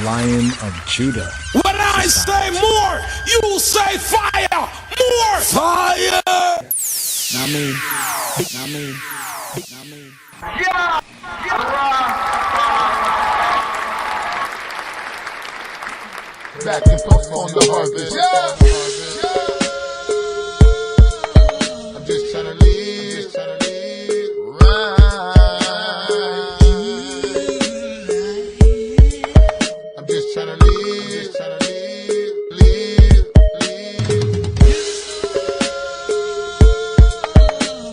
Lion of Judah. When I say more, you say fire. More fire. Yeah. Back and forth on the harvest. I'm just trying to live, right. I'm just trying to live, live.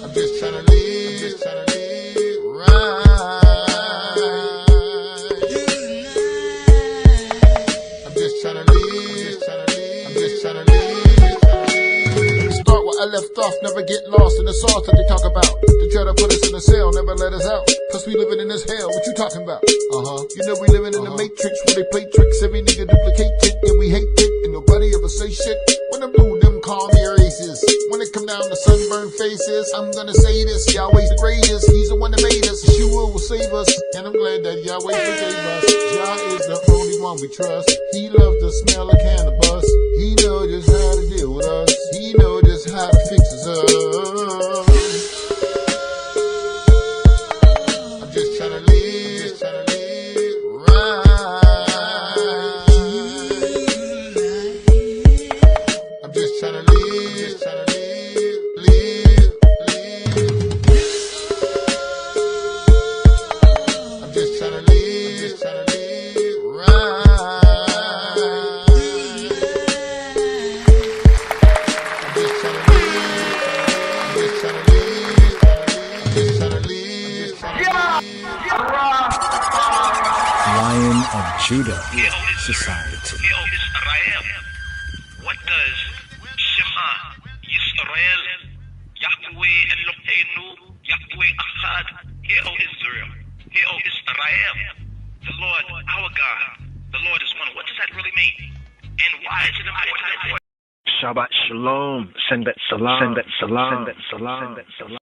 I'm just trying to live, right. I'm just trying to live, I'm just trying to live. Start where I left off, never get lost in the sauce that they talk about. They try to put us in a cell, never let us out. Cause we living in this hell, what you talking about? You know we living in the matrix where they play tricks, every nigga duplicate it, and we hate it, and nobody ever say shit. When I'm blue, them call me races. When it come down to sunburned faces, I'm gonna say this, Yahweh's the greatest, he's the one that made us, Yeshua will save us, and I'm glad that Yahweh forgave us. Yah is the only one we trust, he loves the smell of cannabis, he knows just how to deal with us, he knows just how to fix us up. I'm just trying to live, right. I'm just trying to live, live. I'm just trying to live, right. I'm just trying to live, Lion of Judah Society. What does Shema Yisrael Yahweh Eloheinu Yahweh Echad? Hear, O Israel, hear, O Israel, the Lord our God, the Lord is one. What does that really mean? And why is it important? Shabbat Shalom, send that salam, send that salam, send that salam, send that salam.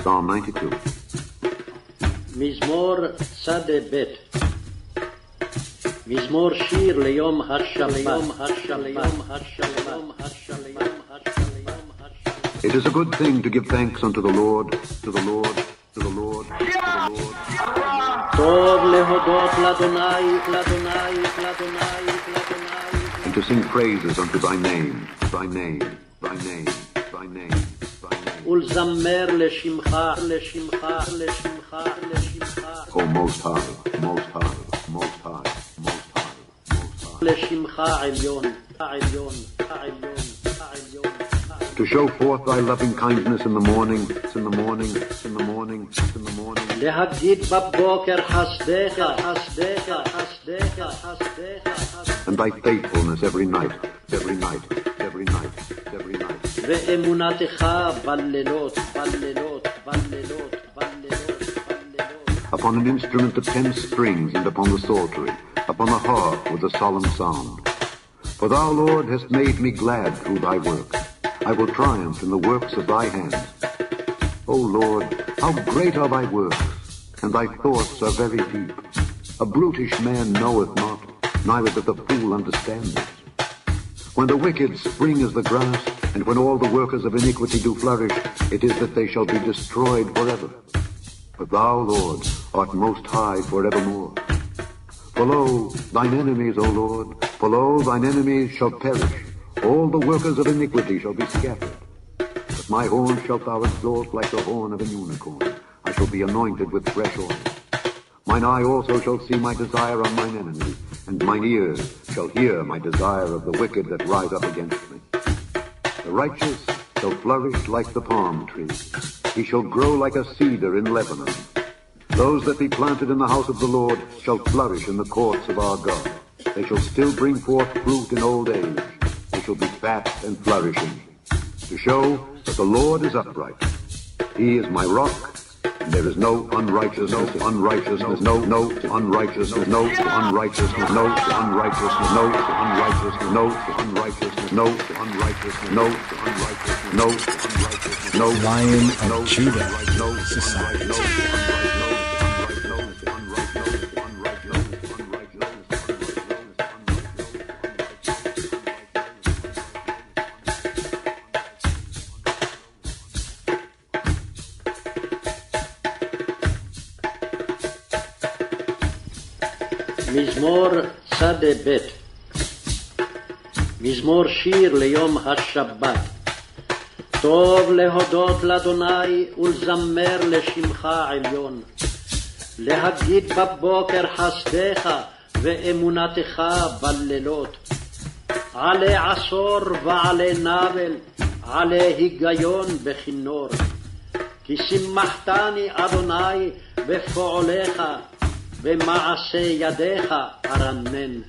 Psalm 92. מזמור שדה ב' מזמור שיר ליום השבת. It is a good thing to give thanks unto the Lord, to the Lord, to the Lord, to the Lord. טוב להודות לאדוני, And to sing praises unto thy name, thy name, thy name, thy name, thy name. ולזמר לשמך. O Most High, Most High, Most High, Most High, Most High. לשמך עליון. To show forth thy loving kindness in the morning, in the morning, in the morning, in the morning. להגיד בבוקר חסדך. And thy faithfulness every night, every night, every night, every night. ואמונתך בלילות. Upon an instrument of 10 strings and upon the psaltery, upon the harp with a solemn sound. For thou, Lord, hast made me glad through thy works. I will triumph in the works of thy hands. O Lord, how great are thy works, and thy thoughts are very deep. A brutish man knoweth not, neither doth the fool understand it. When the wicked spring as the grass, and when all the workers of iniquity do flourish, it is that they shall be destroyed forever. But thou, Lord, art most high forevermore. For lo, thine enemies, O Lord, for lo, thine enemies shall perish. All the workers of iniquity shall be scattered. But my horn shalt thou exalt like the horn of an unicorn. I shall be anointed with fresh oil. Mine eye also shall see my desire on mine enemy, and mine ears shall hear my desire of the wicked that rise up against me. The righteous shall flourish like the palm tree. He shall grow like a cedar in Lebanon. Those that be planted in the house of the Lord shall flourish in the courts of our God. They shall still bring forth fruit in old age. They shall be fat and flourishing, to show that the Lord is upright. He is my rock, and there is no unrighteousness, no unrighteousness, no unrighteousness, no unrighteousness, no unrighteousness, no unrighteousness, no unrighteousness, no unrighteousness, no unrighteousness, no unrighteousness, no Lion of Judah Society. מזמור שדה ב' מזמור שיר ליום השבת. טוב להודות לאדוני ולזמר לשמך עליון. להגיד בבוקר חסדך ואמונתך בלילות. עלי עשור ועלי נבל, עלי היגיון בכינור. כי שימחתני אדוני בפועליך, במעשה ידיך ארנן.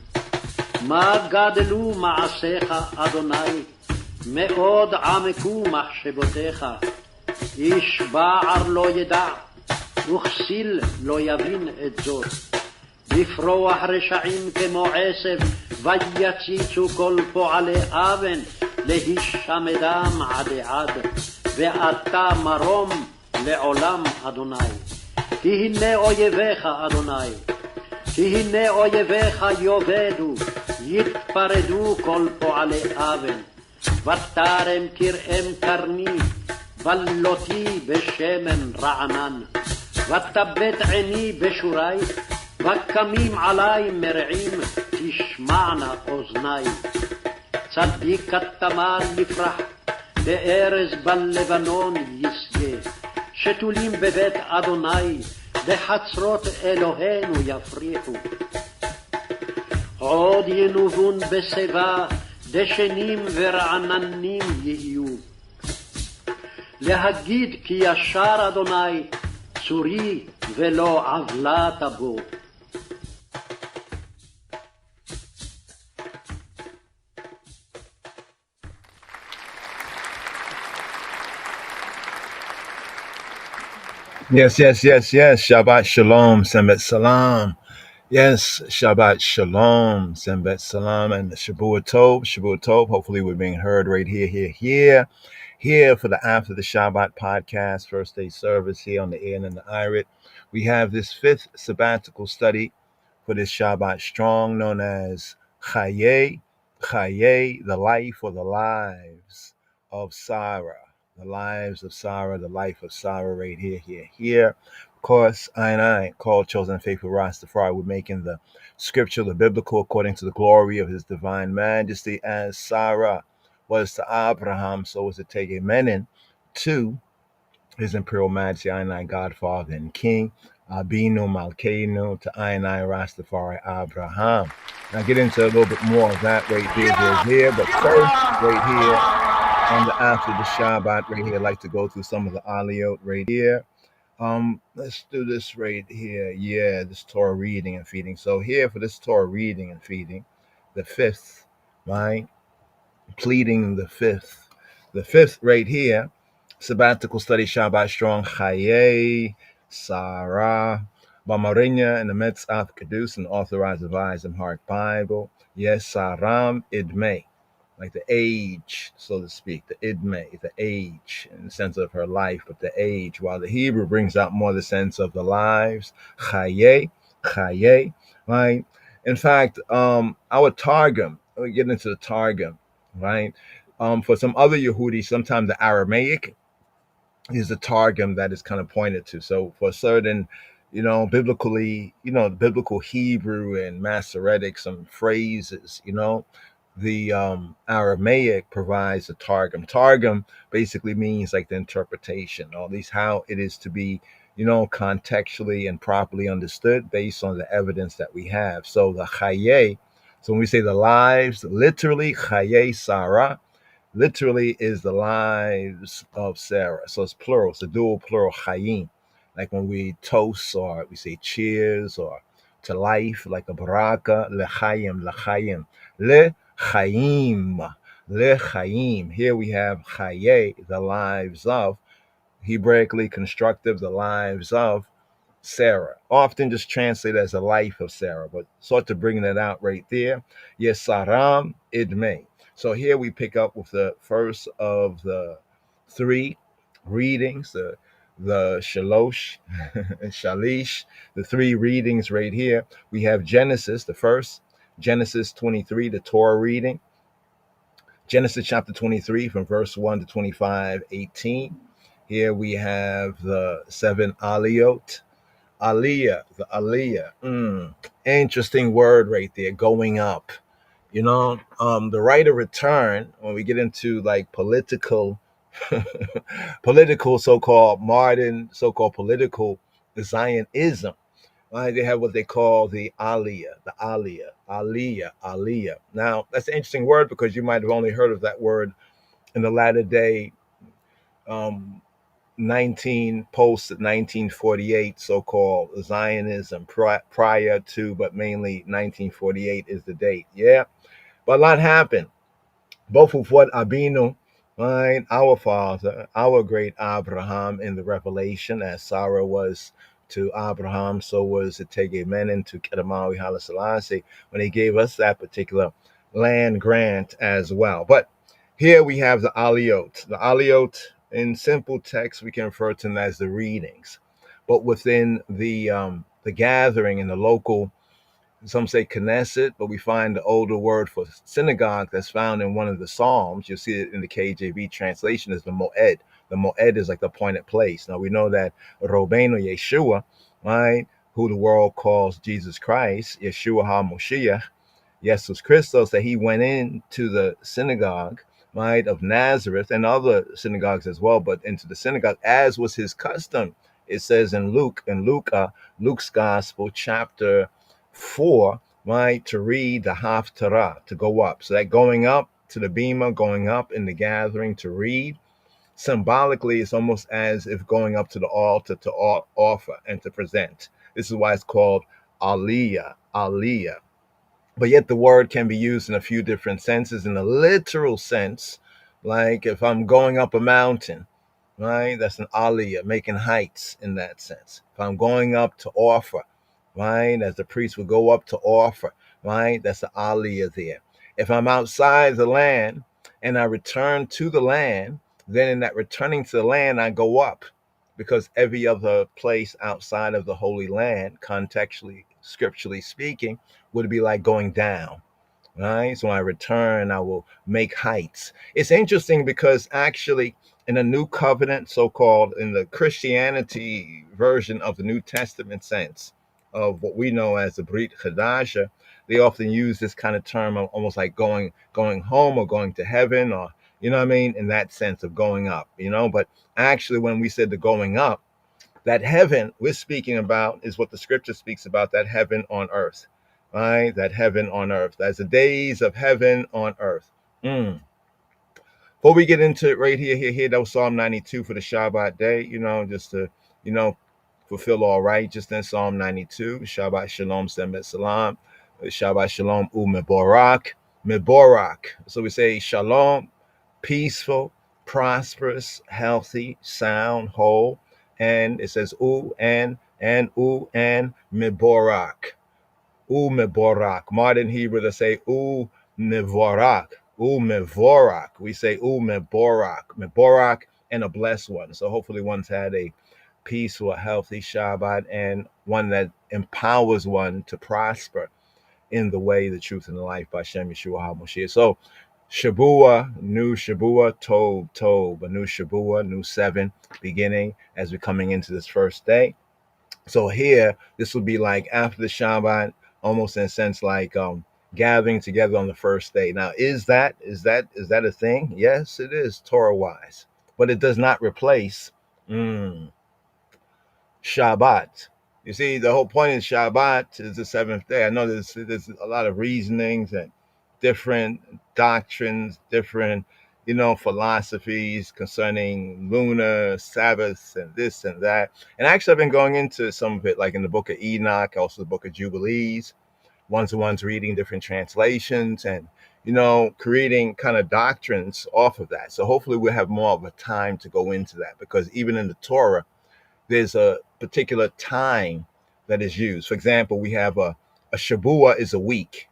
מה גדלו מעשיך אדוני, מאוד עמקו מחשבותיך. איש בער לא ידע, וכסיל לא יבין את זאת. לפרוח רשעים כמו עשב, ויציצו כל פועלי אבן, להישמדם עדי עד. ואתה מרום לעולם אדוני. כי הנה אויביך אדוני, כי הנה אויביך יאבדו, יתפרדו כל פועלי אבן. ותרם כרעם קרני, בלותי בשמן רענן. ותבט עיני בשורי, וקמים עלי מרעים, תשמענה אוזני. צדיק כתמר יפרח, בארז בלבנון ישגה. שתולים בבית אדוני, בחצרות אלוהינו יפריחו. עוד ינובון בשיבה, דשנים ורעננים יהיו. להגיד כי ישר אדוני, צורי ולא עוולה תבוא. Yes. Shabbat Shalom, Sembet Salam. Yes, Shabbat Shalom, Sembet Salam, and Shavua Tov. Hopefully we're being heard right here for the After the Shabbat podcast, first day service here on the Ear and the Irit. We have this fifth sabbatical study for this Shabbat strong, known as KHAYEI, the life or the lives of Sarah. The lives of Sarah, the life of Sarah right here. Of course, I called Chosen Faithful Rastafari, we're making the scripture, the biblical, according to the glory of his divine majesty, as Sarah was to Abraham, so was to Tegemenin to his imperial majesty, I, Godfather and King, Abinu Malkeinu, to I Rastafari Abraham. Now get into a little bit more of that right here, but first, right here, on the After the Shabbat right here, I'd like to go through some of the aliyot right here. Let's do this right here. Yeah, this Torah reading and feeding. So here for this Torah reading and feeding, the fifth, right? Pleading the fifth. The fifth right here, sabbatical study Shabbat strong, KHAYEI, Sarah, Bamarinya in the Metzaf Kedus and authorized revised and Heart Bible. Yes, Saram Idmei. Like the age, so to speak, the idme, the age, in the sense of her life, but the age, while the Hebrew brings out more the sense of the lives, KHAYEI, right? In fact, our Targum, we get into the Targum, right? For some other Yehudi, sometimes the Aramaic is the Targum that is kind of pointed to. So for certain, biblically, biblical Hebrew and Masoretic, some phrases, the Aramaic provides a Targum. Targum basically means like the interpretation, or at least how it is to be contextually and properly understood based on the evidence that we have. So the Chayei, so when we say the lives, literally Chayei Sarah, literally is the lives of Sarah. So it's plural, it's a dual plural, Chayim. Like when we toast or we say cheers or to life, like a baraka, lechayim, lechayim, lechayim, lechayim. Here we have Chayei, the lives of, Hebraically constructive, the lives of Sarah, often just translated as the life of Sarah, but sort of bringing that out right there. Yesaram idme. So here we pick up with the first of the three readings, the shalosh, shalish, the three readings right here. We have Genesis, the first, Genesis 23, the Torah reading. Genesis chapter 23 from verse 1 to 25:18. Here we have the 7 aliyot. Aliyah, the Aliyah. Interesting word right there, going up. The right of return, when we get into like political, political so-called modern, so-called political Zionism, right? They have what they call the Aliyah, Aliyah. Now, that's an interesting word because you might have only heard of that word in the latter day 1948 so-called Zionism prior to, but mainly 1948 is the date. Yeah, but a lot happened. Both of what Abinu, right, our father, our great Abraham in the Revelation, as Sarah was to Abraham, so was Tegemenin to Kedamawi Haile Selassie when he gave us that particular land grant as well. But here we have the aliyot. The aliyot, in simple text, we can refer to them as the readings. But within the gathering in the local, some say Knesset, but we find the older word for synagogue that's found in one of the Psalms. You'll see it in the KJV translation is the Moed. The Moed is like the appointed place. Now we know that Robbeinu Yeshua, right, who the world calls Jesus Christ, Yeshua HaMoshiach, Jesus Christos, that he went into the synagogue, right, of Nazareth and other synagogues as well, but into the synagogue as was his custom. It says in Luke's Gospel, chapter 4, right, to read the Haftarah, to go up. So that going up to the bema, going up in the gathering to read, symbolically, it's almost as if going up to the altar to offer and to present. This is why it's called Aliyah. But yet the word can be used in a few different senses. In a literal sense, like if I'm going up a mountain, right, that's an aliyah, making heights in that sense. If I'm going up to offer, right, as the priest would go up to offer, right, that's an aliyah there. If I'm outside the land and I return to the land, then in that returning to the land, I go up, because every other place outside of the Holy Land, contextually, scripturally speaking, would be like going down, right? So when I return, I will make heights. It's interesting because actually in the New Covenant, so-called in the Christianity version of the New Testament sense of what we know as the Brit Chadasha, they often use this kind of term of almost like going home or going to heaven, or, you know what I mean, in that sense of going up, but actually when we said the going up, that heaven we're speaking about is what the scripture speaks about, that heaven on earth, right? That heaven on earth. That's the days of heaven on earth. Before we get into it right here, that was Psalm 92 for the Shabbat day, just to, fulfill all righteousness. Psalm 92, Shabbat Shalom, Semet Salam, Shabbat Shalom, Meborak. So we say Shalom, peaceful, prosperous, healthy, sound, whole. And it says and Meborak. Mevorak. Modern Hebrew, they say Mevorak. Mevorak. We say Mevorak. Mevorak, and a blessed one. So hopefully one's had a peaceful, healthy Shabbat, and one that empowers one to prosper in the way, the truth, and the life by Shem Yeshua HaMoshiach. So Shabua, new Shabua, Tov, a new Shabua, new 7 beginning as we're coming into this first day. So here, this will be like after the Shabbat, almost in a sense like gathering together on the first day. Now, is that a thing? Yes, it is, Torah-wise, but it does not replace Shabbat. You see, the whole point of Shabbat is the seventh day. I know there's a lot of reasonings and different doctrines, different, philosophies concerning lunar Sabbaths and this and that. And actually, I've been going into some of it, like in the book of Enoch, also the book of Jubilees, ones reading different translations and, creating kind of doctrines off of that. So hopefully we'll have more of a time to go into that, because even in the Torah, there's a particular time that is used. For example, we have a Shabua is a week,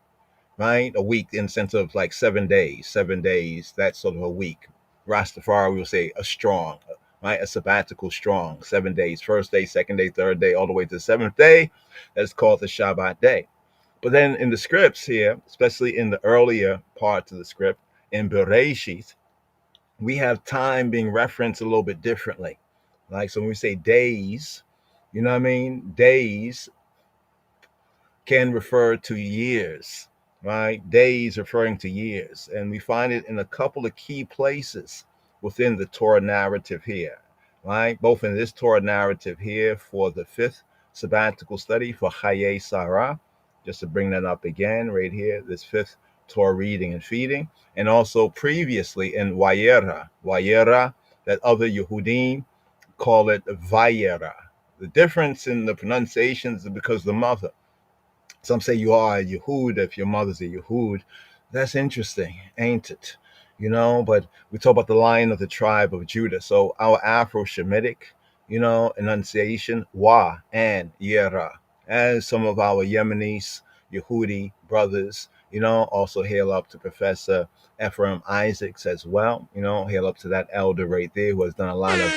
right? A week in the sense of like 7 days, that's sort of a week. Rastafari will say a strong, right? A sabbatical strong, 7 days, first day, second day, third day, all the way to the seventh day. That's called the Shabbat day. But then in the scripts here, especially in the earlier parts of the script, in Bereshit, we have time being referenced a little bit differently. Like, so when we say days, you know what I mean? Days can refer to years, right? Days referring to years. And we find it in a couple of key places within the Torah narrative here, right? Both in this Torah narrative here for the fifth sabbatical study for KHAYEI Sarah, just to bring that up again right here, this fifth Torah reading and feeding, and also previously in Wayera, that other Yehudim call it Vayera. The difference in the pronunciations is because the mother. Some say you are a Yehud if your mother's a Yehud. That's interesting, ain't it? But we talk about the lion of the tribe of Judah. So our Afro-Shemitic, enunciation, Wa and Yera. As some of our Yemenis, Yehudi brothers, also hail up to Professor Ephraim Isaacs as well. Hail up to that elder right there who has done a lot of,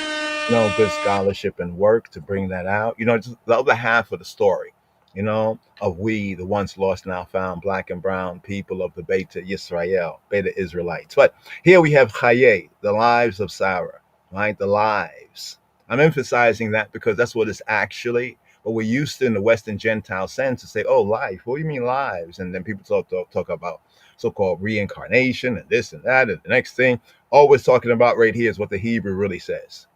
good scholarship and work to bring that out. Just the other half of the story, of we, the once lost, now found, black and brown people of the Beta Yisrael, Beta Israelites. But here we have Chaye, the lives of Sarah, right? The lives. I'm emphasizing that because that's what it's actually. But we're used to in the Western Gentile sense to say, oh, life. What do you mean lives? And then people talk about so-called reincarnation and this and that. And the next thing, all we're talking about right here is what the Hebrew really says.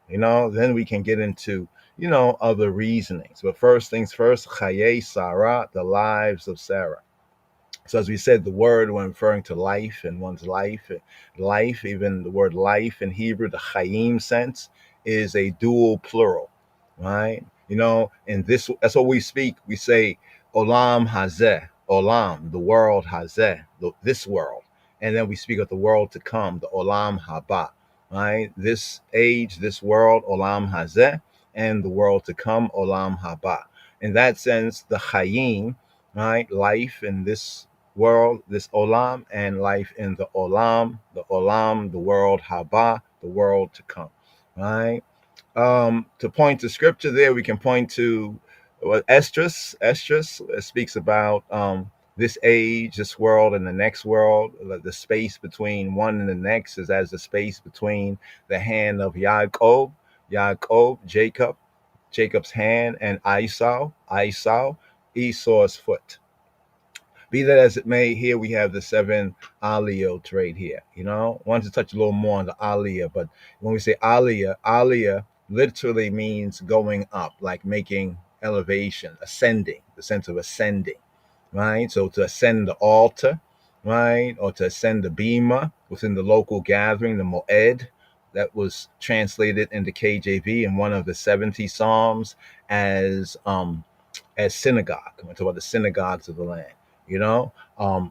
Then we can get into, other reasonings. But first things first, KHAYEI Sarah, the lives of Sarah. So as we said, the word when referring to life and one's life, even the word life in Hebrew, the Chaim sense, is a dual plural, right? In this, that's what we speak. We say, Olam Hazeh, Olam, the world Hazeh, this world. And then we speak of the world to come, the Olam Haba, right? This age, this world, Olam Hazeh, and the world to come, Olam Haba. In that sense, the Chaim, right? Life in this world, this Olam, and life in the Olam, the world Haba, the world to come, right? To point to scripture there, we can point to what Esdras speaks about this age, this world, and the next world. The space between one and the next is as the space between the hand of Jacob, Jacob's hand, and Esau, Esau's foot. Be that as it may, here we have the 7 aliyot right here. I wanted to touch a little more on the aliyah, but when we say aliyah literally means going up, like making elevation, ascending, the sense of ascending, right? So to ascend the altar, right? Or to ascend the bema within the local gathering, the moed, that was translated into KJV in one of the 70 Psalms as synagogue. I'm talking about the synagogues of the land.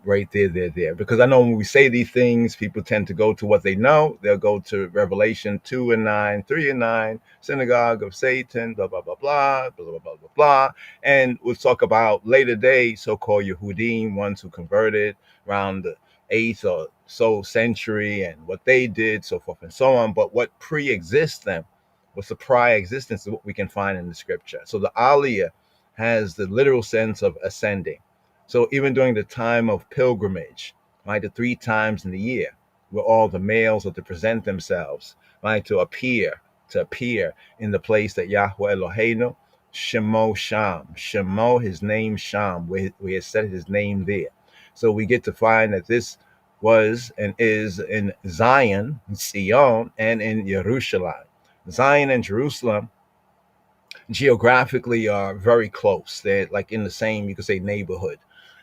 Right there. Because I know when we say these things, people tend to go to what they know. They'll go to Revelation 2:9, 3:9, synagogue of Satan, blah, blah, blah, blah, blah, blah, blah, blah, blah. And we'll talk about later day so-called Yehudim, ones who converted around the 8th or so century and what they did, so forth and so on. But what pre-exists them, what's the prior existence is what we can find in the scripture. So the Aliyah has the literal sense of ascending. So even during the time of pilgrimage, right, the 3 times in the year, where all the males are to present themselves, right, to appear in the place that Yahweh Eloheinu, Shemo Sham, Shemo, his name Sham, where he has set his name there. So we get to find that this was and is in Zion, Sion, and in Jerusalem. Zion and Jerusalem geographically are very close. They're like in the same, you could say, neighborhood.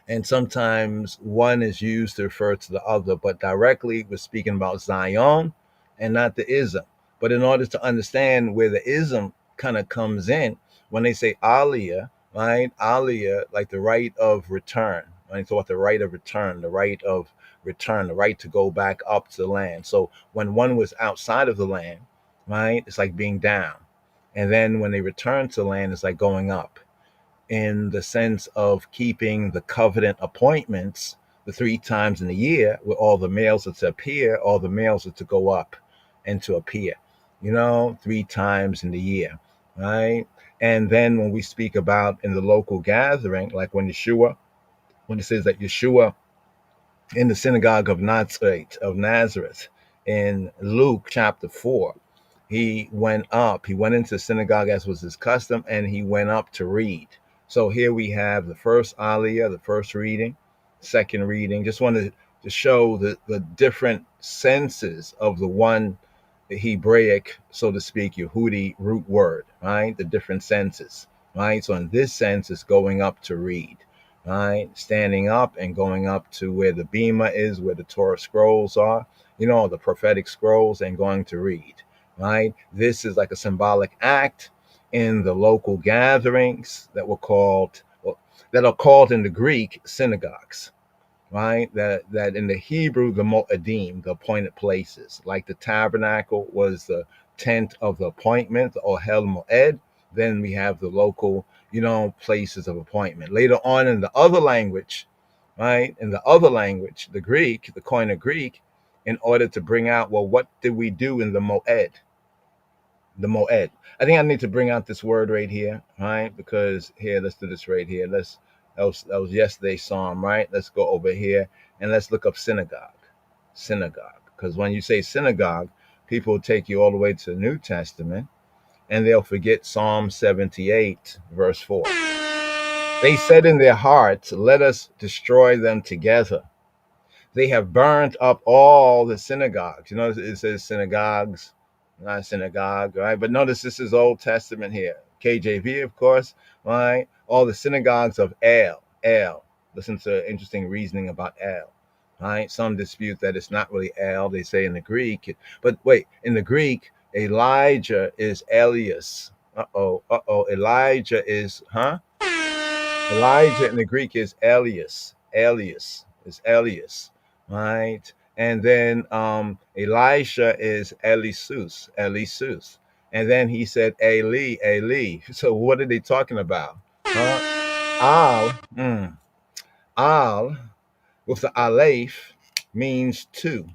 And sometimes one is used to refer to the other, but directly we're speaking about Zion and not the ism. But in order to understand where the ism kind of comes in, when they say aliyah, right? Aliyah, like the right of return. When they talk about the right of return, the right of return, the right to go back up to the land. So when one was outside of the land, right, it's like being down. And then when they return to land, it's like going up in the sense of keeping the covenant appointments the 3 times in the year, where all the males are to appear, all the males are to go up and to appear, 3 times in the year, right? And then when we speak about in the local gathering, like when it says that Yeshua in the synagogue of Nazareth in Luke chapter 4, he went into the synagogue as was his custom, and he went up to read. So here we have the first aliyah, the first reading, second reading. Just wanted to show the different senses of the one Hebraic, so to speak, Yehudi root word, right? The different senses, right? So in this sense, it's going up to read, right? Standing up and going up to where the bema is, where the Torah scrolls are, the prophetic scrolls, and going to read, right? This is like a symbolic act in the local gatherings that are called in the Greek synagogues, right? That in the Hebrew, the mo'adim, the appointed places, like the tabernacle was the tent of the appointment, the ohel mo'ed. Then we have the local, places of appointment. Later on in the other language, right? In the other language, the Greek, the Koine Greek, in order to bring out, well, what did we do in the mo'ed? The mo'ed. I think I need to bring out this word right here, right? Because here, let's do this right here. That was yesterday's psalm, right? Let's go over here and let's look up synagogue. Synagogue. Because when you say synagogue, people will take you all the way to the New Testament and they'll forget Psalm 78, verse 4. They said in their hearts, let us destroy them together. They have burned up all the synagogues. It says synagogues, not synagogue, right? But notice this is Old Testament here. KJV, of course, right? All the synagogues of El. Listen to interesting reasoning about El, right? Some dispute that it's not really El. They say in the Greek. But wait, in the Greek, Elijah is Elias. Elijah is, Elijah in the Greek is Elias. Elias is Elias, right? And then Elisha is Elisus. And then he said Eli. So what are they talking about? Al with the aleph means two,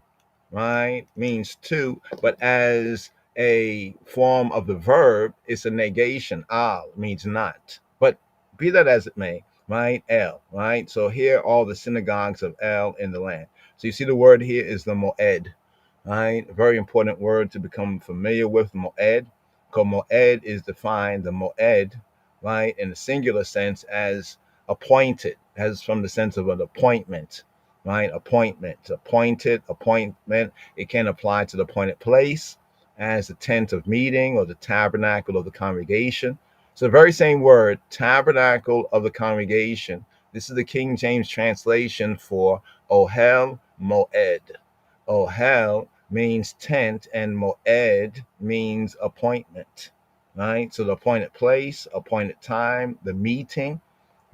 right? Means two, but as a form of the verb, it's a negation. Al means not. But be that as it may, right? El, right? So here are all the synagogues of El in the land. So you see the word here is the mo'ed, right? A very important word to become familiar with, mo'ed. Because mo'ed is defined, the mo'ed, right, in the singular sense as appointed, as from the sense of an appointment, right? Appointment, appointed, appointment. It can apply to the appointed place as the tent of meeting or the tabernacle of the congregation. So the very same word, tabernacle of the congregation. This is the King James translation for ohel moed. Ohel means tent and moed means appointment, right? So the appointed place, appointed time, the meeting,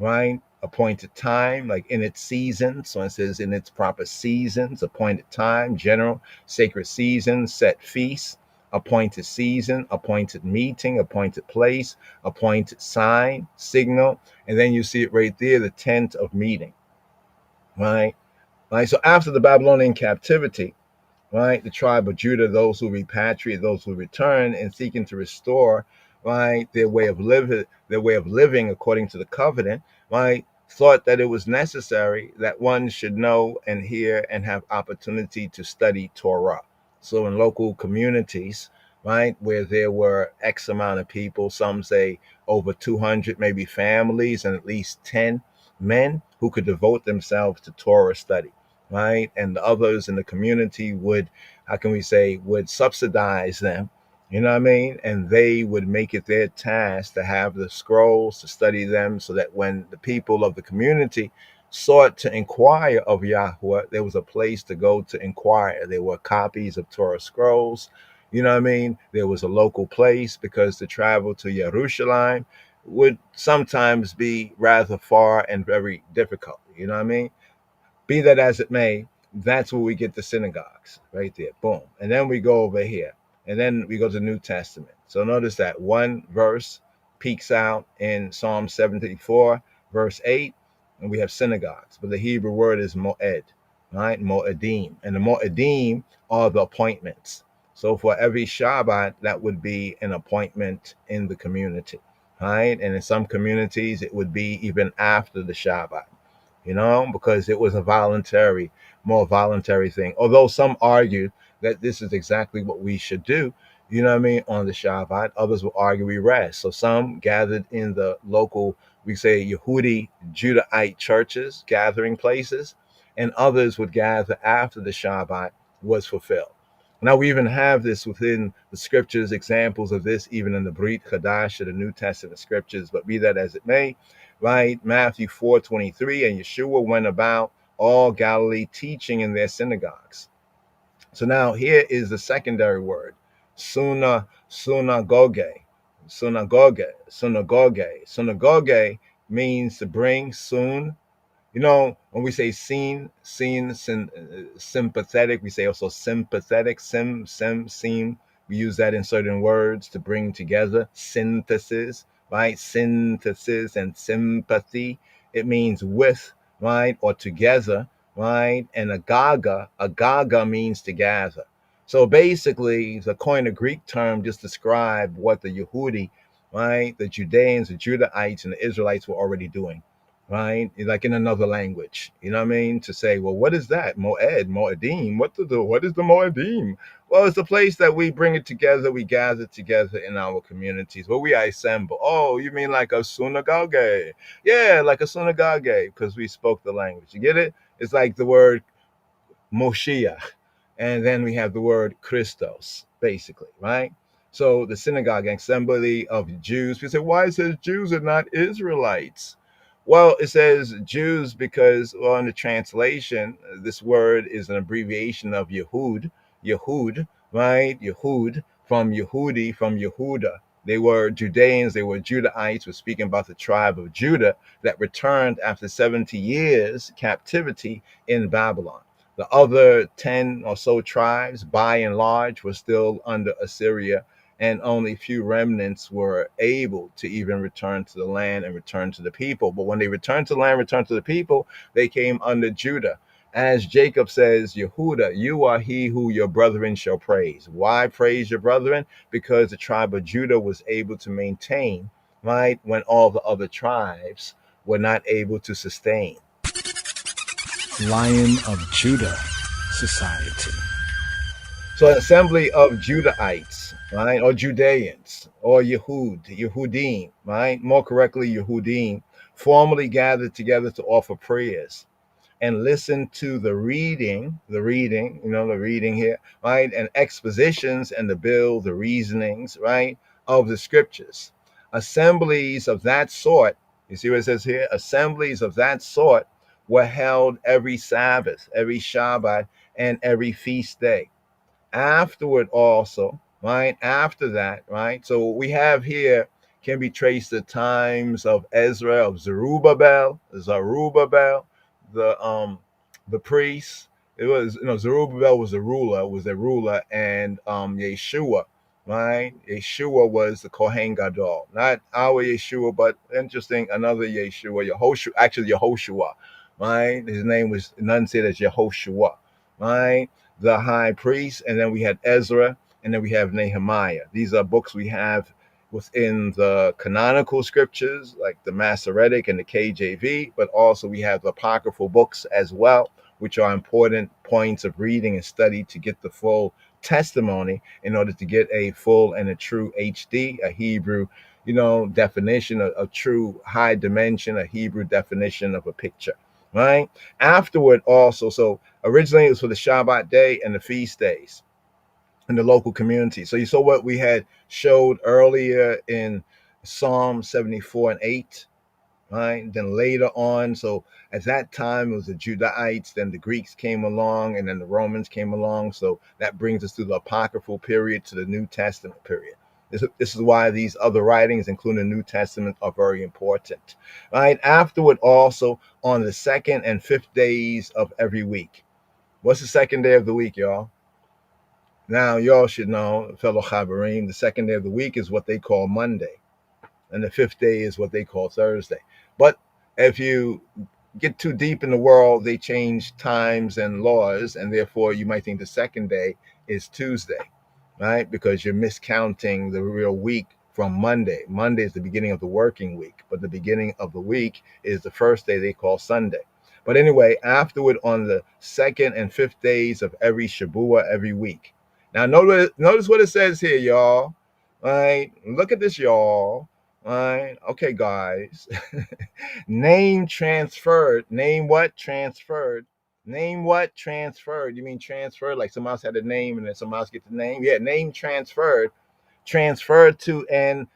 right? Appointed time, like in its season. So it says in its proper seasons, appointed time, general, sacred seasons, set feasts, appointed season, appointed meeting, appointed place, appointed sign, signal. And then you see it right there, the tent of meeting, right? Right. So after the Babylonian captivity, right, the tribe of Judah, those who repatriate, those who return and seeking to restore, right, their way of living according to the covenant, right, thought that it was necessary that one should know and hear and have opportunity to study Torah. So in local communities, right, where there were X amount of people, some say over 200 maybe families and at least 10 men who could devote themselves to Torah study, right? And the others in the community would, would subsidize them You know what I mean? And they would make it their task to have the scrolls, to study them, so that when the people of the community sought to inquire of Yahweh, there was a place to go to inquire. There were copies of Torah scrolls. You know what I mean? There was a local place, because to travel to Jerusalem would sometimes be rather far and very difficult. You know what I mean? Be that as it may, that's where we get the synagogues right there. Boom. And then we go over here. And then we go to the New Testament. So notice that one verse peeks out in Psalm 74, verse 8, and we have synagogues. But the Hebrew word is moed, right? Moedim. And the moedim are the appointments. So for every Shabbat, that would be an appointment in the community, right? And in some communities, it would be even after the Shabbat, because it was a more voluntary thing. Although some argue that this is exactly what we should do, on the Shabbat. Others will argue we rest. So some gathered in the local, we say, Yehudi Judahite churches, gathering places, and others would gather after the Shabbat was fulfilled. Now we even have this within the scriptures, examples of this, even in the Brit Chadash of the New Testament scriptures. But be that as it may, right? Matthew 4:23, and Yeshua went about all Galilee teaching in their synagogues. So now here is the secondary word, synagogue. Synagogue means to bring, soon. When we say sympathetic, we say also sympathetic, seem. We use that in certain words to bring together, synthesis, right? Synthesis and sympathy. It means with, right? Or together, right? And agaga means to gather. So basically, the coin a Greek term just describe what the Yehudi, right? The Judeans, the Judahites, and the Israelites were already doing, right? Like in another language, you know what I mean? To say, well, what is that? Moedim. What is the Moedim? Well, it's the place that we bring it together, we gather together in our communities, where we assemble. Oh, you mean like a synagogue? Yeah, like a synagogue, because we spoke the language. You get it? It's like the word Moshiach, and then we have the word Christos, basically, right? So the synagogue, assembly of Jews. We say, why it says Jews and not Israelites? Well, it says Jews because, well, in the translation, this word is an abbreviation of Yehud, right? Yehud, from Yehudi, from Yehuda. They were Judeans, they were Judahites. We're speaking about the tribe of Judah that returned after 70 years captivity in Babylon. The other 10 or so tribes, by and large, were still under Assyria, and only few remnants were able to even return to the land and return to the people. But when they returned to the land, returned to the people, they came under Judah. As Jacob says, Yehuda, you are he who your brethren shall praise. Why praise your brethren? Because the tribe of Judah was able to maintain, right, when all the other tribes were not able to sustain. Lion of Judah Society. So an assembly of Judahites, right, or Judeans, or Yehudim, right, more correctly, Yehudim, formally gathered together to offer prayers and listen to the reading, the reading here, right, and expositions and the reasonings, right, of the scriptures. Assemblies of that sort, you see what it says here? Assemblies of that sort were held every Sabbath, every Shabbat, and every feast day. Afterward also, right, after that, right, so what we have here can be traced to times of Ezra, of Zerubbabel, the priest. It was, Zerubbabel was a ruler, and Yeshua, right? Yeshua was the Kohen Gadol, not our Yeshua, but interesting, another Yeshua, Yehoshua, right? His name was enunciated as Yehoshua, right? The high priest, and then we had Ezra, and then we have Nehemiah. These are books we have within the canonical scriptures, like the Masoretic and the KJV, but also we have the apocryphal books as well, which are important points of reading and study to get the full testimony, in order to get a full and a true HD, a Hebrew, definition, a true high dimension, a Hebrew definition of a picture, right? Afterward also, so originally it was for the Shabbat day and the feast days. in the local community. So you saw what we had showed earlier in Psalm 74 and 8, right? Then later on, so at that time it was the Judahites, then the Greeks came along, and then the Romans came along. So that brings us through the apocryphal period to the New Testament period. This is why these other writings, including the New Testament, are very important. Right? Afterward, also on the second and fifth days of every week. What's the second day of the week, y'all? Now, y'all should know, fellow Chaverim, the second day of the week is what they call Monday, and the fifth day is what they call Thursday. But if you get too deep in the world, they change times and laws, and therefore you might think the second day is Tuesday, right? Because you're miscounting the real week from Monday. Monday is the beginning of the working week, but the beginning of the week is the first day they call Sunday. But anyway, afterward, on the second and fifth days of every Shabua every week. Now, notice what it says here, y'all. Right? Look at this, y'all. Right? Okay, guys. Name transferred. Name what? Transferred. Name what? Transferred. You mean transferred? Like someone else had a name and then someone else gets the name? Yeah, name transferred. Transferred to an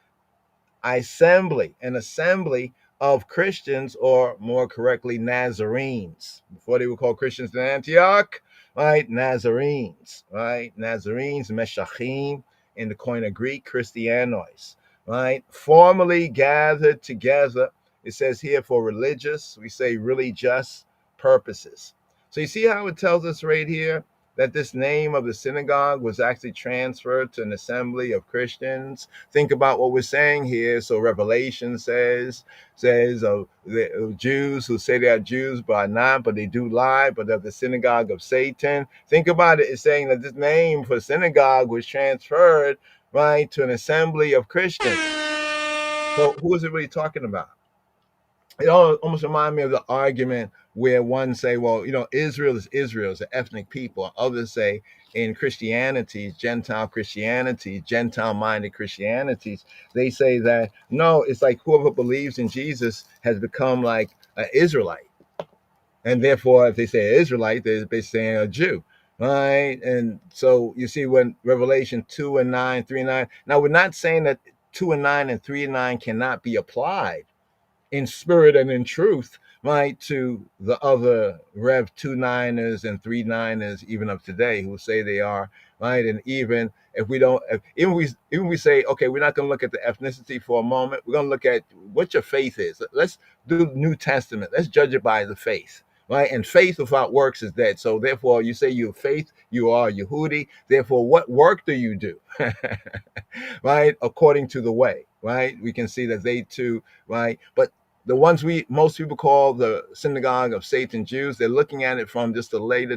assembly of Christians, or more correctly, Nazarenes. Before they were called Christians in Antioch, right? Nazarenes, right? Nazarenes, Meshachim, in the Koine Greek, Christianos, right? Formally gathered together. It says here for religious, we say really just purposes. So you see how it tells us right here that this name of the synagogue was actually transferred to an assembly of Christians. Think about what we're saying here. So Revelation says of the Jews who say they are Jews but are not, but they do lie, but of the synagogue of Satan. Think about it. It's saying that this name for synagogue was transferred, right, to an assembly of Christians. So who is it really talking about? It almost reminds me of the argument where one say, well, Israel is Israel, it's an ethnic people. Others say in Christianity, Gentile Christianity, Gentile-minded Christianities, they say that, no, it's like whoever believes in Jesus has become like an Israelite. And therefore, if they say an Israelite, they're basically saying a Jew. Right? And so you see when Revelation 2 and 9, 3 and 9. Now, we're not saying that 2 and 9 and 3 and 9 cannot be applied in spirit and in truth, right, to the other Rev 2-9ers and 3-9ers, even of today, who say they are, right? And even if we don't, even we say, okay, we're not going to look at the ethnicity for a moment. We're going to look at what your faith is. Let's do New Testament. Let's judge it by the faith, right? And faith without works is dead. So therefore, you say you have faith, you are Yehudi. Therefore, what work do you do? Right? According to the way, right? We can see that they too, right? But the ones most people call the synagogue of Satan Jews, they're looking at it from just the latter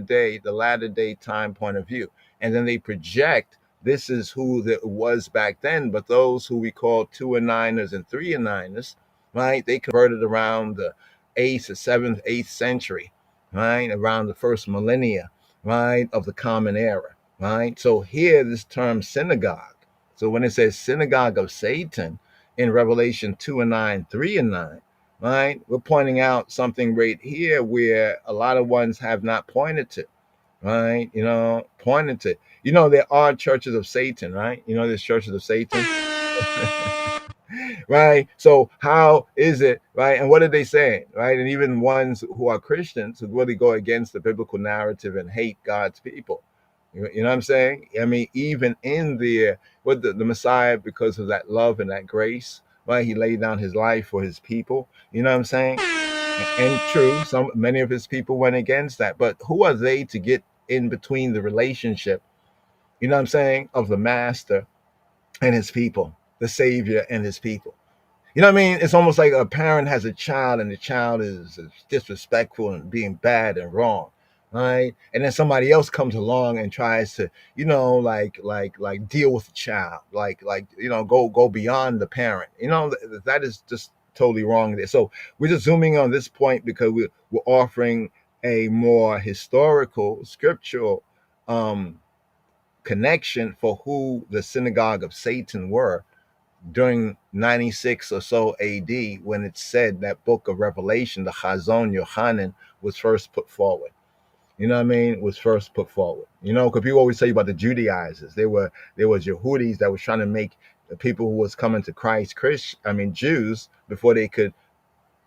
day time point of view. And then they project this is who it was back then. But those who we call 2 and 9ers and 3 and 9ers, right? They converted around the 8th, 7th, 8th century, right? Around the first millennia, right? Of the common era, right? So here, this term synagogue. So when it says synagogue of Satan in Revelation 2 and 9, 3 and 9, right? We're pointing out something right here where a lot of ones have not pointed to, right? Pointed to. There are churches of Satan, right? There's churches of Satan. Right? So how is it, right? And what are they saying, right? And even ones who are Christians who really go against the biblical narrative and hate God's people. You know what I'm saying? I mean, even in there with the Messiah, because of that love and that grace, right? He laid down his life for his people. You know what I'm saying? And true, many of his people went against that. But who are they to get in between the relationship, you know what I'm saying, of the master and his people, the savior and his people? You know what I mean? It's almost like a parent has a child and the child is disrespectful and being bad and wrong, right? And then somebody else comes along and tries to, like deal with the child, go beyond the parent. That is just totally wrong there. So we're just zooming on this point because we're offering a more historical, scriptural connection for who the synagogue of Satan were during 96 or so AD, when it said that book of Revelation, the Chazon Yochanan, was first put forward. you know what I mean, was first put forward. You know, because people always say about the Judaizers. There was Yehudis that was trying to make the people who was coming to Christ, Jews, before they could,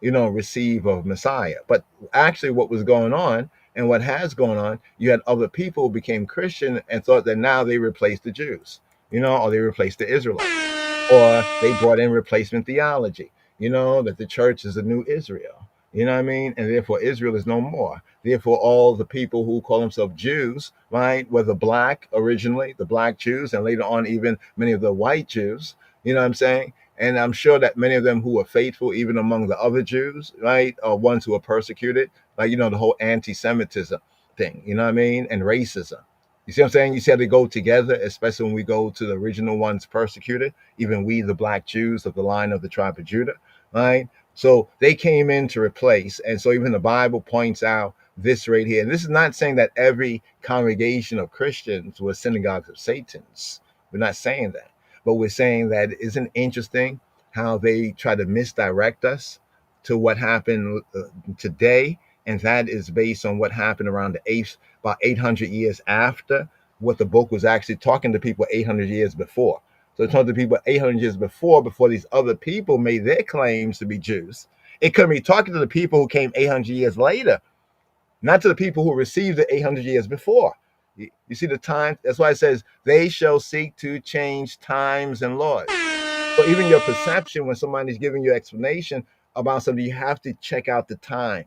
you know, receive of Messiah. But actually what was going on and what has gone on, you had other people who became Christian and thought that now they replaced the Jews, you know, or they replaced the Israelites, or they brought in replacement theology, you know, that the church is a new Israel, you know what I mean? And therefore Israel is no more. Therefore, all the people who call themselves Jews, right, whether black originally, the black Jews, and later on even many of the white Jews, you know what I'm saying? And I'm sure that many of them who are faithful, even among the other Jews, right, are ones who are persecuted, like, you know, the whole anti-Semitism thing, you know what I mean? And racism. You see what I'm saying? You see how they go together, especially when we go to the original ones persecuted, even we, the black Jews of the line of the tribe of Judah, right? So they came in to replace. And so even the Bible points out this right here. And this is not saying that every congregation of Christians was synagogues of Satan's. We're not saying that. But we're saying that isn't interesting how they try to misdirect us to what happened today. And that is based on what happened around about 800 years after what the book was actually talking to people 800 years before. So it's talking to people 800 years before these other people made their claims to be Jews. It could be talking to the people who came 800 years later, not to the people who received it 800 years before. You see the time? That's why it says, they shall seek to change times and laws. So even your perception, when somebody's giving you explanation about something, you have to check out the time,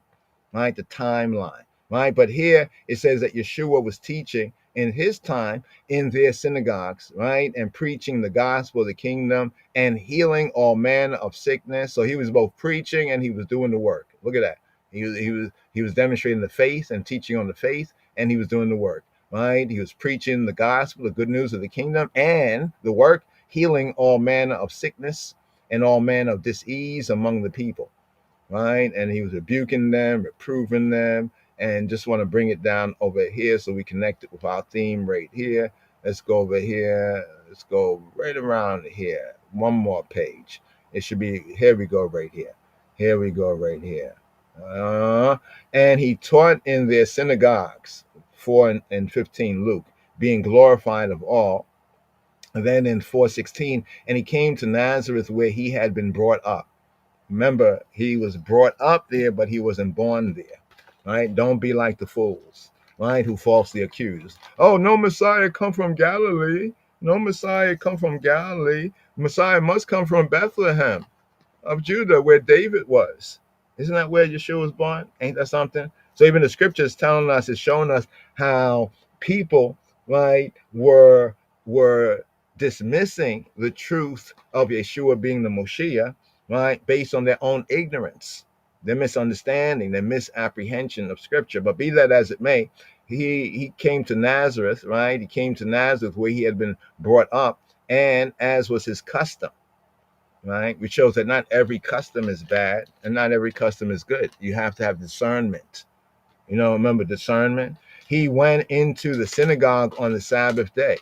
right? The timeline, right? But here it says that Yeshua was teaching in his time in their synagogues, right? And preaching the gospel of the kingdom and healing all manner of sickness. So he was both preaching and he was doing the work. Look at that. He was demonstrating the faith and teaching on the faith, and he was doing the work, right? He was preaching the gospel, the good news of the kingdom, and the work, healing all manner of sickness and all manner of disease among the people, right? And he was rebuking them, reproving them, and just want to bring it down over here so we connect it with our theme right here. Let's go over here. Let's go right around here. One more page. It should be, here we go right here. Here we go right here. And he taught in their synagogues, 4 and 15 Luke, being glorified of all. And then in 4:16, and he came to Nazareth where he had been brought up. Remember, he was brought up there, but he wasn't born there, right? Don't be like the fools, right, who falsely accuse. Oh, no Messiah come from Galilee. No Messiah come from Galilee. Messiah must come from Bethlehem of Judah, where David was. Isn't that where Yeshua was born? Ain't that something? So even the scriptures telling us, it's showing us how people, right, were dismissing the truth of Yeshua being the Moshiach, right, based on their own ignorance, their misunderstanding, their misapprehension of scripture. But be that as it may, he came to Nazareth, right? He came to Nazareth where he had been brought up, and as was his custom, right? Which shows that not every custom is bad and not every custom is good. You have to have discernment. You know, remember discernment? He went into the synagogue on the Sabbath day,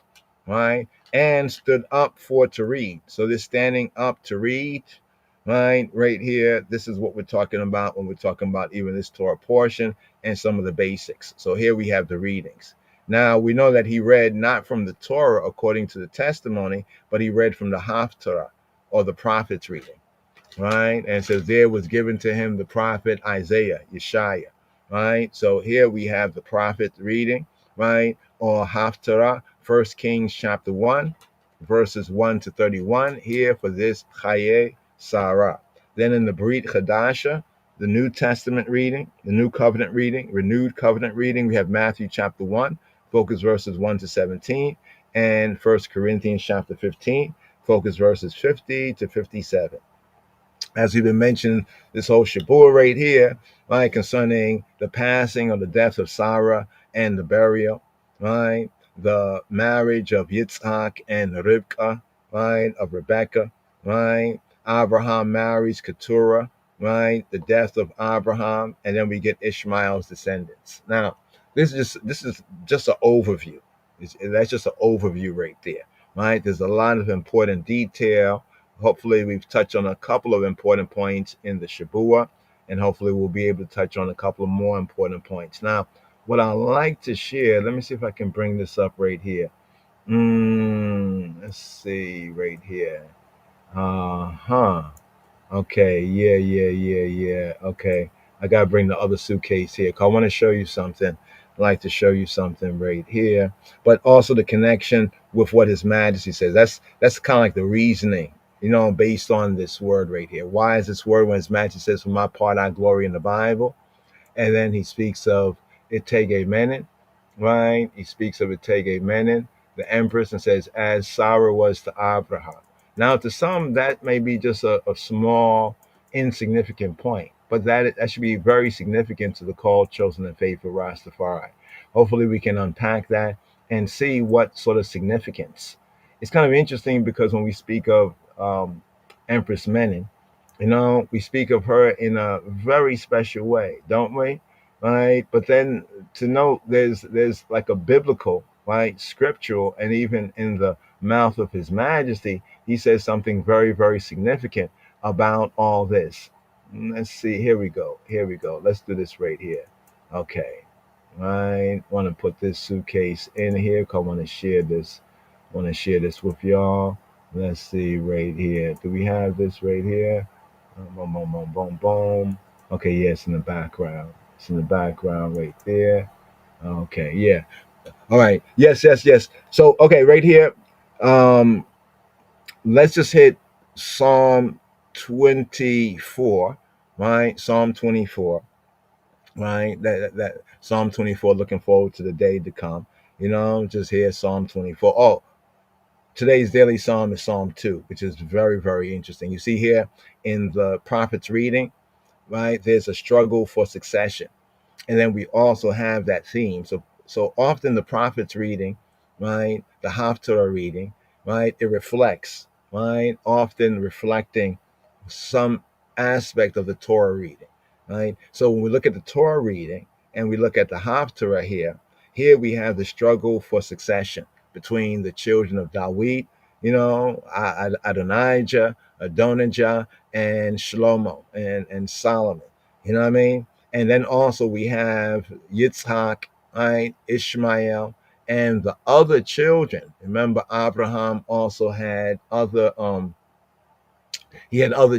right? And stood up for to read. So this standing up to read, right here, this is what we're talking about when we're talking about even this Torah portion and some of the basics. So here we have the readings. Now, we know that he read not from the Torah according to the testimony, but he read from the Haftarah, or the prophet's reading, right? And it says there was given to him the prophet Isaiah, Yeshaya, right? So here we have the prophet reading, right? Or Haftarah, 1 Kings chapter 1, verses 1 to 31, here for this KHAYEI Sarah. Then in the Brit Chadasha, the New Testament reading, the New Covenant reading, renewed covenant reading, we have Matthew chapter 1, focus verses 1 to 17, and 1 Corinthians chapter 15, focus verses 50 to 57. As we've been mentioning, this whole Shabbat right here, right, concerning the passing or the death of Sarah and the burial, right, the marriage of Yitzhak and Rivka, right, of Rebecca, right, Abraham marries Keturah, right, the death of Abraham, and then we get Ishmael's descendants. Now, this is just an overview. That's just an overview right there. Right, there's a lot of important detail. Hopefully, we've touched on a couple of important points in the Shabbat, and hopefully, we'll be able to touch on a couple of more important points. Now, what I like to share, let me see if I can bring this up right here. Let's see right here. Okay, yeah. Okay, I gotta bring the other suitcase here. 'Cause I want to show you something. I like to show you something right here, but also the connection with what His Majesty says. That's kind of like the reasoning, based on this word right here. Why is this word when His Majesty says, "For my part, I glory in the Bible," and then He speaks of Itege Menin, right? He speaks of Itege Menin, the empress, and says, "As Sarah was to Abraham." Now, to some, that may be just a small, insignificant point, but that should be very significant to the called, chosen, and faithful Rastafari. Hopefully, we can unpack that and see what sort of significance. It's kind of interesting because when we speak of Empress Menin, we speak of her in a very special way, don't we? Right? But then to note there's like a biblical, right, scriptural, and even in the mouth of His Majesty, he says something very, very significant about all this. Let's see. Here we go. Let's do this right here. Okay. I want to put this suitcase in here because I want to share this. With y'all. Let's see right here. Do we have this right here? Boom, boom, boom, boom, boom. Okay, yeah, it's in the background. It's in the background right there. Okay, yeah. All right. Yes. So, okay, right here. Let's just hit Psalm 24, right? Psalm 24, right? That Psalm 24, looking forward to the day to come. Just here, Psalm 24. Oh, today's daily psalm is Psalm 2, which is very, very interesting. You see here in the prophet's reading, right? There's a struggle for succession. And then we also have that theme. So often the prophet's reading, right, the Haftarah reading, right, it reflects, right, often reflecting some aspect of the Torah reading, right. So when we look at the Torah reading and we look at the Haftarah here we have the struggle for succession between the children of Dawid, Adonijah, Adonijah, and Shlomo and Solomon. You know what I mean? And then also we have Yitzhak, right, Ishmael, and the other children. Remember, Abraham also had other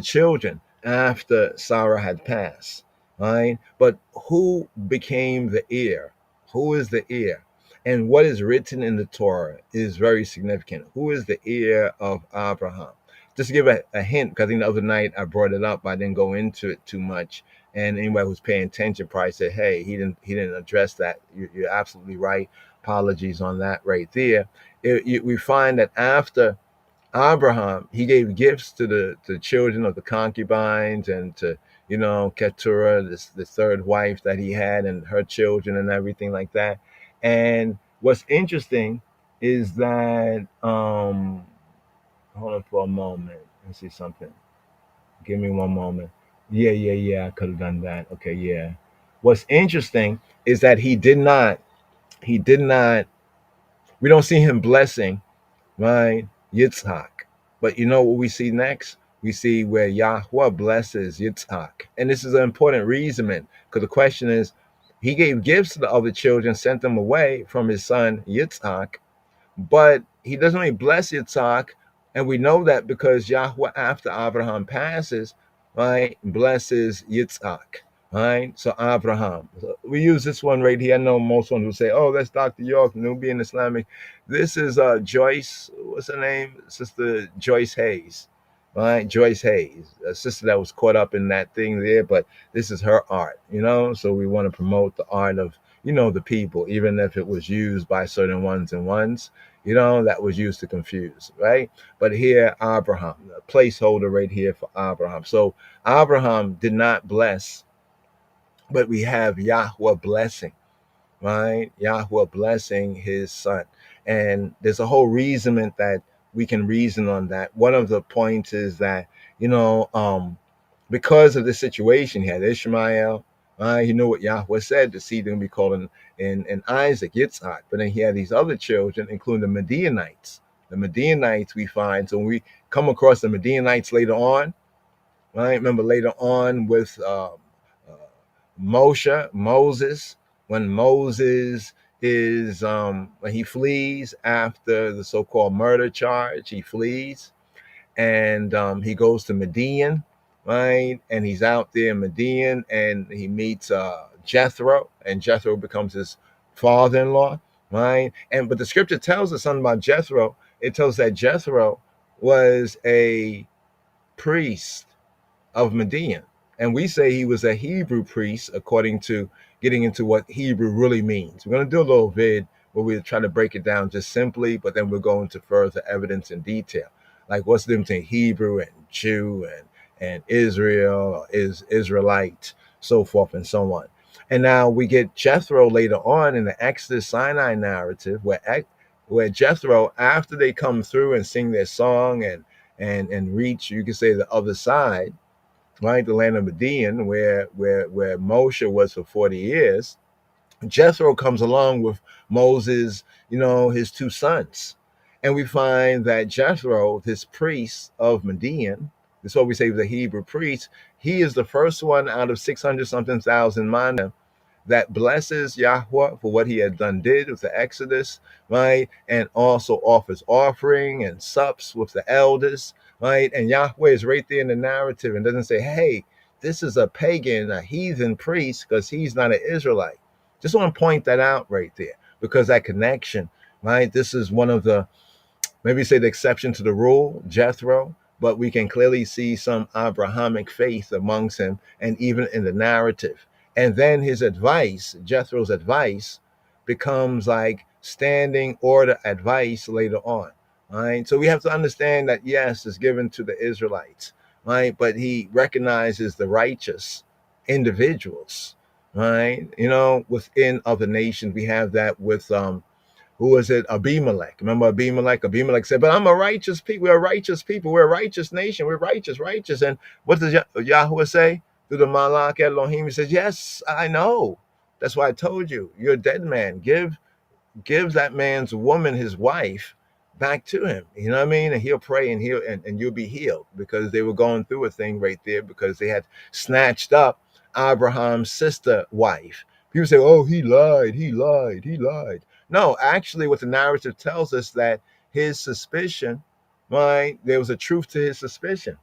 children after Sarah had passed, right? But who became the heir? Who is the heir? And what is written in the Torah is very significant. Who is the heir of Abraham? Just to give a hint, because I think the other night I brought it up, but I didn't go into it too much. And anybody who's paying attention probably said, "Hey, he didn't address that." You're absolutely right. Apologies on that right there. We find that after Abraham, he gave gifts to the children of the concubines and to, Keturah, the third wife that he had, and her children and everything like that. And what's interesting is that, hold on for a moment. Let's see something. Give me one moment. Yeah. I could have done that. Okay, yeah. What's interesting is that he did not, we don't see him blessing, right, Yitzhak. But you know what we see next? We see where Yahweh blesses Yitzhak. And this is an important reason, because the question is, he gave gifts to the other children, sent them away from his son Yitzhak, but he doesn't really bless Yitzhak. And we know that because Yahweh, after Abraham passes, right, blesses Yitzhak. Right? So Abraham. So we use this one right here. I know most ones will say, "Oh, that's Dr. York, Nubian Islamic." This is Joyce, what's her name? Sister Joyce Hayes. Right? Joyce Hayes, a sister that was caught up in that thing there, but this is her art, so we want to promote the art of, the people, even if it was used by certain ones and ones, that was used to confuse, right? But here, Abraham, a placeholder right here for Abraham. So Abraham did not bless, but we have Yahweh blessing, right? Yahweh blessing his son. And there's a whole reasonment that we can reason on that. One of the points is that, because of the situation, he had Ishmael, he knew what Yahweh said, the seed going to be called in Isaac, Yitzhak. But then he had these other children, including the Midianites. The Midianites we find, so when we come across the Midianites later on, right? Remember later on with Moses, when Moses is when he flees after the so-called murder charge, he flees and he goes to Midian, right? And he's out there in Midian and he meets Jethro, and Jethro becomes his father-in-law, right? And but the scripture tells us something about Jethro. It tells that Jethro was a priest of Midian. And we say he was a Hebrew priest according to getting into what Hebrew really means. We're going to do a little vid where we'll try to break it down just simply, but then we'll go into further evidence in detail. Like what's the difference between Hebrew and Jew and Israel, is Israelite, so forth and so on. And now we get Jethro later on in the Exodus Sinai narrative where Jethro, after they come through and sing their song and reach, you can say, the other side, right, the land of Midian, where Moshe was for 40 years, Jethro comes along with Moses, his two sons. And we find that Jethro, this priest of Midian, this is what we say was a Hebrew priest, he is the first one out of 600 something thousand man that blesses Yahweh for what he had did with the Exodus, right? And also offers offering and sups with the elders, right? And Yahweh is right there in the narrative and doesn't say, hey, this is a pagan, a heathen priest, because he's not an Israelite. Just want to point that out right there, because that connection, right? This is one of the, maybe say the exception to the rule, Jethro, but we can clearly see some Abrahamic faith amongst him and even in the narrative. And then his advice, Jethro's advice, becomes like standing order advice later on, right? So we have to understand that, yes, it's given to the Israelites, right? But he recognizes the righteous individuals, right? Within other nations, we have that with who was it? Abimelech. Remember Abimelech? Abimelech said, but I'm a righteous people. We're a righteous people. We're a righteous nation. We're righteous. And what does Yahweh say? Through the Malach Elohim, he says, yes, I know. That's why I told you, you're a dead man. Give that man's woman, his wife, back to him. You know what I mean? And he'll pray and and you'll be healed, because they were going through a thing right there because they had snatched up Abraham's sister wife. People say, oh, he lied. No, actually, what the narrative tells us, that his suspicion, right? There was a truth to his suspicion,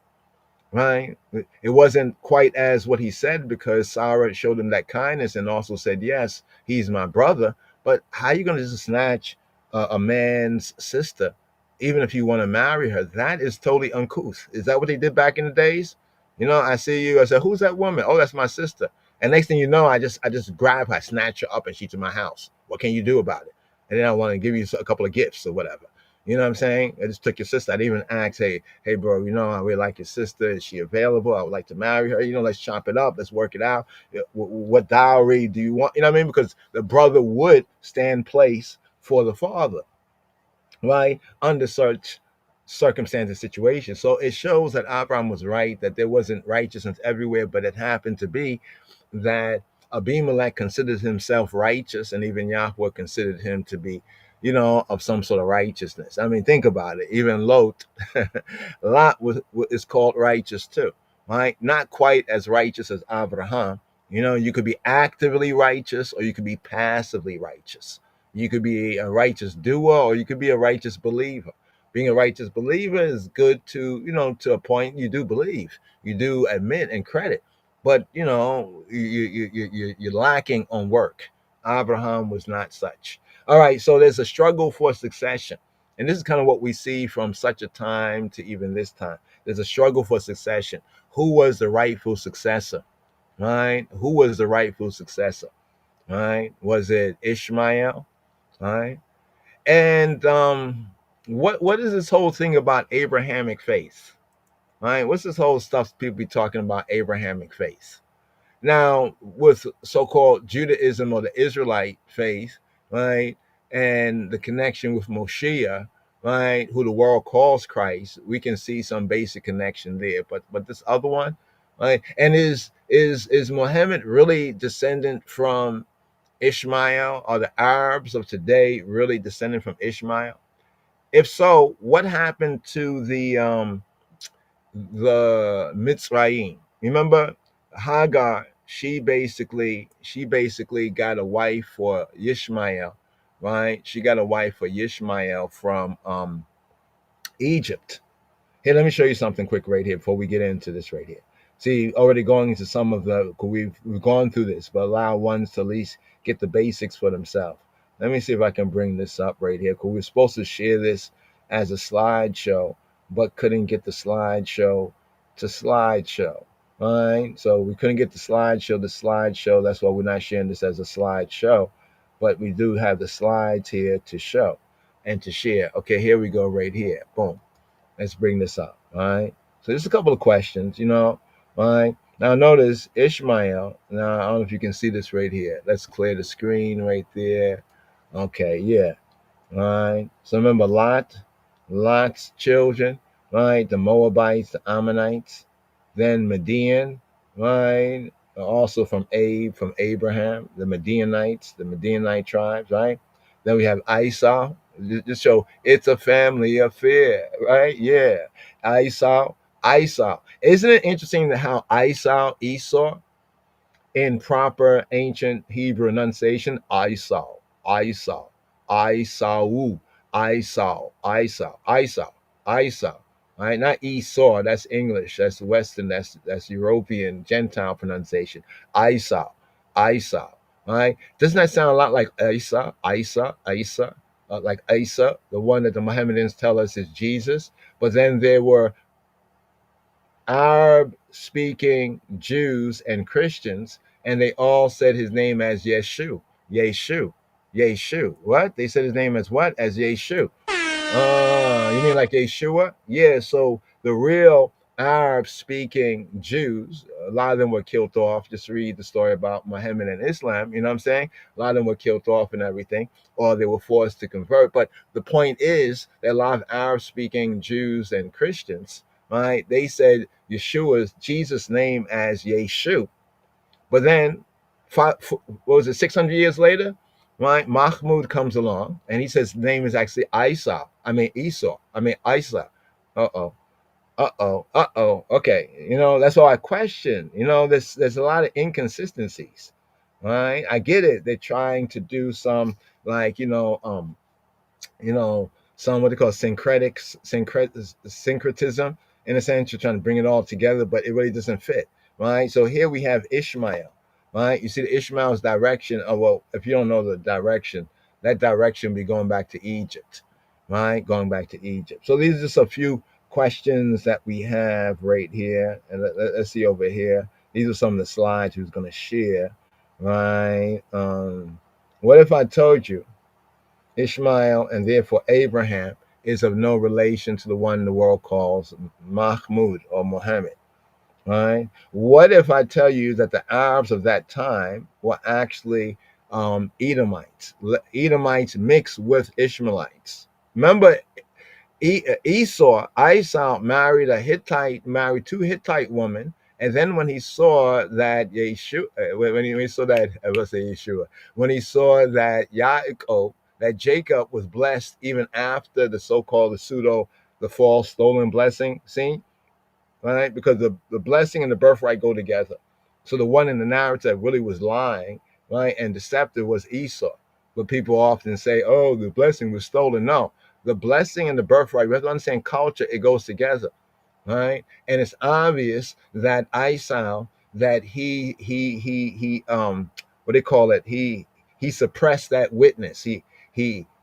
right? It wasn't quite as what he said, because Sarah showed him that kindness and also said, yes, he's my brother. But how are you going to just snatch a man's sister, even if you want to marry her? That is totally uncouth. Is that what they did back in the days? I see you. I said, who's that woman? Oh, that's my sister. And next thing you know, I just grab her, snatch her up, and she's in my house. What can you do about it? And then I want to give you a couple of gifts or whatever. You know what I'm saying? I just took your sister. I didn't even ask, hey, bro, I really like your sister. Is she available? I would like to marry her. Let's chop it up. Let's work it out. What dowry do you want? You know what I mean? Because the brother would stand place for the father, right? Under such circumstances, situations. So it shows that Abraham was right, that there wasn't righteousness everywhere, but it happened to be that Abimelech considered himself righteous, and even Yahweh considered him to be, of some sort of righteousness. I mean, think about it. Even Lot, Lot is called righteous too, right? Not quite as righteous as Abraham. You could be actively righteous, or you could be passively righteous. You could be a righteous doer, or you could be a righteous believer. Being a righteous believer is good to, to a point. You do believe, you do admit and credit, but you're lacking on work. Abraham was not such. All right, so there's a struggle for succession, and this is kind of what we see from such a time to even this time. There's a struggle for succession. Who was the rightful successor? Right? Who was the rightful successor? Right? Was it Ishmael? Right? And what is this whole thing about Abrahamic faith? Right? What's this whole stuff people be talking about Abrahamic faith? Now, with so-called Judaism or the Israelite faith, right, and the connection with Moshiach, right, who the world calls Christ, we can see some basic connection there. But this other one, right, and is Muhammad really descendant from Ishmael? Are the Arabs of today really descendant from Ishmael? If so, what happened to the Mitzrayim? Remember Hagar, she basically got a wife for Ishmael, right? She got a wife for Ishmael from Egypt. Here, let me show you something quick right here before we get into this right here. See, already going into some of the, we've gone through this, but allow ones to at least get the basics for themselves. Let me see if I can bring this up right here, because we were supposed to share this as a slideshow, but couldn't get the slideshow to slideshow. All right, so we couldn't get the slideshow to slideshow. That's why we're not sharing this as a slideshow, but we do have the slides here to show and to share. Okay, here we go right here. Boom. Let's bring this up. All right. So there's a couple of questions, all right. Now notice Ishmael. Now I don't know if you can see this right here. Let's clear the screen right there. Okay, yeah. All right. So remember Lot's children, right? The Moabites, the Ammonites, then Median, right? Also from Abraham, the Midianites, the Midianite tribes, right? Then we have Esau. Just show it's a family affair, right? Yeah. Esau. Isn't it interesting that how Esau, in proper ancient Hebrew enunciation, Esau, Esau, Esau, Esau, Esau, Esau, Esau. All right, not Esau. That's English. That's Western. That's European Gentile pronunciation. Esau, Esau. All right. Doesn't that sound a lot like Isa, like Isa, the one that the Mohammedans tell us is Jesus? But then there were Arab-speaking Jews and Christians, and they all said his name as Yeshu. What? They said his name as what? As Yeshu. You mean like Yeshua? Yeah, so the real Arab-speaking Jews, a lot of them were killed off. Just read the story about Muhammad and Islam, you know what I'm saying? A lot of them were killed off and everything, or they were forced to convert. But the point is that a lot of Arab-speaking Jews and Christians, right, they said Yeshua's Jesus' name as Yeshu. But then, what was it, 600 years later, right, Mahmud comes along and he says his name is actually Esau. Isa. Okay, that's all I question. There's a lot of inconsistencies, right? I get it. They're trying to do some, like, some what they call syncretism, in a sense. You're trying to bring it all together, but it really doesn't fit, right? So here we have Ishmael, right? You see the Ishmael's direction. Oh, well, if you don't know the direction, that direction be going back to Egypt, right? Going back to Egypt. So these are just a few questions that we have right here. And let's see over here. These are some of the slides he was going to share, right? What if I told you Ishmael, and therefore Abraham, is of no relation to the one the world calls Mahmud or Muhammad, right? What if I tell you that the Arabs of that time were actually Edomites? Edomites mixed with Ishmaelites. Remember, Esau married two Hittite women, and then when he saw that when he saw that Yaakov, that Jacob was blessed even after the so-called the false stolen blessing scene, right? Because the blessing and the birthright go together. So the one in the narrative really was lying, right, and deceptive was Esau. But people often say, oh, the blessing was stolen. No, the blessing and the birthright, we have to understand culture, it goes together, right? And it's obvious that Esau, that he what they call it, he suppressed that witness. He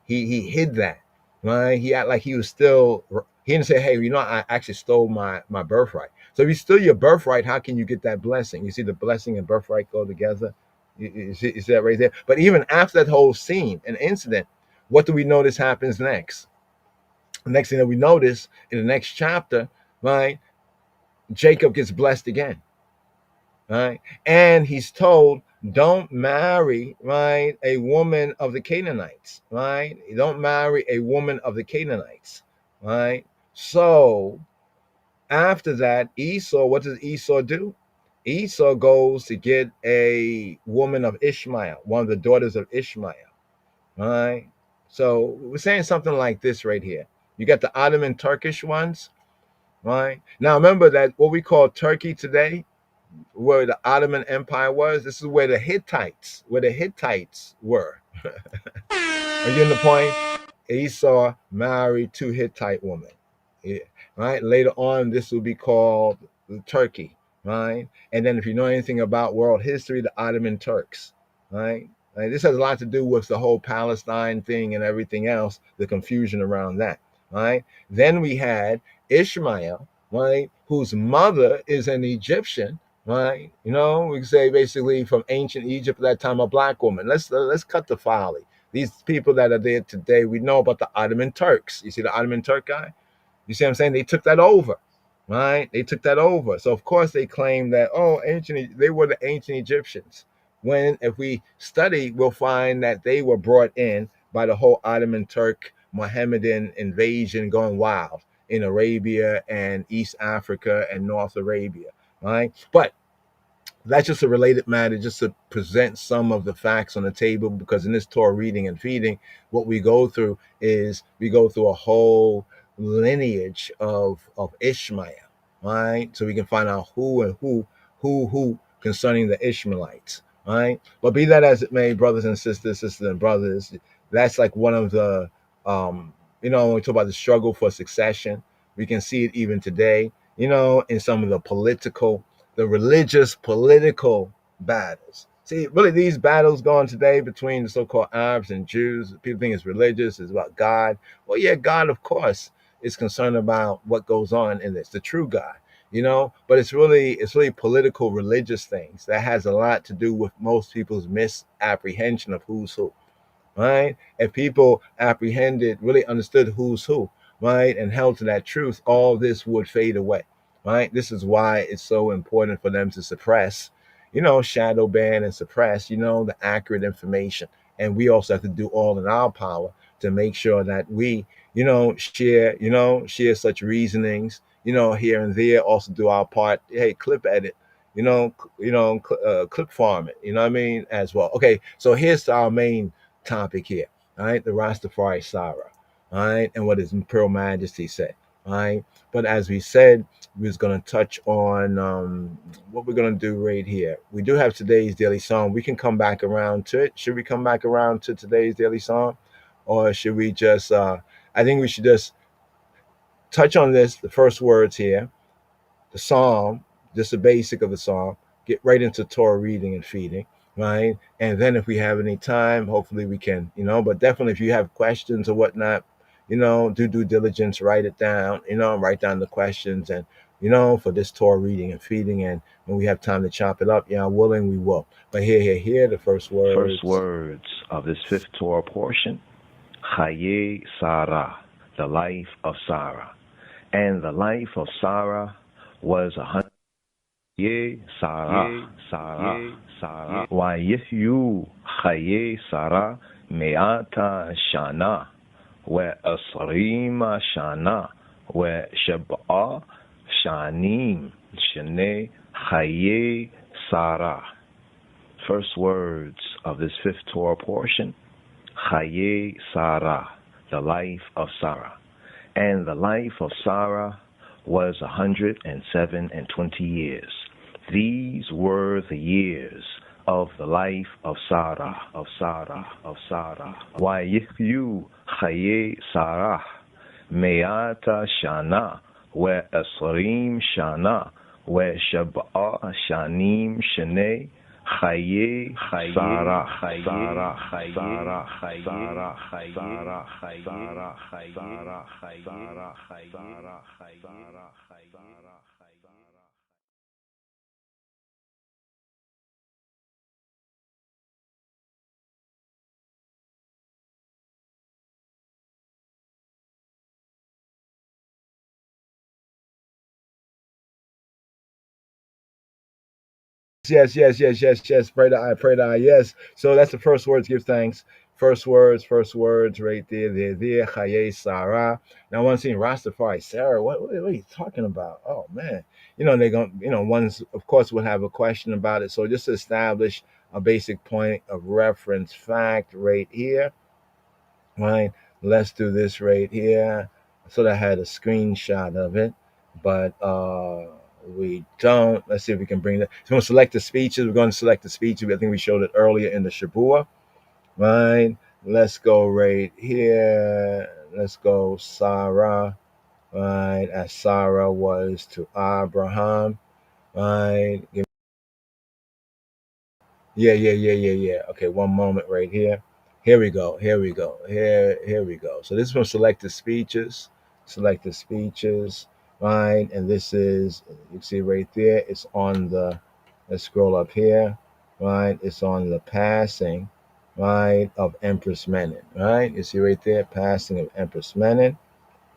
hid that, right? He acted like he was still, he didn't say, hey, I actually stole my birthright. So if you steal your birthright, how can you get that blessing? You see the blessing and birthright go together. You see that right there? But even after that whole scene and incident, what do we notice happens next? The next thing that we notice in the next chapter, right, Jacob gets blessed again, right? And he's told, don't marry, right, a woman of the Canaanites, right? Don't marry a woman of the Canaanites, right? So after that, Esau, what does Esau do? Esau goes to get a woman of Ishmael, one of the daughters of Ishmael, right? So we're saying something like this right here. You got the Ottoman Turkish ones, right? Now remember that what we call Turkey today, where the Ottoman Empire was. This is where the Hittites were. Are you getting the point? Esau married 2 Hittite women. Yeah, right? Later on, this will be called Turkey, right? And then if you know anything about world history, the Ottoman Turks, right? Like, this has a lot to do with the whole Palestine thing and everything else, the confusion around that, right? Then we had Ishmael, right, whose mother is an Egyptian, right? You know, we can say basically from ancient Egypt at that time, a black woman. Let's cut the folly. These people that are there today, we know about the Ottoman Turks. You see the Ottoman Turk guy? You see what I'm saying? They took that over, right? They took that over. So of course they claim that, oh, they were the ancient Egyptians. When if we study, we'll find that they were brought in by the whole Ottoman Turk Mohammedan invasion going wild in Arabia and East Africa and North Arabia, right? But that's just a related matter, just to present some of the facts on the table, because in this Torah reading and feeding, what we go through is we go through a whole lineage of Ishmael, right? So we can find out who concerning the Ishmaelites, right? But be that as it may, brothers and sisters and brothers, that's like one of the, when we talk about the struggle for succession, we can see it even today, in some of the religious political battles. See, really, these battles going today between the so-called Arabs and Jews, people think it's religious, it's about God. Well, yeah, God, of course, is concerned about what goes on in this, the true God, but it's really political, religious things that has a lot to do with most people's misapprehension of who's who. Right? If people really understood who's who, right, and held to that truth, all this would fade away, right? This is why it's so important for them to suppress, shadow ban and suppress, the accurate information. And we also have to do all in our power to make sure that we, share such reasonings, here and there. Also do our part. Hey, clip edit, clip farm it. You know what I mean? As well. Okay, so here's our main topic here, all right? The Rastafari Sarah, all right? And what His Imperial Majesty said, all right? But as we said, we was going to touch on what we're going to do right here. We do have today's daily song. We can come back around to it. Should we come back around to today's daily song? Or should we just, I think we should just touch on the first words here, the psalm, just the basic of the psalm, get right into Torah reading and feeding, right? And then if we have any time, hopefully we can, but definitely if you have questions or whatnot, do due diligence, write it down, write down the questions and, for this Torah reading and feeding. And when we have time to chop it up, willing, we will. But here, the first words. First words of this 5th Torah portion, KHAYEI Sarah, the life of Sarah. And the life of Sarah was 100. Sarah. Wayihyu KHAYEI Sarah me'ata shana ve'asrima shana ve'shab'a shanim shnei KHAYEI Sarah. First words of this 5th Torah portion, KHAYEI Sarah, the life of Sarah. And the life of Sarah was 107 years. These were the years of the life of Sarah. Wayihyu KHAYEI Sarah me'ata shana ve'asrim shana ve'shab'a shanim shnei KHAYEI Sarah. Yes. Pray to I. Yes. So that's the first words. Give thanks. First words right there. KHAYEI Sarah. Now, one thing, Rastafari Sarah. What are you talking about? Oh man. They're going. One's of course would have a question about it. So just to establish a basic point of reference fact right here. Right. Let's do this right here. So I had a screenshot of it, but We don't. Let's see if we can bring that. So we're going to select the speeches. We're going to select the speeches. I think we showed it earlier in the Shabua. Right? Let's go right here. Let's go Sarah. Right? As Sarah was to Abraham. Right? Yeah. Okay, one moment right here. Here we go. Here we go. So this is from selected speeches. Selected speeches. Right? And this is, you can see right there, it's on the, let's scroll up here. Right? It's on the passing, right, of Empress Menen. Right? You see right there, passing of Empress Menen.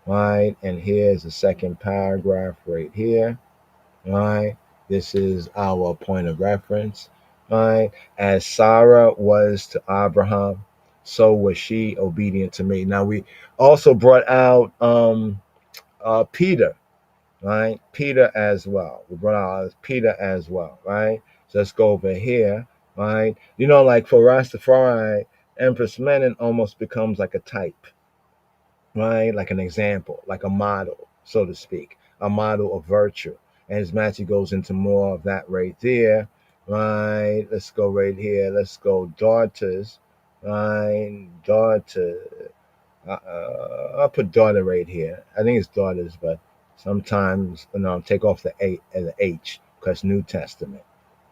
Right? And here's the second paragraph right here. Right? This is our point of reference. Right? As Sarah was to Abraham, so was she obedient to me. Now we also brought out Peter, right? Peter as well. We brought out Peter as well, right? So let's go over here, right? You know, like for Rastafari, Empress Menen almost becomes like a type, right? Like an example, like a model, so to speak, a model of virtue. And as Matthew goes into more of that right there, right? Let's go right here. Let's go daughters, right? Daughter. I'll put daughter right here. I think it's daughters, but sometimes take off the A and the H because New Testament,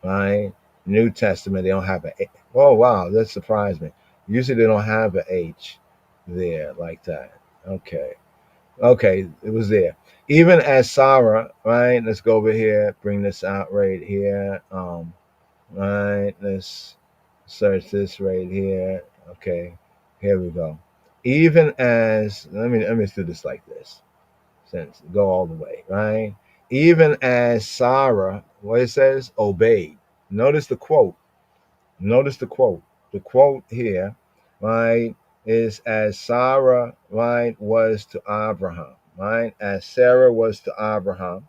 right? New Testament, they don't have a. Oh wow, that surprised me. Usually they don't have a H there like that. Okay, it was there. Even as Sarah, right? Let's go over here, bring this out right here. Right, let's search this right here. Okay, here we go. Even as let me do this like this. Since go all the way, right? Even as Sarah, what it says, obeyed. Notice the quote. Notice the quote. The quote here, right, is as Sarah, right, was to Abraham, right? As Sarah was to Abraham,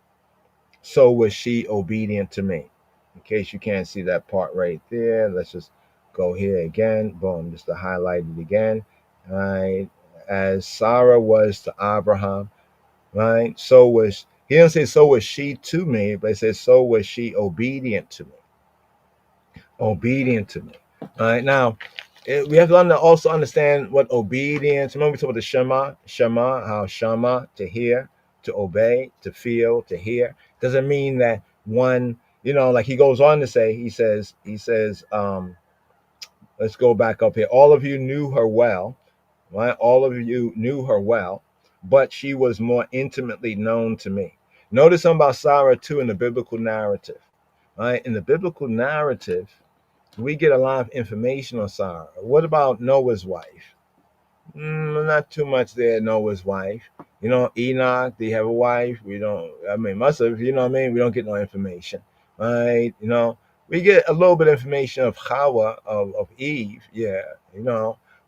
so was she obedient to me. In case you can't see that part right there, let's just go here again. Boom, just to highlight it again. Right. As Sarah was to Abraham, right? So was, he didn't say so was she to me, but he says so was she obedient to me. Obedient to me. All right. Now, we have to also understand what obedience. Remember we talked about the Shema, how Shema, to hear, to obey, to feel, to hear. Doesn't mean that one, like he goes on to say, he says, let's go back up here. All of you knew her well, right? All of you knew her well, but she was more intimately known to me. Notice something about Sarah too in the biblical narrative, right? In the biblical narrative, we get a lot of information on Sarah. What about Noah's wife? Not too much there. Noah's wife. Enoch, did he have a wife? We don't. I mean, must have. You know what I mean? We don't get no information, right? We get a little bit of information of Hawa, of Eve, yeah.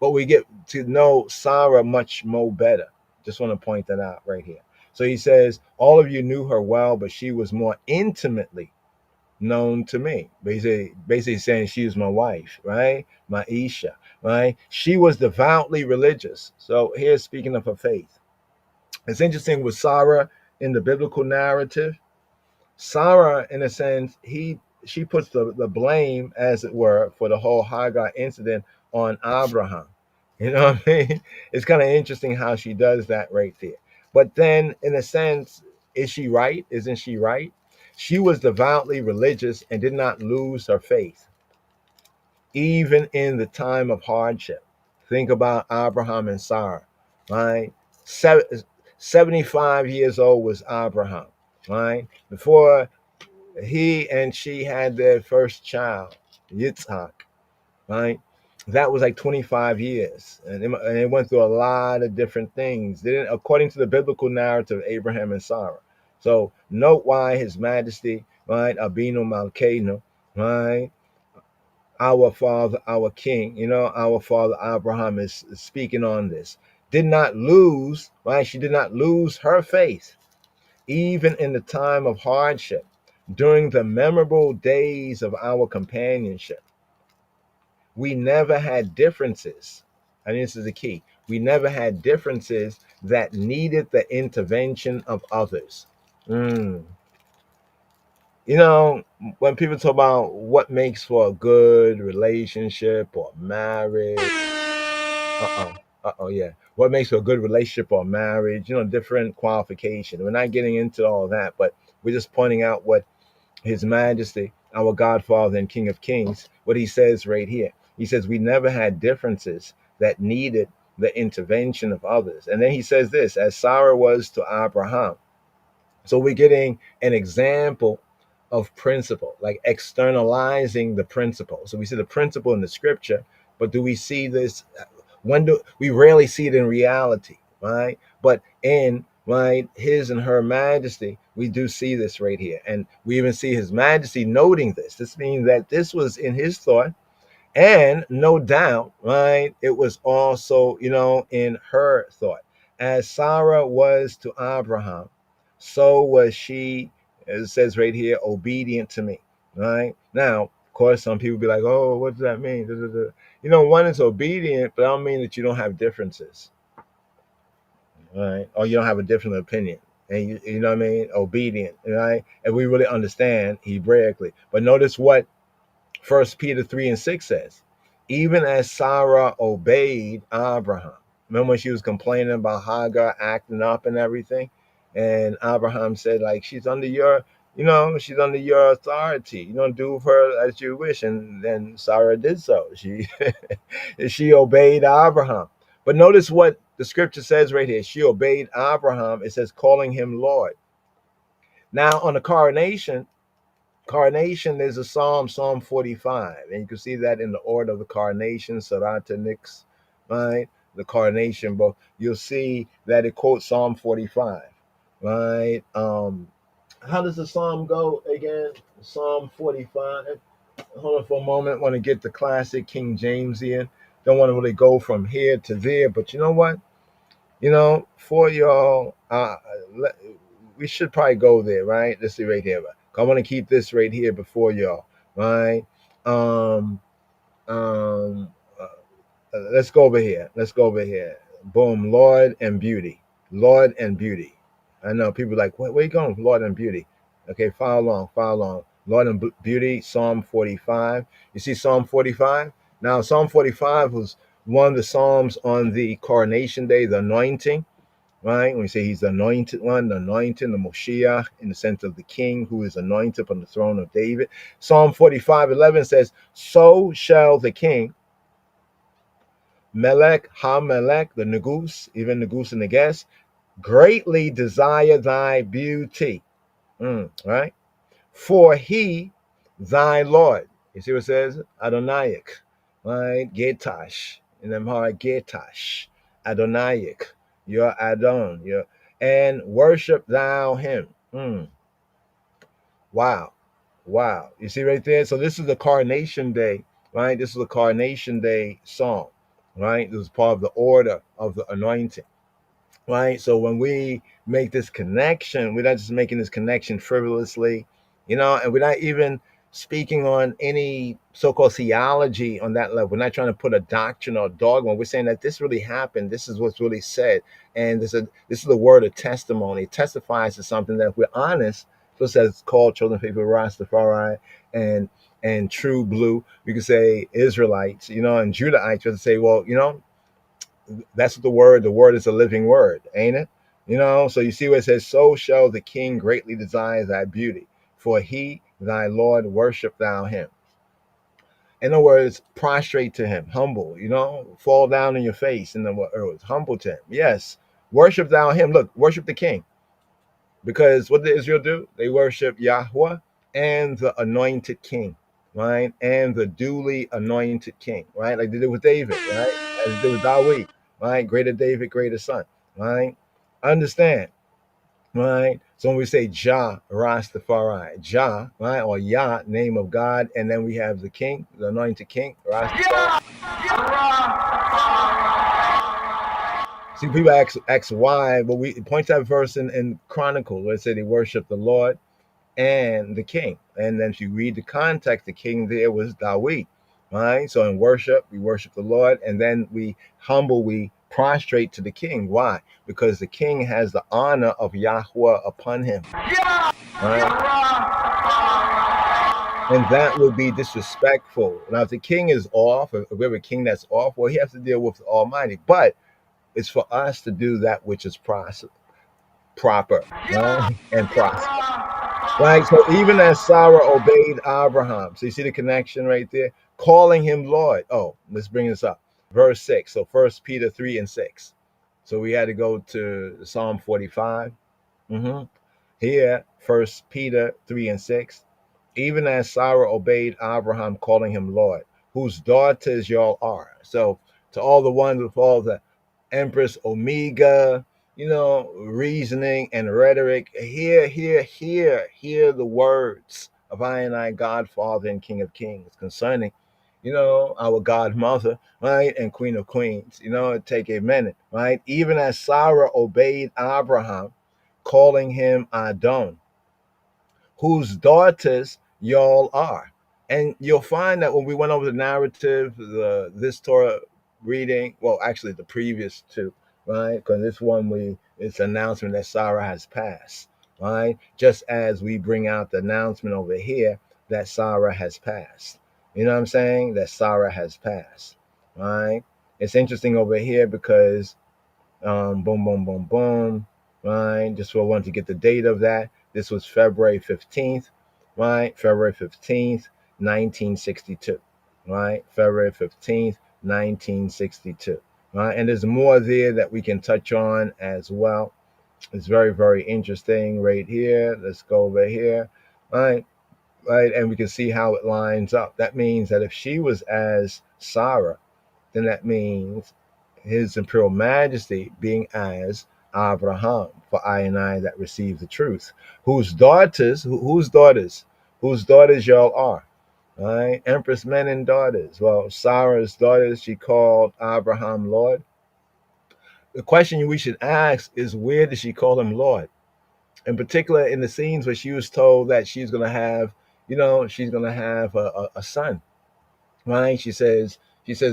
But we get to know Sarah much more better. Just want to point that out right here. So he says, all of you knew her well, but she was more intimately known to me. Basically saying she was my wife, right? My Isha, right? She was devoutly religious. So here's speaking of her faith. It's interesting with Sarah in the biblical narrative. Sarah, in a sense, she puts the blame, as it were, for the whole Hagar incident on Abraham. You know what I mean? It's kind of interesting how she does that right there. But then, in a sense, is she right? Isn't she right? She was devoutly religious and did not lose her faith, even in the time of hardship. Think about Abraham and Sarah, right? 75 years old was Abraham, right? Before he and she had their first child, Yitzhak, right? That was like 25 years. And it went through a lot of different things. According to the biblical narrative, Abraham and Sarah. So note why His Majesty, right, Abinu Malkeinu, right, our father, our king, our father Abraham is speaking on this. Did not lose, right? She did not lose her faith, even in the time of hardship, during the memorable days of our companionship. We never had differences. And this is the key. We never had differences that needed the intervention of others. You know, when people talk about what makes for a good relationship or marriage, yeah. What makes for a good relationship or marriage, different qualifications. We're not getting into all that, but we're just pointing out what His Majesty, our Godfather and King of Kings, what he says right here. He says, we never had differences that needed the intervention of others. And then he says this, as Sarah was to Abraham. So we're getting an example of principle, like externalizing the principle. So we see the principle in the scripture, but do we see this? When do we rarely see it in reality, right? But in His and Her Majesty, we do see this right here, and we even see His Majesty noting this. This means that this was in His thought, and no doubt, it was also, in her thought. As Sarah was to Abraham, so was she, as it says right here, obedient to me. Right? Now, of course, some people be like, oh, what does that mean? One is obedient, but I don't mean that you don't have differences. Right? Or you don't have a different opinion. And you know what I mean? Obedient, right? And we really understand Hebraically. But notice what 1 Peter 3:6 says, even as Sarah obeyed Abraham. Remember when she was complaining about Hagar acting up and everything? And Abraham said, like, she's under your authority. Do with her as you wish. And then Sarah did so. She obeyed Abraham. But notice what the scripture says right here. She obeyed Abraham. It says, calling him Lord. Now, on the coronation, there's a Psalm 45, and you can see that in the order of the coronation, Sarata Nix, right? The coronation book. You'll see that it quotes Psalm 45, right? How does the Psalm go again? Psalm 45. Hold on for a moment. Want to get the classic King James in. Don't want to really go from here to there, but you know what? For y'all, we should probably go there, right? Let's see right here. I want to keep this right here before y'all, right? Let's go over here. Boom, Lord and beauty. I know people are like, where you going? Lord and beauty. Okay, follow along. Lord and beauty, Psalm 45. You see Psalm 45? Now, Psalm 45 was one of the Psalms on the coronation day, the anointing. Right? When we say he's the anointed one, the anointed, the Moshiach, in the sense of the king who is anointed on the throne of David. Psalm 45:11 says, so shall the king, Melech, Ha-Melech, the Negus, even Negus and the guest, greatly desire thy beauty. Right? For he, thy Lord. You see what it says? Adonaic. Right? Getash. In them hard Getash. Adonaic. Your Adon. And worship thou him. Wow. You see right there? So this is the coronation day, right? This is the coronation day song, right? This is part of the order of the anointing, right? So when we make this connection, we're not just making this connection frivolously, and we're not even speaking on any so-called theology on that level. We're not trying to put a doctrine or dogma. We're saying that this really happened. This is what's really said. And this is the word of testimony. It testifies to something that if we're honest, just as called children of faith with Rastafari and true blue, we could say Israelites, and Judahites, just say, well, that's what the word is a living word, ain't it? So you see where it says, so shall the king greatly desire thy beauty, for he, thy Lord, worship thou him. In other words, prostrate to him, humble, fall down in your face. In the words, humble to him. Yes, worship thou him. Look, worship the king. Because what did Israel do? They worship Yahweh and the anointed king, right? And the duly anointed king, right? Like they did with David, right? As they did with Dawid, right? Greater David, greater son, right? Understand, right? So when we say Jah Rastafari, Jah, right? Or Yah, name of God, and then we have the king, the anointed king, Rastafari. See, people ask why, but we point to that verse in Chronicles where it said they worship the Lord and the king. And then if you read the context, the king there was Dawid, right? So in worship, we worship the Lord, and then we prostrate to the king. Why? Because the king has the honor of Yahweh upon him. Right? And that would be disrespectful. Now, if the king is off, if we have a king that's off, well, he has to deal with the Almighty. But it's for us to do that which is proper, right? And prosper. Right? So even as Sarah obeyed Abraham, so you see the connection right there? Calling him Lord. Oh, let's bring this up. Verse 6. So 1 Peter 3 and 6. So we had to go to Psalm 45. Here, 1 Peter 3 and 6. Even as Sarah obeyed Abraham, calling him Lord, whose daughters y'all are. So to all the ones with all the Empress Omega, reasoning and rhetoric, hear the words of I and I, Godfather and King of Kings, concerning, our Godmother, right, and Queen of Queens. Take a minute, right? Even as Sarah obeyed Abraham, calling him Adon, whose daughters y'all are. And you'll find that when we went over the narrative, this Torah reading, well, actually the previous two, right? Because this one, it's an announcement that Sarah has passed, right? Just as we bring out the announcement over here that Sarah has passed. You know what I'm saying? That Sarah has passed, right? It's interesting over here because boom, boom, boom, boom, right? Just so I wanted to get the date of that. This was February 15th, right? February 15th, 1962, right? February 15th, 1962, right? And there's more there that we can touch on as well. It's very, very interesting right here. Let's go over here, right? Right, and we can see how it lines up. That means that if she was as Sarah, then that means His Imperial Majesty being as Abraham, for I and I that receive the truth, whose daughters y'all are, right? Empress men and daughters. Well, Sarah's daughters, she called Abraham Lord. The question we should ask is, where did she call him Lord? In particular, in the scenes where she was told that she's going to have, a son, right? She says,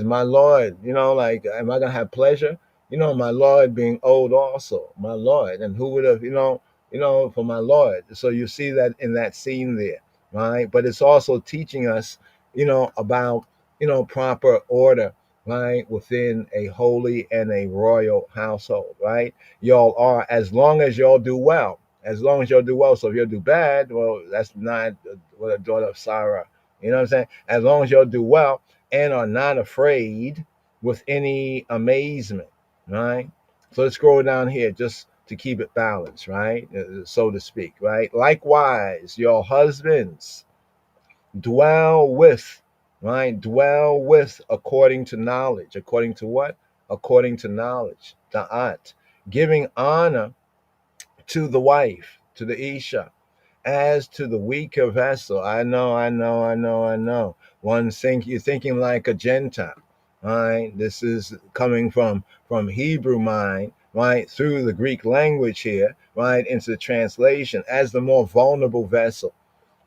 my Lord, like, am I going to have pleasure? My Lord being old also, my Lord. And who would have, for my Lord. So you see that in that scene there, right? But it's also teaching us, about, proper order, right? Within a holy and a royal household, right? Y'all are, as long as y'all do well. As long as y'all do well. So if you do bad, well, that's not what a daughter of Sarah. You know what I'm saying? As long as y'all do well and are not afraid with any amazement, right? So let's scroll down here just to keep it balanced, right? So to speak, right? Likewise, your husbands dwell with, right? Dwell with according to knowledge. According to what? According to knowledge. Da'at. Giving honor to the wife, to the Isha, as to the weaker vessel. I know. You're thinking like a Gentile, right? This is coming from Hebrew mind, right, through the Greek language here, right, into the translation as the more vulnerable vessel.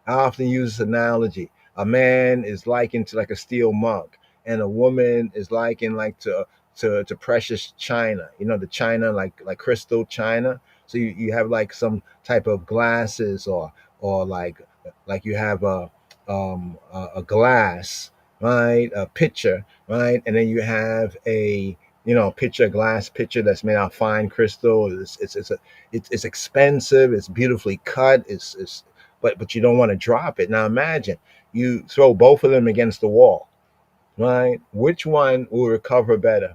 I often use this analogy. A man is likened to like a steel mug, and a woman is likened like to precious china. The china, like crystal china. So you have like some type of glasses, or like you have a glass, right? A pitcher, right? And then you have a glass pitcher that's made out of fine crystal. It's expensive. It's beautifully cut. But you don't want to drop it. Now imagine you throw both of them against the wall, right? Which one will recover better?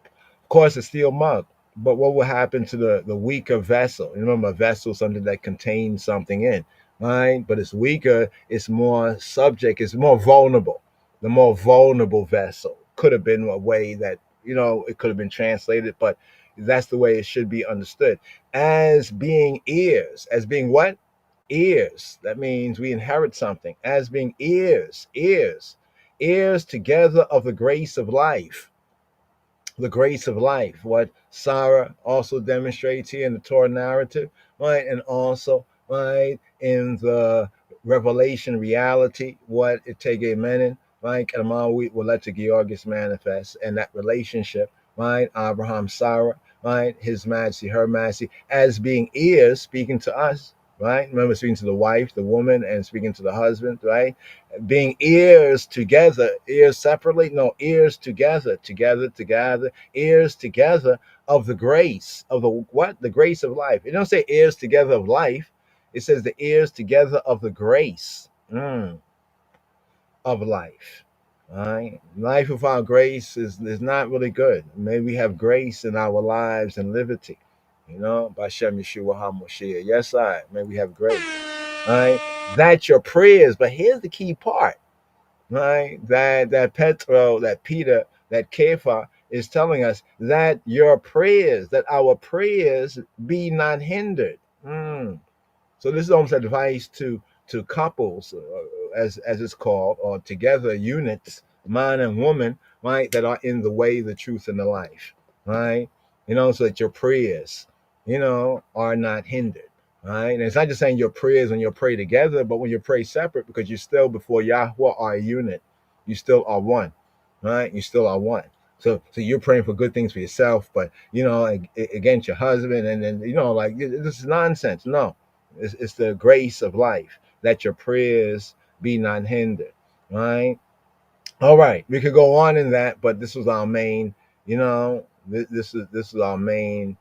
Of course, a steel mug. But what will happen to the weaker vessel? You remember, a vessel, something that contains something in, right? But it's weaker, it's more subject, it's more vulnerable. The more vulnerable vessel could have been a way that, it could have been translated, but that's the way it should be understood. As being ears, as being what? Ears. That means we inherit something. As being ears together of the grace of life. The grace of life, what Sarah also demonstrates here in the Torah narrative, right? And also, right, in the revelation reality, what it take a minute, right? Kamawi will let the Georgis manifest, and that relationship, right? Abraham, Sarah, right? His Majesty, her Majesty, as being ears speaking to us, right? Remember, speaking to the wife, the woman, and speaking to the husband, right? Being ears together, ears separately, no, ears together, ears together of the grace of the what? The grace of life. It don't say ears together of life. It says the ears together of the grace of life. All right. Life without grace is not really good. May we have grace in our lives and liberty. Bashem Yeshua HaMoshiach. Yes, I. May we have grace. All right. That's your prayers. But here's the key part. Right. That Peter, that Kepha is telling us that your prayers, that our prayers be not hindered. So this is almost advice to couples, as it's called, or together units, man and woman, right, that are in the way, the truth, and the life, right? So that your prayers, are not hindered, right? And it's not just saying your prayers when you pray together, but when you pray separate, because you're still before Yahweh are a unit, you still are one, right? You still are one. So you're praying for good things for yourself, but against your husband, and then like this is nonsense. No. It's the grace of life that your prayers be not hindered. Right? All right. We could go on in that, but this was our main, this is our main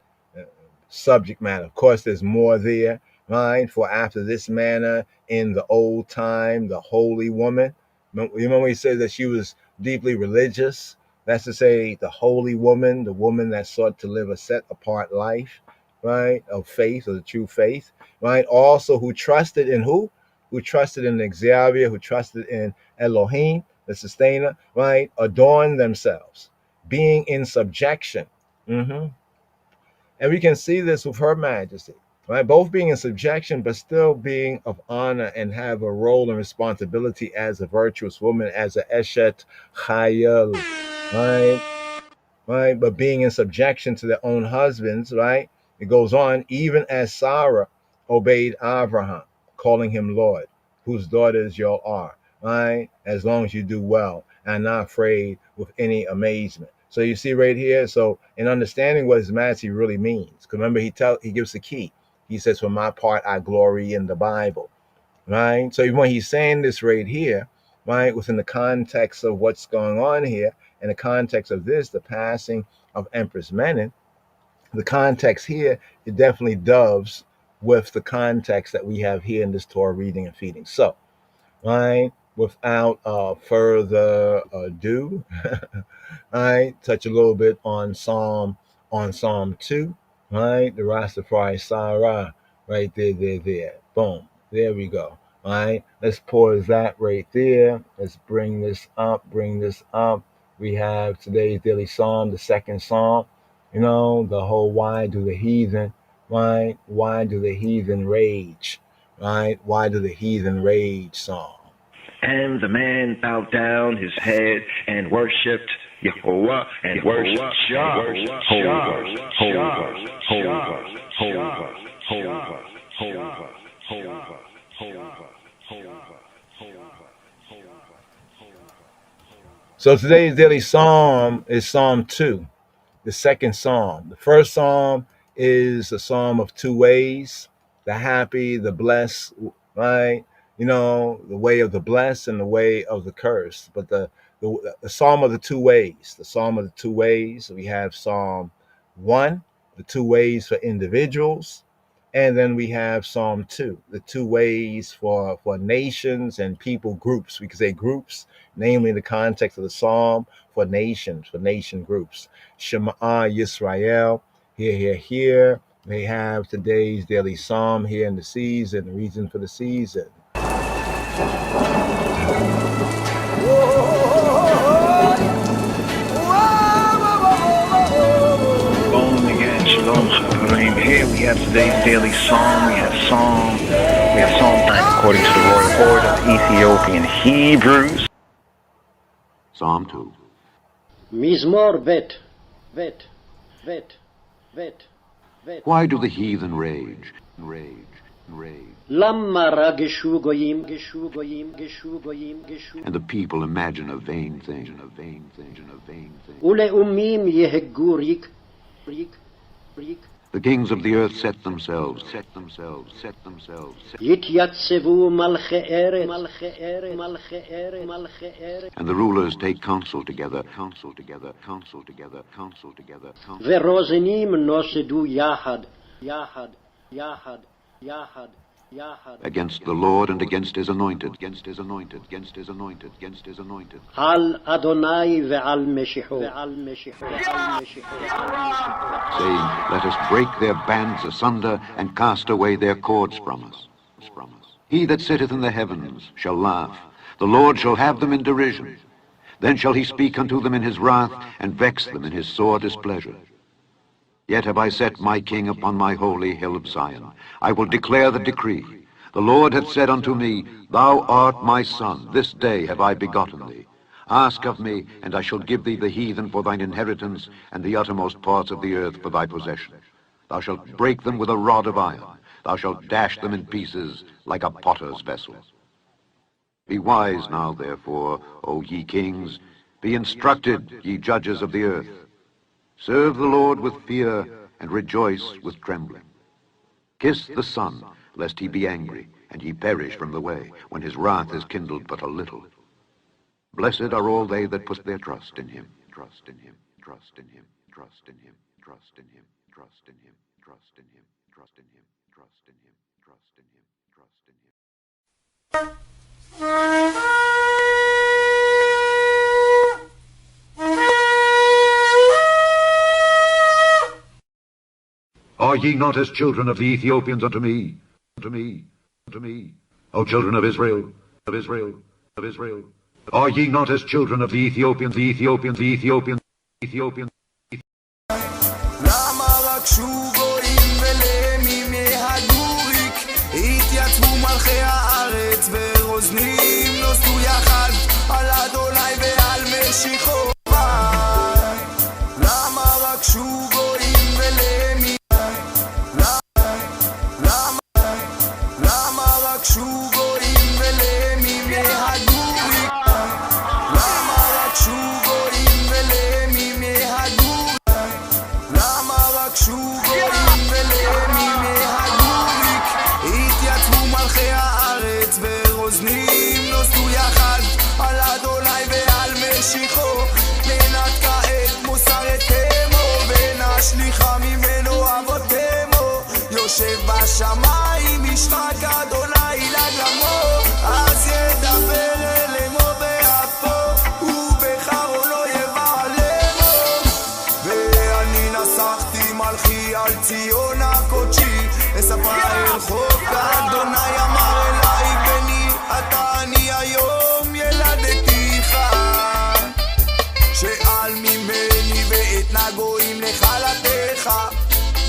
subject matter. Of course, there's more there, right? For after this manner in the old time, the holy woman. Remember he said that she was deeply religious? That's to say, the holy woman, the woman that sought to live a set apart life, right? Of faith, or the true faith, right? Also, who trusted in who? Who trusted in the Xavier, who trusted in Elohim, the sustainer, right? Adorned themselves, being in subjection. And we can see this with her majesty, right? Both being in subjection, but still being of honor and have a role and responsibility as a virtuous woman, as a Eshet Chayel, right? Right? But being in subjection to their own husbands, right? It goes on, even as Sarah obeyed Abraham, calling him Lord, whose daughters y'all are, right? As long as you do well and not afraid with any amazement. So you see right here, so in understanding what his majesty really means, because remember he gives the key. He says, for my part, I glory in the Bible, right? So when he's saying this right here, right, within the context of what's going on here, in the context of this, the passing of Empress Menen, the context here, it definitely doves with the context that we have here in this Torah reading and feeding. So, right, without further ado, I touch a little bit on Psalm 2, right? The Rastafari Sarah, right there. Boom. There we go. All right. Let's pause that right there. Let's bring this up. We have today's daily psalm, the second psalm. The whole why do the heathen, right? Why do the heathen rage, right? Why do the heathen rage psalm? And the man bowed down his head and worshipped Yehovah and worshipped So today's daily psalm is Psalm 2, the second psalm. The first psalm is a psalm of two ways: the happy, the blessed, right? The way of the blessed and the way of the cursed. But the psalm of the two ways, we have Psalm 1, the two ways for individuals, and then we have Psalm 2, the two ways for nations and people groups. We could say groups, namely in the context of the psalm, for nations, for nation groups. Shema Yisrael, hear. They have today's daily psalm here in the season, the reason for the season. Shalom, Chavarим. Here we have today's daily psalm. We have Psalm 9 according to the royal order of Ethiopian Hebrews. Psalm 2. Mizmor bet. Why do the heathen rage? Lama rageshu goyim. And the people imagine a vain thing. Uleumim yehegu rik. The kings of the earth set themselves. יתייצבו מלכי ארץ, And the rulers take counsel together. ורוזנים נוסדו יחד. Against the Lord and against his anointed. על אדוני ועל משיחו. Saying, let us break their bands asunder and cast away their cords from us. He that sitteth in the heavens shall laugh. The Lord shall have them in derision. Then shall he speak unto them in his wrath, and vex them in his sore displeasure. Yet have I set my king upon my holy hill of Zion. I will declare the decree. The Lord hath said unto me, Thou art my son, this day have I begotten thee. Ask of me, and I shall give thee the heathen for thine inheritance, and the uttermost parts of the earth for thy possession. Thou shalt break them with a rod of iron. Thou shalt dash them in pieces like a potter's vessel. Be wise now, therefore, O ye kings. Be instructed, ye judges of the earth. Serve the Lord with fear, and rejoice with trembling. Kiss the Son, lest he be angry, and ye perish from the way, when his wrath is kindled but a little. Blessed are all they that put their trust in him. Are ye not as children of the Ethiopians unto me? O children of Israel. Are ye not as children of the Ethiopians? למה רגשו גויים ולמימי הגוריק התייצבו מלכי הארץ ברוזנים נוסדו יחד על אדוני ועל משיחו למה רגשו גויים ולמימי למה רגשו גויים ולמימי הגוריק למה רגשו גויים ולמימי הגוריק למה רגשו גויים ולמימי הגוריק התייצבו מלכי הארץ ברוזנים נוסדו יחד על אדוני ועל משיחו לנתקה את מוסרתמו ונשליכה ממנו אבותמו יושב בשמיים ישחק אדוני לגלמו אז ידבר אלימו באפו ובחרונו יבעלמו ואני נסחתי מלכי על ציון הקודשי אספר אל חוק אדוני אמר אליי בני אתה אני היום ילדתיך שאל ממני ואתנה גויים נחלתך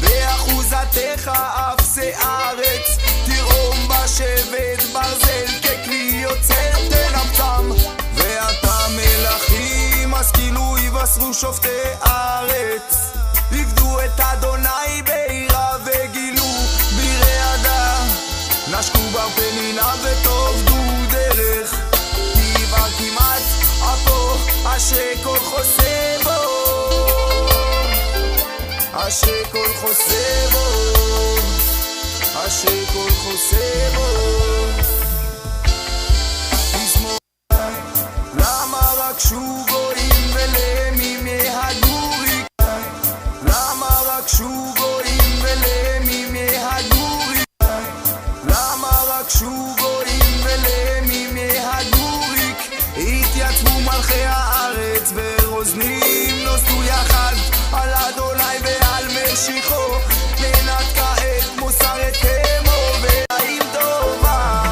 ואחוזתך אפסי ארץ תרום בשבט ברזל ככלי יוצר תנפצם ואתה מלכים השכילו יבשרו שופטי ארץ יפדו את אדוני בעירה וגילו ברעדה נשקו בר פנינה ותעבדו דרך כי בר כמעט אפו אשרי כל חוסה בו אשרי כל חוסה בו אשרי כל חוסה בו תשמור למה רגשו גויים ולמימי הגוריק למה רגשו גויים ולמימי הגוריק למה רגשו גויים ולמימי הגוריק התייצבו מלכי הארץ ברוזנים נוסדו יחד על אדוני ועל משיחו לנתקה את מוסרתמו ולאים טובה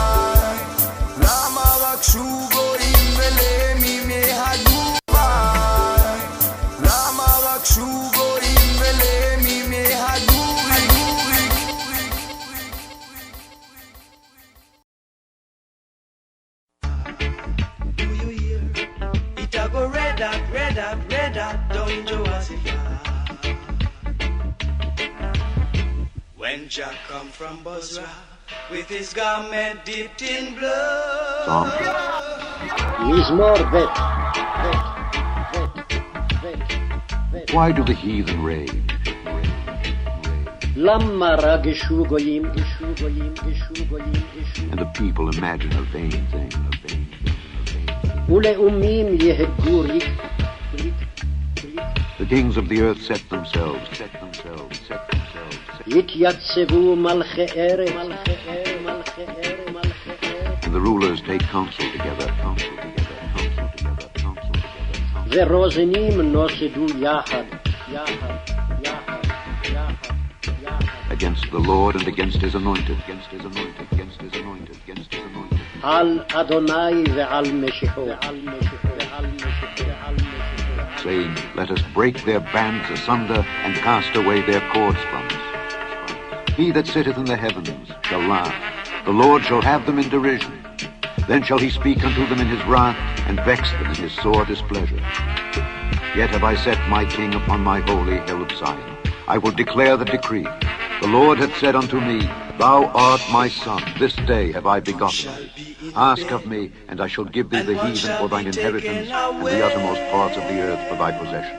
למה רגשו גויים ולמימי הגובה למה רגשו גויים ולמימי הגוריק Do you hear? It a go red hot, down Joseph. When Jack come from Bozrah with his garment dipped in blood. מזמור ב' Why do the heathen rage? למה רגשו גויים, And the people imagine a vain thing, ולאומים יהגו ריק. The kings of the earth set themselves. יתייצבו מלכי ארץ. And the rulers take counsel together. ורוזנים נוסדו יחד. Against the Lord and against his anointed. על אדוני ועל משיחו. Saying, let us break their bands asunder and cast away their cords from us. He that sitteth in the heavens shall laugh. The Lord shall have them in derision. Then shall he speak unto them in his wrath, and vex them in his sore displeasure. Yet have I set my king upon my holy hill of Zion. I will declare the decree. The Lord hath said unto me, Thou art my son, this day have I begotten thee. Ask of me, and I shall give thee the heathen for thine inheritance, and the uttermost parts of the earth for thy possession.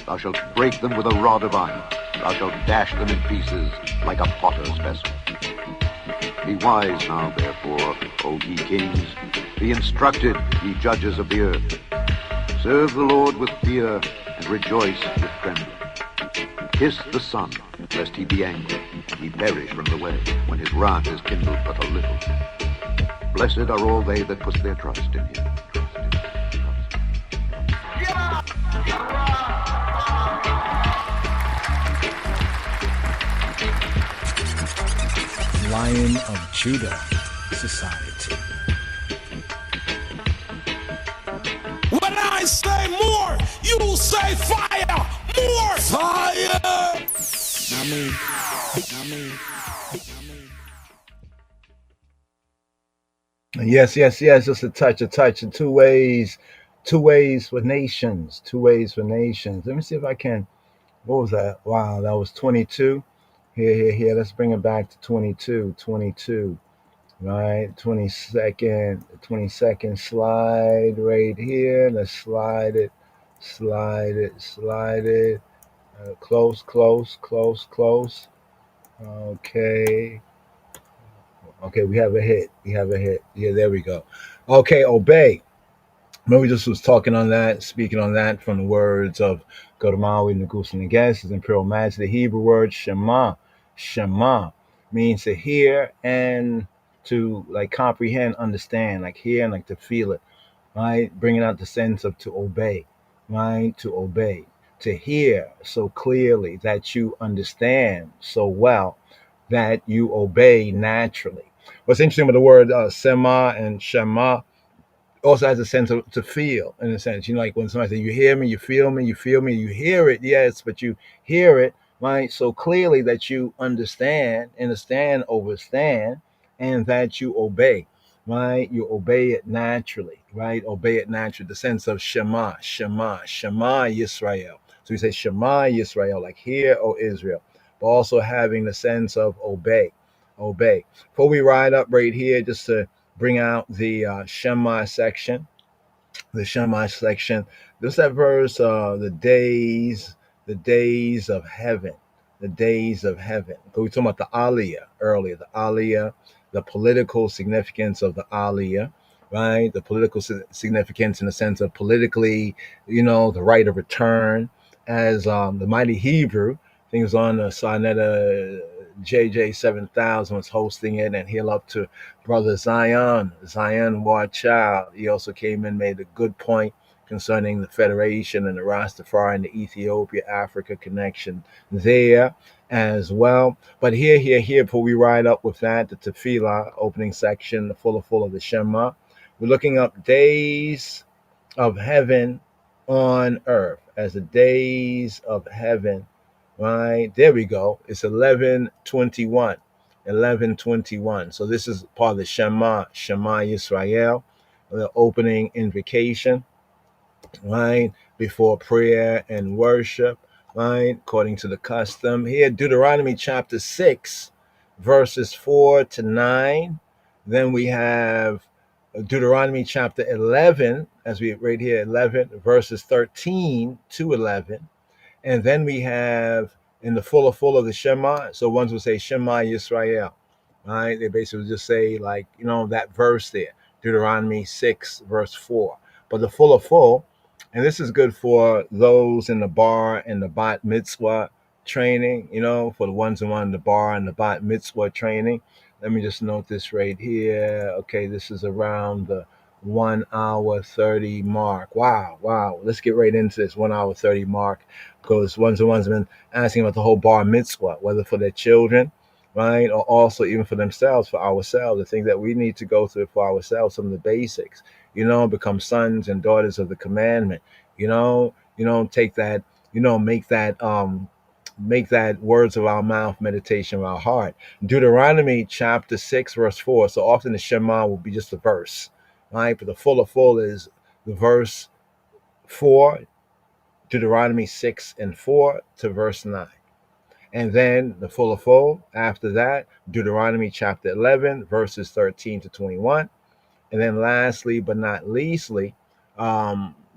Thou shalt break them with a rod of iron. Thou shalt dash them in pieces like a potter's vessel. Be wise now, therefore, O ye kings. Be instructed, ye judges of the earth. Serve the Lord with fear, and rejoice with trembling. Kiss the Son, lest he be angry, and he perish from the way, when his wrath is kindled but a little. Blessed are all they that put their trust in him. Lion of Judah Society. When I say more, you say fire. More fire. Yes. Just a touch. And two ways for nations. Let me see if I can. What was that? Wow, that was 22. Here. Let's bring it back to 22. Right, 22nd slide right here. Let's slide it. Close. Okay, we have a hit. Yeah, there we go. Okay, obey. Remember, we just was speaking on that from the words of Godamawi, Nagus, and Nagas, his Imperial Majesty. The Hebrew word Shema means to hear and to like comprehend, understand, like hear and like to feel it, right? Bringing out the sense of to obey, right? To obey, to hear so clearly that you understand so well that you obey naturally. What's interesting with the word sema and shema also has a sense of to feel, in a sense, like when somebody says, you hear me, you feel me, you hear it, yes, but you hear it, right? So clearly that you understand, overstand, and that you obey, right? You obey it naturally, right? The sense of Shema Yisrael. So we say Shema Yisrael, like hear, O Israel, but also having the sense of obey. Before we ride up right here, just to bring out the Shema section. There's that verse, the days of heaven. Because we were talking about the Aliyah earlier, the political significance of the Aliyah, right? The political significance in the sense of politically, the right of return, as the mighty Hebrew, I think it was on the Sarnetta JJ 7000 was hosting it, and he'll up to Brother Zion Watch Out. He also came in, made a good point concerning the Federation and the Rastafari and the Ethiopia-Africa connection there as well. But here, before we ride up with that, the Tefillah opening section, the full of the Shema, we're looking up days of heaven on earth as the days of heaven. Right, there we go. It's 11:21. So this is part of the Shema Yisrael, the opening invocation, right, before prayer and worship, right, according to the custom. Here, Deuteronomy chapter 6, verses 4-9. Then we have Deuteronomy chapter 11, as we right here, 11, verses 13-11. And then we have in the full of the Shema. So ones will say Shema Yisrael, right? They basically just say, like, that verse there, Deuteronomy 6 verse 4. But the full, and this is good for those in the bar and the bat mitzvah training, for the ones who want the bar and the bat mitzvah training. Let me just note this right here. Okay, this is around the 1 hour 30 mark. Wow. Let's get right into this 1 hour 30 mark, because ones have been asking about the whole bar mitzvah, whether for their children, right, or also even for themselves, for ourselves, the things that we need to go through for ourselves, some of the basics, become sons and daughters of the commandment, take that, make that words of our mouth, meditation of our heart. Deuteronomy chapter 6 verse 4. So often the Shema will be just a verse, right? But the full is the verse 4, Deuteronomy 6 and 4 to verse 9. And then the full after that, Deuteronomy chapter 11 verses 13 to 21. And then lastly but not leastly,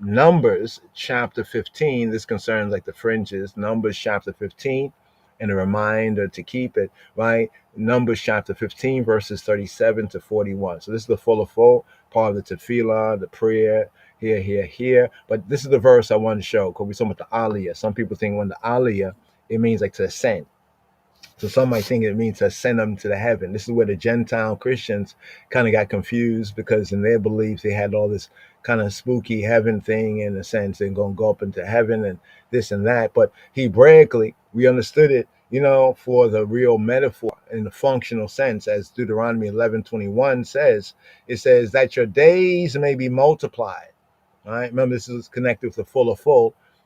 Numbers chapter 15. This concerns like the fringes. Numbers chapter 15, and a reminder to keep it, right? Numbers chapter 15 verses 37 to 41. So this is the full part of the tefillah, the prayer, here. But this is the verse I want to show, because we saw with the aliyah. Some people think when the aliyah, it means like to ascend. So some might think it means to send them to the heaven. This is where the Gentile Christians kind of got confused, because in their beliefs they had all this kind of spooky heaven thing, in a sense, they're going to go up into heaven and this and that. But Hebraically, we understood it, for the real metaphor in the functional sense, as Deuteronomy 11:21 says. It says that your days may be multiplied. All right. Remember, this is connected with the full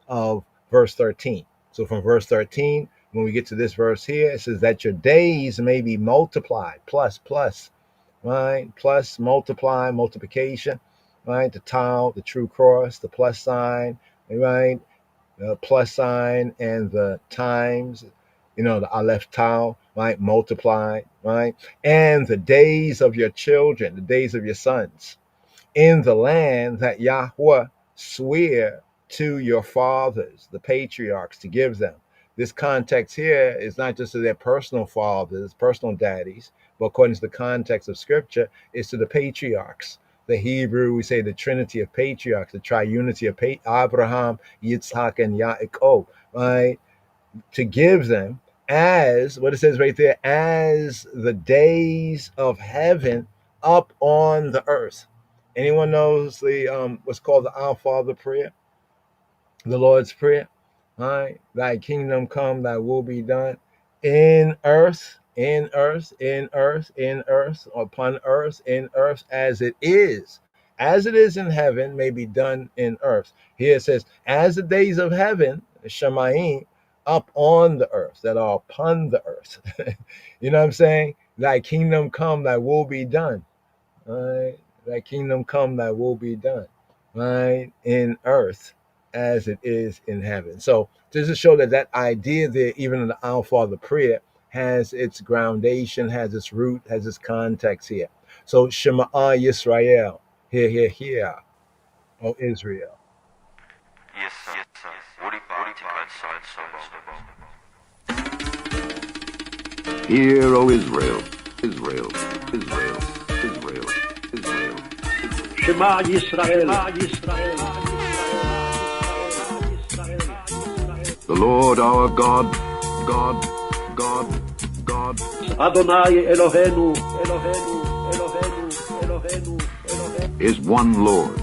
of verse 13. So from verse 13. When we get to this verse here, it says that your days may be multiplied, plus, right? Plus, multiply, multiplication, right? The tau, the true cross, the plus sign, right? The plus sign and the times, the aleph tau, right? Multiply, right? And the days of your children, the days of your sons, in the land that Yahweh swear to your fathers, the patriarchs, to give them. This context here is not just to their personal fathers, personal daddies, but according to the context of scripture, it's to the patriarchs. The Hebrew, we say the trinity of patriarchs, the triunity of Abraham, Yitzhak, and Yaakov, right? To give them, as what it says right there, as the days of heaven up on the earth. Anyone knows the what's called the Our Father prayer, the Lord's Prayer? All right, thy kingdom come, thy will be done in earth, upon earth, in earth, as it is in heaven, may be done in earth. Here it says, as the days of heaven, Shemayim, up on the earth, that are upon the earth. You know what I'm saying? Thy kingdom come, thy will be done. All right, thy kingdom come, thy will be done, right, in earth, as it is in heaven. So just to show that idea there, even in the Our Father prayer, has its groundation, has its root, has its context here. So Shema Yisrael, hear, O Israel. Yes, sir. Hear, O Israel. Shema Yisrael. The Lord our God, Adonai Elohenu, is one Lord.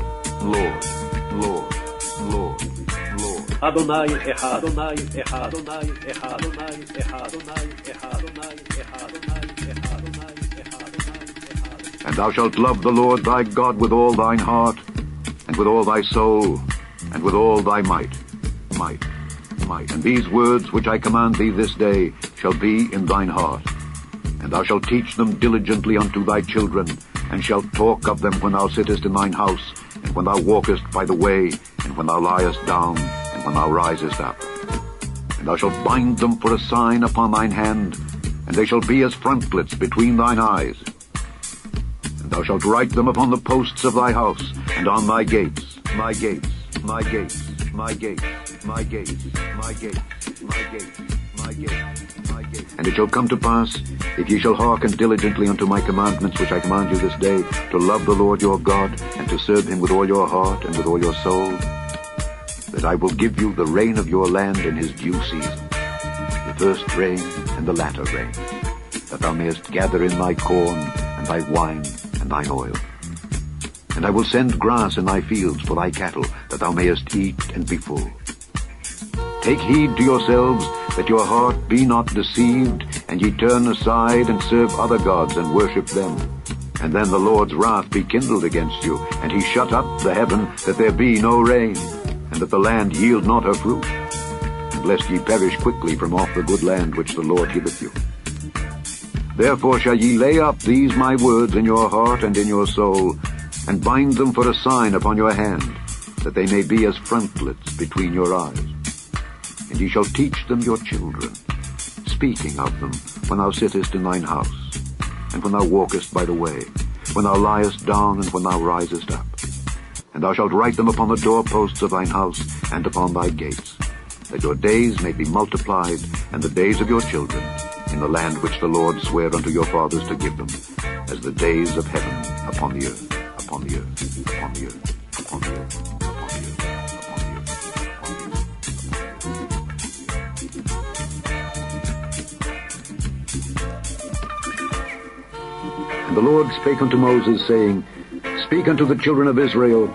Adonai Echad. And thou shalt love the Lord thy God with all thine heart, and with all thy soul, and with all thy might. And these words which I command thee this day shall be in thine heart. And thou shalt teach them diligently unto thy children, and shalt talk of them when thou sittest in thine house, and when thou walkest by the way, and when thou liest down, and when thou risest up. And thou shalt bind them for a sign upon thine hand, and they shall be as frontlets between thine eyes. And thou shalt write them upon the posts of thy house, and on thy gates, my gates. And it shall come to pass, if ye shall hearken diligently unto my commandments which I command you this day, to love the Lord your God, and to serve him with all your heart and with all your soul, that I will give you the rain of your land in his due season, the first rain and the latter rain, that thou mayest gather in thy corn, and thy wine, and thine oil. And I will send grass in thy fields for thy cattle, that thou mayest eat and be full. Take heed to yourselves, that your heart be not deceived, and ye turn aside and serve other gods and worship them. And then the Lord's wrath be kindled against you, and he shut up the heaven, that there be no rain, and that the land yield not her fruit. And lest ye perish quickly from off the good land which the Lord giveth you. Therefore shall ye lay up these my words in your heart and in your soul, and bind them for a sign upon your hand, that they may be as frontlets between your eyes. And ye shall teach them your children, speaking of them when thou sittest in thine house, and when thou walkest by the way, when thou liest down, and when thou risest up. And thou shalt write them upon the doorposts of thine house, and upon thy gates, that your days may be multiplied, and the days of your children, in the land which the Lord sware unto your fathers to give them, as the days of heaven upon the earth, upon the earth, upon the earth, upon the earth, upon the earth, upon the earth, upon the earth. And the Lord spake unto Moses, saying, Speak unto the children of Israel,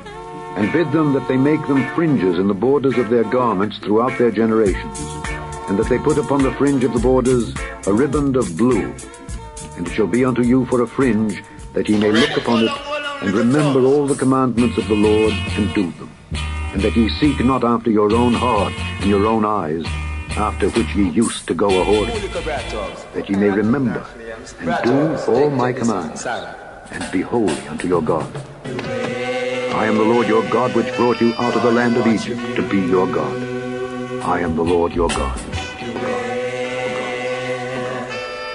and bid them that they make them fringes in the borders of their garments throughout their generations, and that they put upon the fringe of the borders a riband of blue. And it shall be unto you for a fringe, that ye may look upon it, and remember all the commandments of the Lord, and do them. And that ye seek not after your own heart and your own eyes, after which ye used to go a-whoring, that ye may remember, and do all my commands, and be holy unto your God. I am the Lord your God, which brought you out of the land of Egypt, to be your God. I am the Lord your God.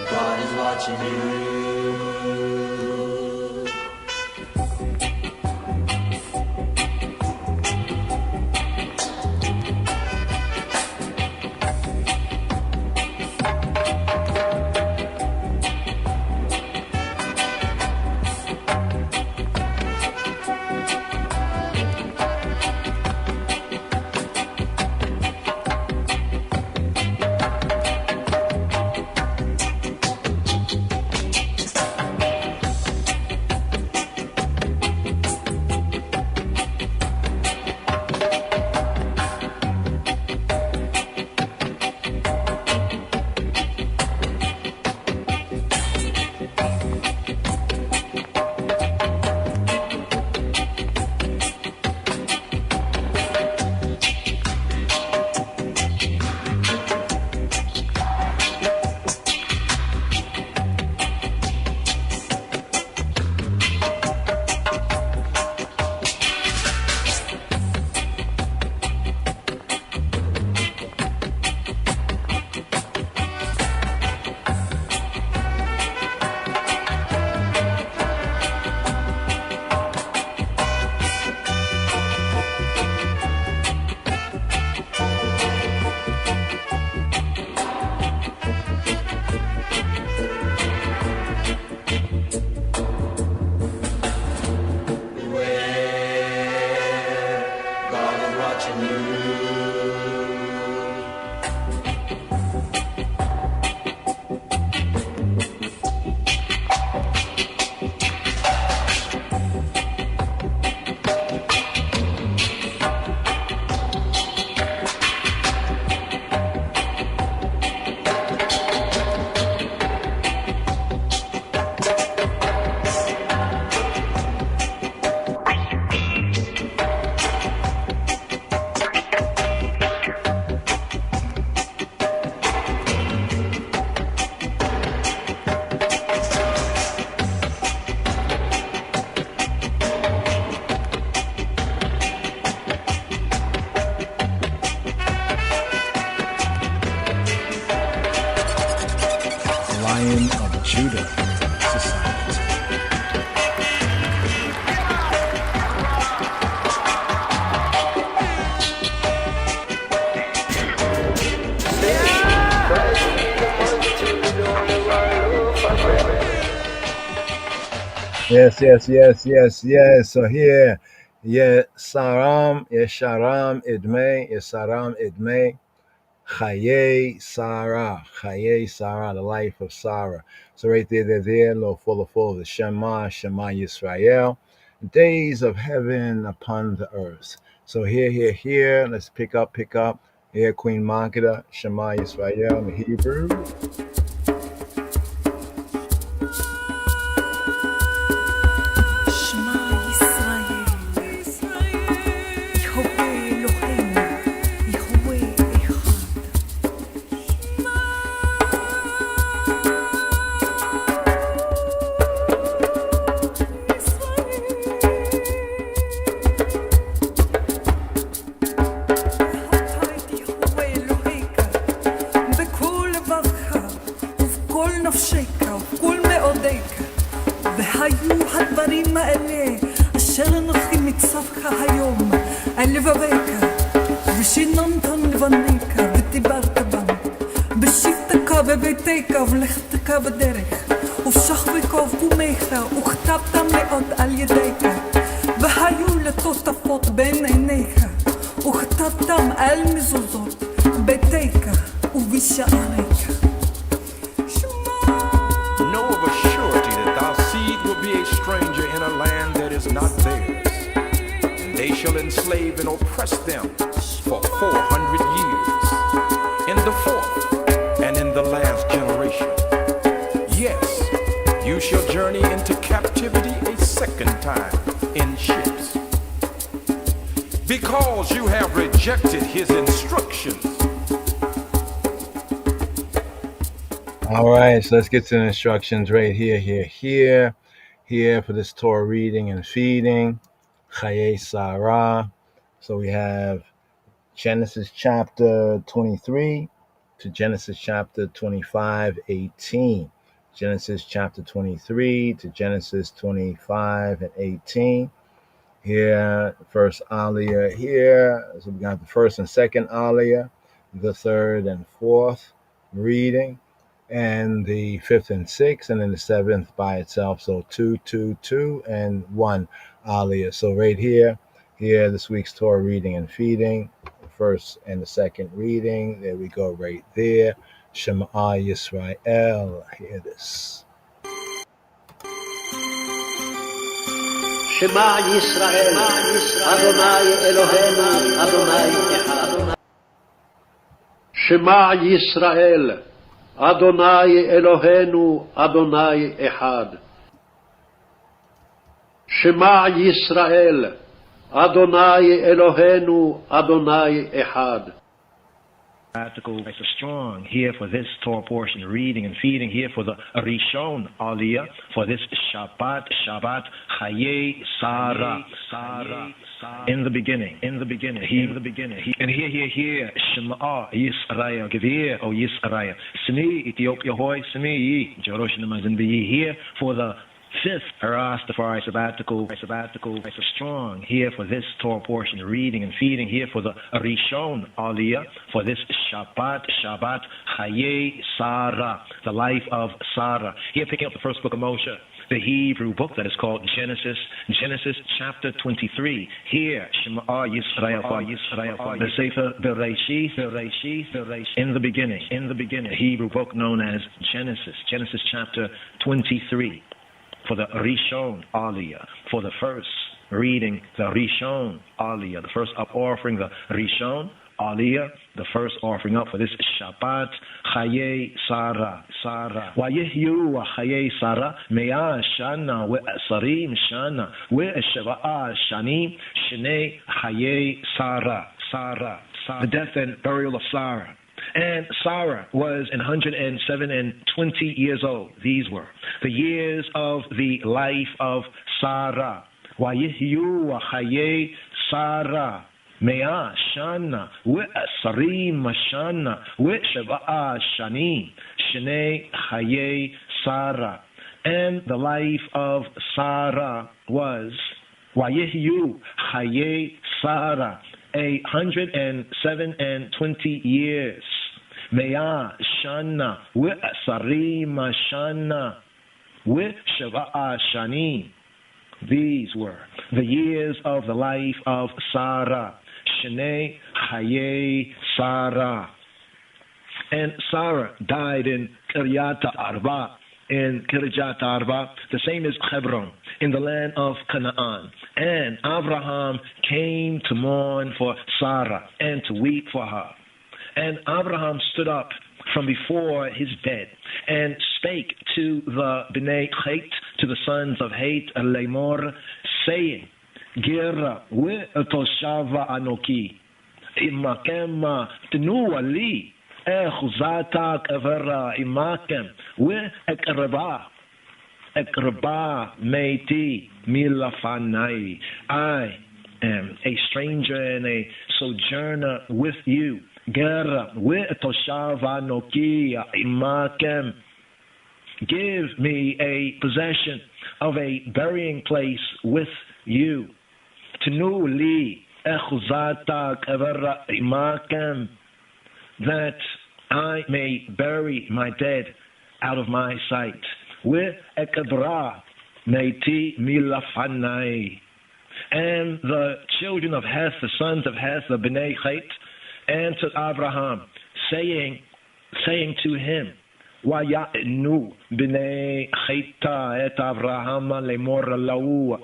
God is watching you. Yes, yes, yes, yes, yes. So here, Saram, Yesharam Idme, Yesaram Idme, Chaye Sarah, the life of Sarah. So right there, a little full of the Shema Yisrael, days of heaven upon the earth. So here, let's pick up. Here, Queen Makeda, Shema Yisrael in Hebrew. והיו הדברים האלה אשר אנוכי מצווך היום על לבביך ושיננתם לבניך ודיברת בם בשבתך בביתך ולכתך בדרך ובשכבך ובקומך וכתבת מאוד על ידיך והיו לטוטפות בין עיניך וכתבתם על מזוזות ביתך ובשעריך. Stranger in a land that is not theirs, and they shall enslave and oppress them for 400 years. In the fourth and in the last generation, yes, you shall journey into captivity a second time in ships, because you have rejected his instructions. All right, so let's get to the instructions right here. Here for this Torah reading and feeding, Chayei Sarah. So we have Genesis chapter 23 to Genesis chapter 25:18. Genesis chapter 23 to Genesis 25:18. Here, first Aliyah here. So we got the first and second Aliyah, the third and fourth reading, and the fifth and sixth, and then the seventh by itself. So 2, 2, 2, and 1 Aliyah. So right here, this week's Torah reading and feeding, the first and the second reading. There we go, right there. Shema Yisrael. Hear this. Shema Yisrael, Adonai Eloheinu, Adonai Echad. Shema Yisrael, Adonai Eloheinu, Adonai Echad. Shema Yisrael, Adonai Eloheinu, Adonai Echad. Sabbatical strong here for this Torah portion, reading and feeding here for the Rishon Aliyah, for this Shabbat KHAYEI Sarah. In the beginning, and here, Shema Yisrael, give ear, O Yisrael. Smi Ethiopia hoy, Smi Jerusalem here for the fifth Rastafari Sabbatical strong here for this Torah portion, reading and feeding here for the Rishon Aliyah, for this Shabbat KHAYEI Sarah, the life of Sarah. Here picking up the first book of Moshe, the Hebrew book that is called Genesis chapter 23. Here, Shema Yisrael, the Sefer Bereshith, in the beginning, the Hebrew book known as Genesis chapter 23. For the Rishon Aliyah, for the first reading, the Rishon Aliyah, the first up offering, the Rishon Aliyah, the first offering up for this Shabbat KHAYEI Sarah. Wayehyu KHAYEI Sarah, Mea Shana, Ve'asarim Shana, Ve'eshva'a Shanim, Shnei KHAYEI Sarah. The death and burial of Sarah. And Sarah was 107 and 20 years old. These were the years of the life of Sarah. Wayehyu KHAYEI Sarah, Mea Shana, Ve'asarim Shana, Ve'shva'a Shanim, Shnei KHAYEI Sarah. And the life of Sarah was Wayehyu KHAYEI Sarah, 107 and 20 years. Mea Shana, Ve'asarim Shana, Shava'a Shani. These were the years of the life of Sarah. Shnei Hayei Sarah. And Sarah died in Kiryat Arba. In Kiryat Arba, the same as Hebron, in the land of Canaan. And Abraham came to mourn for Sarah and to weep for her. And Abraham stood up from before his bed and spake to the Bnei Chet, to the sons of Het Lemor, saying, Gira ve'toshava anoki, imakem tnu ali, echuzata kavera imakem, ve'ekreba meiti milafanai. I am a stranger and a sojourner with you. Gira ve'toshava anoki imakem. Give me a possession of a burying place with you. Tnu li echuzata kavera imakem, that I may bury my dead out of my sight. Ve'ekabra meiti milafanai. And the children of Heth, the sons of Heth, the Bnei Chet, answered Abraham, saying to him, Waya'nu b'nei Cheta et Avraham lemor lau,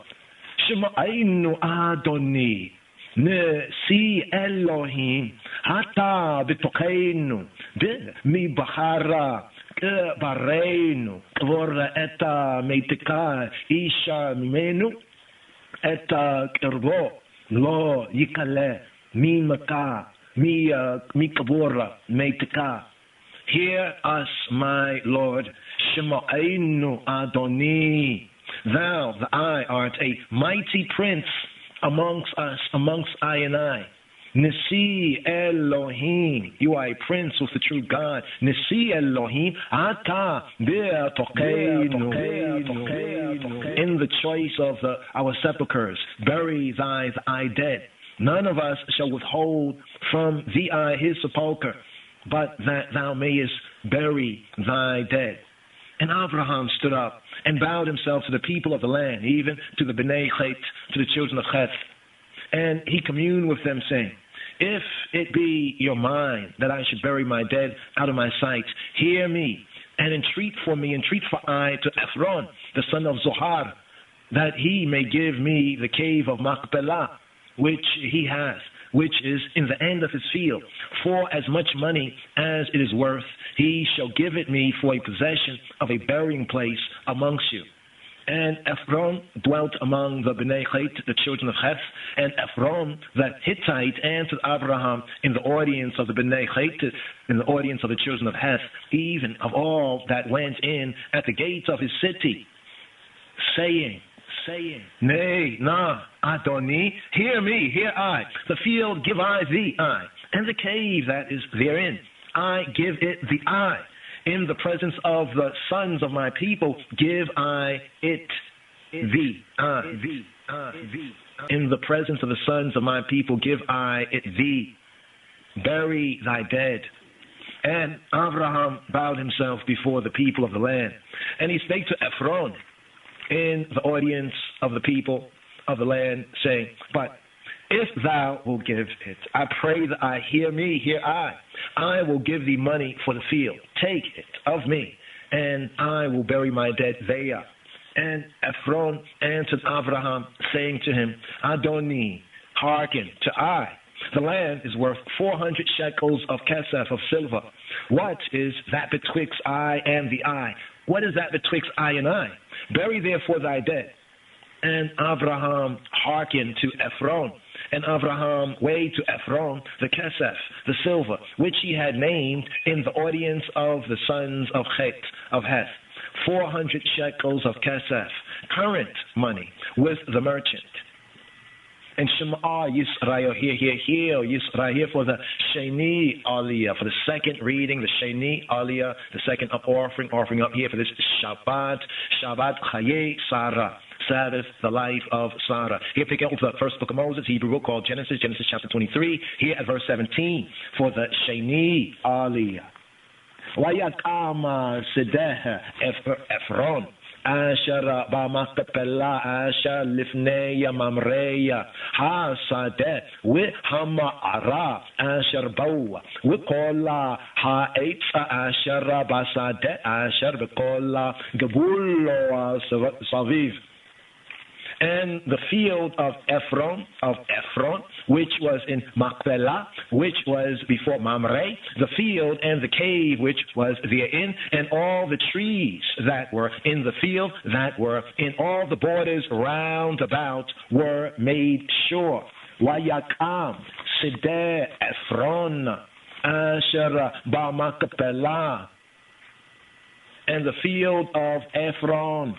Shema'aynu Adoni, Nesi Elohim, Hata b'tocheinu, B'mibachara, Bareinu, Kvor eta meitika isha mimenu, eta kerbo, lo yikale, mimaka, mikavora meitika. Hear us, my Lord, Shema'aynu Adoni. Thou, the I, art a mighty prince amongst us, amongst I and I. Nisi Elohim, you are a prince with the true God. Nisi Elohim, Ata Be'atokeinu. In the choice of our sepulchres, bury thy dead. None of us shall withhold from thee his sepulchre, but that thou mayest bury thy dead. And Abraham stood up and bowed himself to the people of the land, even to the Bnei Chet, to the children of Heth. And he communed with them, saying, If it be your mind that I should bury my dead out of my sight, hear me, and entreat for I to Ephron, the son of Zohar, that he may give me the cave of Machpelah, which he has, which is in the end of his field. For as much money as it is worth, he shall give it me for a possession of a burying place amongst you. And Ephron dwelt among the Bnei Chet, the children of Heth, and Ephron, the Hittite, answered Abraham in the audience of the Bnei Chet, in the audience of the children of Heth, even of all that went in at the gates of his city, saying, Nay, nah, Adoni, hear me, hear I. The field give I thee, I, and the cave that is therein, I give it thee, I. In the presence of the sons of my people, give I it thee, I. In the presence of the sons of my people, give I it thee. Bury thy dead. And Abraham bowed himself before the people of the land, and he spake to Ephron in the audience of the people of the land, saying, But if thou wilt give it, I pray that I hear me, hear I will give thee money for the field. Take it of me, and I will bury my dead there. And Ephron answered Abraham, saying to him, Adoni, hearken to I. The land is worth 400 shekels of kesef, of silver. What is that betwixt I and the I? What is that betwixt I and I? Bury therefore thy dead. And Abraham hearkened to Ephron. And Abraham weighed to Ephron the kesef, the silver, which he had named in the audience of the sons of Heth, 400 shekels of kesef, current money, with the merchant. And Shema Yisrael, hear Yisrael, for the Sheni Aliyah, for the second reading, the Sheni Aliyah, the second offering up here for this Shabbat KHAYEI Sarah, Sabbath, the life of Sarah. Here pick up the first book of Moses, Hebrew book called Genesis chapter 23, here at verse 17, for the Sheni Aliyah. Wayakama Sedeh Ephron, Asher Bamakapella, Asher Lifneya Mamreya, Ha Sade, with Hamara, Asher Bow, with Kola, Ha Eitza, Asher Basade, Asher Bekola, Gabulo Saviv. And the field of Ephron, which was in Machpelah, which was before Mamre, the field and the cave which was therein, and all the trees that were in the field, that were in all the borders round about, were made sure. Wayakam Sideh Ephron Asher Ba-Machpelah, and the field of Ephron,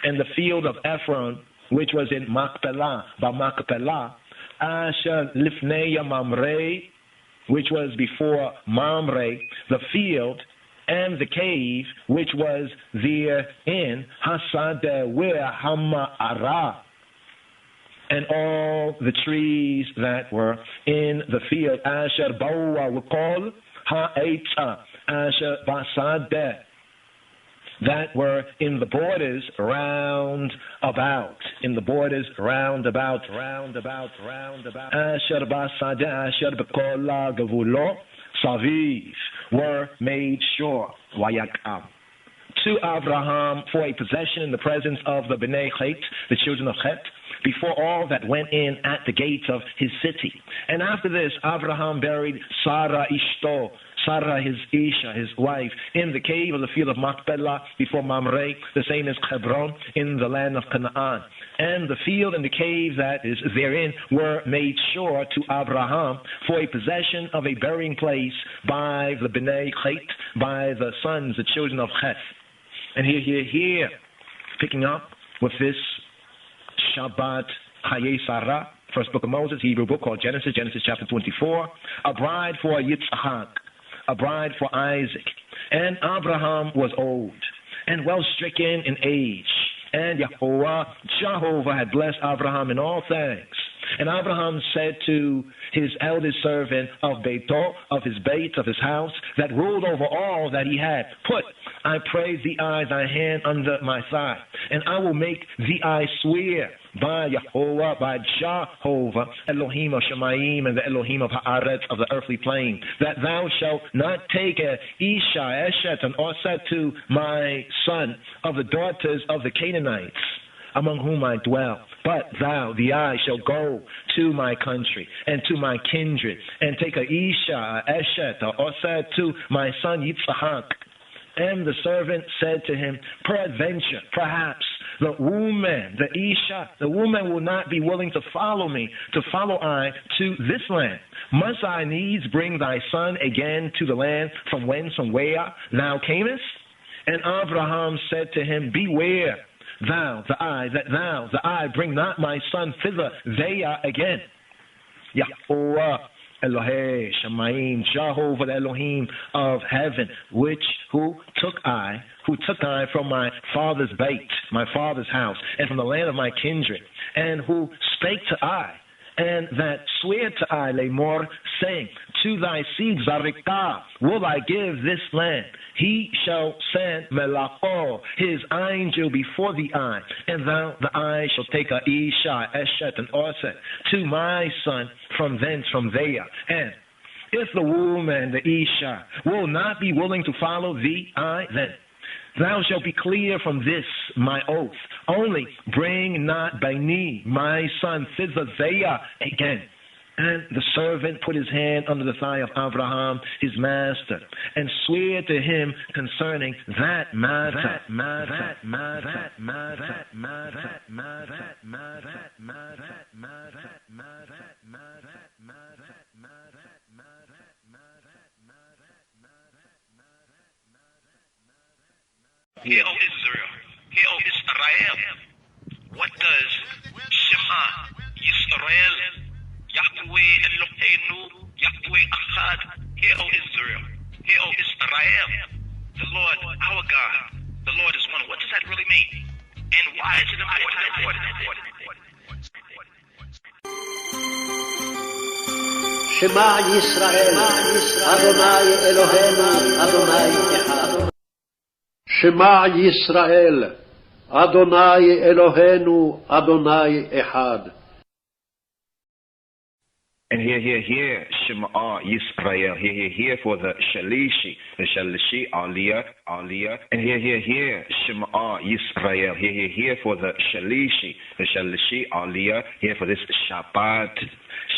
and the field of Ephron, which was in Machpelah, Ba-Machpelah, Asher Lifneya Mamre, which was before Mamre, the field and the cave, which was therein, Hasad where Hama'ara, and all the trees that were in the field, Asher Bawa Wukol Ha'etza, Asher Basad, that were in the borders round about, in the borders round about, Asher Basada, Asher Bekola Gavulo Saviv, were made sure, Wayakam, to Abraham for a possession in the presence of the Bnei Chet, the children of Chet, before all that went in at the gates of his city. And after this, Abraham buried Sarah Ishto, Sarah his Isha, his wife, in the cave of the field of Machpelah before Mamre, the same as Hebron, in the land of Canaan. And the field and the cave that is therein were made sure to Abraham for a possession of a burying place by the Bnei Chet, by the sons, the children of Chet. And here, picking up with this Shabbat KHAYEI Sarah, first book of Moses, Hebrew book called Genesis chapter 24, a bride for Yitzchak, a bride for Isaac. And Abraham was old and well stricken in age, and Jehovah had blessed Abraham in all things. And Abraham said to his eldest servant of Beito, of his beit, of his house, that ruled over all that he had, put, I pray thee, thy hand under my thigh, and I will make thee swear by Yahweh, by Jehovah, Elohim of Shemayim, and the Elohim of Haaretz, of the earthly plane, that thou shalt not take a Isha, Eshet, and Oset to my son of the daughters of the Canaanites, among whom I dwell. But thou, the eye, shall go to my country and to my kindred, and take a Isha, a Eshet, a Osed to my son Yitzchak. And the servant said to him, peradventure, perhaps, the woman, the Isha, the woman will not be willing to follow me, to follow I to this land. Must I needs bring thy son again to the land from where thou camest? And Abraham said to him, beware, thou, the eye, bring not my son thither there again. Yahweh Elohei Shamayim, Jehovah the Elohim of heaven, who took I from my father's beit, my father's house, and from the land of my kindred, and who spake to I, and that swear to I, Lemor, saying, to thy seed Zarikah will I give this land. He shall send Melacho, his angel, before the eye, and thou, the eye, shall take a Isha, Eshet, and Oset to my son from there. And if the woman, the Isha, will not be willing to follow thee, then thou shalt be clear from this my oath. Only bring not by me my son thither there again. And the servant put his hand under the thigh of Abraham, his master, and swore to him concerning that matter. Hear, O Israel, hear, O Israel. What does Shema Yisrael, Yahweh Eloheinu, Yahweh Achad, hear, O Israel, hear, O Israel, the Lord our God, the Lord is one. What does that really mean? And why is it important? Shema Yisrael, Adonai Eloheinu, Adonai Echad. Shema Yisrael, Adonai Eloheinu, Adonai Echad. And here, Shema Yisrael, here for the Shalishi Aliyah. And here, Shema Yisrael, here for the Shalishi Aliyah, here for this Shabbat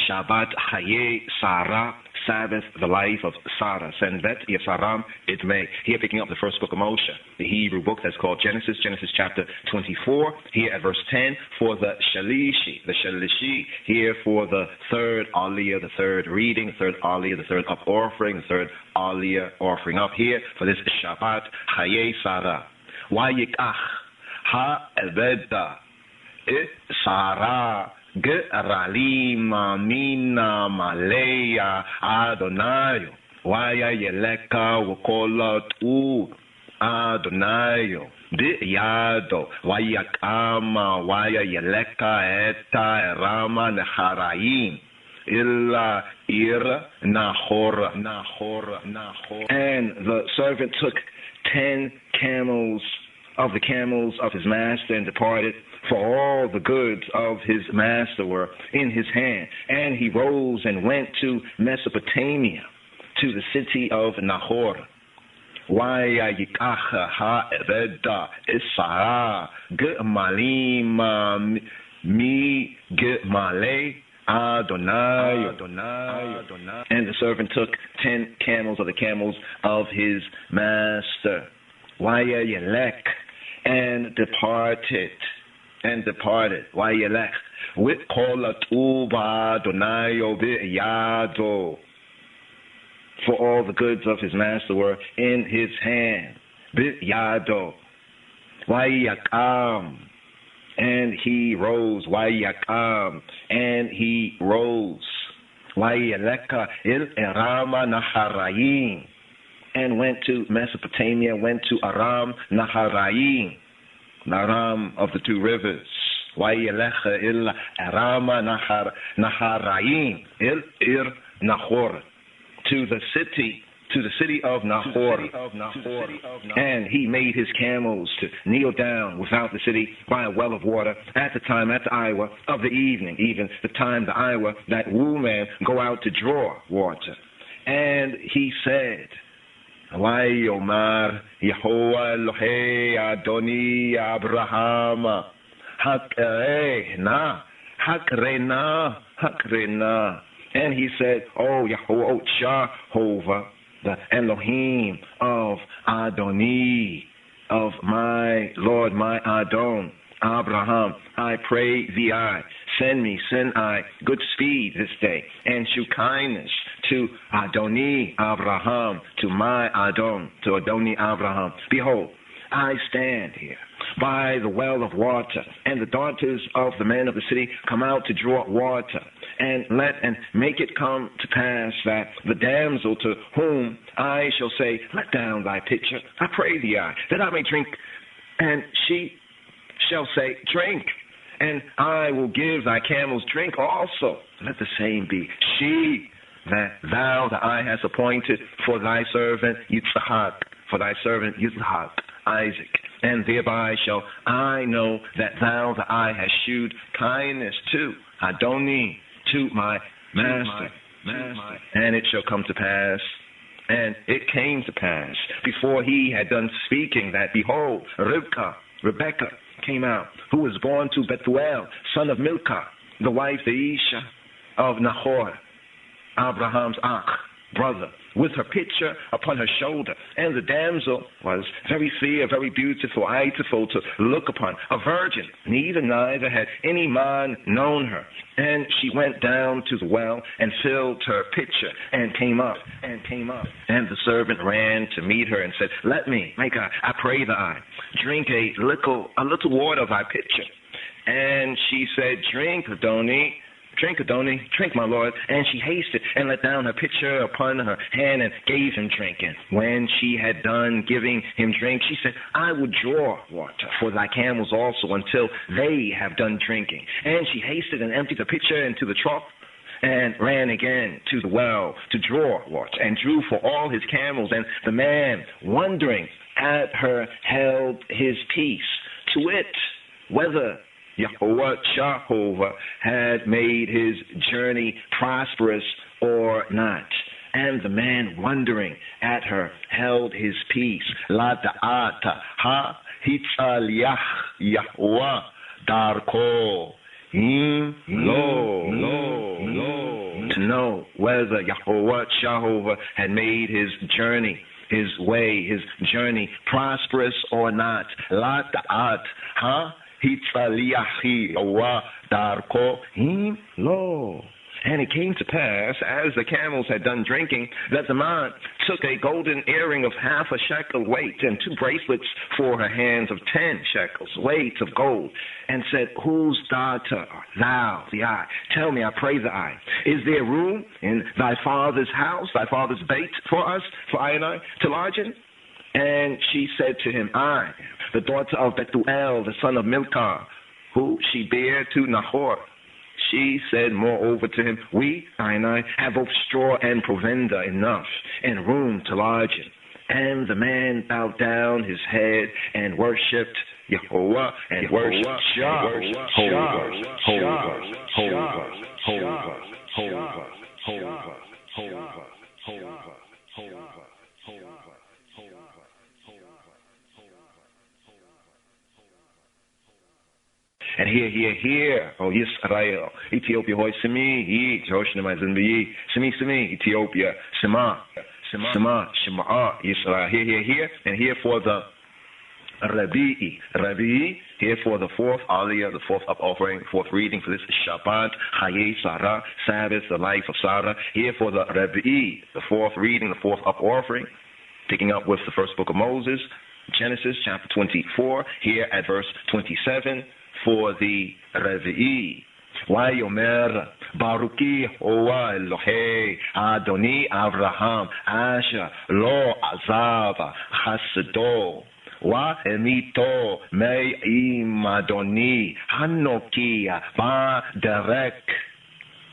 KHAYEI Sarah, Sabbath, the life of Sarah. Senvet Yesaram Idmei. Here picking up the first book of Moshe, the Hebrew book that's called Genesis chapter 24, here at verse 10, for the Shalishi, here for the third Aliyah, the third reading, the third Aliyah, the third up offering, the third Aliyah offering up here, for this Shabbat KHAYEI Sarah. Wayikach Ha-Ebeda Sarah Geralima mina maleya Adonayo waya yeleka wakola tu Adonayo di yado waya kama waya yeleka eta erama neharaim illa ira nahora. And the servant took 10 camels of the camels of his master and departed, for all the goods of his master were in his hand. And he rose and went to Mesopotamia, to the city of Nahor. Waya yikacha ha-ebeda isara ge'malima mi ge'male Adonai. And the servant took 10 camels of the camels of his master. Waya yelek. And departed. Wayelech with kolatuba donayo biyado. For all the goods of his master were in his hand. Biyado. Wayakam. And he rose. Wayakam. And he rose. Wayeleka il erama naharayim. And went to Mesopotamia, went to Aram Naharaim, Aram of the two rivers. Wayelecha il Arama Naharaim, il Ir Nahor, to the city of Nahor. And he made his camels to kneel down without the city by a well of water at the hour of the evening, even the time the hour that woman go out to draw water. And he said, Wayomar Yehovah Elohei Adoni Abraham Hakrena. And he said, Oh Jehovah, the Elohim of Adoni, of my Lord, my Adon, Abraham, I pray thee, send I good speed this day, and shew kindness to Adoni Abraham, to my Adon, to Adoni Abraham. Behold, I stand here by the well of water, and the daughters of the men of the city come out to draw water. And make it come to pass that the damsel to whom I shall say, Let down thy pitcher, I pray thee, that I may drink. And she shall say, Drink, and I will give thy camels drink also. Let the same be she that thou that I hast appointed for thy servant Yitzhak, Isaac. And thereby shall I know that thou that I hast shewed kindness to Adoni, to my master. And it shall come to pass, and it came to pass, before he had done speaking, that behold, Rebekah came out, who was born to Bethuel, son of Milcah, the wife, the Isha of Nahor, Abraham's brother, with her pitcher upon her shoulder. And the damsel was very fair, very beautiful to look upon, a virgin, neither had any man known her. And she went down to the well and filled her pitcher and came up. And the servant ran to meet her and said, Let me, I pray thee, drink a little water of thy pitcher. And she said, Drink, Adoni, drink, my lord. And she hasted and let down her pitcher upon her hand and gave him drink. And when she had done giving him drink, she said, I will draw water for thy camels also until they have done drinking. And she hasted and emptied the pitcher into the trough and ran again to the well to draw water and drew for all his camels. And the man, wondering at her, held his peace to it, whether Yahweh Jehovah had made his journey prosperous or not. And the man, wondering at her, held his peace. La da'ata ha hitzaliach Yahweh darko to know whether Yahweh Jehovah had made his journey, his way, his journey prosperous or not. La da'at ha hitzaliach Yahweh darko lo. And it came to pass, as the camels had done drinking, that the man took a golden earring of half a shekel weight and 2 bracelets for her hands of 10 shekels weight of gold, and said, Whose daughter art thou, the I? Tell me, I pray the I. Is there room in thy father's house, thy father's bait for us, for I and I, to lodge in? And she said to him, I am the daughter of Bethuel, the son of Milcah, who she bare to Nahor. She said moreover to him, We, I and I, have both straw and provender enough, and room to lodge in. And the man bowed down his head and worshipped Yahweh and worshipped Jehovah. And hear, O Yisrael, Ethiopia, hoi semi, Joshua, Zimbi, semi, Ethiopia, Shema, Yisrael, hear, and hear for the Rabbi, here for the 4th Aliyah, the 4th up offering, 4th reading for this Shabbat, KHAYEI Sarah, Sabbath, the life of Sarah, here for the Rabbi, the 4th reading, the 4th up offering, picking up with the first book of Moses, Genesis chapter 24, here at verse 27, for the Revi'i. Vayomer Baruki Hoa Elohei Adoni Avraham Asher Lo Azava Chasdo Wa Emito Me'im Adoni Hanokia Ba Derek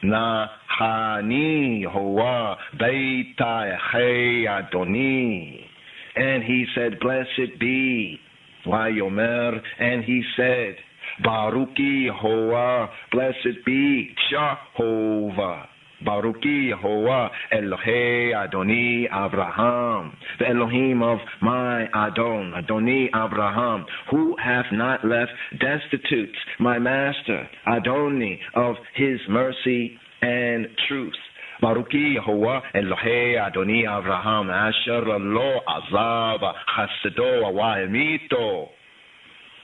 Na Hani Hoa Beita Echei Adoni. And he said, Blessed be Vayomer, and he said, Baruki Yehovah, blessed be Jehovah. Baruki Yehovah, Elohei Adoni Abraham, the Elohim of my Adoni Abraham, who hath not left destitute my master, Adoni, of his mercy and truth. Baruki Yehovah, Elohei Adoni Abraham, Asher lo azava chasdo wa emito.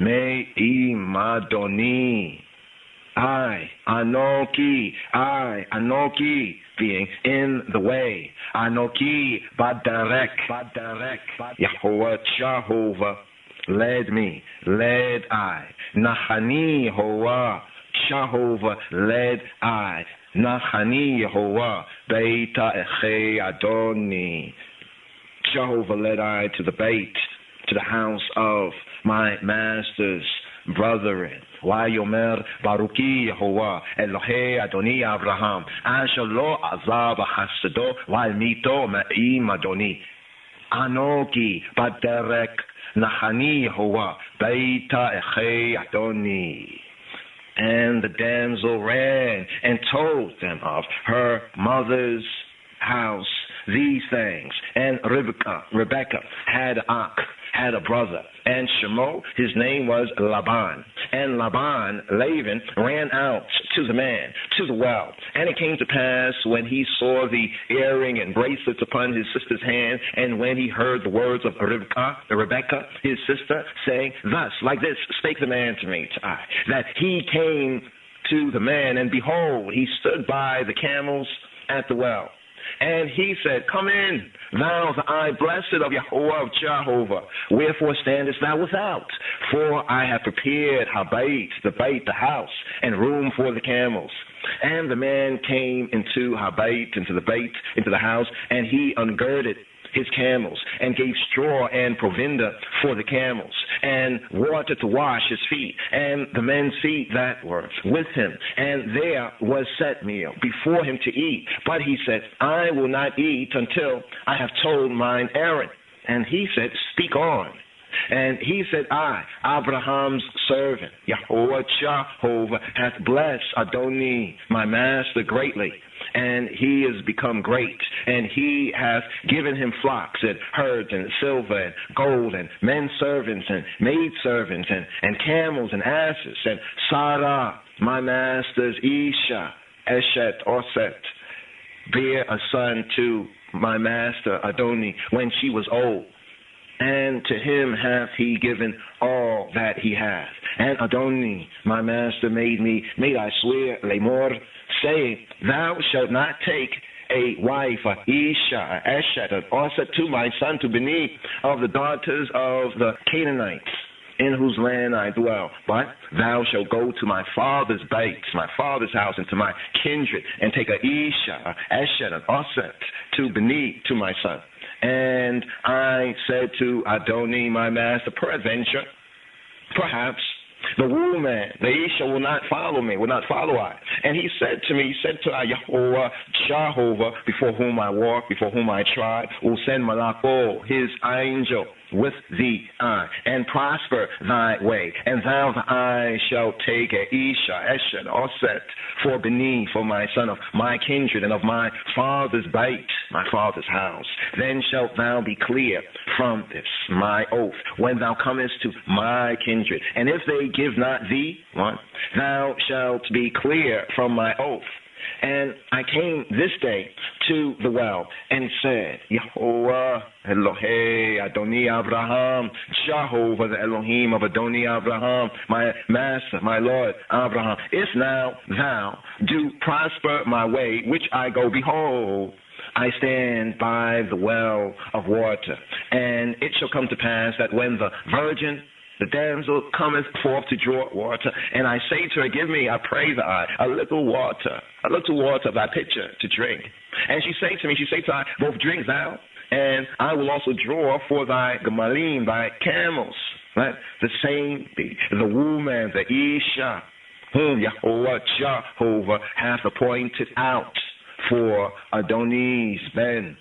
Me'im Adoni. I, Anoki, being in the way. Anoki, Badarek, Yahweh, Jehovah, led I. Nachani, Yehovah, Jehovah, led I. Nachani, Yehovah, Beita Echei Adoni. Jehovah led I to the bait, to the house of my master's brethren. Vayomer Baruki Yehovah Elohei Adoni Abraham Asher lo azab chasdo v'almito me'im Adoni Anoki Baderek Nachani Yehovah Beita Echei Adoni. And the damsel ran and told them of her mother's house these things. And Rebecca had a brother, and Shemo, his name was Laban. And Laban, ran out to the man, to the well. And it came to pass, when he saw the earring and bracelets upon his sister's hand, and when he heard the words of Rebecca, his sister, saying, Thus, like this, spake the man to me, that he came to the man, and behold, he stood by the camels at the well. And he said, Come in, thou the eye blessed of Yahweh of Jehovah. Wherefore standest thou without? For I have prepared habait, the bait, the house, and room for the camels. And the man came into habait, into the bait, into the house, and he ungirded his camels, and gave straw and provender for the camels, and water to wash his feet, and the men's feet that were with him. And there was set meal before him to eat. But he said, I will not eat until I have told mine errand. And he said, Speak on. And he said, I, Abraham's servant, Yahweh Jehovah, hath blessed Adoni, my master, greatly. And he is become great, and he hath given him flocks and herds and silver and gold and men servants and maid servants and camels and asses. And Sarah, my master's Isha, Eshet, Oset, bare a son to my master Adoni when she was old. And to him hath he given all that he hath. And Adoni, my master, made I swear, Lemor, saying, thou shalt not take a wife, a Isha, a Eshet, an Oset to my son, to Beni, of the daughters of the Canaanites, in whose land I dwell. But thou shalt go to my father's bait, my father's house, and to my kindred, and take a Isha, a Eshet, an Oset, to Beni, to my son. And I said to Adoni, my master, peradventure, perhaps, the woman, the Isha, will not follow me, will not follow I. And he said to me, he said to Yahweh, Jehovah, before whom I walk, before whom I trod, will send Malako, his angel, with thee, and prosper thy way. And thou, the I, shalt take a Isha, Eshet, Oset, for Beni, for my son of my kindred, and of my father's bait, my father's house. Then shalt thou be clear from this, my oath, when thou comest to my kindred. And if they give not thee, what? Thou shalt be clear from my oath. And I came this day to the well and said, Yahweh, Elohei, Adoni Abraham, Jehovah, the Elohim of Adoni Abraham, my master, my Lord Abraham, if now thou do prosper my way, which I go, behold, I stand by the well of water. And it shall come to pass that when the virgin, the damsel, cometh forth to draw water, and I say to her, give me, I pray thee, a little water of thy pitcher to drink. And she say to I, both drink thou, and I will also draw for thy gemalim, thy camels. Right? The same be the woman, the Isha, whom Yahweh Jehovah hath appointed out for Adoni's Bane,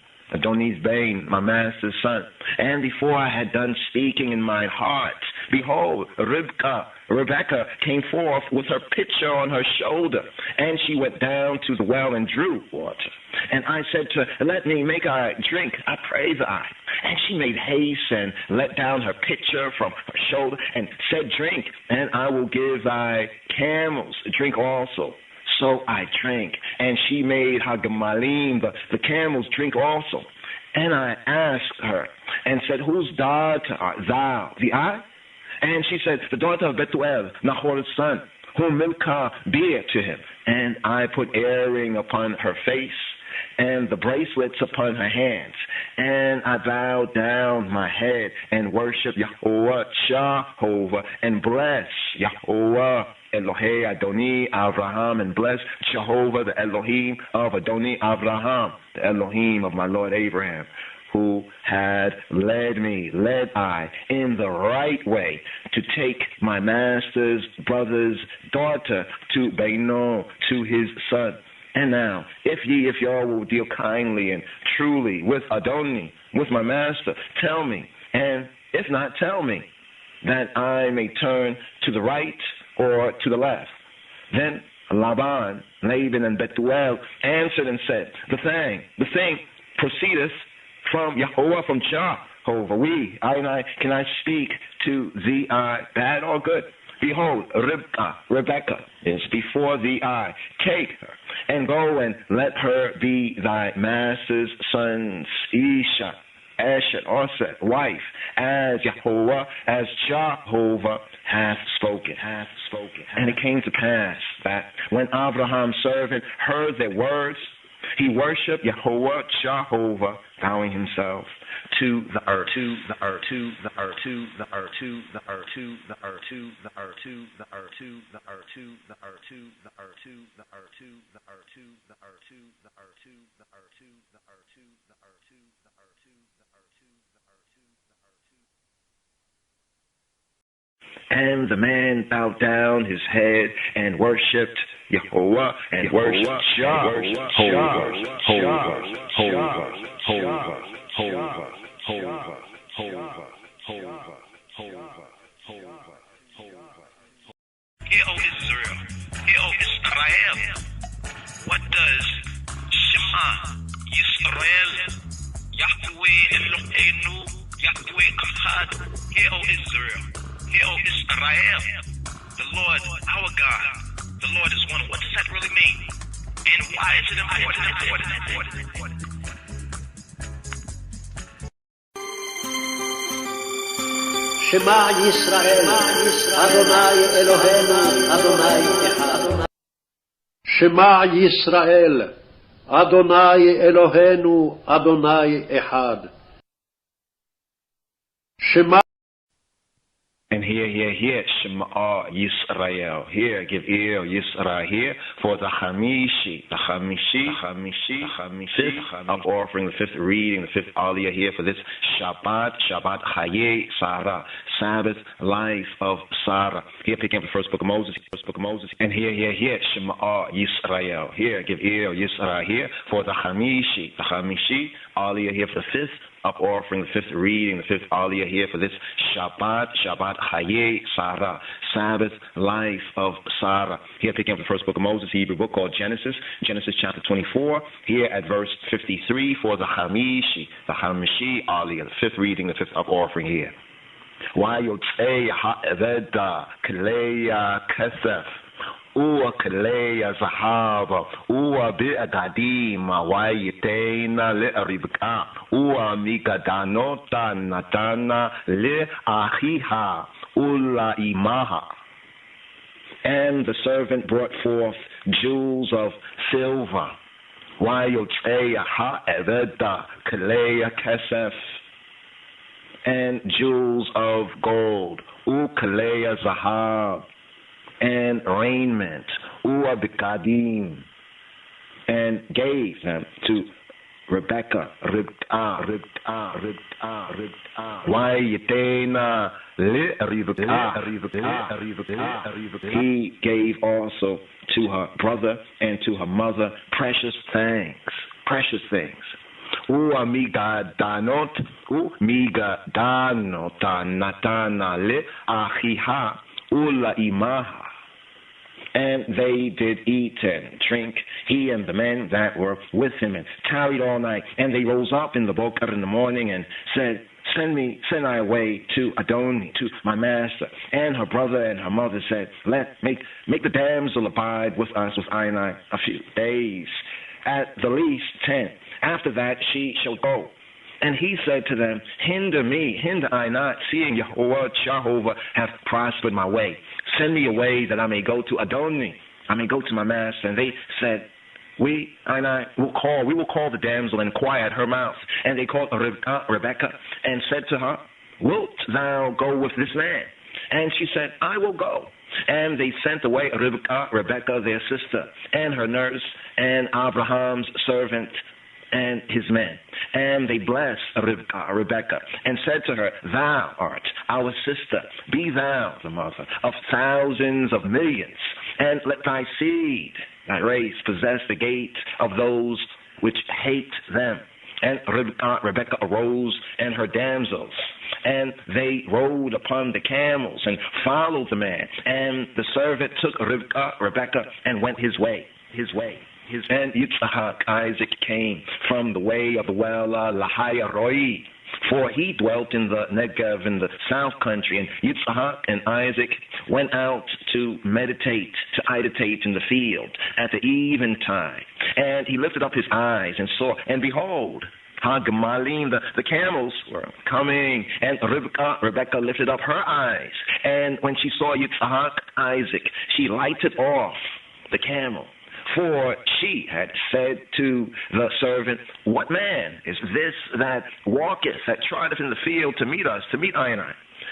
my master's son. And before I had done speaking in my heart, behold, Rebecca came forth with her pitcher on her shoulder, and she went down to the well and drew water. And I said to her, let me make I drink, I pray thee. And she made haste and let down her pitcher from her shoulder, and said, drink, and I will give thy camels drink also. So I drank, and she made her gemalim, the camels, drink also. And I asked her, and said, whose daughter art thou, the I? And she said, the daughter of Bethuel, Nahor's son, whom Milcah bare to him. And I put earring upon her face, and the bracelets upon her hands. And I bowed down my head and worshiped Yahweh Jehovah, and blessed Yahweh Elohei Adoni Abraham, and blessed Jehovah, the Elohim of Adoni Abraham, the Elohim of my Lord Abraham, who had led I in the right way to take my master's brother's daughter to Beno, to his son. And now, if y'all will deal kindly and truly with Adoni, with my master, tell me, and if not, tell me, that I may turn to the right or to the left. Then Laban, and Bethuel answered and said, the thing proceedeth from Yahweh, from Jehovah. Can I speak to thee, bad or good? Behold, Rebecca is before thee. Take her, and go and let her be thy master's son's Isha, Eshet, Oset, wife, as Jehovah hath spoken. And it came to pass that when Abraham's servant heard their words, he worshipped Yahweh Jehovah, bowing himself to the earth. And the man bowed down his head and worshipped Yahweh, and worshipped Jehovah. Hear, O Israel, hear, O Israel. What does Shema Yisrael, Yahweh Eloheinu, Yahweh Echad? Hear, O Israel, hear, O Israel. The Lord, our God, the Lord is one. What does that really mean? And why is it important? שמע ישראל, אדוני אלוהינו, אדוני אחד. שמע ישראל, אדוני אלוהינו, אדוני אחד. שמע And here, Shema Yisrael. Here, give ear, Yisrael. Here, for the Hamishi, fifth of offering, the fifth reading, the fifth aliyah here for this Shabbat KHAYEI Sarah, Sabbath life of Sarah. Here, picking up the first book of Moses. And here, Shema Yisrael. Here, give ear, Yisrael. Here, for the Hamishi, aliyah here for the fifth of offering, the fifth reading, the fifth aliyah here for this Shabbat KHAYEI Sarah, Sabbath life of Sarah. Here picking up the first book of Moses, Hebrew book called Genesis chapter 24, here at verse 53 for the Hamishi aliyah, the fifth reading, the fifth of offering here. Wayotzei ha'eveda kleya kesef Uwa kleya zahava, uwa bi'agadim, wayitena le'ribka, uwa migadanota natana le'achiha, ula imaha. And the servant brought forth jewels of silver. Wayotzeya ha'eveda kleya kesef. And jewels of gold. Ukleya zahav. And raiment, uabikadim, and gave them to Rebecca, he gave also to her brother and to her mother precious things. Migadanot natana le achiha ula imaha. And they did eat and drink, he and the men that were with him, and tarried all night. And they rose up in the boker in the morning and said, Send I away to Adoni, to my master. And her brother and her mother said, Make the damsel abide with us, with I a few days, at the least 10. After that she shall go. And he said to them, Hinder I not, seeing Jehovah hath prospered my way. Send me away that I may go to Adoni, I may go to my master. And they said, we will call the damsel and quiet her mouth. And they called Rebecca and said to her, Wilt thou go with this man? And she said, I will go. And they sent away Rebecca their sister, and her nurse, and Abraham's servant, and his men. And they blessed Rebecca, and said to her, Thou art our sister, be thou the mother of thousands of millions, and let thy seed, thy race, possess the gate of those which hate them. And Rebecca arose, and her damsels, and they rode upon the camels, and followed the man. And the servant took Rebecca, and went his way. And Yitzhak, Isaac, came from the way of the well Lahayaroi, for he dwelt in the Negev in the south country. And Yitzhak and Isaac went out to meditate in the field at the eventide. And he lifted up his eyes and saw, and behold, Hagmalim, the camels were coming, and Rebecca lifted up her eyes. And when she saw Yitzhak, Isaac, she lighted off the camel. For she had said to the servant, What man is this that walketh, that trideth in the field to meet us, to meet I?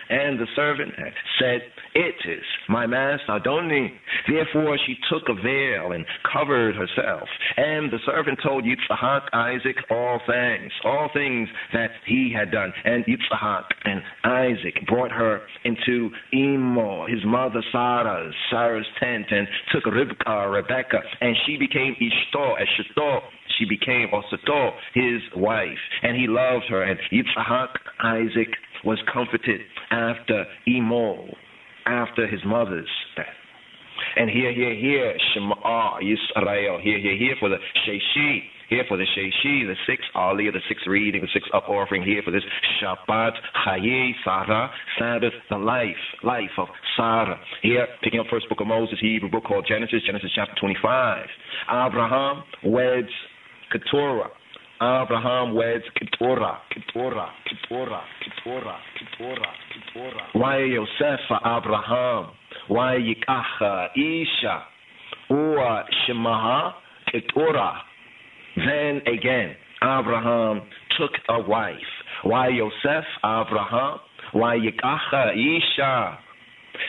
And the servant had said, It is my master Adoni. Therefore she took a veil and covered herself. And the servant told Yitzhak, Isaac, all things that he had done. And Yitzhak and Isaac brought her into Imo, his mother Sarah's tent, and took Rebecca, and she became Eshto. She became Osato, his wife, and he loved her. And Yitzhak, Isaac, was comforted after Emo, after his mother's death. And here, Shema Yisrael, here for the Sheishi, here for the Sheishi, the sixth Aliyah, the sixth reading, the sixth up offering, here for this Shabbat KHAYEI Sarah, Sabbath, the life of Sarah. Here, picking up first book of Moses, Hebrew book called Genesis chapter 25. Abraham weds Keturah. Abraham weds Keturah. Why Yosef Abraham? Why Yikacha Isha? Ua Shemaha Keturah. Then again, Abraham took a wife. Why Yosef Abraham? Why Yikacha Isha?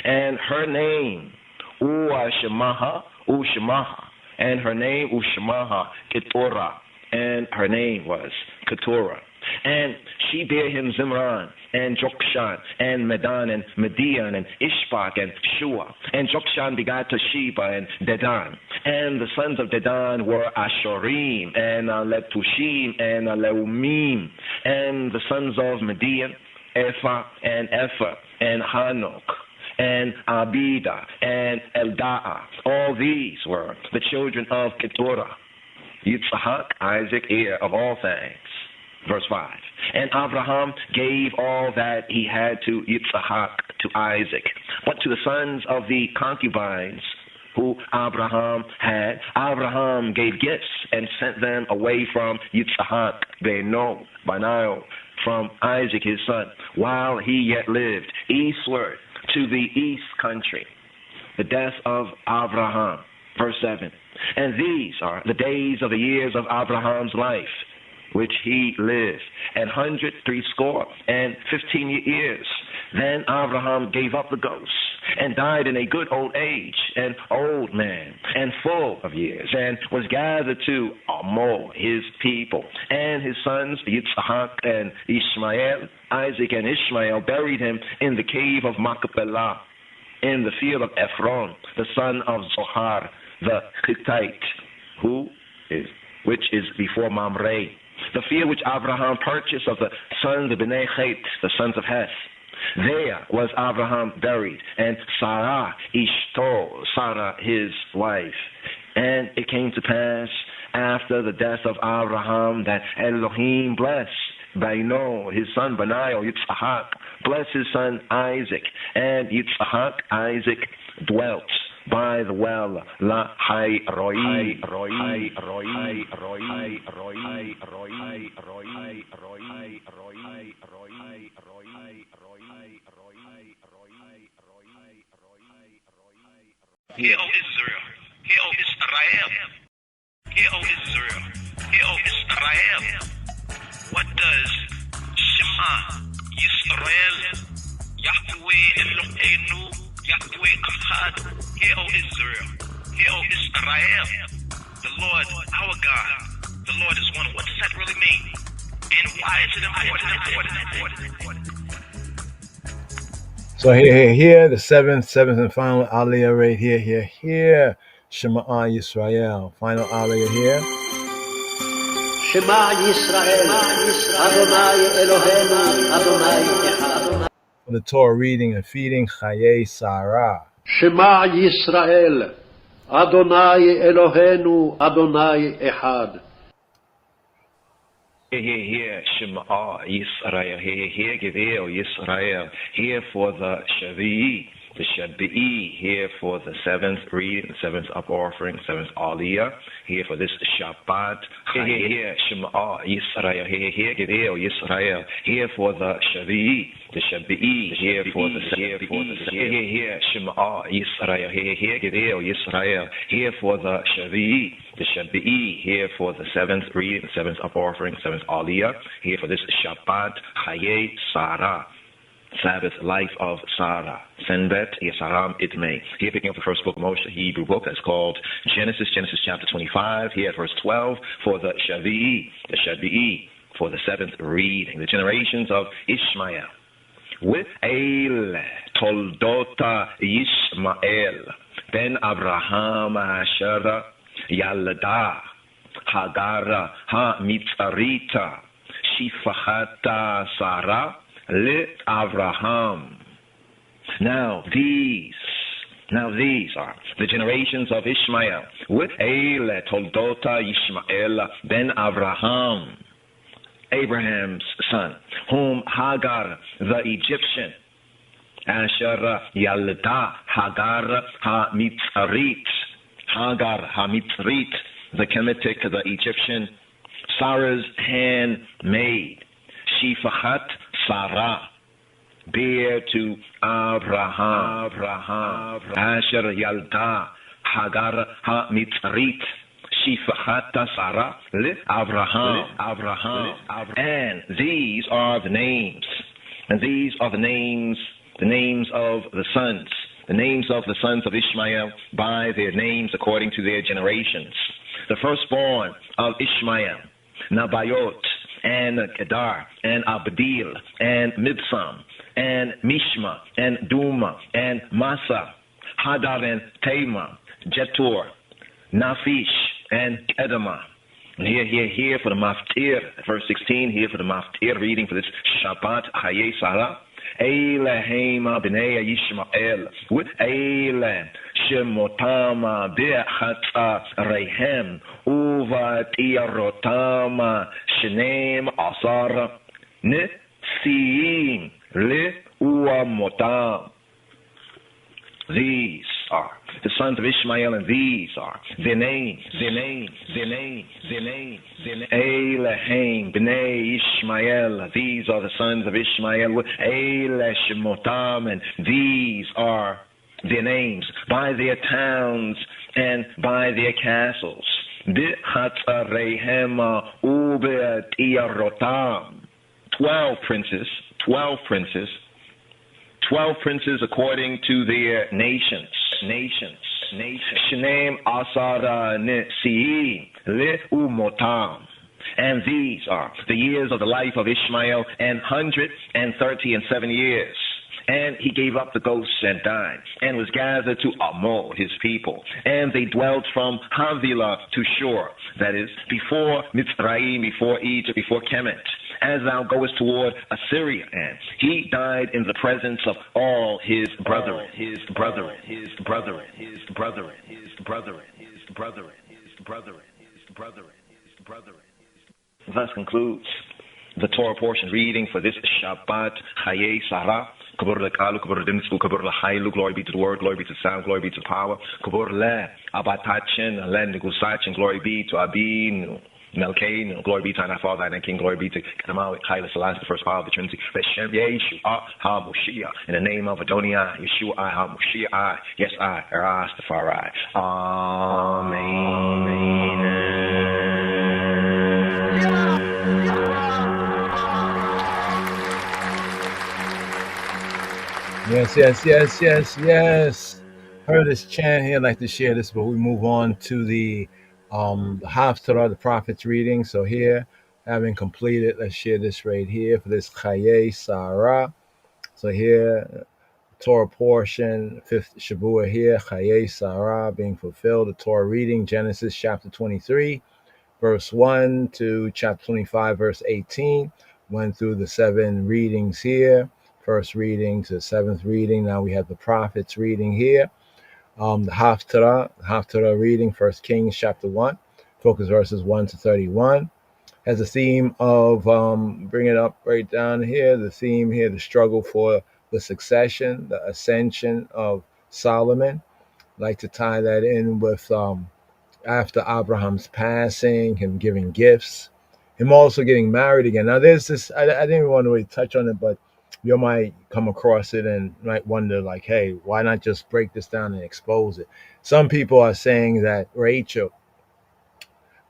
And her name, Ua Shemaha, Ushemaha. And her name, Ushemaha, Keturah. And her name was Keturah. And she bare him Zimran, and Jokshan, and Medan, and Median, and Ishbak, and Shua. And Jokshan begat Sheba and Dedan. And the sons of Dedan were Ashorim, and Letushim, and Leumim. And the sons of Median, Ephah, and Hanok, and Abida, and Eldaah. All these were the children of Keturah. Yitzhak, Isaac, heir of all things. Verse 5. And Abraham gave all that he had to Yitzhak, to Isaac. But to the sons of the concubines who Abraham had, Abraham gave gifts and sent them away from Yitzhak, Banayo, from Isaac his son, while he yet lived, eastward to the east country. The death of Abraham. Verse 7. And these are the days of the years of Abraham's life, which he lived, 160 years. Then Abraham gave up the ghost, and died in a good old age, an old man, and full of years, and was gathered to Amor, his people. And his sons, Yitzhak and Ishmael, Isaac and Ishmael, buried him in the cave of Machpelah, in the field of Ephron, the son of Zohar, the Hittite, which is before Mamre, the field which Abraham purchased of the sons of Bnei Chet, the sons of Heth. There was Abraham buried, and Sarah, Ishto, Sarah his wife. And it came to pass after the death of Abraham that Elohim blessed Baino, his son Banayo, Yitzhak, blessed his son Isaac, and Yitzhak, Isaac, dwelt by the well, La Hai Roi, Hear, O Israel, hear, O Israel, hear, O Israel, hear, O Israel. What does Shema Yisrael, Yahweh Eloheinu, Yahweh Echad, hear, O Israel, hear, O Israel, the Lord, our God, the Lord is one. What does that really mean? And why is it important? So here, the seventh and final Aliyah right here. Shema Yisrael. Final Aliyah here. Shema Yisrael, Adonai Eloheinu, Adonai Echad. For the Torah reading and feeding, KHAYEI Sarah. Shema Yisrael, Adonai Eloheinu, Adonai Echad. Here, Shema Yisrael, here, Geveo Yisrael, here for the Shavi'i, here for the seventh reading, the seventh up offering, seventh Aliyah, here for this Shabbat, here, Shema Yisrael, here, Geveo Yisrael, here for the Shavi'i, here for the here, Shema Yisrael, here, Geveo Yisrael, here for the Shavi'i, here for the seventh reading, the seventh up offering, seventh Aliyah, here for this Shabbat, KHAYEI Sarah. Sabbath, life of Sarah. Senbet, Yesaram, Itmei. Here picking up the first book of Moshe, Hebrew book that's called Genesis chapter 25. Here at verse 12 for the Shavi'i, for the seventh reading. The generations of Ishmael. With El Toldota Yishmael, Ben Abraham Asherah, Yalda, Hagara, Ha Mitzarita, Shifahata Sarah, le Avraham. Now these are the generations of Ishmael. With Eile Toldota Ishmael ben Avraham, Abraham's son, whom Hagar the Egyptian, Asher Yalda Hagar HaMitzrit, the Kemetic, the Egyptian, Sarah's handmaid, Shifachat Sarah, bear to Abraham, Asher Yalda Hagar HaMitzrit, Shifachat Sarah le Abraham. And these are the names, the names of the sons of Ishmael by their names according to their generations. The firstborn of Ishmael, Nabayot, and Kedar, and Abdil, and Mibsam, and Mishma, and Duma, and Masa, Hadar, and Tema, Jetur, Nafish, and Kedema. And here for the Maftir, verse 16, here for the Maftir reading for this Shabbat KHAYEI Sarah. Eilehema b'nei Yishmael, with Eile Shemotama be'chatza rehem uvatiyarotama shenem asar nesiim le uamotam. These are the sons of Ishmael, and these are their names. Eilehim b'nei Ishmael. These are the sons of Ishmael. Eile shemotam, and these are their names by their towns and by their castles. B'chatzarehem ube'tiyarotam. 12 princes according to their nations. Shneim asara nesiim le umotam. And these are the years of the life of Ishmael, 137 years. And he gave up the ghosts and died, and was gathered to Amor, his people. And they dwelt from Havilah to Shur, that is, before Mitzrayim, before Egypt, before Kemet, as thou goest toward Assyria. And he died in the presence of all his brethren. Thus concludes the Torah portion reading for this Shabbat KHAYEI Sarah. Kabur lekalu, kabur dimsku, kabur lahailu. Glory be to the word, glory be to the sound, glory be to the power. Kabur le abatachin, le negusachin. Glory be to Abin Melkain. Glory be to our Father and King. Glory be to Kadamawi Haile Selassie, the first power of the Trinity. Beshem Yeshua HaMoshiach. In the name of Adonai, Yeshua HaMoshiach. Yes, I, Rastafari. Amen. Yes. Heard this chant here. I'd like to share this, but we move on to the Haftarah, the prophet's reading. So here, having completed, let's share this right here for this KHAYEI Sarah. So here, Torah portion, 5th Shavua here, KHAYEI Sarah being fulfilled. The Torah reading, Genesis chapter 23, verse 1 to chapter 25, verse 18. Went through the 7 readings here. First reading to 7th reading. Now we have the prophet's reading here. The Haftarah reading, 1 Kings chapter 1, focus verses 1 to 31. Has a theme of, bring it up right down here, the theme here, the struggle for the succession, the ascension of Solomon. I'd like to tie that in with after Abraham's passing, him giving gifts, him also getting married again. Now there's this, I didn't even want to really touch on it, but you might come across it and might wonder, like, hey, why not just break this down and expose it? Some people are saying that Rachel,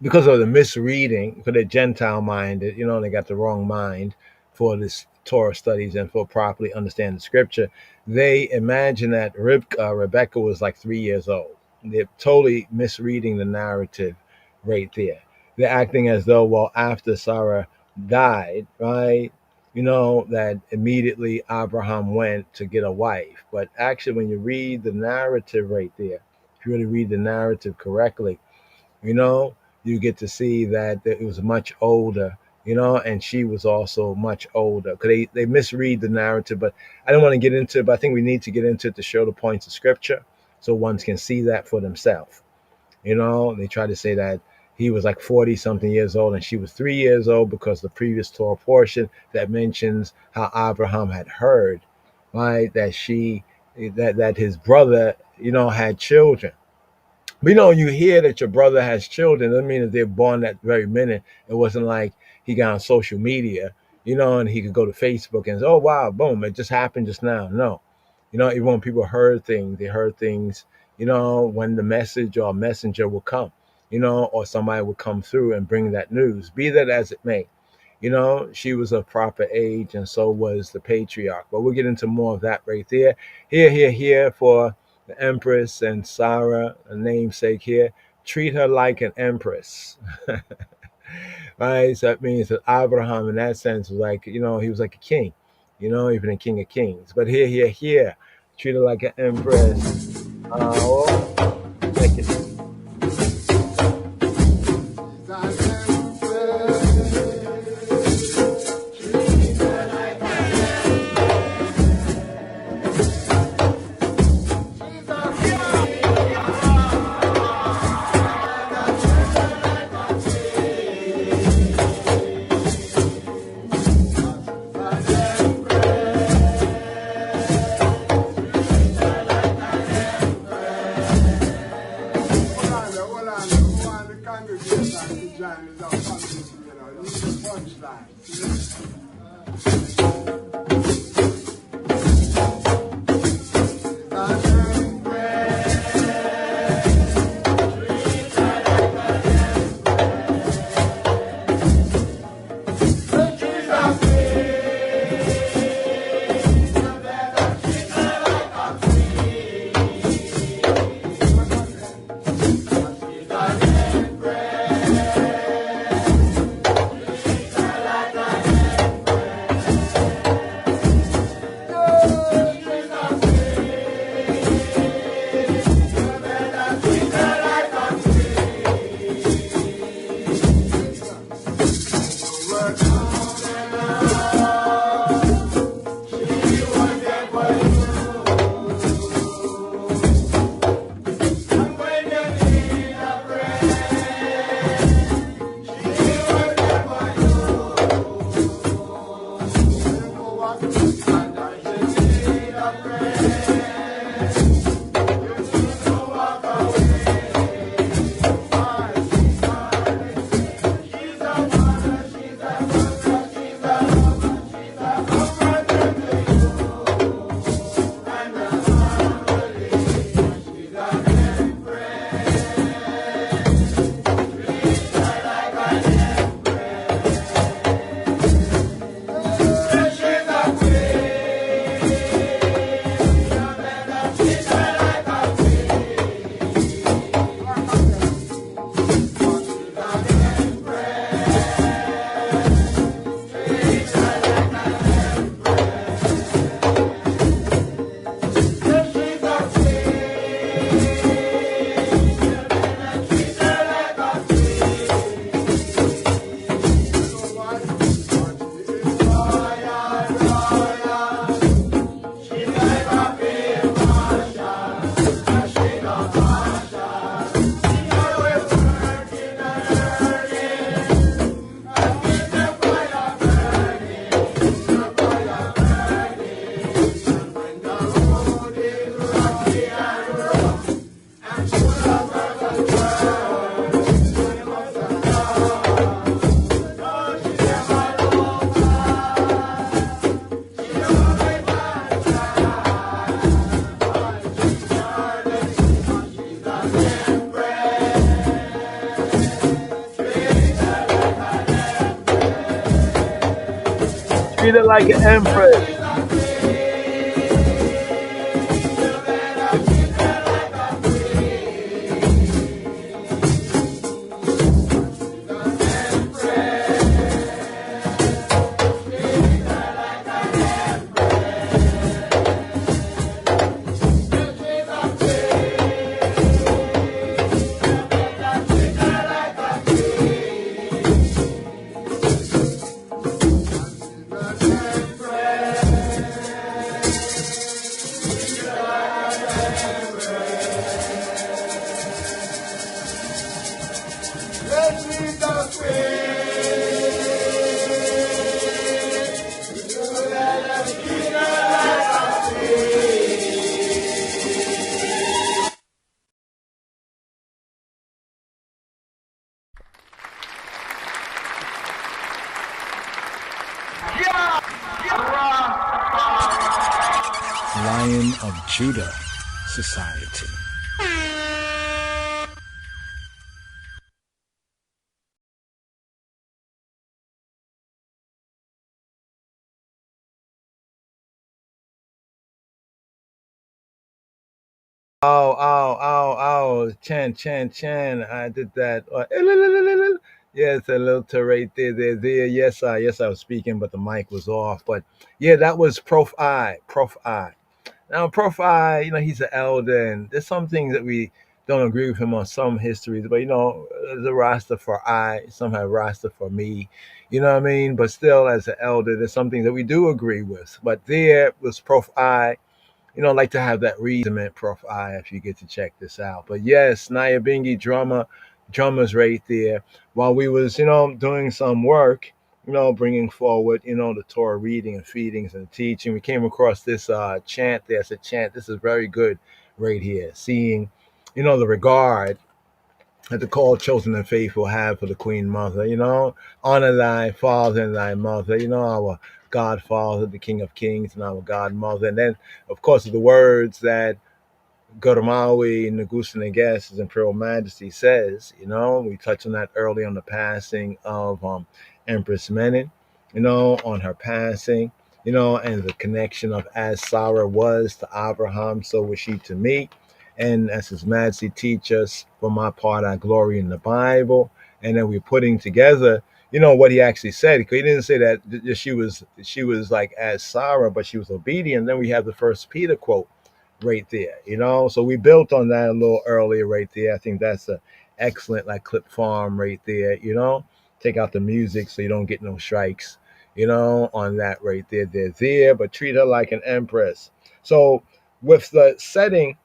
because of the misreading, because they're Gentile-minded, they got the wrong mind for this Torah studies and for properly understand the scripture, they imagine that Rebecca was like 3 years old. They're totally misreading the narrative right there. They're acting as though, well, after Sarah died, right, that immediately Abraham went to get a wife. But actually, when you read the narrative right there, if you really read the narrative correctly, you get to see that it was much older, and she was also much older. Because they misread the narrative, but I don't want to get into it, but I think we need to get into it to show the points of scripture so ones can see that for themselves. They try to say that he was like 40 something years old and she was 3 years old because the previous Torah portion that mentions how Abraham had heard, right, that his brother, had children. But you hear that your brother has children, doesn't mean that they're born that very minute. It wasn't like he got on social media, and he could go to Facebook and say, oh, wow, boom, it just happened just now. No. Even when people heard things, they heard things, when the message or messenger will come, or somebody will come through and bring that news, be that as it may. She was of proper age, and so was the patriarch. But we'll get into more of that right there. Here for the Empress and Sarah, a namesake here. Treat her like an empress. Right? So that means that Abraham, in that sense, was like, he was like a king, even a king of kings. But here. Treat her like an empress. Check it. Treat her like an empress. Lion of Judah Society. Oh, Chan. I did that. Yes, a little to right there. Yes, I was speaking, but the mic was off. But yeah, that was Prof I. Now, Prof I, he's an elder, and there's some things that we don't agree with him on some histories, but the roster for I, some have roster for me, you know what I mean? But still, as an elder, there's something that we do agree with. But there was Prof I. Like to have that reason, Prof I, if you get to check this out. But yes, Naya Bingi drummers right there. While we was, doing some work, bringing forward, the Torah reading and feedings and teaching, we came across this chant there. I said, chant, this is very good right here. Seeing, the regard that the called, chosen, and faithful have for the Queen Mother. Honor thy father and thy mother. Our Godfather, the King of Kings, and our Godmother. And then, of course, the words that Gurmawi Nagusa Neges, His Imperial Majesty, says. We touched on that early on the passing of Empress Menin, on her passing, and the connection of as Sarah was to Abraham, so was she to me. And as His Majesty teach us, for my part, I glory in the Bible. And then we're putting together, what he actually said. He didn't say that she was like as Sarah, but she was obedient. Then we have the First Peter quote right there, so we built on that a little earlier right there. I think that's a excellent clip farm right there. Take out the music so you don't get no strikes, on that right there. They're there, but treat her like an empress. So with the setting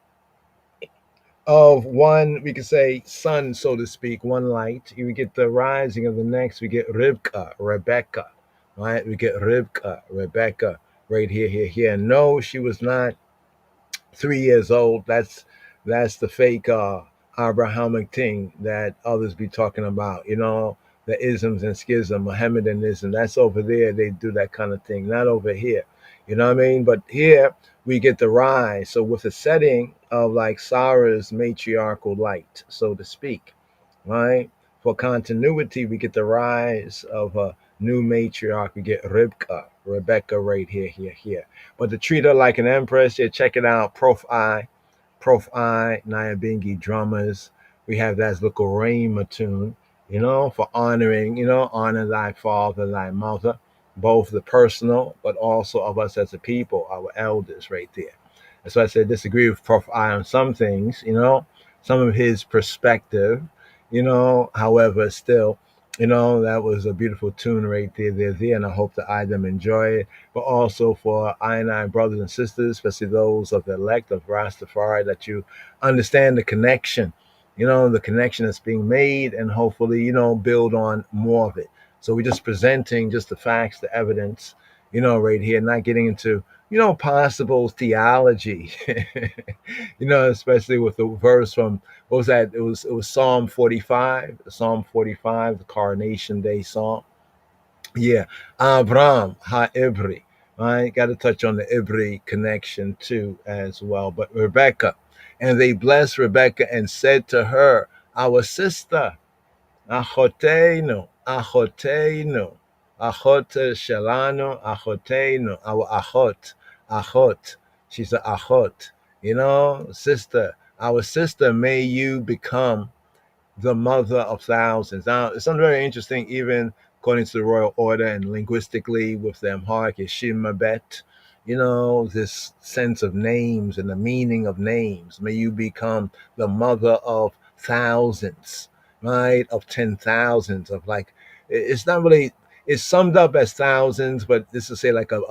of one, we could say sun, so to speak, one light, we get the rising of the next. We get Rebecca, right? We get Rebecca right here. And no, she was not 3 years old. That's the fake Abrahamic thing that others be talking about. The isms and schism, Mohammedanism. That's over there. They do that kind of thing. Not over here. You know what I mean? But here we get the rise. So with the setting of like Sarah's matriarchal light, so to speak, right? For continuity, we get the rise of a new matriarch. We get Rebecca right here. But to treat her like an empress, yeah, check it out. Prof I, Naya Bingi drummers. We have that little Rhema tune, for honoring, honor thy father, thy mother, both the personal, but also of us as a people, our elders right there. And so I said, disagree with Prof I on some things, some of his perspective, however, still, that was a beautiful tune right there, and I hope that I them enjoy it. But also for I and I brothers and sisters, especially those of the elect of Rastafari, that you understand the connection, the connection that's being made, and hopefully, build on more of it. So we're just presenting just the facts, the evidence, right here, not getting into, possible theology, especially with the verse from, what was that? It was Psalm 45, the Coronation Day Psalm. Yeah, Avram Ha-Ibri. I got to touch on the Ibri connection too as well. But Rebecca, and they blessed Rebecca and said to her, our sister, Achotenu, Achot Shalanu, Achotenu, our Achot. She's an Achot, sister. Our sister, may you become the mother of thousands. Now, it's something very interesting, even according to the royal order and linguistically with the Amharic Yeshimabet, this sense of names and the meaning of names. May you become the mother of thousands, right? Of 10,000s, of it's not really, it's summed up as thousands, but this is say like a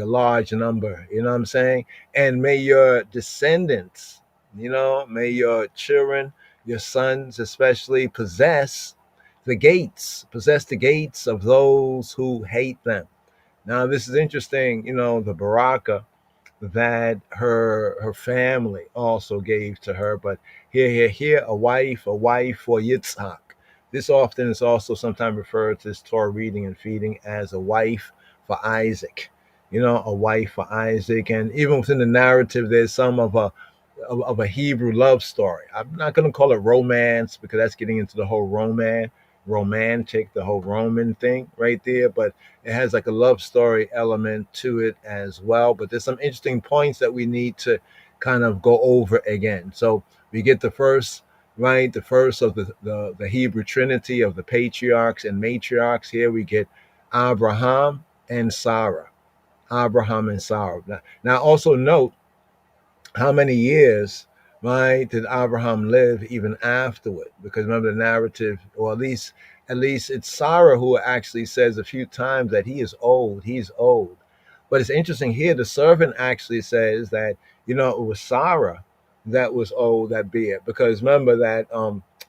large number, you know what I'm saying? And may your descendants, may your children, your sons especially, possess the gates of those who hate them. Now, this is interesting, the baraka that her family also gave to her. But here, a wife for Yitzhak. This often is also sometimes referred to as Torah reading and feeding as a wife for Isaac. a wife for Isaac. And even within the narrative, there's some of a Hebrew love story. I'm not going to call it romance because that's getting into the whole romantic, the whole Roman thing right there. But it has like a love story element to it as well. But there's some interesting points that we need to kind of go over again. So we get the first, right? The first of the Hebrew Trinity of the patriarchs and matriarchs. Here we get Abraham and Sarah. Abraham and Sarah. Now also note how many years, right, did Abraham live even afterward? Because remember the narrative, or at least it's Sarah who actually says a few times that he is old. He's old. But it's interesting here, the servant actually says that, it was Sarah that was old, that be it. Because remember that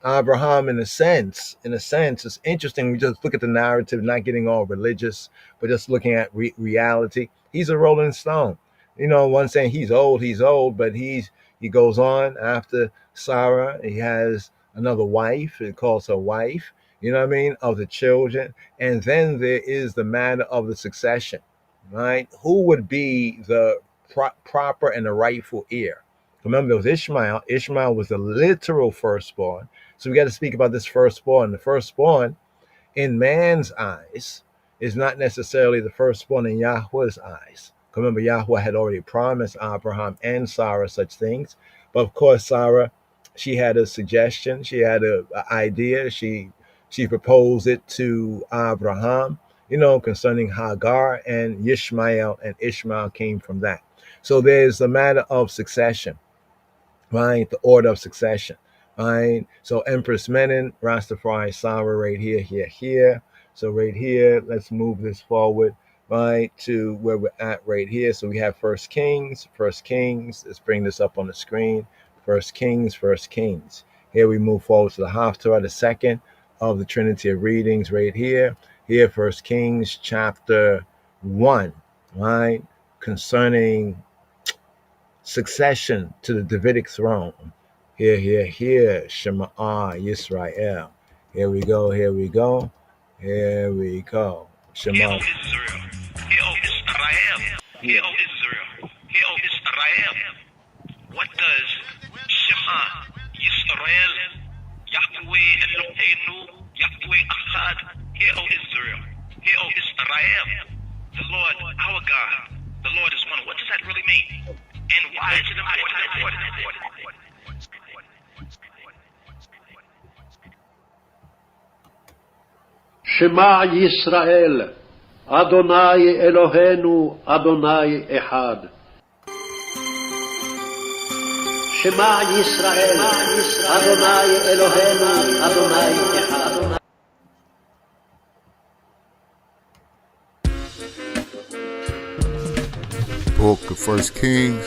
Abraham, in a sense, it's interesting. We just look at the narrative, not getting all religious, but just looking at reality. He's a rolling stone. One saying he's old, but he goes on after Sarah. He has another wife. He calls her wife, of the children. And then there is the matter of the succession, right? Who would be the proper and the rightful heir? Remember, there was Ishmael. Ishmael was the literal firstborn. So we got to speak about this firstborn. The firstborn in man's eyes is not necessarily the firstborn in Yahweh's eyes. Remember, Yahweh had already promised Abraham and Sarah such things. But of course, Sarah, she had a suggestion. She had an idea. She proposed it to Abraham, concerning Hagar and Ishmael, and Ishmael came from that. So there's a matter of succession, right? The order of succession, right? So Empress Menen, Rastafari, Sarah right here. So right here, let's move this forward, right, to where we're at right here. So we have First Kings. Let's bring this up on the screen. First Kings. Here we move forward to the Haftarah, the second of the Trinity of readings right here. Here, First Kings chapter 1, right, concerning succession to the Davidic throne. Here, Shema Yisrael. Here we go. Shema. Hear, O Israel. Hear, O Israel. Hear, O Israel. Hear, O Israel. What does Shema Yisrael, Yahweh Eloheinu, Yahweh Echad, hear, O Israel. Hear, O Israel. The Lord, our God, the Lord is one. What does that really mean? And why is it important? שמע ישראל, אדוני אלוהינו, אדוני אחד. שמע ישראל, אדוני אלוהינו, אדוני אחד. Book of First Kings,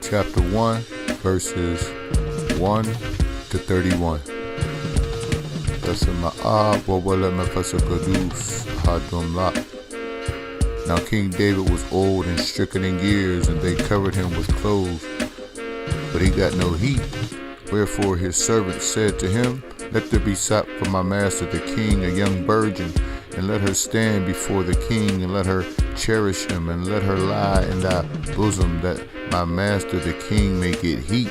chapter 1, verses 1 to 31. Now King David was old and stricken in years, and they covered him with clothes, but he got no heat. Wherefore his servants said to him, Let there be sought for my master the king a young virgin, and let her stand before the king, and let her cherish him, and let her lie in thy bosom, that my master the king may get heat.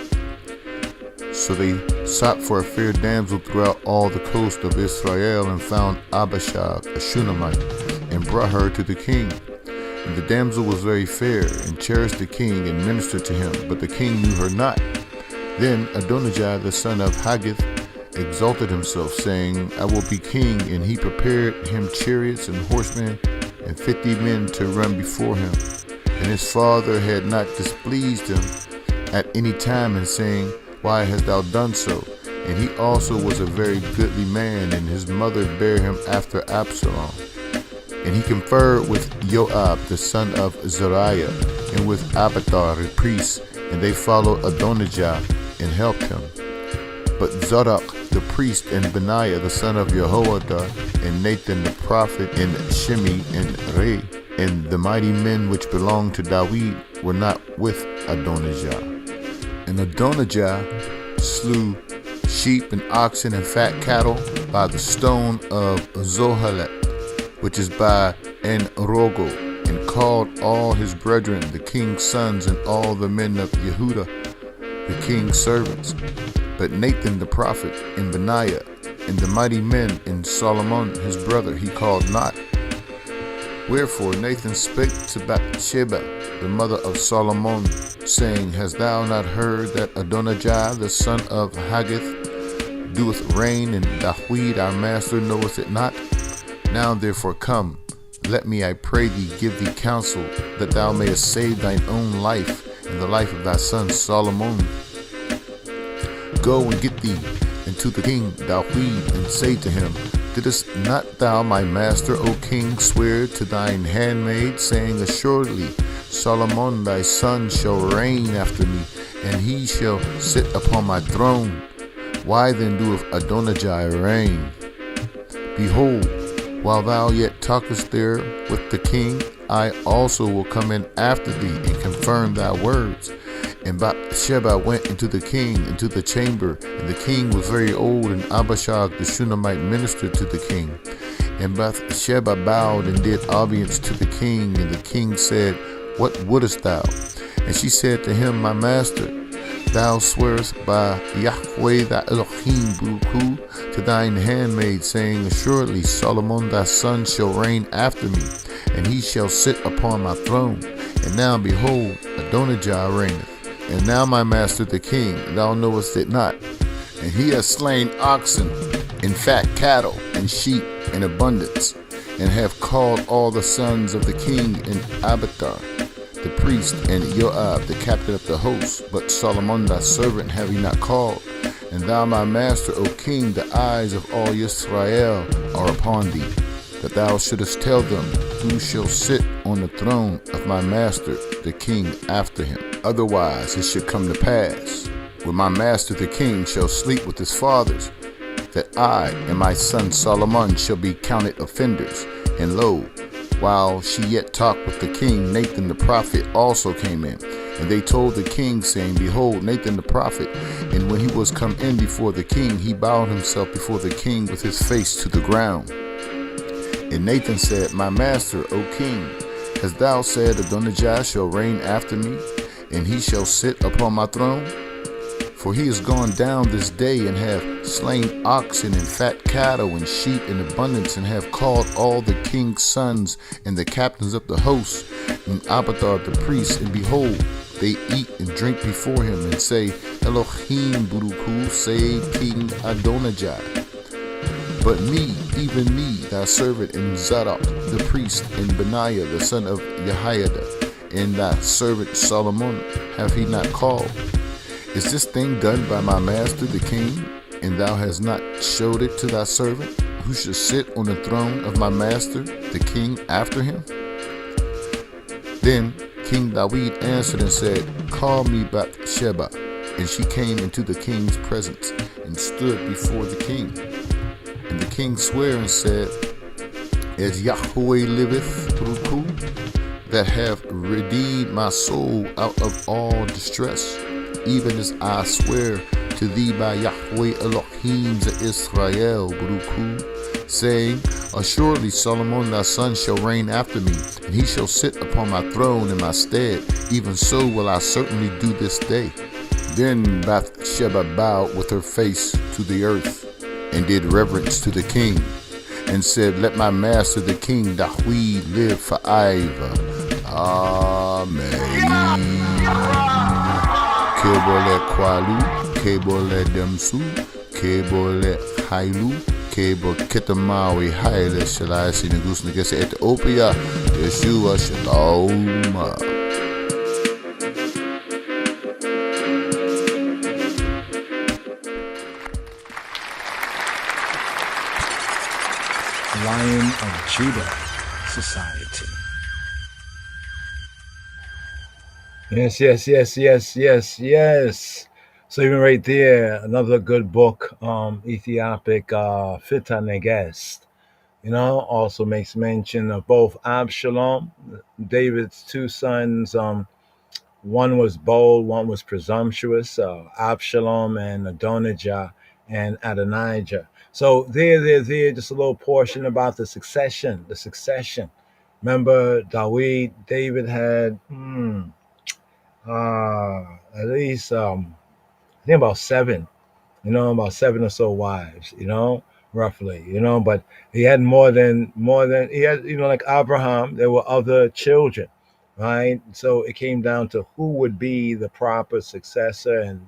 So they sought for a fair damsel throughout all the coast of Israel, and found Abishag, a Shunammite, and brought her to the king. And the damsel was very fair, and cherished the king, and ministered to him, but the king knew her not. Then Adonijah the son of Haggith exalted himself, saying, I will be king, and he prepared him chariots and horsemen, and 50 men to run before him. And his father had not displeased him at any time in saying, Why hast thou done so? And he also was a very goodly man, and his mother bare him after Absalom. And he conferred with Joab the son of Zeruiah, and with Abiathar the priest, and they followed Adonijah and helped him. But Zadok the priest, and Benaiah the son of Jehoiada, and Nathan the prophet, and Shimei, and Rei, and the mighty men which belonged to David were not with Adonijah. And Adonijah slew sheep and oxen and fat cattle by the stone of Zohelet, which is by En Rogel, and called all his brethren, the king's sons, and all the men of Yehudah, the king's servants. But Nathan the prophet, and Benaiah, and the mighty men, and Solomon his brother, he called not. Wherefore Nathan spake to Bathsheba, the mother of Solomon, saying, Hast thou not heard that Adonijah, the son of Haggith, doeth reign, and Dawid our master knoweth it not? Now therefore come, let me, I pray thee, give thee counsel, that thou mayest save thine own life, and the life of thy son Solomon. Go and get thee into the king Dawid, and say to him, Didst not thou, my master, O king, swear to thine handmaid, saying, Assuredly Solomon thy son shall reign after me, and he shall sit upon my throne? Why then doeth Adonijah reign? Behold, while thou yet talkest there with the king, I also will come in after thee, and confirm thy words. And Bathsheba went into the king, into the chamber, and the king was very old, and Abishag the Shunammite ministered to the king. And Bathsheba bowed and did obedience to the king, and the king said, What wouldest thou? And she said to him, My master, thou swearest by Yahweh thy Elohim Baruch to thine handmaid, saying, Assuredly Solomon thy son shall reign after me, and he shall sit upon my throne. And now behold, Adonijah reigneth. And now, my master the king, thou knowest it not. And he has slain oxen, and fat cattle, and sheep in abundance, and have called all the sons of the king, and Abiathar the priest, and Joab the captain of the host. But Solomon thy servant have he not called. And thou, my master, O king, the eyes of all Israel are upon thee, that thou shouldest tell them who shall sit on the throne of my master the king after him. Otherwise it should come to pass, when my master the king shall sleep with his fathers, that I and my son Solomon shall be counted offenders. And lo, while she yet talked with the king, Nathan the prophet also came in. And they told the king, saying, Behold, Nathan the prophet. And when he was come in before the king, he bowed himself before the king with his face to the ground. And Nathan said, My master, O king, hast thou said Adonijah shall reign after me, and he shall sit upon my throne? For he is gone down this day, and have slain oxen and fat cattle and sheep in abundance, and have called all the king's sons and the captains of the host, and Abiathar the priest, and behold, they eat and drink before him, and say, Elohim Baruch save King Adonijah. But me, even me, thy servant, and Zadok the priest, and Benaiah the son of Jehoiada, and thy servant Solomon, have he not called? Is this thing done by my master the king, and thou hast not showed it to thy servant, who shall sit on the throne of my master the king after him? Then King Dawid answered and said, Call me Bathsheba. And she came into the king's presence, and stood before the king. And the king sware and said, As Yahweh liveth, that have redeemed my soul out of all distress, even as I swear to thee by Yahweh Elohim Israel, Baruch, saying, Assuredly Solomon thy son shall reign after me, and he shall sit upon my throne in my stead. Even so will I certainly do this day. Then Bathsheba bowed with her face to the earth, and did reverence to the king, and said, Let my master the king Dawid live forever. Amen. Kebole kwalu, kebole demsu, kebole hailu, kebo ketamawi haile shalai sinagus nagese Ethiopia, Yeshua Shalom. Lion of Judah Society. Yes. So even right there, another good book, Ethiopic Fita Negest. Also makes mention of both Absalom, David's two sons. One was bold, one was presumptuous. Absalom and Adonijah and Adonijah. So there, just a little portion about the succession. Remember, David had at least I think about seven, about seven or so wives, roughly, but he had more than he had, like Abraham, there were other children, right? So it came down to who would be the proper successor. And,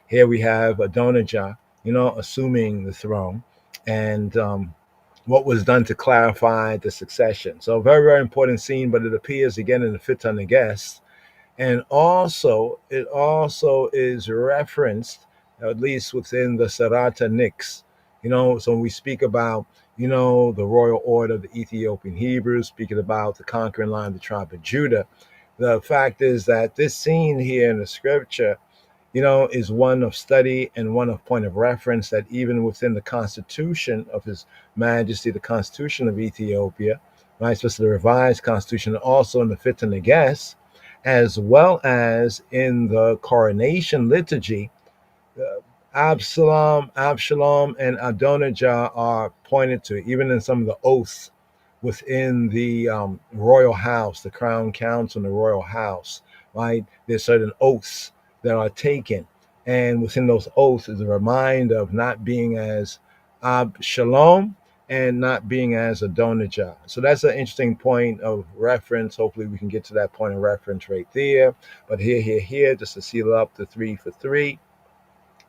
here we have Adonijah, assuming the throne, and what was done to clarify the succession. So very, very important scene, but it appears again in the Fit on the Guest. And it also is referenced, at least within the Sarata Nix. So when we speak about, the royal order of the Ethiopian Hebrews, speaking about the conquering line of the tribe of Judah, the fact is that this scene here in the scripture, is one of study and one of point of reference, that even within the constitution of His Majesty, the Constitution of Ethiopia, right, especially the revised constitution, also in the Fit and the Guest, as well as in the coronation liturgy, Absalom, and Adonijah are pointed to, even in some of the oaths within the royal house, the crown council in the royal house, right? There's certain oaths that are taken, and within those oaths is a reminder of not being as Absalom and not being as Adonijah. So that's an interesting point of reference. Hopefully we can get to that point of reference right there. But here, just to seal up the 3 for 3.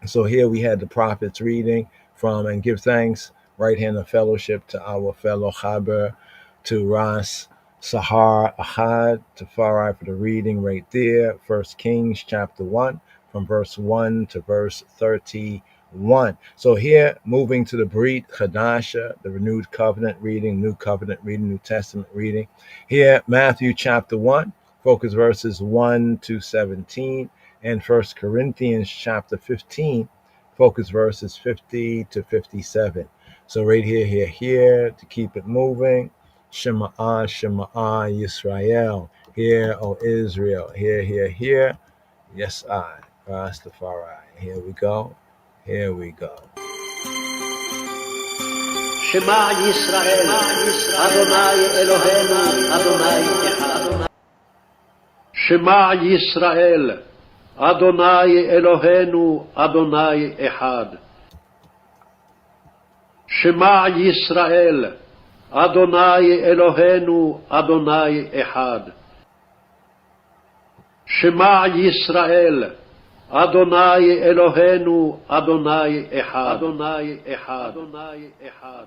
So here we had the prophets reading from and give thanks, right hand of fellowship to our fellow Chaber, to Ras Sahar Ahad, to Farai for the reading right there. 1 Kings chapter 1 from verse 1 to verse 31. So here, moving to the Brit Chadasha, the renewed covenant reading, new covenant reading, New Testament reading. Here, Matthew chapter 1, focus verses 1 to 17, and 1 Corinthians chapter 15, focus verses 50 to 57. So right here, to keep it moving. Shema'ah, Shema'ah, Yisrael. Hear, O Israel. Hear. Yes, I, Rastafari. Here we go. Shema Yisrael, Adonai Eloheinu, Adonai Echad. Shema Yisrael, Adonai Eloheinu, Adonai Echad. Shema Yisrael, Adonai Eloheinu, Adonai Echad. Shema Yisrael, Adonai Eloheinu, Adonai Echad. Adonai Echad. Adonai Echad.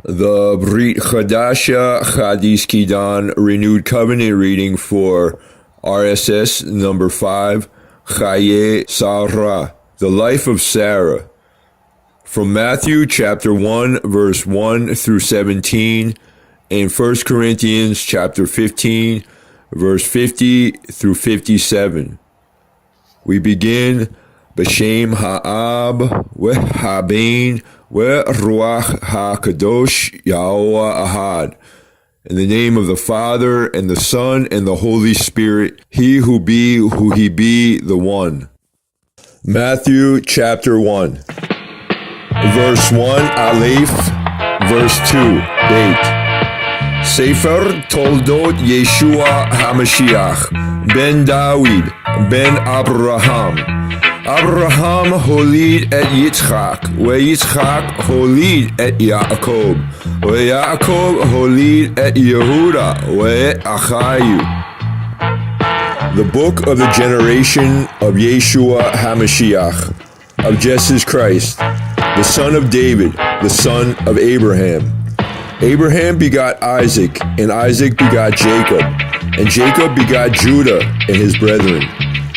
The Brit Chadasha Chadis Kidan Renewed Covenant reading for RSS number 5, KHAYEI Sarah, the life of Sarah. From Matthew chapter 1, verse 1 through 17, and 1 Corinthians chapter 15, verse 50 through 57. We begin B'Shem Ha'ab V'Habein V'Ruach HaKadosh Yahuwah Ahad. In the name of the Father, and the Son, and the Holy Spirit, He who be, who He be, the One. Matthew chapter 1, verse 1, Aleph, verse 2, Beit. Sefer Toldot Yeshua HaMashiach, Ben David, Ben Abraham. Abraham holid et Yitzchak, Yitzchak holid et Yaakov, Yaakov holid et Yehuda, et Achayu. The book of the generation of Yeshua HaMashiach, of Jesus Christ, the son of David, the son of Abraham. Abraham begot Isaac, and Isaac begot Jacob, and Jacob begot Judah and his brethren.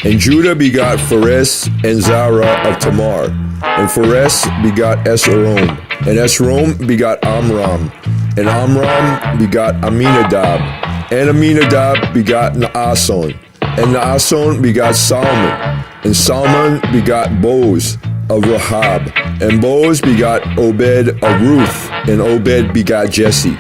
And Judah begot Phares and Zara of Tamar, and Phares begot Esrom, and Esrom begot Amram, and Amram begot Aminadab, and Aminadab begot Naason, and Naason begot Salmon, and Salmon begot Boaz of Rahab, and Boaz begot Obed of Ruth, and Obed begot Jesse.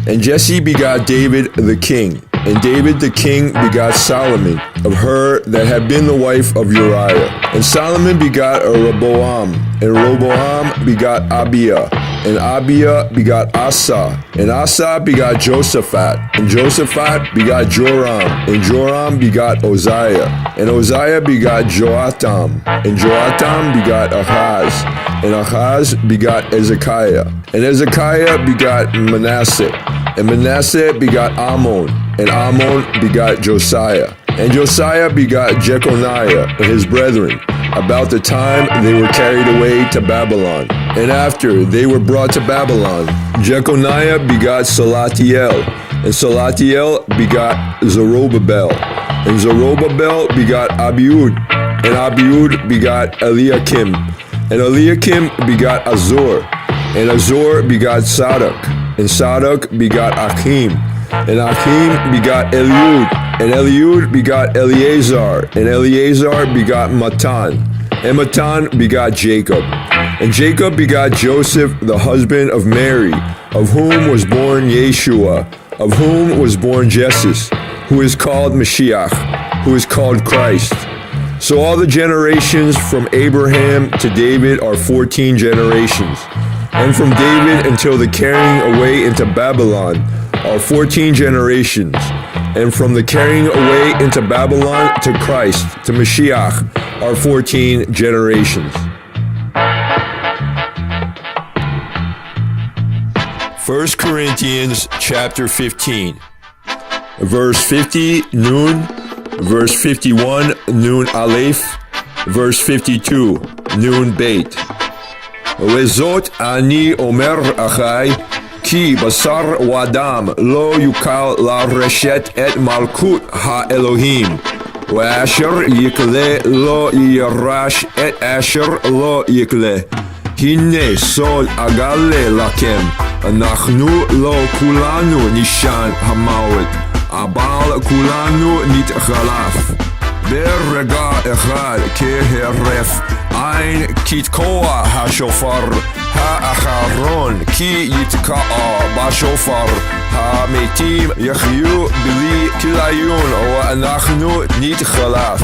And Jesse begot David the king, And David the king begot Solomon, of her that had been the wife of Uriah. And Solomon begot Rehoboam, and Rehoboam begot Abiah, and Abiah begot Asa, and Asa begot Josaphat, and Josaphat begot Joram, and Joram begot Uzziah, and Uzziah begot Joatam, and Joatam begot Ahaz, and Ahaz begot Ezekiah, and Ezekiah begot Manasseh, and Manasseh begot Ammon, and Ammon begot Josiah, and Josiah begot Jeconiah and his brethren, about the time they were carried away to Babylon. And after they were brought to Babylon, Jeconiah begot Salatiel, and Salatiel begot Zerubbabel, and Zerubbabel begot Abiud, and Abiud begot Eliakim, and Eliakim begot Azor, and Azor begot Sadok, and Sadok begot Achim, and Achim begot Eliud, and Eliud begot Eleazar, and Eleazar begot Matan, and Matan begot Jacob. And Jacob begot Joseph, the husband of Mary, of whom was born Yeshua, of whom was born Jesus, who is called Mashiach, who is called Christ. So all the generations from Abraham to David are 14 generations, and from David until the carrying away into Babylon are 14 generations, and from the carrying away into Babylon to Christ, to Mashiach, are 14 generations. 1 Corinthians chapter 15, verse 50, Nun, verse 51, Nun Aleph, verse 52, Nun Beit. Vezot ani omer achai, ki basar wadam lo yukal la reshet et malkut ha-Elohim, ואשר יקלה לא ירש את אשר לא יקלה. הנה סוד אגלה לכם, אנחנו לא כולנו נשען המוות, אבל כולנו נתחלף. ברגע אחד כהרף עין כתקוע השופר האחרון, כי יתקע בשופר המתים יחיו בלי כליון ואנחנו נתחלף.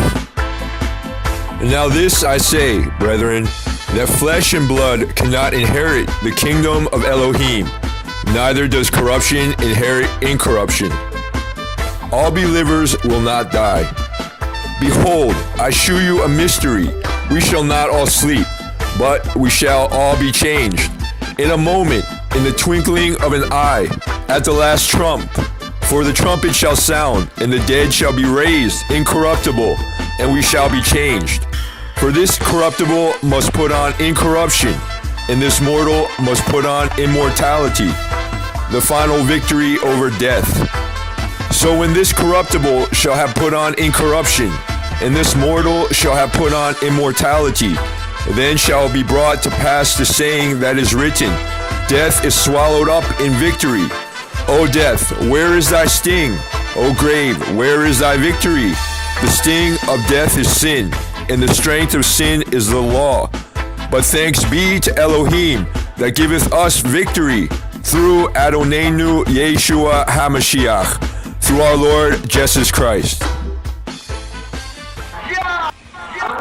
Now this I say, brethren, that flesh and blood cannot inherit the kingdom of Elohim, neither does corruption inherit incorruption. All believers will not die. Behold, I shew you a mystery. We shall not all sleep, but we shall all be changed. In a moment, in the twinkling of an eye, at the last trump. For the trumpet shall sound, and the dead shall be raised incorruptible, and we shall be changed. For this corruptible must put on incorruption, and this mortal must put on immortality, the final victory over death. So when this corruptible shall have put on incorruption, and this mortal shall have put on immortality, then shall be brought to pass the saying that is written, Death is swallowed up in victory. O death, where is thy sting? O grave, where is thy victory? The sting of death is sin, and the strength of sin is the law. But thanks be to Elohim that giveth us victory through Adonenu Yeshua HaMashiach, through our Lord Jesus Christ.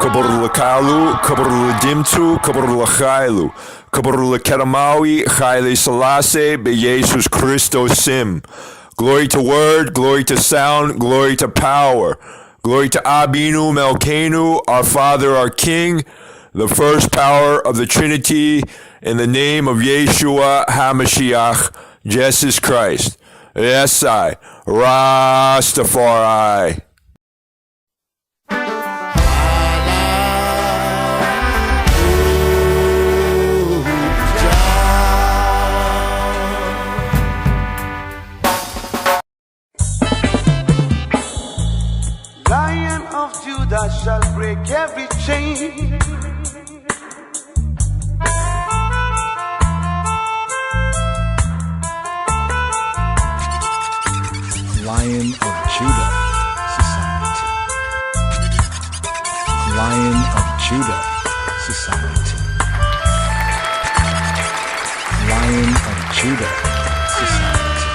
Kabur lakalu, kabur ladimtu, kabur lachailu, kabur lakeramawi, chayle salase, be Jesus Christos sim. Glory to word, glory to sound, glory to power. Glory to Abinu Melkenu, our Father, our King, the first power of the Trinity, in the name of Yeshua HaMashiach, Jesus Christ. Yes, I, Rastafari. Lion of Judah shall break every chain. Lion of Judah Society. Lion of Judah Society. Lion of Judah Society.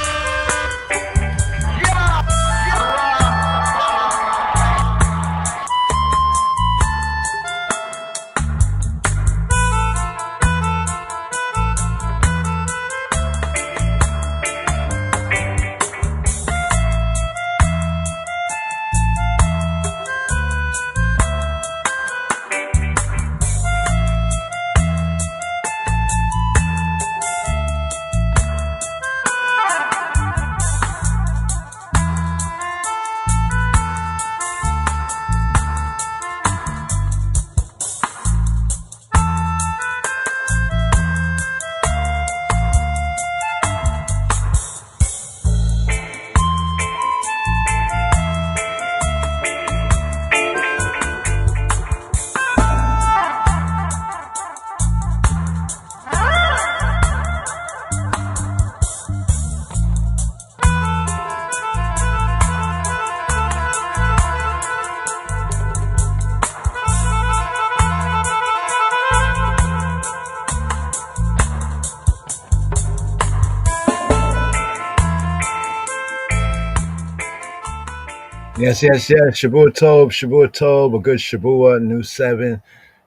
Yes, yes, yes. Shavua Tov, a good Shavua,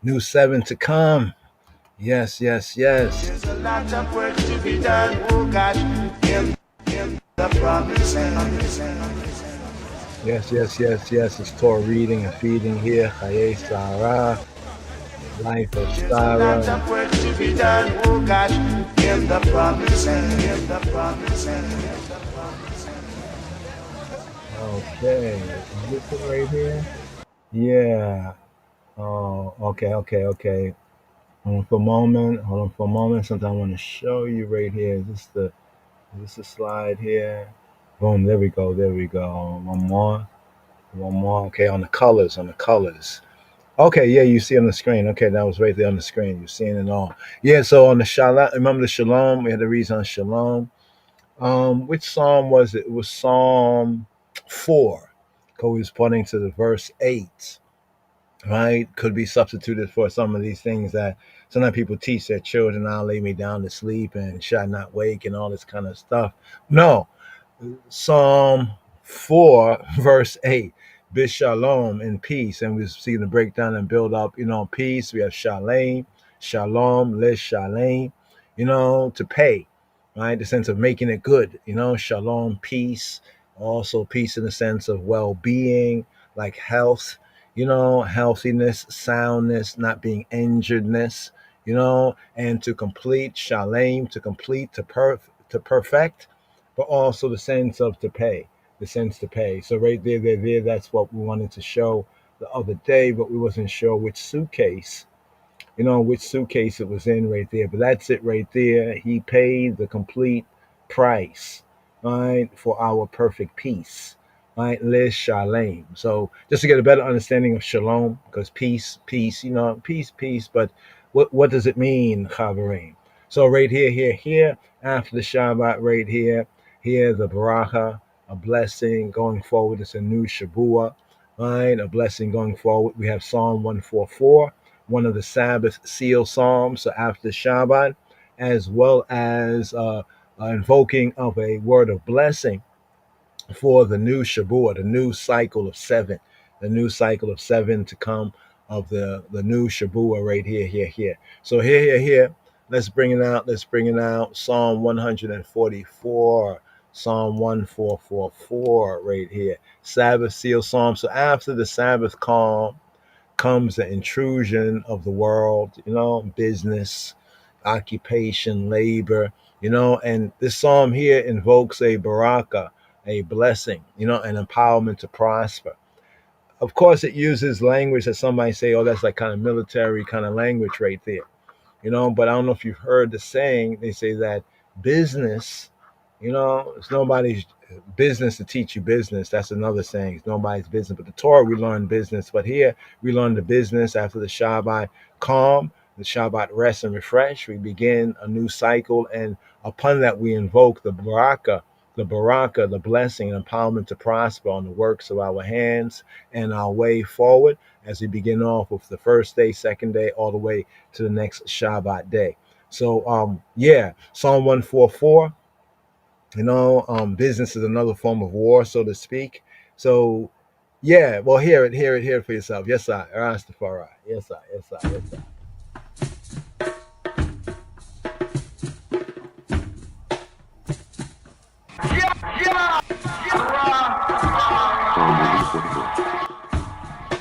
new seven to come. Yes, yes, yes. There's a lot of work to be done, oh gosh, in the promised land. Yes, yes, yes, yes. It's Torah reading and feeding here. Chayei Sarah, life of There's a lot Sarah. of work to be done, oh gosh, in the promised land, in the promised land, in the promised land. Okay, is this it right here? Yeah. Oh, okay. Hold on for a moment. Something I want to show you right here. Is this the slide here? Boom, there we go. One more. Okay, on the colors. Okay, yeah, you see on the screen. Okay, that was right there on the screen. You're seeing it all. Yeah, so on the Shalom, remember the Shalom? We had to read on Shalom. Which psalm was it? It was Psalm 4. Because we was pointing to the verse 8. Right? Could be substituted for some of these things that sometimes people teach their children, I'll lay me down to sleep and shall not wake and all this kind of stuff. No. Psalm 4, verse 8. Bishalom, in peace. And we see the breakdown and build up, peace. We have shalom, le shalom, to pay, right? The sense of making it good, shalom, peace. Also, peace in the sense of well being, like health, healthiness, soundness, not being injuredness, and to complete, shalom, to complete, to perfect, but also the sense to pay. So right there, that's what we wanted to show the other day, but we wasn't sure which suitcase it was in right there. But that's it right there. He paid the complete price, right, for our perfect peace, right? Le shalom. So just to get a better understanding of shalom, because peace, peace, but what does it mean, Chavarim? So right here, after the Shabbat, right here, the Baracha, a blessing going forward. It's a new Shabua, right? A blessing going forward. We have Psalm 144, one of the Sabbath seal psalms, so after Shabbat, as well as invoking of a word of blessing for the new Shabbat, the new cycle of seven, to come of the new Shabbat right here. So here. Let's bring it out. Psalm 144, Psalm 1444 right here. Sabbath seal psalm. So after the Sabbath calm comes the intrusion of the world, business, occupation, labor, and this psalm here invokes a baraka, a blessing, an empowerment to prosper. Of course, it uses language that some might say, oh, that's like kind of military kind of language right there, but I don't know if you've heard the saying, they say that business, it's nobody's business to teach you business. That's another saying. It's nobody's business. But the Torah, we learn business. But here, we learn the business after the Shabbat calm, the Shabbat rest and refresh. We begin a new cycle. And upon that, we invoke the baraka, the blessing and empowerment to prosper on the works of our hands and our way forward as we begin off with the first day, second day, all the way to the next Shabbat day. So, Psalm 144. Business is another form of war, so to speak. So, yeah, well, hear it for yourself. Yes, I, Rastafari. Yes, I.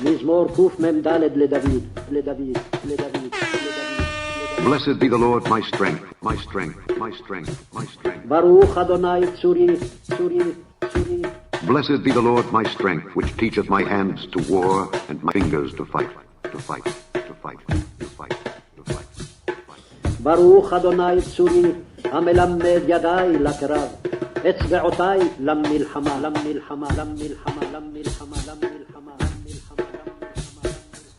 מזמור קמ"ד לדוד. Blessed be the Lord, my strength, my strength. ברוך אדוני צורי. Blessed be the Lord, my strength, which teacheth my hands to war and my fingers to fight. ברוך אדוני צורי, המלמד ידיי לקרב, אצבעותיי למלחמה.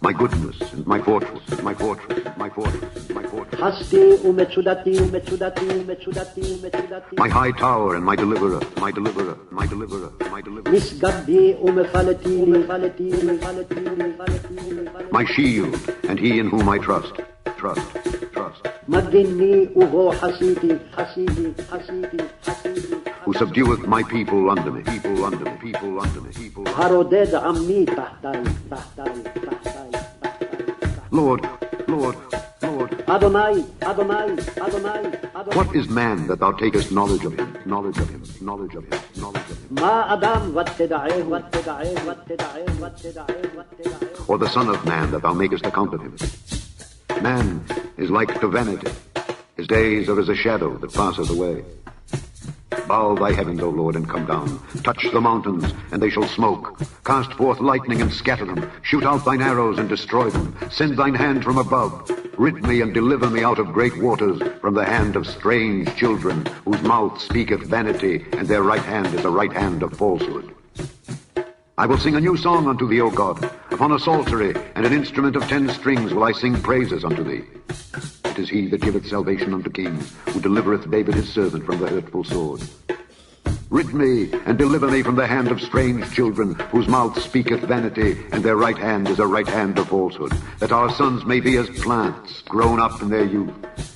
My goodness and my fortress. חסדי ומצודתי. My high tower and my deliverer. מסגדי ומפלתי. My shield and he in whom I trust. מגיני ובו חסידי. who subdueth my people under me, people under me, people under me, people under me. הרודד עמי תחתיי, תחתיי, תחתיי, תחתיי. Lord, Lord, Lord. Adonai, Adonai, Adonai, Adonai. What is man that thou takest knowledge of him, knowledge of him, knowledge of him, knowledge of him? מה אדם ותדעהו, ותדעהו, ותדעהו, ותדעהו, ותדעהו. Or the son of man that thou makest account of him? Man is like to vanity. His days are as a shadow that passeth away. Bow thy heavens, O Lord, and come down. Touch the mountains, and they shall smoke. Cast forth lightning and scatter them. Shoot out thine arrows and destroy them. Send thine hand from above. Rid me and deliver me out of great waters, from the hand of strange children, whose mouth speaketh vanity, and their right hand is a right hand of falsehood. I will sing a new song unto thee, O God. Upon a psaltery and an instrument of 10 strings will I sing praises unto thee. It is he that giveth salvation unto kings, who delivereth David his servant from the hurtful sword. Rid me and deliver me from the hand of strange children, whose mouth speaketh vanity, and their right hand is a right hand of falsehood, that our sons may be as plants grown up in their youth,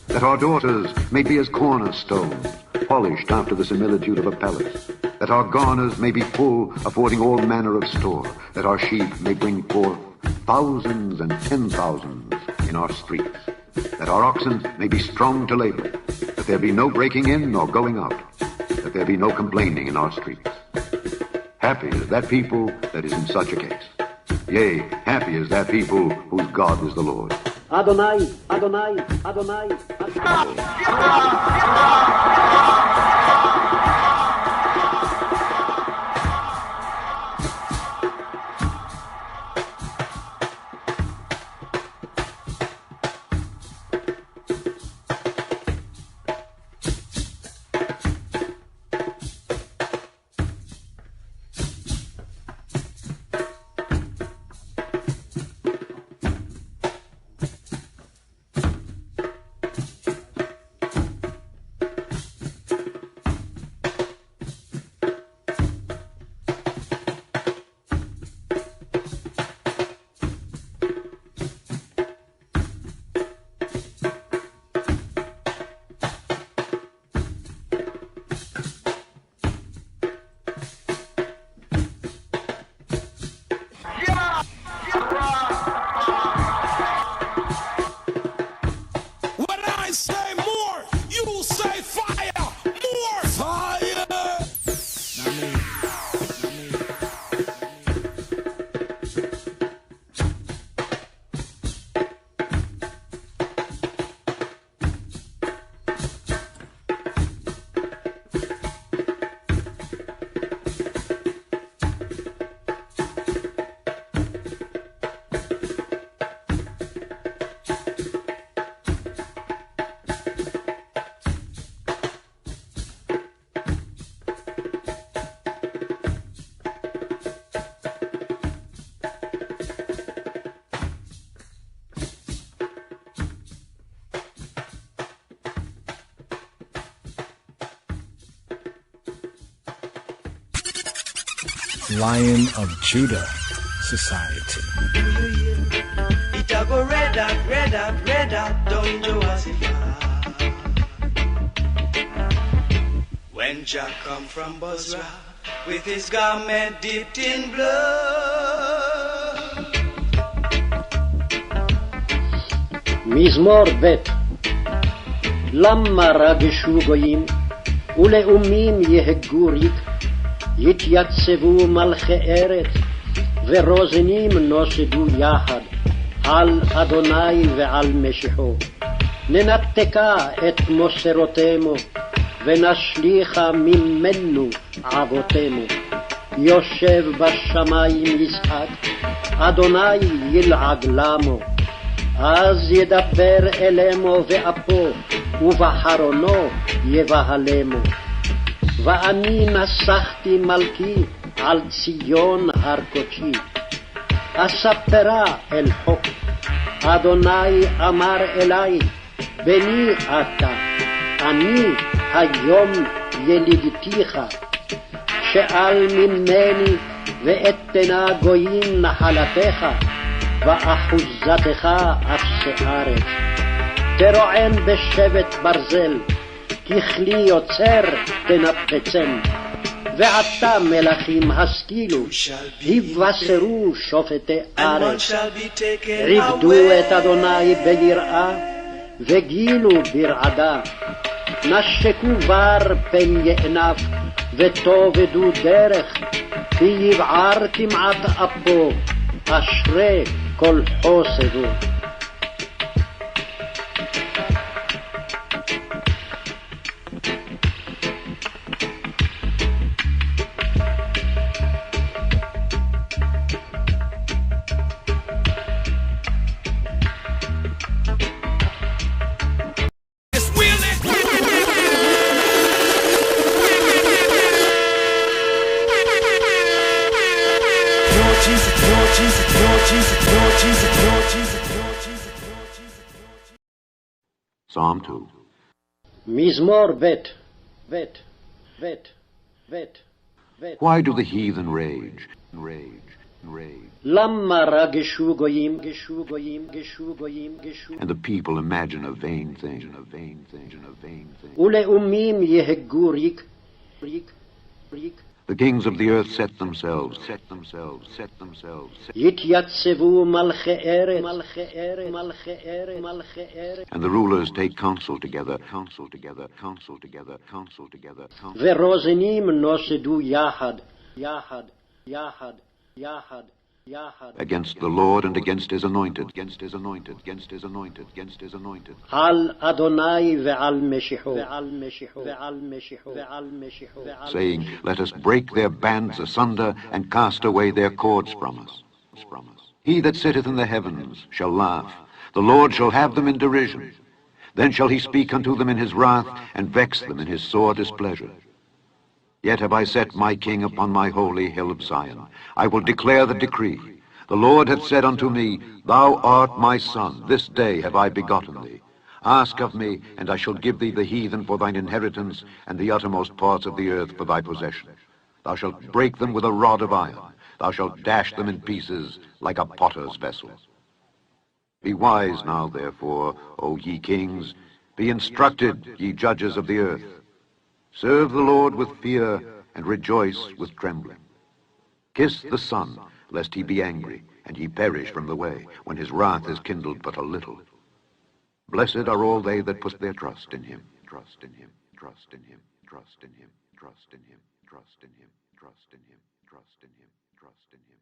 that our daughters may be as cornerstones, polished after the similitude of a palace, that our garners may be full, affording all manner of store, that our sheep may bring forth thousands and 10,000s in our streets, that our oxen may be strong to labor, that there be no breaking in nor going out, that there be no complaining in our streets. Happy is that people that is in such a case. Yea, happy is that people whose God is the Lord. Adonai, Adonai, Adonai, Adonai. Lion of Judah Society. It a go red out down Joseph. When Jah come from Bozrah with his garment dipped in blood. מזמור ב' למה רגשו גויים ולאומים יהגו ריק יתייצבו מלכי ארץ ורוזנים נוסדו יחד על אדוני ועל משיחו. ננתקה את מוסרותינו ונשליכה ממנו עבותינו. יושב בשמיים יזעק אדוני ילעג למו. אז ידבר אלמו ואפו ובחרונו יבהלמו. ואני נסחתי מלכי על ציון הר קודשי. אספרה אל חוק. אדוני אמר אלי, בני אתה, אני היום ילידתיך. שאל ממני ואתנה גויים נחלתך, ואחוזתך אפסי ארץ. תרועם בשבט ברזל, ככלי יוצר תנפצם. ועתה מלכים השכילו, הבשרו שופטי ארץ, עבדו את אדוני ביראה, וגילו ברעדה. נשקו בר פן יענף, ותאבדו דרך, כי יבער כמעט אפו, אשרי כל חוסדו. Psalm 2. מזמור ב'. Why do the heathen rage? למה רגשו גויים? And the people imagine a vain thing. ולאומים יהגו ריק. The kings of the earth set themselves. יתייצבו מלכי ארץ. And the rulers take counsel together. ורוזנים נוסדו יחד. Against the Lord and against his anointed. על אדוני ועל משיחו. Saying, let us break their bands asunder and cast away their cords from us. He that sitteth in the heavens shall laugh. The Lord shall have them in derision. Then shall he speak unto them in his wrath, and vex them in his sore displeasure. Yet have I set my king upon my holy hill of Zion. I will declare the decree. The Lord hath said unto me, Thou art my son, this day have I begotten thee. Ask of me, and I shall give thee the heathen for thine inheritance, and the uttermost parts of the earth for thy possession. Thou shalt break them with a rod of iron. Thou shalt dash them in pieces like a potter's vessel. Be wise now, therefore, O ye kings. Be instructed, ye judges of the earth. Serve the Lord with fear, and rejoice with trembling. Kiss the Son, lest he be angry, and ye perish from the way, when his wrath is kindled but a little. Blessed are all they that put their trust in him. Trust in him, trust in him, trust in him, trust in him, trust in him, trust in him, trust in him, trust in him.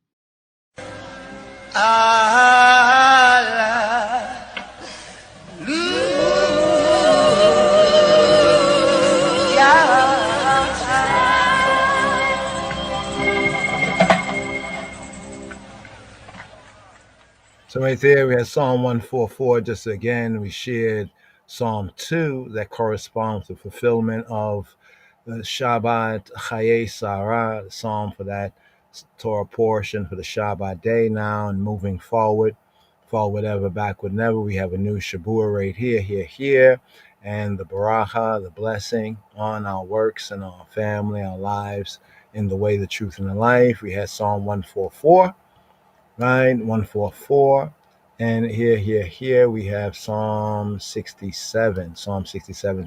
So right there, we had Psalm 144. Just again, we shared Psalm 2 that corresponds to fulfillment of the Shabbat KHAYEI Sarah, the psalm for that Torah portion for the Shabbat day now and moving forward ever, backward never. We have a new Shabbat right here, and the Baracha, the blessing on our works and our family, our lives in the way, the truth, and the life. We had Psalm 144. Right, 144, and here we have Psalm 67,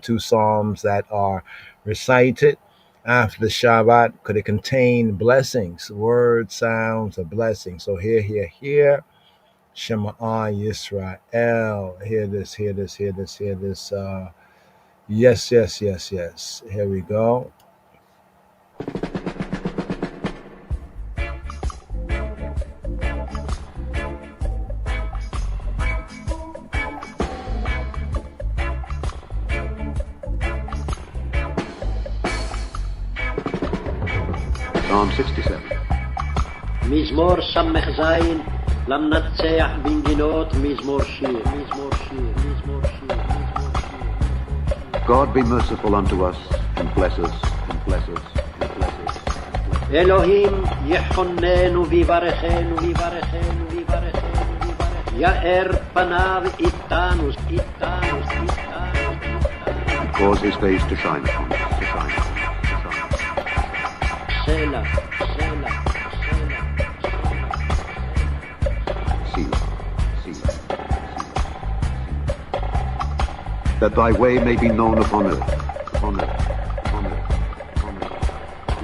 two psalms that are recited after the Shabbat, because they contain blessings, words, sounds of blessing. So here, Shema Yisrael, hear this, yes, here we go. Psalm 67. מזמור ס"ז למנצח בנגינות מזמור שיר. God be merciful unto us, and bless us, and bless us, and bless us. אלוהים יחוננו ויברכנו, יאר פניו איתנו. Cause his face to shine upon us, Selah. That thy way may be known upon earth,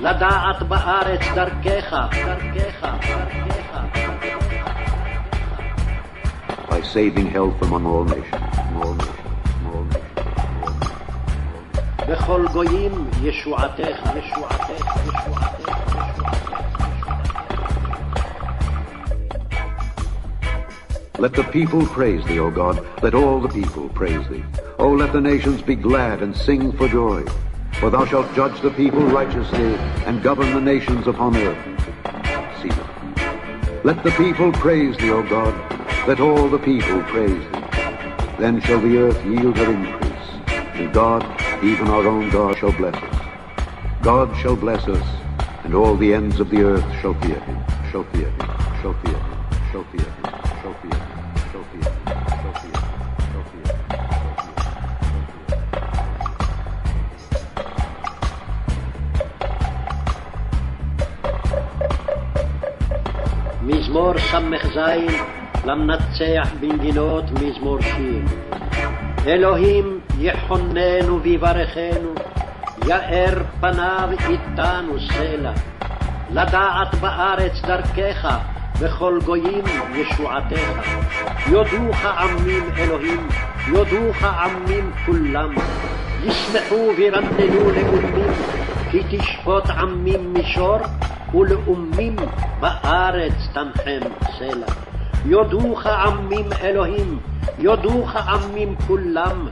לדעת בארץ דרכך, דרכך, דרכך. by saving health among all nations, all nations, all nations, all nations. בכל גויים ישועתך, ישועתך, ישועתך. Let the people praise thee, O God. Let all the people praise thee. O let the nations be glad and sing for joy. For thou shalt judge the people righteously and govern the nations upon earth. Selah. Let the people praise thee, O God. Let all the people praise thee. Then shall the earth yield her increase. And God, even our own God, shall bless us. God shall bless us, and all the ends of the earth shall fear him, shall fear him, shall fear him, shall fear him, shall fear him. מזמור ס"ז למנצח בנגינות מזמור שיר. אלוהים יחוננו ויברכנו, יאר פניו איתנו סלע. לדעת בארץ דרכך, בכל גויים ישועתך. יודוך עמים אלוהים, יודוך עמים כולם. ישמחו וירננו לאומים, כי תשפוט עמים מישור, ולאומים בארץ תנחם סלע. יודוך עמים אלוהים, יודוך עמים כולם,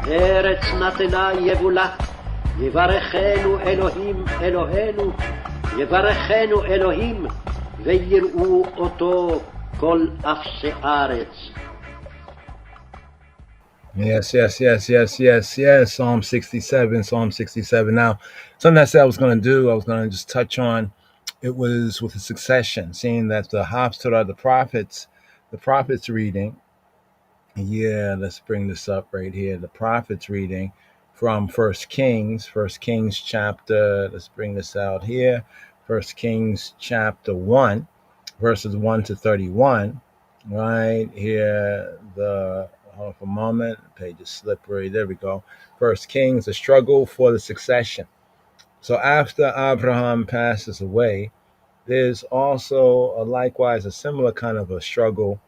ארץ נתנה יבולה. יברכנו אלוהים אלוהינו, יברכנו אלוהים, ויראו אותו כל אפסי ארץ. Yes, yes, yes, yes, yes, yes. Psalm 67, Psalm 67. Now, something I said I was going to do, I was going to just touch on, it was with a succession, seeing that the Haftarah, the prophets reading. Yeah, let's bring this up right here. The prophets reading from First Kings chapter, let's bring this out here. First Kings chapter 1, verses 1 to 31. Right here, hold on for a moment, page is slippery. There we go. First Kings, the struggle for the succession. So after Abraham passes away, there's also likewise a similar kind of a struggle.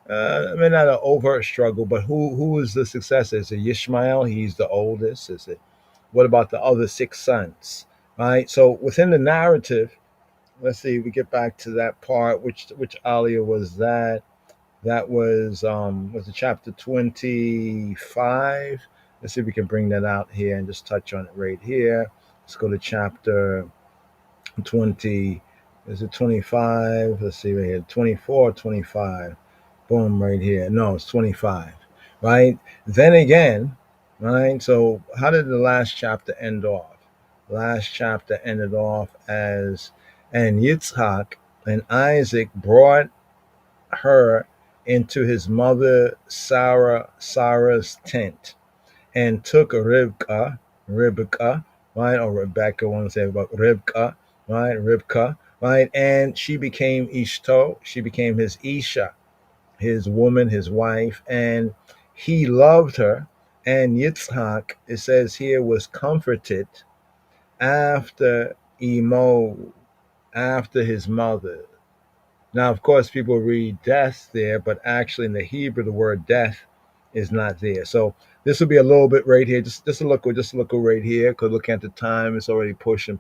I mean, not an overt struggle, but who is the successor? Is it Ishmael? He's the oldest. Is it? What about the other 6 sons? Right. So within the narrative, let's see. We get back to that part. Which Aliyah was that? That was it chapter 25? Let's see if we can bring that out here and just touch on it right here. Let's go to chapter 20. Is it 25? Let's see right here. 24, 25. Boom, right here. No, it's 25. Right? Then again, right? So how did the last chapter end off? Last chapter ended off as, and Yitzhak and Isaac brought her into his mother Sarah's tent, and took Rivka, right, or Rebecca, I want to say about Rivka, right, and she became Ishto, she became his Isha, his woman, his wife, and he loved her, and Yitzhak, it says here, was comforted after his mother. Now, of course, people read death there, but actually in the Hebrew, the word death is not there. So this will be a little bit right here. Just a look right here, because looking at the time, it's already pushing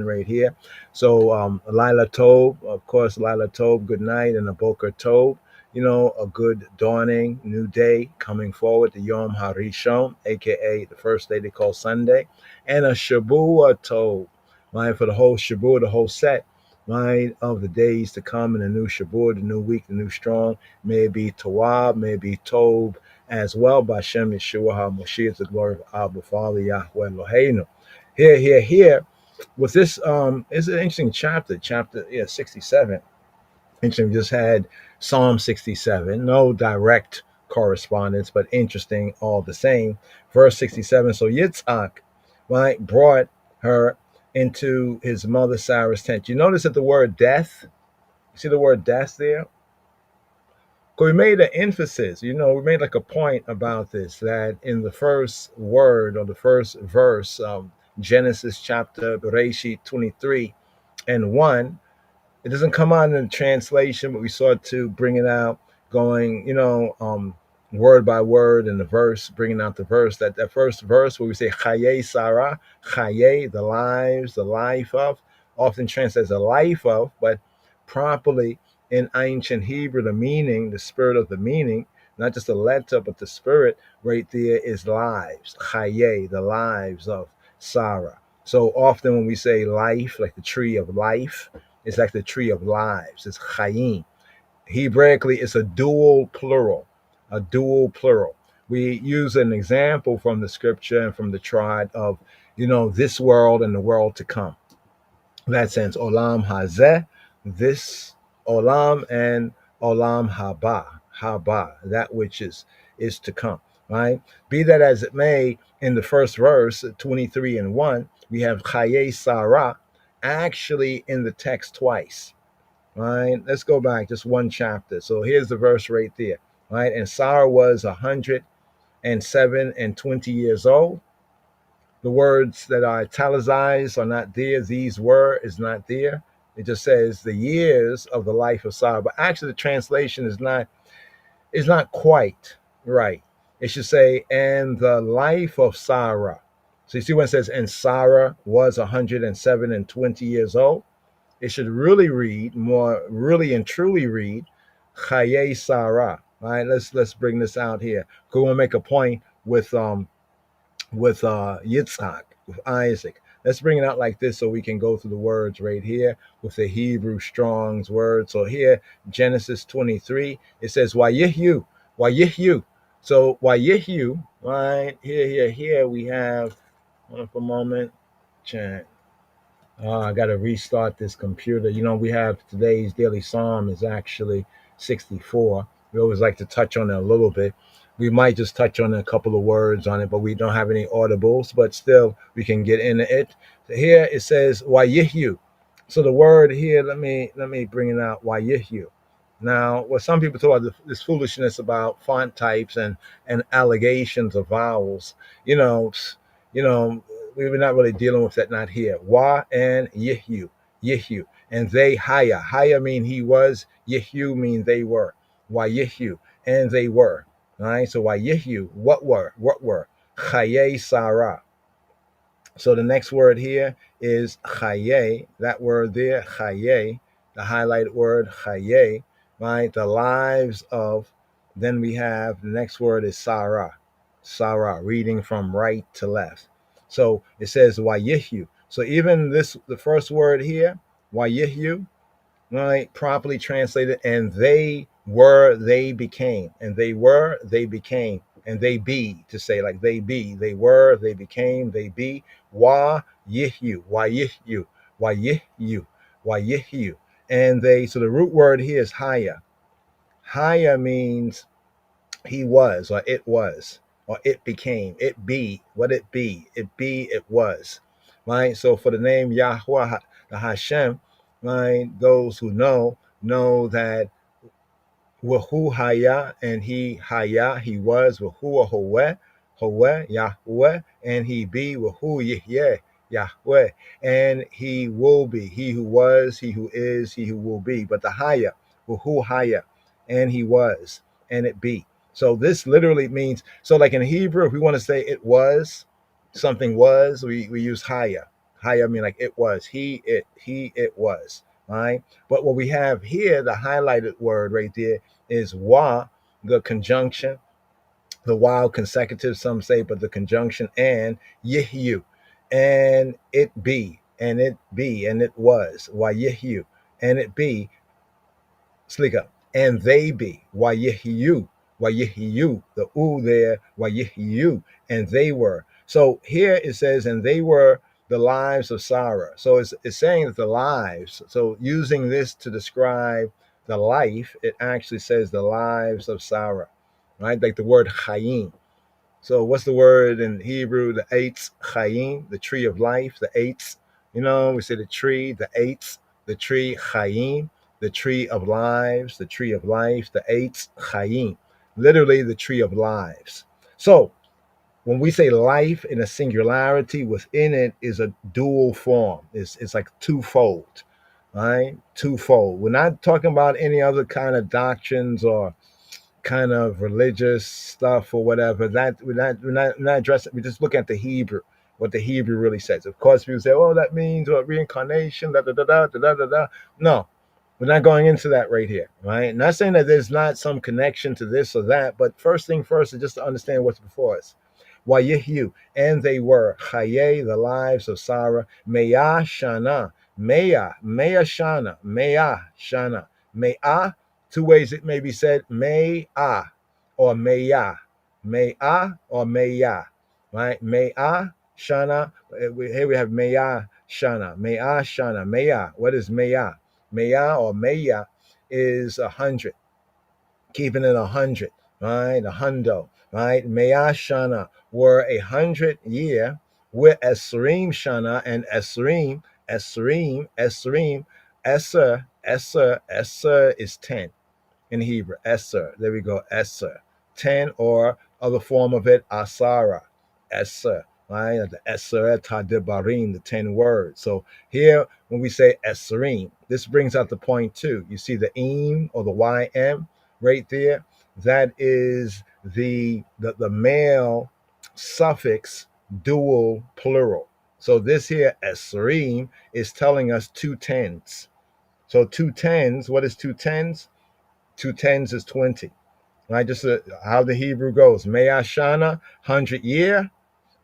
right here. So Lila Tov, of course, Lila Tov, good night, and a Boker Tov, a good dawning, new day coming forward, the Yom HaRishon, aka the first day they call Sunday, and a Shabua Tov, right, for the whole Shabua, the whole set, right, of the days to come in the new Shabbat, the new week, the new strong. May it be Tawab, may it be Tov as well. By Shem Yeshua HaMoshiach, the glory of Abba, Father, Yahweh Eloheinu. Here. With this, it's an interesting chapter 67. Interesting, we just had Psalm 67. No direct correspondence, but interesting all the same. Verse 67, so Yitzhak, right, brought her into his mother Sarah's tent. You notice that the word death, you see the word death there? Because we made an emphasis, we made like a point about this, that in the first word or the first verse, Genesis chapter Bereshit 23 and 1. It doesn't come out in the translation, but we sought to bring it out, going, word by word in the verse, bringing out the verse. That first verse where we say Chayei Sarah, Chayei, the lives, the life of, often translates the life of, but properly in ancient Hebrew, the meaning, the spirit of the meaning, not just the letter, but the spirit right there is lives. Chayei, the lives of Sarah. So often when we say life, like the tree of life, it's like the tree of lives. It's chayim. Hebraically, it's a dual plural. A dual plural. We use an example from the scripture and from the triad of, this world and the world to come. In that sense, olam hazeh, this olam, and olam haba, that which is to come. Right? Be that as it may, in the first verse, 23 and 1, we have Chayei Sarah actually in the text twice. Right? Let's go back just one chapter. So here's the verse right there. Right? And Sarah was 107 and 20 years old. The words that are italicized are not there. These were is not there. It just says the years of the life of Sarah. But actually the translation is not quite right. It should say, and the life of Sarah. So you see when it says, and Sarah was 107 and 20 years old, it should really read, more really and truly read, Chayei Sarah. All right, let's bring this out here. We're gonna make a point with Yitzhak, with Isaac. Let's bring it out like this so we can go through the words right here with the Hebrew Strong's word. So here, Genesis 23, it says, Wayihyu. So Wayihyu, right, here we have, hold on for a moment, chat. I got to restart this computer. We have today's daily psalm is actually 64. We always like to touch on it a little bit. We might just touch on a couple of words on it, but we don't have any audibles, but still we can get into it. So here it says, Wayihyu. So the word here, let me bring it out, Wayihyu. Now, what some people talk about this foolishness about font types and allegations of vowels, we're not really dealing with that, not here. Wa and Yihyu. And they haya mean he was, Yihyu mean they were. Wa Yihyu, and they were. All right, so Wa Yihyu, what were? Chayei Sarah. So the next word here is Chayei. That word there, Chayei, the highlighted word Chayei, right? The lives of. Then we have the next word is Sarah, reading from right to left. So it says Wayihyu. So even the first word here, Wayihyu, right, properly translated, and they were, they became, and they were, they became, and they be, to say like they be, they were, they became, they be, Wayihyu. And they, so the root word here is haya. Haya means he was, or it was, or it became, it be, what it be, it was, right? So for the name Yahweh, the Hashem, right, those who know that Wahu Haya, and he Haya, he was, Wahu Howe, Yahweh, and he be, Wahu Yeh, Yahweh, and he will be, he who was, he who is, he who will be. But the Haya, Wahu Haya, and he was, and it be. So this literally means, so like in Hebrew, if we want to say it was, something was, we use Haya. Haya mean like it was, he, it was, right? But what we have here, the highlighted word right there is wa, the conjunction, the wild consecutive, some say, but the conjunction, and yihyu, and it be, and it was, wa yihyu, and it be, slika, and they be, wa yihyu, the u there, wa yihyu, and they were. So here it says, and they were the lives of Sarah. So it's saying that the lives, so using this to describe the life, it actually says the lives of Sarah, right? Like the word chayim. So what's the word in Hebrew? The eitz, chayim, the tree of life, the eitz. We say the tree, the eitz, the tree, chayim, the tree of lives, the tree of life, the eitz, chayim, literally the tree of lives. So when we say life in a singularity, within it is a dual form. It's like twofold, right? Twofold. We're not talking about any other kind of doctrines or kind of religious stuff or whatever. That we're not addressing. We just look at the Hebrew, what the Hebrew really says. Of course, people say, "Oh, that means reincarnation." Da da da da da da da. No, we're not going into that right here, right? Not saying that there's not some connection to this or that, but first thing first is just to understand what's before us. Wayihu, and they were Chayei, the lives of Sarah, Meah Shana, Meah Shana, Meah Shana, Meah. Two ways it may be said, Meah or Meah, Meah or Meah, right? Meah Shana. Here we have Meah Shana, Meah Shana, Meah. What is Meah? Meah or Meah is 100, keeping it 100, right? A hundo, right? Meah Shana were 100 year with Esrim Shana and Esrim, Esser is 10 in Hebrew. Esser, there we go, Esser. 10, or other form of it, Asara, Esser, right? The Esser Tadibarim, the 10 words. So here, when we say Esserim, this brings out the point too. You see the im or the ym right there? That is the male suffix dual plural. So this here, Esserim, is telling us 2 tens. So 2 tens, what is 2 tens? 2 tens is 20, right? Just how the Hebrew goes. Meah Shana, 100 year,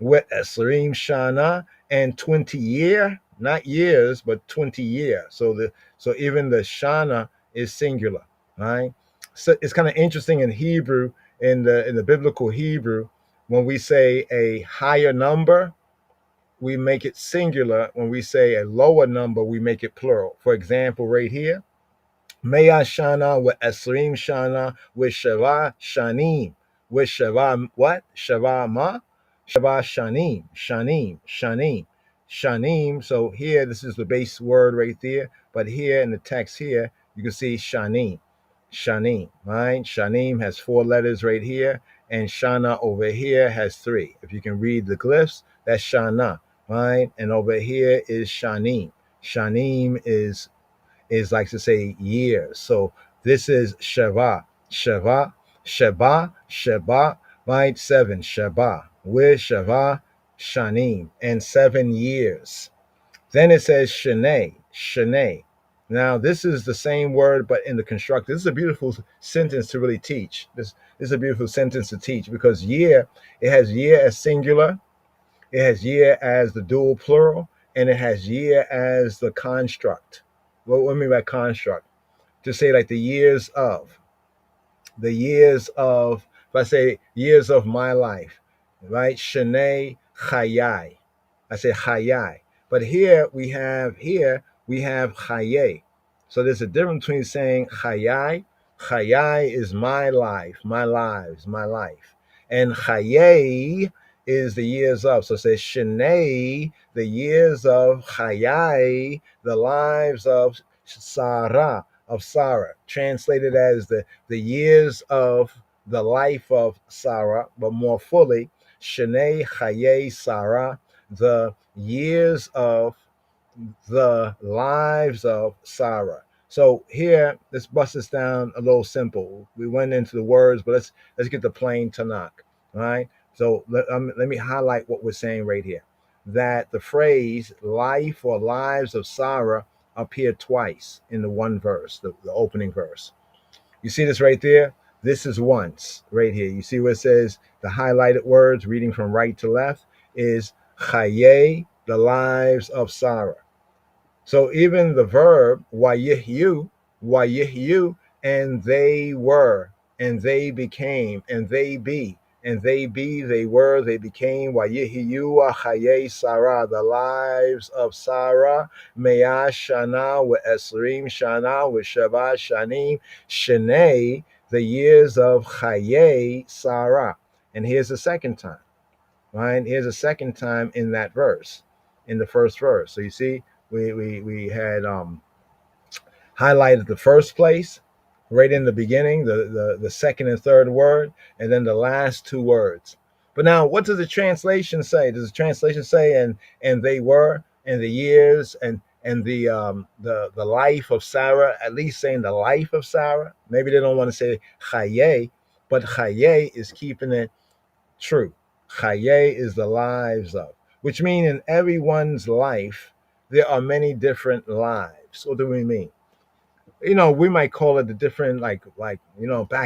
with Esrim Shana, and 20 year, not years, but 20 year. So even the Shana is singular, right? So it's kind of interesting in Hebrew, in the biblical Hebrew, when we say a higher number, we make it singular. When we say a lower number, we make it plural. For example, right here, Meah Shana with Esrim Shana with Sheva Shanim. With Sheva what? Sheva Ma? Sheva Shanim. So here, this is the base word right there. But here in the text here, you can see Shanim, right? Shanim has 4 letters right here. And Shana over here has 3. If you can read the glyphs, that's Shana, right? And over here is Shanim. Shanim is like to say years. So this is Sheva, right? 7, Sheva, with Sheva, Shanim, and 7 years. Then it says Shane. Now this is the same word, but in the construct. This is a beautiful sentence to really teach. This is a beautiful sentence to teach, because year, it has year as singular, it has year as the dual plural, and it has year as the construct. What do I mean by construct? To say like the years of, if I say years of my life, right? Shane Chayai. I say Chayai. But here we have Chayei. So there's a difference between saying Chayai. Chayai is my life, my lives, my life. And Chayei is the years of. So say Shane, the years of Chayai, the lives of Sarah, translated as the years of the life of Sarah, but more fully, Shane Chayei Sarah, the years of the lives of Sarah. So here, let's bust this down a little simple. We went into the words, but let's get the plain Tanakh, all right? So let me highlight what we're saying right here. That the phrase life or lives of Sarah appear twice in the one verse, the opening verse. You see this right there? This is once right here. You see where it says the highlighted words, reading from right to left, is Chayei, the lives of Sarah. So even the verb Wayihyu, and they were, and they became, and they be, they were, they became, Wayihyu Chayei Sarah, the lives of Sarah, Meah Shana with Esrim Shana with Sheva Shanim, Shane, the years of Chayei Sarah. And here's the second time, right? Here's a second time in that verse, in the first verse. So you see, we had highlighted the first place right in the beginning, the second and third word, and then the last 2 words. But now, what does the translation say? Does the translation say, and they were, and the years, and the life of Sarah, at least saying the life of Sarah? Maybe they don't want to say Chayei, but Chayei is keeping it true. Chayei is the lives of, which means in everyone's life, there are many different lives. What do we mean? We might call it the different, back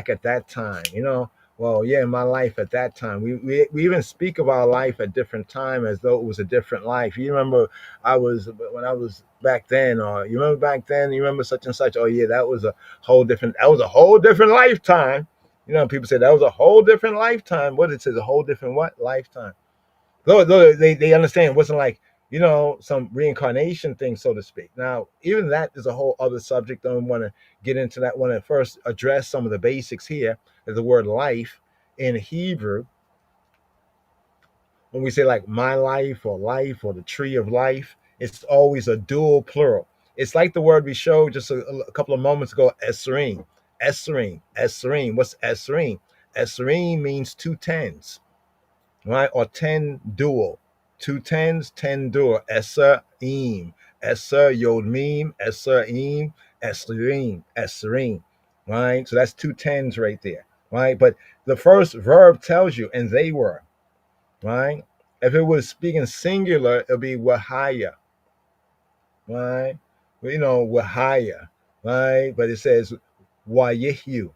at that time, well, yeah, my life at that time. We even speak of our life at different time as though it was a different life. You remember when I was back then, or you remember back then, you remember such and such. Oh yeah, that was a whole different lifetime. People say that was a whole different lifetime. What it says, a whole different what? Lifetime. Though they understand it wasn't like, some reincarnation thing, so to speak. Now, even that is a whole other subject. I don't want to get into that. I want to first address some of the basics here. The word life in Hebrew, when we say like my life or the tree of life, it's always a dual plural. It's like the word we showed just a couple of moments ago, esrim. Esrim. What's esrim? Esrim means two tens, right? Or 10 dual. 2 tens, 10 dual. Eser-im. Eser yod mim, Eser-im, Esrim, right? So that's 2 tens right there, right? But the first verb tells you, and they were, right? If it was speaking singular, it'll be wahaya, right? Wahaya, right? But it says wayihu,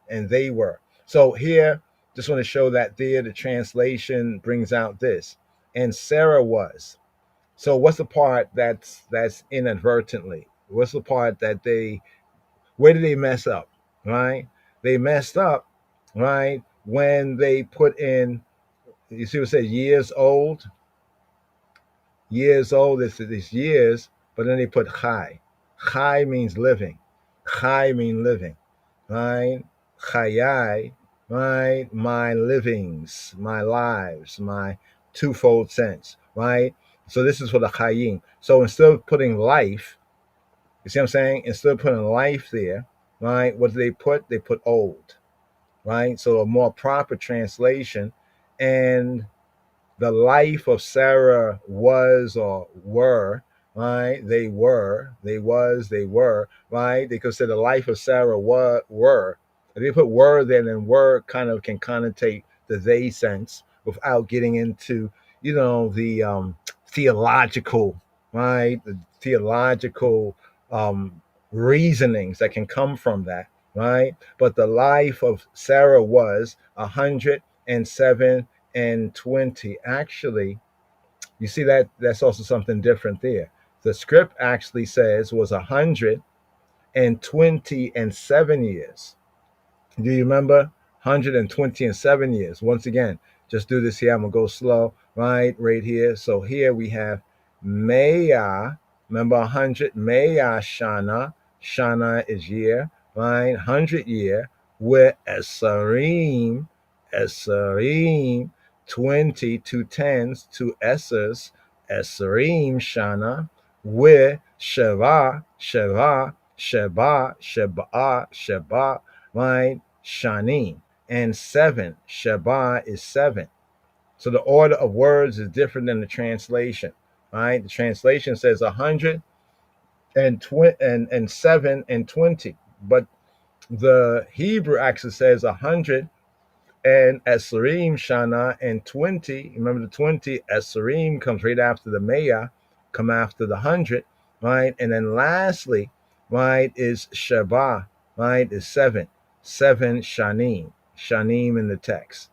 and they were. So here, just want to show that there, the translation brings out this. And Sarah was. So what's the part that's inadvertently? What's the part that where did they mess up? Right? They messed up, right? When they put in, you see what it says, years old? Years old is years, but then they put chai. Chai means living. Chai means living, right? Chayai, right? My livings, my lives, my twofold sense, right? So this is for the chayim. So instead of putting life, you see what I'm saying? Instead of putting life there, right? What do they put? They put old, right? So a more proper translation. And the life of Sarah was or were, right? They were, they was, they were, right? They could say the life of Sarah were. If they put were there, then were kind of can connotate the they sense without getting into, the theological, right? The theological reasonings that can come from that, right? But the life of Sarah was 107 and 20. Actually, you see that's also something different there. The script actually says was 127 years. Do you remember? 127 years. Once again, just do this here. I'm gonna go slow, right here. So here we have Maya. Remember 100 Maya Shana. Shana is year, right? 100 year with Esarim. 20, 2 tens, 2 S's, Esarim Shana, with Sheva, right? Shanim. And 7, Sheba is 7. So the order of words is different than the translation, right? The translation says 107 and 20, but the Hebrew actually says 100 and Esrim Shana and 20. Remember the 20, Esrim comes right after the Maya, come after the 100, right? And then lastly, right, is Sheba, right, is 7 Shanim in the text,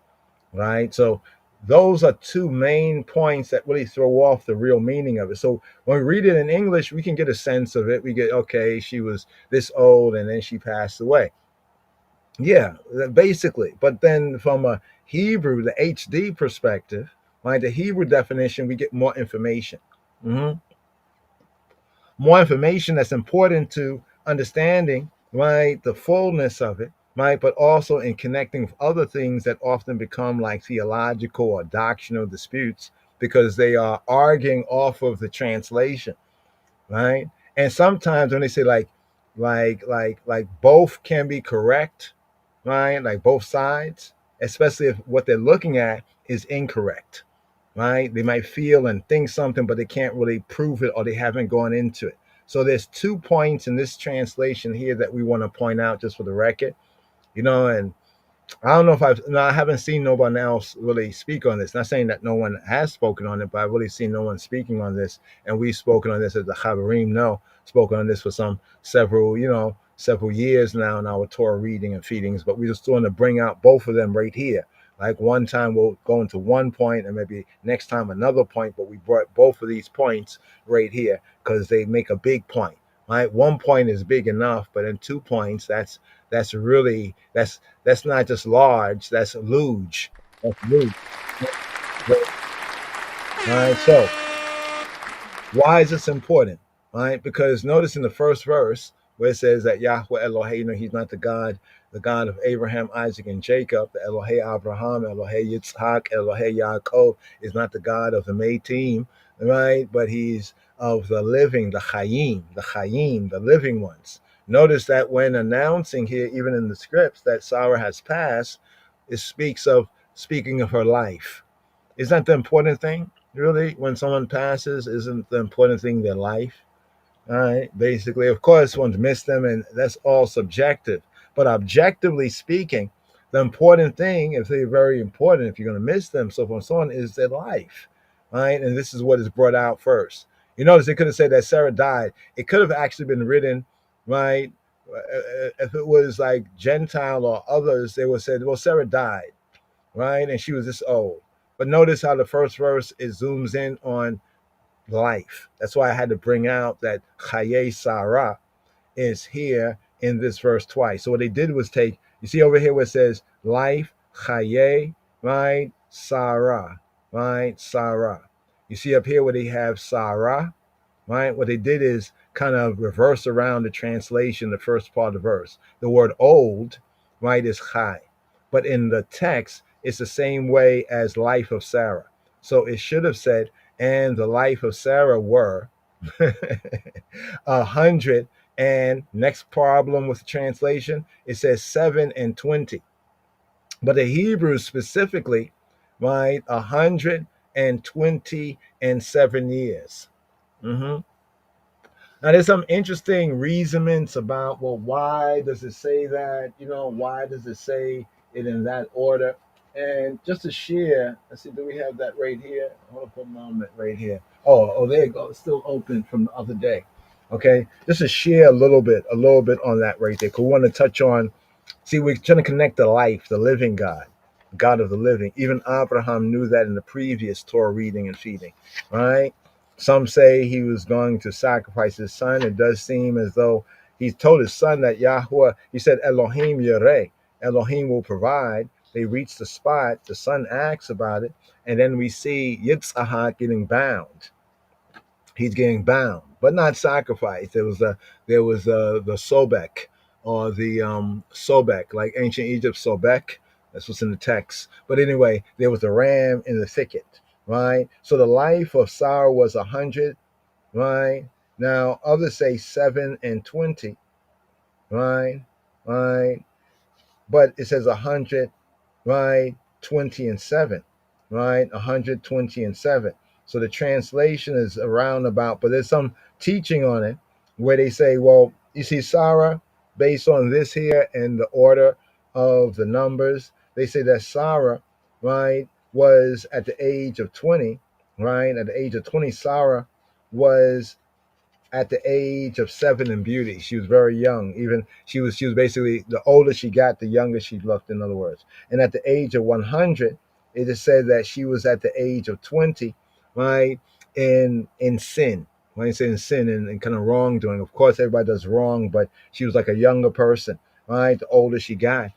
right? So those are two main points that really throw off the real meaning of it. So when we read it in English, we can get a sense of it. We get, okay, she was this old and then she passed away. Yeah, basically. But then from a Hebrew, the HD perspective, right, the Hebrew definition, we get more information. More information that's important to understanding, right, the fullness of it, right, but also in connecting with other things that often become like theological or doctrinal disputes because they are arguing off of the translation, right? And sometimes when they say like both can be correct, right? Like both sides, especially if what they're looking at is incorrect, right? They might feel and think something, but they can't really prove it or they haven't gone into it. So there's 2 points in this translation here that we want to point out just for the record, and I don't know if I haven't seen no one else really speak on this. Not saying that no one has spoken on it, but I've really seen no one speaking on this. And we've spoken on this as the Chaverim spoken on this for several years now in our Torah reading and feedings. But we just want to bring out both of them right here. Like one time we'll go into one point and maybe next time another point, but we brought both of these points right here because they make a big point. Right? 1 point is big enough, but in 2 points, that's not just large, that's luge. That's luge. All right, so why is this important? All right, because notice in the first verse where it says that Yahweh Eloheinu, he's not the God of Abraham, Isaac, and Jacob, the Elohei Abraham, Elohei Yitzhak, Elohei Yaakov, is not the God of the Matim, right? But he's of the living, the Chayim, the living ones. Notice that when announcing here, even in the scripts, that Sarah has passed, it speaking of her life. Isn't that the important thing? Really, when someone passes, isn't the important thing their life? All right. Basically, of course, one's missed them, and that's all subjective. But objectively speaking, the important thing, if they're very important, if you're going to miss them, so forth and so on, is their life. Right. And this is what is brought out first. You notice it could have said that Sarah died. It could have actually been written, right? If it was like Gentile or others, they would say, well, Sarah died, right? And she was this old. But notice how the first verse, it zooms in on life. That's why I had to bring out that Chayei Sarah is here in this verse twice. So what they did was take, you see over here where it says life, Chayei, right? Sarah, right? Sarah. You see up here where they have Sarah, right? What they did is kind of reverse around the translation, the first part of the verse. The word old, right, is Chai. But in the text, it's the same way as life of Sarah. So it should have said, and the life of Sarah were 100. And next problem with the translation, it says 7 and 20. But the Hebrew specifically, right, 127 years. Now, there's some interesting reasonings about, well, why does it say that? Why does it say it in that order? And just to share, let's see, do we have that right here? Hold up a moment right here. Oh, there you go. It's still open from the other day. Okay, just to share a little bit on that right there. Because we want to touch on, see, we're trying to connect the life, the living God of the living. Even Abraham knew that in the previous Torah reading and feeding, right? Some say he was going to sacrifice his son. It does seem as though he told his son that Yahweh, he said, Elohim Yireh, Elohim will provide. They reach the spot, the son asks about it, and then we see Yitzhak getting bound. He's getting bound, but not sacrificed. There was the sobek, or the sobek, like ancient Egypt sobek. That's what's in the text. But anyway, there was a ram in the thicket, right? So the life of Sarah was 100, right? Now others say 7 and 20, right? But it says 100, right? 20 and 7, right? 120 and 7. So the translation is around about, but there's some teaching on it where they say, well, you see, Sarah, based on this here and the order of the numbers, they say that Sarah, right, was at the age of 20, right? At the age of 20, Sarah was at the age of 7 in beauty. She was very young. Even she was basically, the older she got, the younger she looked, in other words. And at the age of 100, it is said that she was at the age of 20, right, in sin. When you say in sin and kind of wrongdoing, of course everybody does wrong, but she was like a younger person, right? The older she got,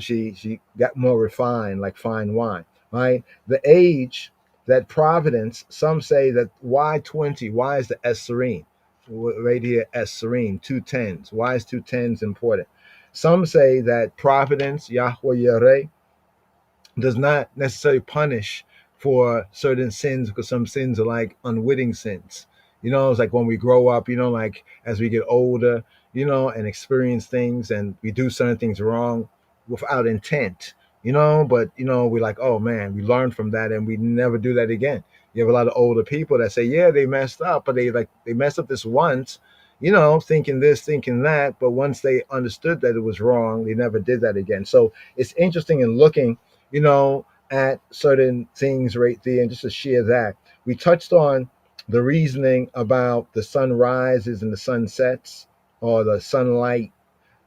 she got more refined, like fine wine, right? The age, that providence, some say that why 20? Why is the Esserim? Right here, Esserim, 2 10s. Why is 2 10s important? Some say that providence, Yahweh Yireh, does not necessarily punish for certain sins, because some sins are like unwitting sins. It's like when we grow up, like as we get older, and experience things, and we do certain things wrong without intent, but we're like, oh man, we learned from that and we never do that again. You have a lot of older people that say, yeah, they messed up, but they messed up this once, thinking this, thinking that, but once they understood that it was wrong, they never did that again. So it's interesting in looking, at certain things right there. And just to share that, we touched on the reasoning about the sun rises and the sun sets, or the sunlight,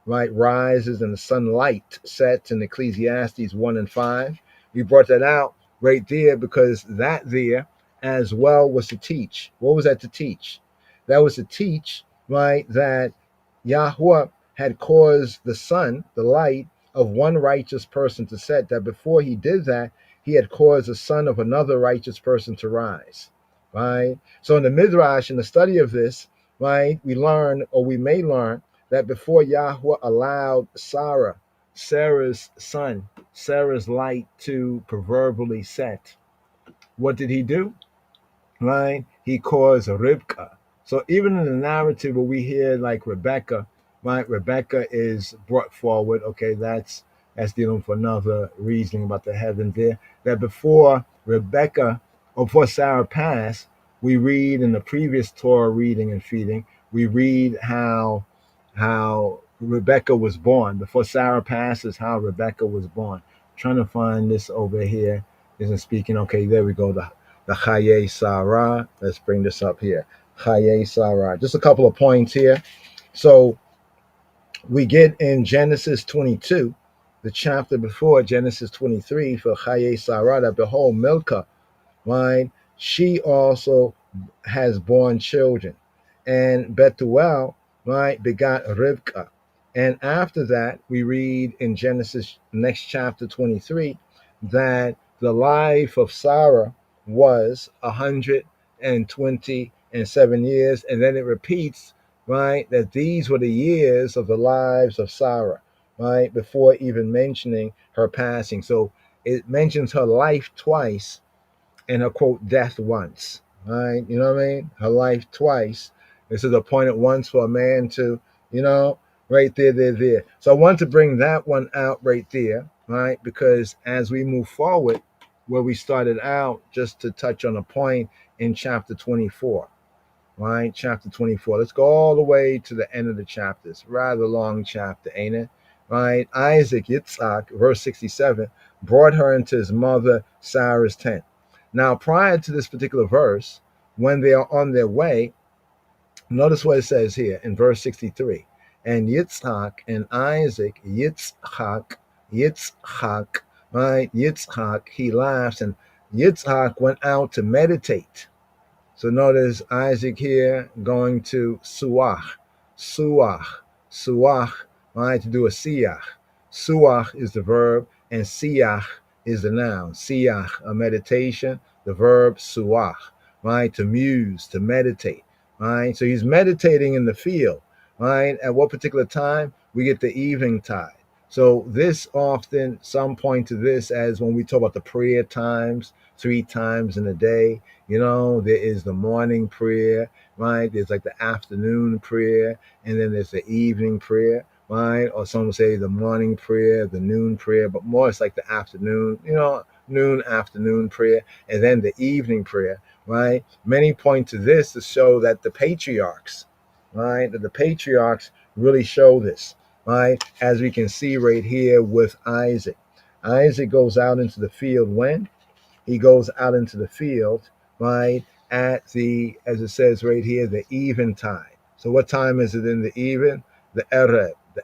right, rises and the sunlight sets in Ecclesiastes 1 and 5. We brought that out right there because that there as well was to teach. What was that to teach? That was to teach, right, that Yahweh had caused the sun, the light of one righteous person to set, that before he did that, he had caused the sun of another righteous person to rise, right? So in the Midrash, in the study of this, right, we learn, or we may learn, that before Yahweh allowed Sarah's sun, Sarah's light to proverbially set, what did he do? Right? He caused Rivka. So even in the narrative where we hear like Rebecca, right? Rebecca is brought forward. Okay, that's dealing for another reasoning about the heaven there. That before Rebecca, or before Sarah passed, we read in the previous Torah reading and feeding, we read how Rebecca was born. Before Sarah passes, how Rebecca was born. Trying to find this over here. Isn't speaking. Okay, there we go. The KHAYEI Sarah. Let's bring this up here. KHAYEI Sarah. Just a couple of points here. So we get in Genesis 22, the chapter before Genesis 23, for KHAYEI Sarah, that behold, Milcah, right? She also has borne children. And Bethuel, right, begot Rivka. And after that, we read in Genesis, next chapter 23, that the life of Sarah was 127 years. And then it repeats, right, that these were the years of the lives of Sarah, right, before even mentioning her passing. So it mentions her life twice and her quote death once. Right? You know what I mean? Her life twice. This is appointed once for a man to, right there. So I wanted to bring that one out right there, right? Because as we move forward, where we started out, just to touch on a point in chapter 24. Right, chapter 24. Let's go all the way to the end of the chapter. It's a rather long chapter, ain't it? Right, Isaac, Yitzhak, verse 67, brought her into his mother Sarah's tent. Now, prior to this particular verse, when they are on their way, notice what it says here in verse 63. And Yitzhak and Isaac, Yitzhak, right, Yitzhak, he laughs, and Yitzhak went out to meditate. So notice Isaac here going to suach, right, to do a siach. Suach is the verb, and siach is the noun. Siach, a meditation, the verb suach, right, to muse, to meditate, right. So he's meditating in the field, right. At what particular time? We get the evening tide. So this often, some point to this as when we talk about the prayer times, 3 times in a day. There is the morning prayer, right? There's like the afternoon prayer, and then there's the evening prayer, right? Or some will say the morning prayer, the noon prayer, but more it's like the afternoon, noon, afternoon prayer, and then the evening prayer, right? Many point to this to show that the patriarchs, right? That the patriarchs really show this, right? As we can see right here with Isaac. Isaac goes out into the field when? He goes out into the field, right, at the, as it says right here, the eventide. So what time is it in the even? The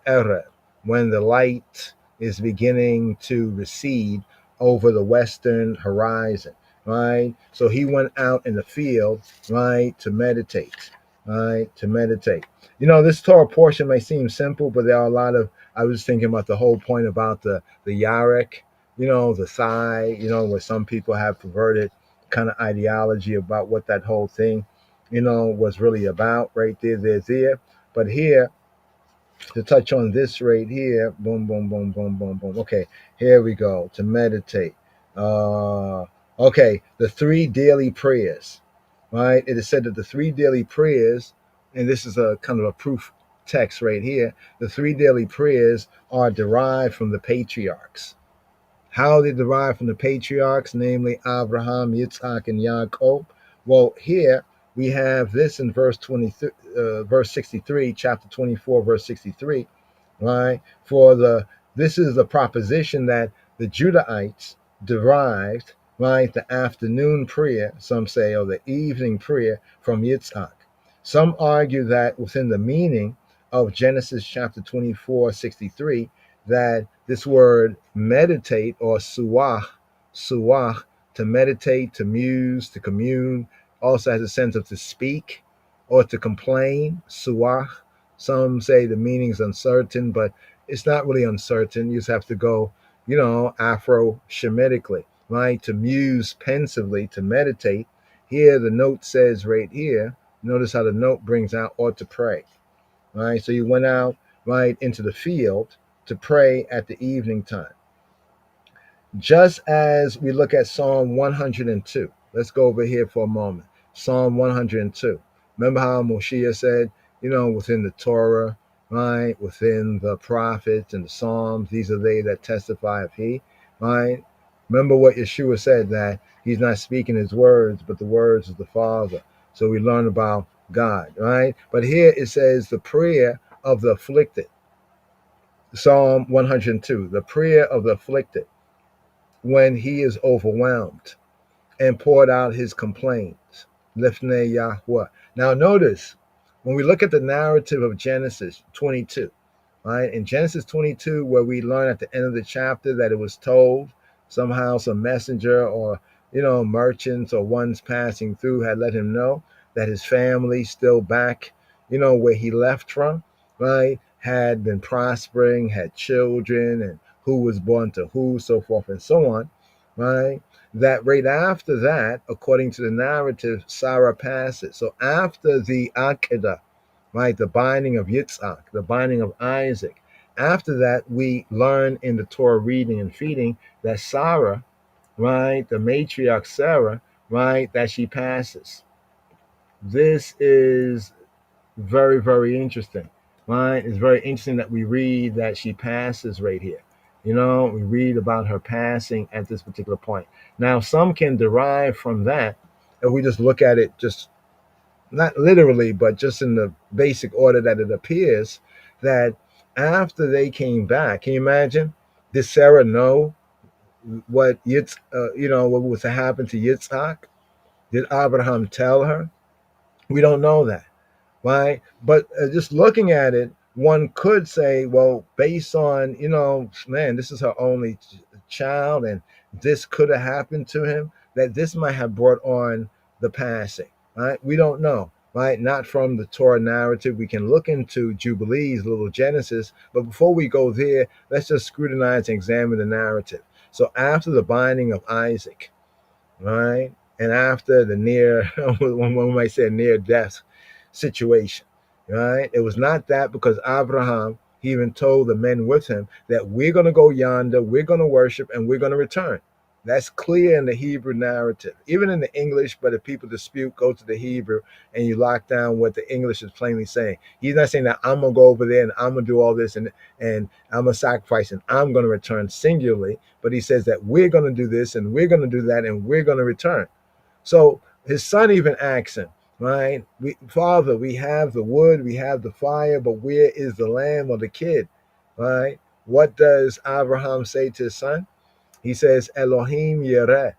Erev, when the light is beginning to recede over the western horizon, right? So he went out in the field, right, to meditate, right, to meditate. This Torah portion may seem simple, but there are a lot of, I was thinking about the whole point about the Yarek, the thigh, where some people have perverted kind of ideology about what that whole thing, was really about right there. But here, to touch on this right here, boom, boom, boom, boom, boom, boom. Okay, here we go, to meditate. Okay, the 3 daily prayers, right? It is said that the 3 daily prayers, and this is a kind of a proof text right here, the 3 daily prayers are derived from the patriarchs. How they derive from the patriarchs, namely Abraham, Yitzhak, and Yaakov. Well, here we have this in verse 23, verse 63, chapter 24, verse 63. Right? This is the proposition that the Judahites derived, right, the afternoon prayer, some say, or the evening prayer from Yitzhak. Some argue that within the meaning of Genesis chapter 24, 63, that this word meditate or suach, to meditate, to muse, to commune, also has a sense of to speak or to complain, suach. Some say the meaning is uncertain, but it's not really uncertain. You just have to go, Afro-Shemitically, right? To muse pensively, to meditate. Here, the note says right here, notice how the note brings out or to pray, right? So you went out, right, into the field to pray at the evening time. Just as we look at Psalm 102. Let's go over here for a moment. Psalm 102. Remember how Moshe said, within the Torah, right, within the prophets and the Psalms, these are they that testify of he, right? Remember what Yeshua said, that he's not speaking his words, but the words of the Father. So we learn about God, right? But here it says the prayer of the afflicted. Psalm 102, the prayer of the afflicted, when he is overwhelmed and poured out his complaints. Lifnei Yahweh. Now notice, when we look at the narrative of Genesis 22, right? In Genesis 22, where we learn at the end of the chapter that it was told, somehow some messenger or, merchants or ones passing through had let him know that his family still back, where he left from, right? Had been prospering, had children, and who was born to who, so forth and so on, right? That right after that, according to the narrative, Sarah passes. So after the Akedah, right, the binding of Yitzhak, the binding of Isaac, after that, we learn in the Torah reading and feeding that Sarah, right, the matriarch Sarah, right, that she passes. This is very, very interesting, right? It's very interesting that we read that she passes right here. We read about her passing at this particular point. Now, some can derive from that, if we just look at it, just not literally, but just in the basic order that it appears, that after they came back, can you imagine? Did Sarah know what what was to happen to Yitzhak? Did Abraham tell her? We don't know that. Right? But just looking at it, one could say, well, based on, man, this is her only child, and this could have happened to him, that this might have brought on the passing, right? We don't know, right? Not from the Torah narrative. We can look into Jubilees, little Genesis, but before we go there, let's just scrutinize and examine the narrative. So after the binding of Isaac, right, and after the near, one might say near death situation, right? It was not that, because Abraham, he even told the men with him that we're going to go yonder, we're going to worship, and we're going to return. That's clear in the Hebrew narrative, even in the English. But if people dispute, go to the Hebrew and you lock down what the English is plainly saying. He's not saying that I'm going to go over there and I'm going to do all this and I'm going to sacrifice and I'm going to return singularly. But he says that we're going to do this and we're going to do that and we're going to return. So his son even asks him, right? Father, we have the wood, we have the fire, but where is the lamb or the kid, right? What does Abraham say to his son? He says, Elohim Yereh,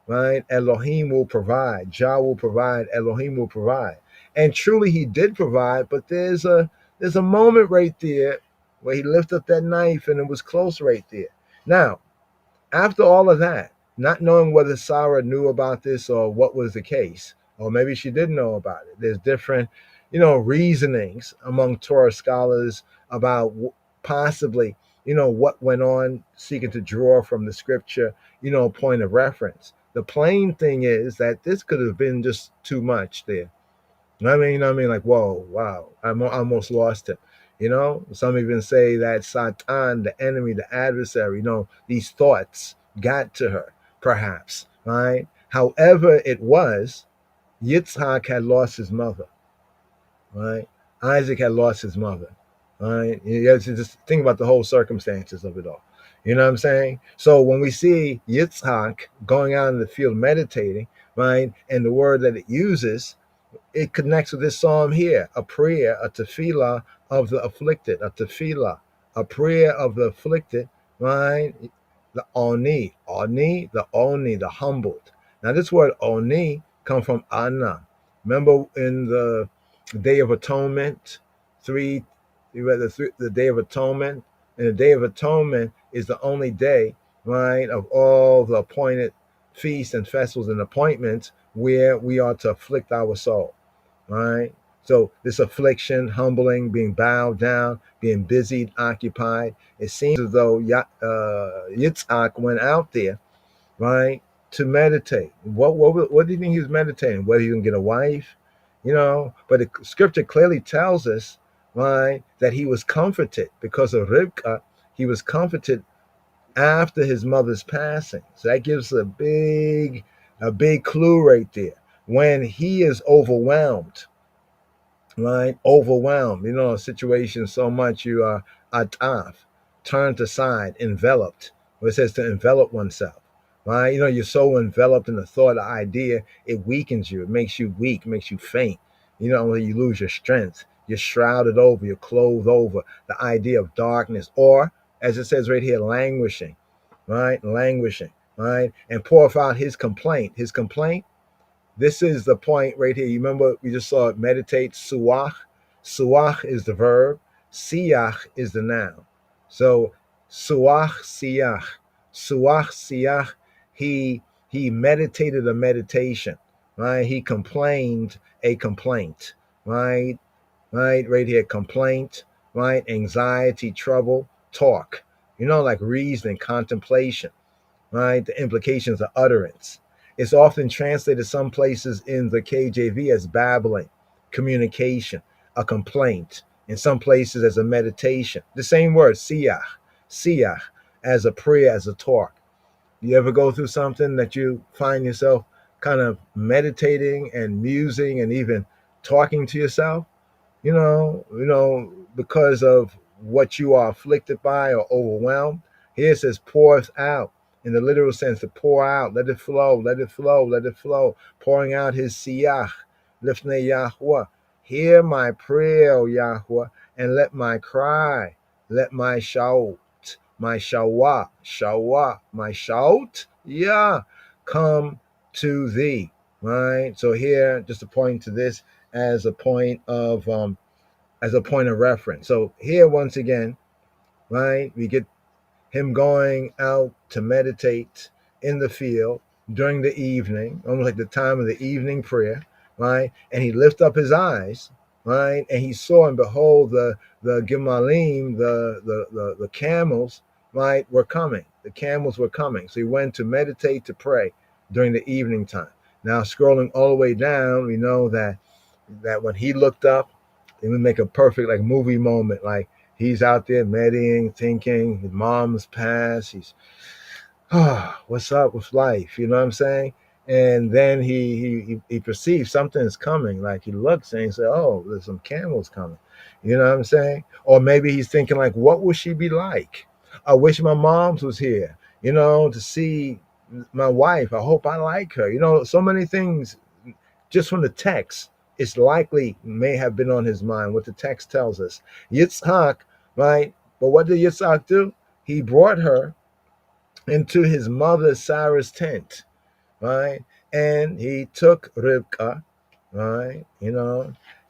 right? Elohim will provide. Jah will provide. Elohim will provide. And truly he did provide, but there's a moment right there where he lifted up that knife and it was close right there. Now, after all of that, not knowing whether Sarah knew about this or what was the case, or maybe she didn't know about it. There's different, reasonings among Torah scholars about possibly, what went on, seeking to draw from the scripture, point of reference. The plain thing is that this could have been just too much there. I mean, like, whoa, wow, I almost lost him. Some even say that Satan, the enemy, the adversary, these thoughts got to her, perhaps, right? However it was, Yitzhak had lost his mother, right? Isaac had lost his mother, right? You have to just think about the whole circumstances of it all. You know what I'm saying? So when we see Yitzhak going out in the field meditating, right, and the word that it uses, it connects with this psalm here, a prayer, a tefillah of the afflicted, a tefillah, a prayer of the afflicted, right? The oni, the humbled. Now this word oni comes from Anna. Remember in the Day of Atonement, you read the Day of Atonement, and the Day of Atonement is the only day, right, of all the appointed feasts and festivals and appointments where we are to afflict our soul. Right? So this affliction, humbling, being bowed down, being busied, occupied. It seems as though Yitzhak went out there, right, to meditate. What do you think he was meditating? Whether he can get a wife, But the scripture clearly tells us, right, that he was comforted because of Rivka. He was comforted after his mother's passing. So that gives a big clue right there. When he is overwhelmed, right? Overwhelmed, a situation so much you are ataf, turned aside, enveloped. Where it says to envelop oneself, right? You're so enveloped in the thought, the idea, it weakens you. It makes you weak, makes you faint. When you lose your strength, you're shrouded over, you're clothed over the idea of darkness, or as it says right here, languishing, right? Languishing, right? And pour out his complaint. His complaint. This is the point right here. You remember we just saw it, meditate, suach. Suach is the verb. Siach is the noun. So suach, siach. Suach, siach. He meditated a meditation, right? He complained a complaint, right? Right here, complaint, right? Anxiety, trouble, talk. Like reasoning, contemplation, right? The implications of utterance. It's often translated some places in the KJV as babbling, communication, a complaint. In some places as a meditation. The same word, siach, as a prayer, as a talk. You ever go through something that you find yourself kind of meditating and musing and even talking to yourself? Because of what you are afflicted by or overwhelmed. Here it says pours out in the literal sense, to pour out, let it flow, let it flow, let it flow, pouring out his siyach, lifnei Yahweh. Hear my prayer, O Yahweh, and let my cry, let my shout, my shawah, my shout, come to thee. Right? So here, just to point to this as a point of reference. So here once again, right, we get him going out to meditate in the field during the evening, almost like the time of the evening prayer, right? And he lifted up his eyes, right? And he saw and behold the Gimalim, the camels, right, were coming. The camels were coming. So he went to meditate, to pray during the evening time. Now scrolling all the way down, we know that when he looked up, it would make a perfect like movie moment, like he's out there meditating, thinking, his mom's passed. He's, what's up with life? You know what I'm saying? And then he perceives something is coming. Like he looks and he says, oh, there's some camels coming. You know what I'm saying? Or maybe he's thinking like, what would she be like? I wish my mom's was here, to see my wife. I hope I like her. So many things just from the text. It's likely may have been on his mind, what the text tells us. Yitzhak, right? But what did Yitzhak do? He brought her into his mother Sarah's tent, right? And he took Rivka, right?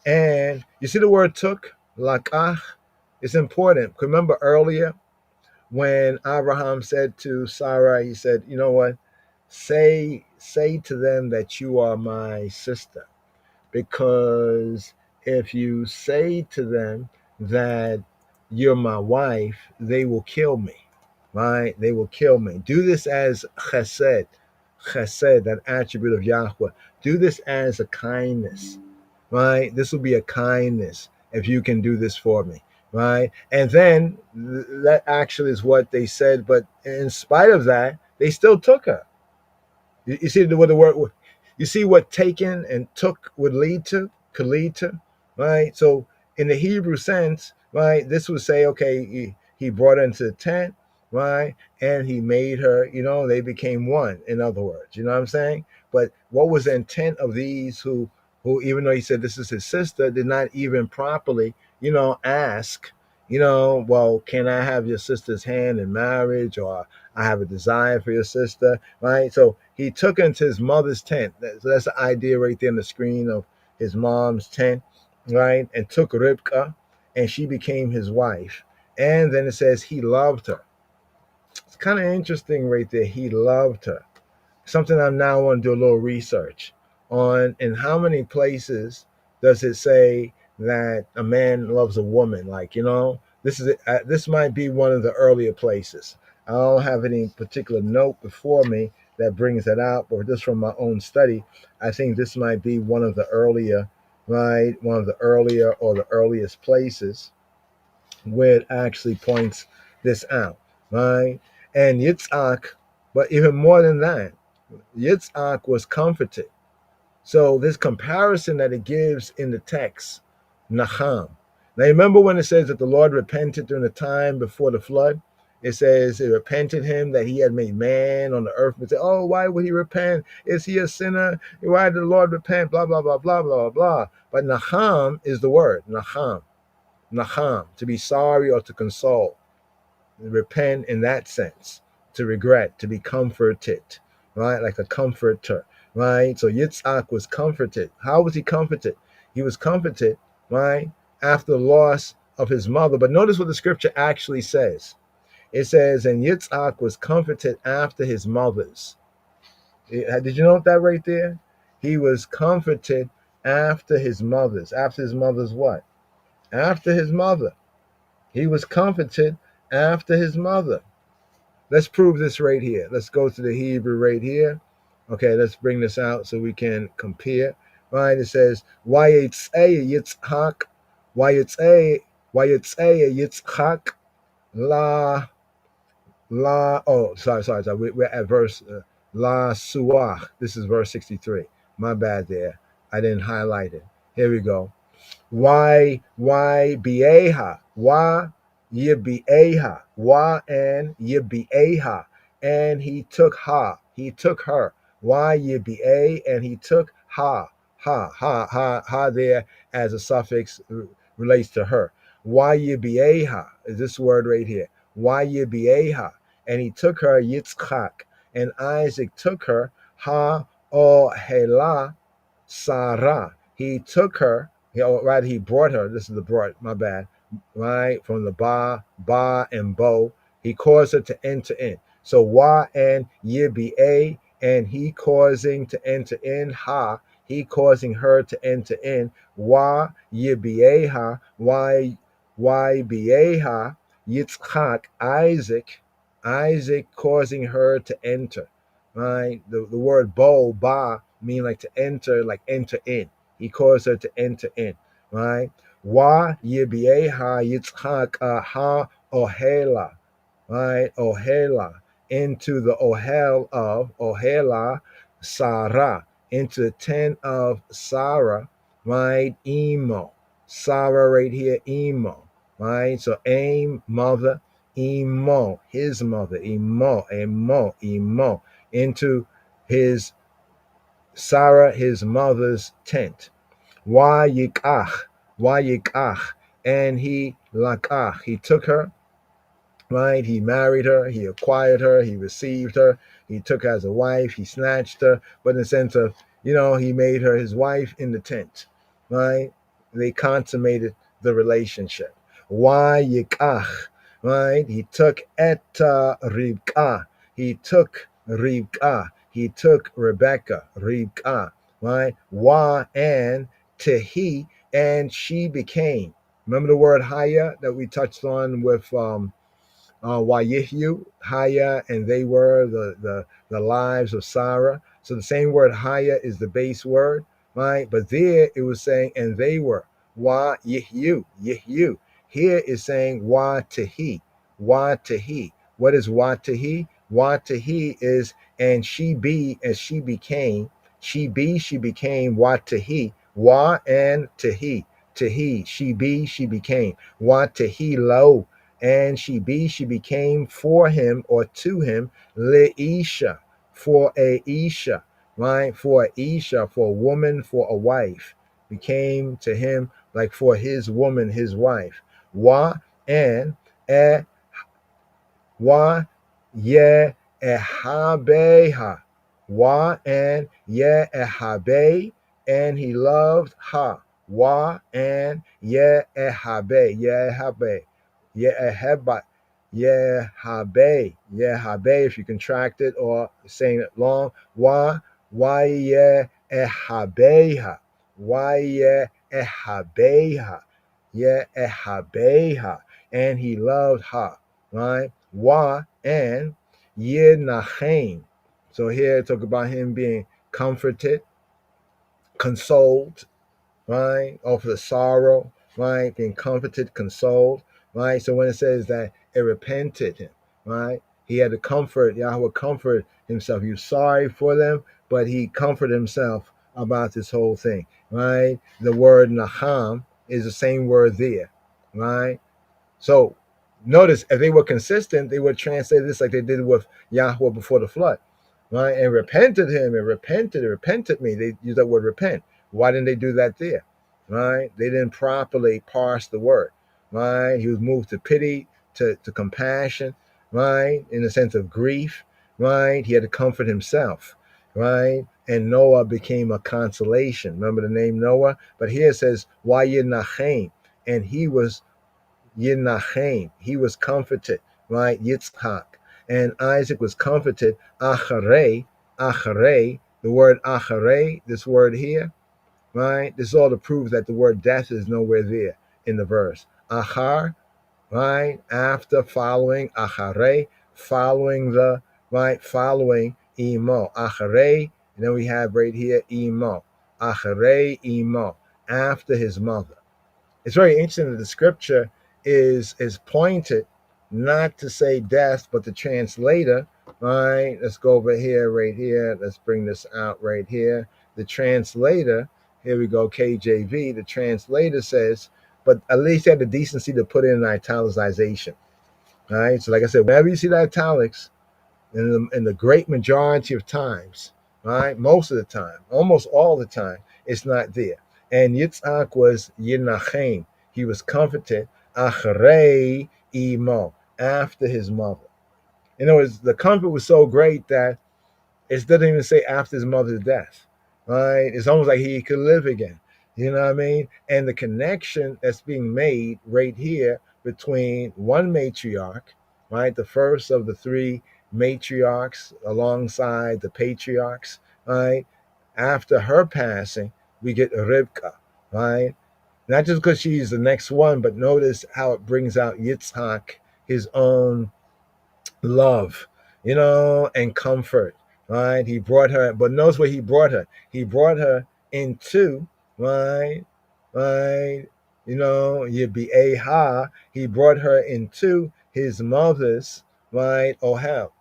And you see the word took, lakach, it's important. Remember earlier when Abraham said to Sarah, he said, you know what? Say to them that you are my sister. Because if you say to them that you're my wife, they will kill me, right? They will kill me. Do this as chesed, that attribute of Yahweh. Do this as a kindness, right? This will be a kindness if you can do this for me, right? And then that actually is what they said. But in spite of that, they still took her. You see what the word. You see what taken and took could lead to, right? So in the Hebrew sense, right, this would say, okay, he brought her into the tent, right? And he made her, they became one, in other words, you know what I'm saying? But what was the intent of these who even though he said this is his sister, did not even properly, ask, well, can I have your sister's hand in marriage, or I have a desire for your sister, right? So he took her into his mother's tent. So that's the idea right there on the screen of his mom's tent, right? And took Ribka, and she became his wife. And then it says he loved her. It's kind of interesting right there. He loved her. Something I now want to do a little research on. In how many places does it say that a man loves a woman? Like, this might be one of the earlier places. I don't have any particular note before me that brings that out, but just from my own study, I think this might be one of the earlier, right? One of the earlier or the earliest places where it actually points this out, right? And Yitzhak, but even more than that, Yitzhak was comforted. So this comparison that it gives in the text, Nacham. Now remember when it says that the Lord repented during the time before the flood? It says it repented him that he had made man on the earth. And say, oh, why would he repent? Is he a sinner? Why did the Lord repent? Blah, blah, blah, blah, blah, blah. But Nacham is the word, Nacham. Nacham, to be sorry or to console. Repent in that sense, to regret, to be comforted, right? Like a comforter, right? So Yitzhak was comforted. How was he comforted? He was comforted, right, after the loss of his mother. But notice what the scripture actually says. It says, and Yitzhak was comforted after his mother's. Did you note that right there? He was comforted after his mother's. After his mother's what? After his mother. He was comforted after his mother. Let's prove this right here. Let's go to the Hebrew right here. Okay, let's bring this out so we can compare. Right, it says, Vayetzei Yitzhak, Vayetzei Yitzhak, sorry. We're at verse La Suach. This is verse 63. My bad there. I didn't highlight it. Here we go. Why bieha? Why yibieha? Why and yibieha? And he took ha. He took her. Why yibie? And he took ha. Ha there as a suffix relates to her. Why yibieha is this word right here. Why yibieha? And he took her Yitzchak. And Isaac took her ha ohela Sarah. He took her, he brought her. This is the brought, my bad, right? From the ba and bo. He caused her to enter in. So wa and yiba, and he causing to enter in, ha, he causing her to enter in, wa yibeha, why beha, Yitzchak, Isaac causing her to enter. Right? The word ba mean like to enter, like enter in. He caused her to enter in, right? Wa yibieha Yitzchak ha ohela, right? Ohela, into the ohel of ohela Sarah, into the tent of Sarah, right? Emo, Sarah right here, Emo, right? So aim, mother, Emo, his mother, Emo, into his Sarah, his mother's tent. Why yikach, and he lakach, he took her, right? He married her, he acquired her, he received her, he took her as a wife, he snatched her, but in the sense of, he made her his wife in the tent, right? They consummated the relationship. Why yikach, right? He took Rivka, he took Rebecca, Rivka, right? Wa and Tehi, and she became. Remember the word Haya that we touched on with Wayihyu, Haya, and they were the lives of Sarah. So the same word Haya is the base word, right? But there it was saying, and they were Yihyu. Here is saying Tehi. What is Tehi? Tehi is, and she became, she became Tehi. Wa and Tehi, she became. Tehi lo, And she became for him or to him leisha, for a isha, right? For a isha, for a woman, for a wife. Became to him like for his woman, his wife. Wa and e wa ye ehabeha. Wa and ye ehabe, and he loved ha. Wa and ye ehabe, ye ehabe, ye eheba, ye habe, ye habe, if you contract it or saying it long. Wa ye ehabeha, ye ehabeha, ye ehabeha, and he loved ha, right? Wa and ye nachem. So here talk about him being comforted, consoled, right? Of the sorrow, right? Being comforted, consoled, right? So when it says that it repented him, right? He had to comfort, Yahweh comfort himself. He was sorry for them, but he comforted himself about this whole thing, right? The word Naham is the same word there, right? So notice if they were consistent, they would translate this like they did with Yahweh before the flood, right? And repented him, and repented me. They use that word repent. Why didn't they do that there, right? They didn't properly parse the word, right? He was moved to pity, to compassion, right? In the sense of grief, right? He had to comfort himself, right? And Noah became a consolation. Remember the name Noah? But here it says, Wayinachem, and he was Yinachem, he was comforted, right? Yitzchak. And Isaac was comforted. Acharei, the word acharei, this word here, right? This is all to prove that the word death is nowhere there in the verse. Achar, right? After, following, acharei, following the, right? Following imo. Acharei, and then we have right here imo. Acharei imo, after his mother. It's very interesting that the scripture is pointed not to say death, but the translator. Right? Let's go over here, right here. Let's bring this out right here. The translator, here we go, KJV. The translator says, but at least he had the decency to put in an italicization. All right. So, like I said, whenever you see the italics, in the great majority of times, right? Most of the time, almost all the time, it's not there. And Yitzhak was Yinachem. He was comforted, Acharei imo, after his mother. In other words, the comfort was so great that it doesn't even say after his mother's death, right? It's almost like he could live again. You know what I mean? And the connection that's being made right here between one matriarch, right? The first of the three matriarchs alongside the patriarchs, right? After her passing, we get Rivka, right? Not just because she's the next one, but notice how it brings out Yitzhak, his own love, and comfort, right? He brought her, but notice where he brought her. He brought her into, right? Yibe'eha, he brought her into his mother's, right? Ohela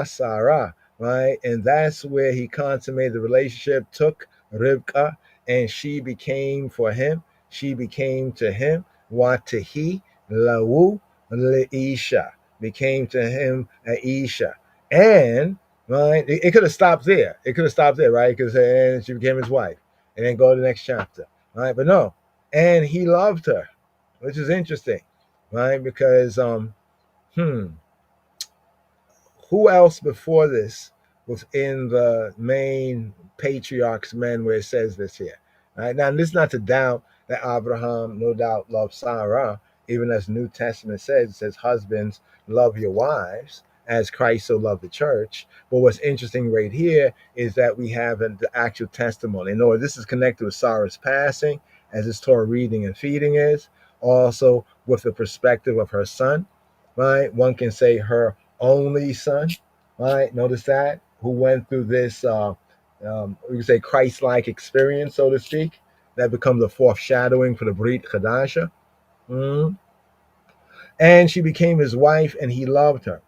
Sarah, right? And that's where he consummated the relationship, took Rivka, and she became for him, she became to him, Watahi, Lau, Leisha, became to him Aisha. And right, it could have stopped there. It could have stopped there, right? Because and she became his wife, and then go to the next chapter, right? But no, and he loved her, which is interesting, right? Because who else before this was in the main patriarchs men where it says this here? Right? Now, this is not to doubt that Abraham, no doubt, loved Sarah, even as New Testament says, it says, husbands, love your wives, as Christ so loved the church. But what's interesting right here is that we have the actual testimony. And this is connected with Sarah's passing, as this Torah reading and feeding is, also with the perspective of her son, right? One can say her only son, right? Notice that, who went through this, we can say Christ-like experience, so to speak, that becomes a foreshadowing for the Brit Chadasha. And she became his wife, and he loved her.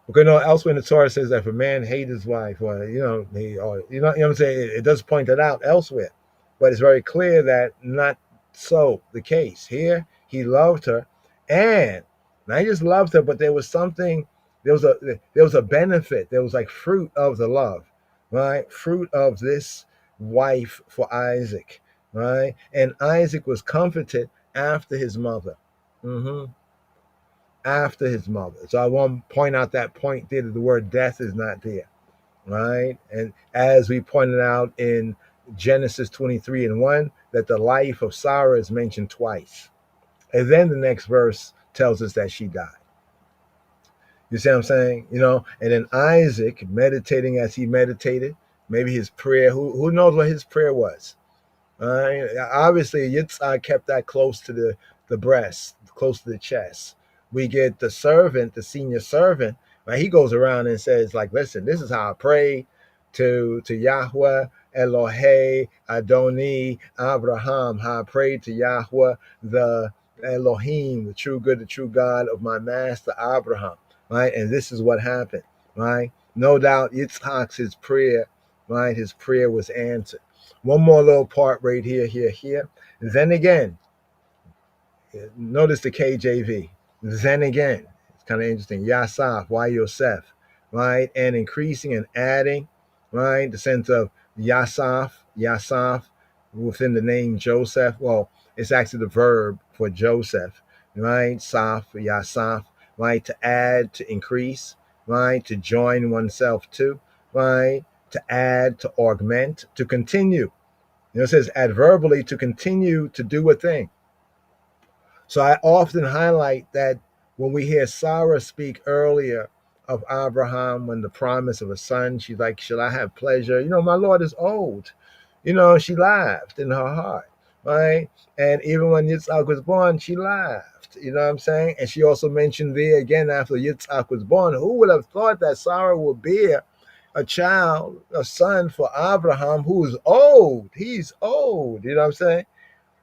Okay, elsewhere in the Torah says that if a man hates his wife, or you know what I'm saying, it does point that out elsewhere, but it's very clear that not so the case. Here, he loved her, and not just loved her, but there was something, there was a benefit. There was like fruit of the love, right? Fruit of this wife for Isaac, right? And Isaac was comforted after his mother. After his mother. So I want to point out that point there that the word death is not there, right? And as we pointed out in Genesis 23:1, that the life of Sarah is mentioned twice. And then the next verse tells us that she died. You see what I'm saying? And then Isaac, meditating as he meditated, maybe his prayer, who knows what his prayer was? Obviously, Yitzhak kept that close to the breast, close to the chest. We get the servant, the senior servant, right? He goes around and says, like, listen, this is how I pray to Yahweh, Elohe, Adoni, Abraham, how I prayed to Yahweh, the Elohim, the true good, the true God of my master Abraham, right? And this is what happened, right? No doubt Yitzhak's his prayer, right? His prayer was answered. One more little part right here. Then again, notice the KJV. Then again, it's kind of interesting. Yasaf, why Yosef, right? And increasing and adding, right? The sense of Yasaf within the name Joseph. Well, it's actually the verb for Joseph, right? Saf, Yasaf, right? To add, to increase, right? To join oneself to, right? To add, to augment, to continue. It says adverbally, to continue to do a thing. So I often highlight that when we hear Sarah speak earlier of Abraham, when the promise of a son, she's like, should I have pleasure? My Lord is old. She laughed in her heart, right? And even when Yitzhak was born, she laughed. You know what I'm saying? And she also mentioned there again after Yitzhak was born, who would have thought that Sarah would bear a child, a son for Abraham, who is old. He's old. You know what I'm saying?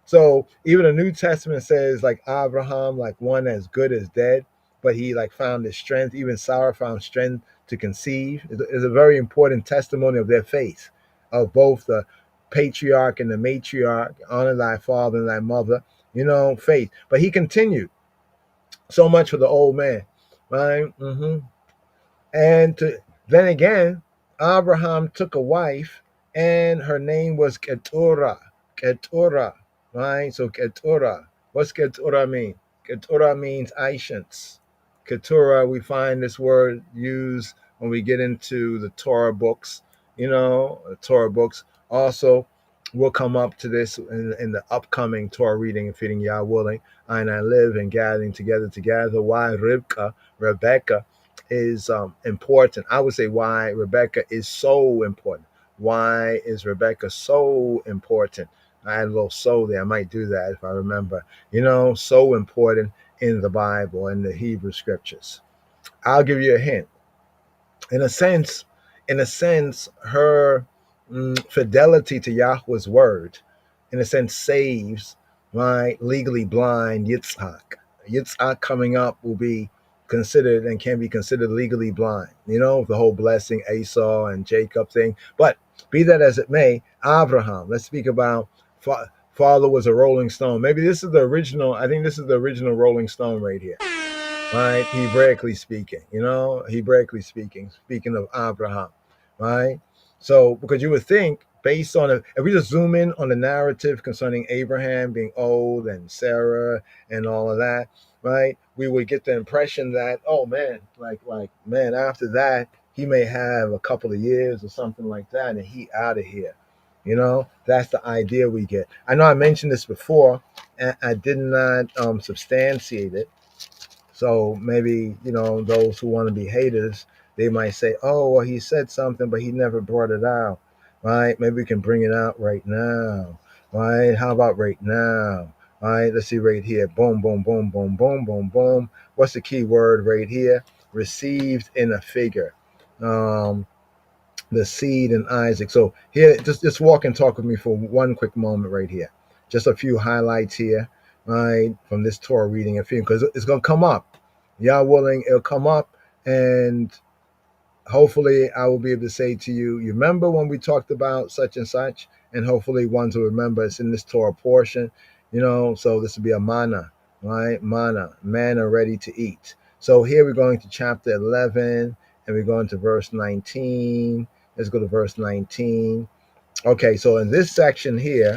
So even the New Testament says like Abraham, like one as good as dead, but he like found his strength. Even Sarah found strength to conceive. It's a very important testimony of their faith, of both the patriarch and the matriarch. Honor thy father and thy mother, faith. But he continued. So much for the old man, right? And then again, Abraham took a wife, and her name was Keturah. Keturah, right? So Keturah. What's Keturah mean? Keturah means Aishans. Keturah, we find this word used when we get into the Torah books. The Torah books. Also, we'll come up to this in the upcoming Torah reading, if fitting Yah willing. I and I live and gathering together. Why Rebecca is important. I would say why Rebecca is so important. Why is Rebecca so important? I had a little so there. I might do that if I remember. So important in the Bible and the Hebrew scriptures. I'll give you a hint. In a sense, her fidelity to Yahweh's word, in a sense, saves, right, legally blind Yitzhak. Yitzhak coming up will be considered and can be considered legally blind. The whole blessing Esau and Jacob thing. But be that as it may, Abraham, let's speak about father was a rolling stone. Maybe this is the original. I think this is the original Rolling Stone right here. Right, Hebraically speaking, speaking of Abraham, right? So, because you would think, based on if we just zoom in on the narrative concerning Abraham being old and Sarah and all of that, right? We would get the impression that, oh man, man, after that, he may have a couple of years or something like that, and he out of here. That's the idea we get. I know I mentioned this before, and I did not substantiate it. So maybe, those who want to be haters, they might say, oh, well, he said something, but he never brought it out, right? Maybe we can bring it out right now, right? How about right now, right? Let's see right here. Boom, boom, boom, boom, boom, boom, boom. What's the key word right here? Received in a figure. The seed in Isaac. So here, just walk and talk with me for one quick moment right here. Just a few highlights here, right, from this Torah reading and feeling, because it's going to come up. Yah willing, it'll come up, and hopefully I will be able to say to you, you remember when we talked about such and such, and hopefully ones will remember it's in this Torah portion. So this would be a manna, right? Manna ready to eat. So here we're going to chapter 11, and we're going to verse 19. Let's go to verse 19. Okay, so in this section here,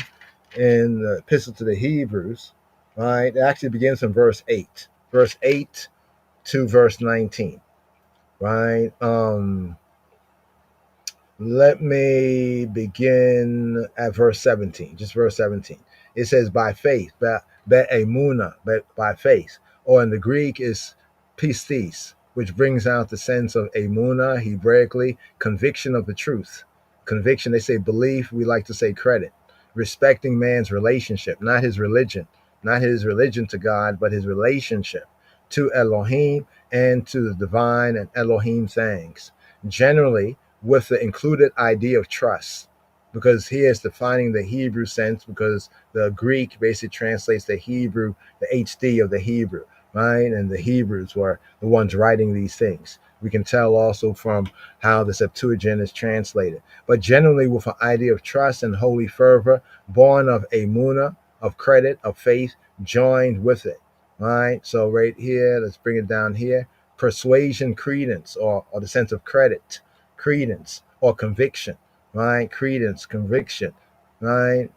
in the Epistle to the Hebrews, right, it actually begins from verse 8. Verse 8 to verse 19, right? Let me begin at verse 17, just verse 17. It says, by faith, be'emuna, by faith, or in the Greek is pistis, which brings out the sense of emuna, Hebraically, conviction of the truth. Conviction, they say belief, we like to say credit. Respecting man's relationship, not his religion to God, but his relationship to Elohim and to the divine and Elohim things. Generally, with the included idea of trust, because he is defining the Hebrew sense, because the Greek basically translates the Hebrew, the HD of the Hebrew, right? And the Hebrews were the ones writing these things. We can tell also from how the Septuagint is translated, but generally with an idea of trust and holy fervor, born of emunah, of credit, of faith, joined with it, right? So right here, let's bring it down here. Persuasion, credence, or the sense of credit or conviction, right? Credence, conviction, right?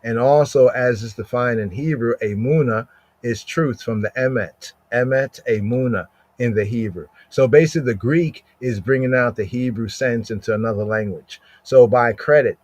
And also, as is defined in Hebrew, emuna is truth from the emet, emuna in the Hebrew. So basically, the Greek is bringing out the Hebrew sense into another language. So by credit,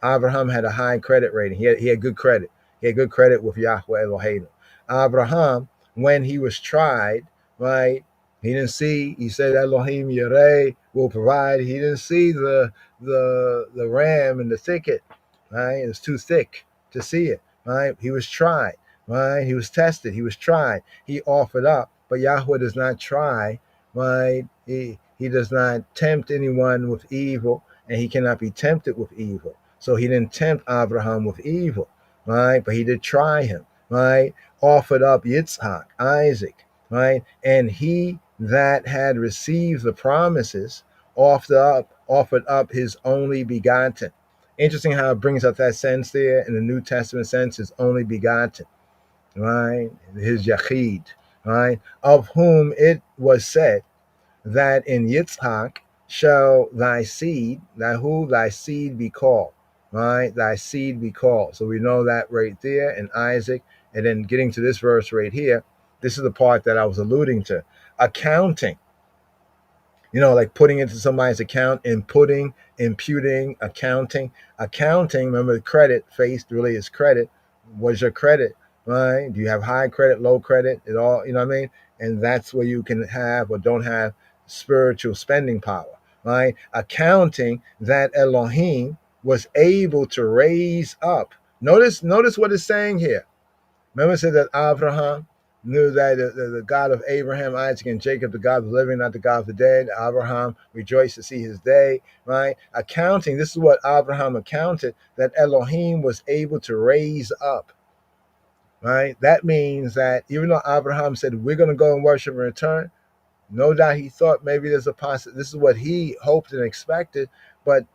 Abraham had a high credit rating. He had good credit. He had good credit with Yahweh Eloheinu. Abraham, when he was tried, right? He didn't see. He said Elohim Yireh will provide. He didn't see the ram in the thicket. Right, it was too thick to see it. Right, he was tried. Right, he was tested. He was tried. He offered up, but Yahweh does not try. Right, he does not tempt anyone with evil, and he cannot be tempted with evil. So he didn't tempt Abraham with evil. Right, but he did try him. Right, offered up Yitzhak, Isaac. Right, and he that had received the promises offered up his only begotten. Interesting how it brings up that sense there in the New Testament sense, his only begotten, right? His Yachid, right? Of whom it was said that in Yitzhak shall thy seed be called, right? Thy seed be called. So we know that right there in Isaac. And then getting to this verse right here, this is the part that I was alluding to. Accounting, like putting into somebody's account, imputing, accounting, remember the credit, faith really is credit. What's your credit, right? Do you have high credit, low credit? It all, you know what I mean? And that's where you can have or don't have spiritual spending power, right? Accounting that Elohim was able to raise up. Notice what it's saying here. Remember, it said that Abraham knew that the God of Abraham, Isaac, and Jacob, the God of the living, not the God of the dead. Abraham rejoiced to see his day, right? Accounting, this is what Abraham accounted, that Elohim was able to raise up, right? That means that even though Abraham said, we're going to go and worship and return, no doubt he thought maybe there's a possibility. This is what he hoped and expected, but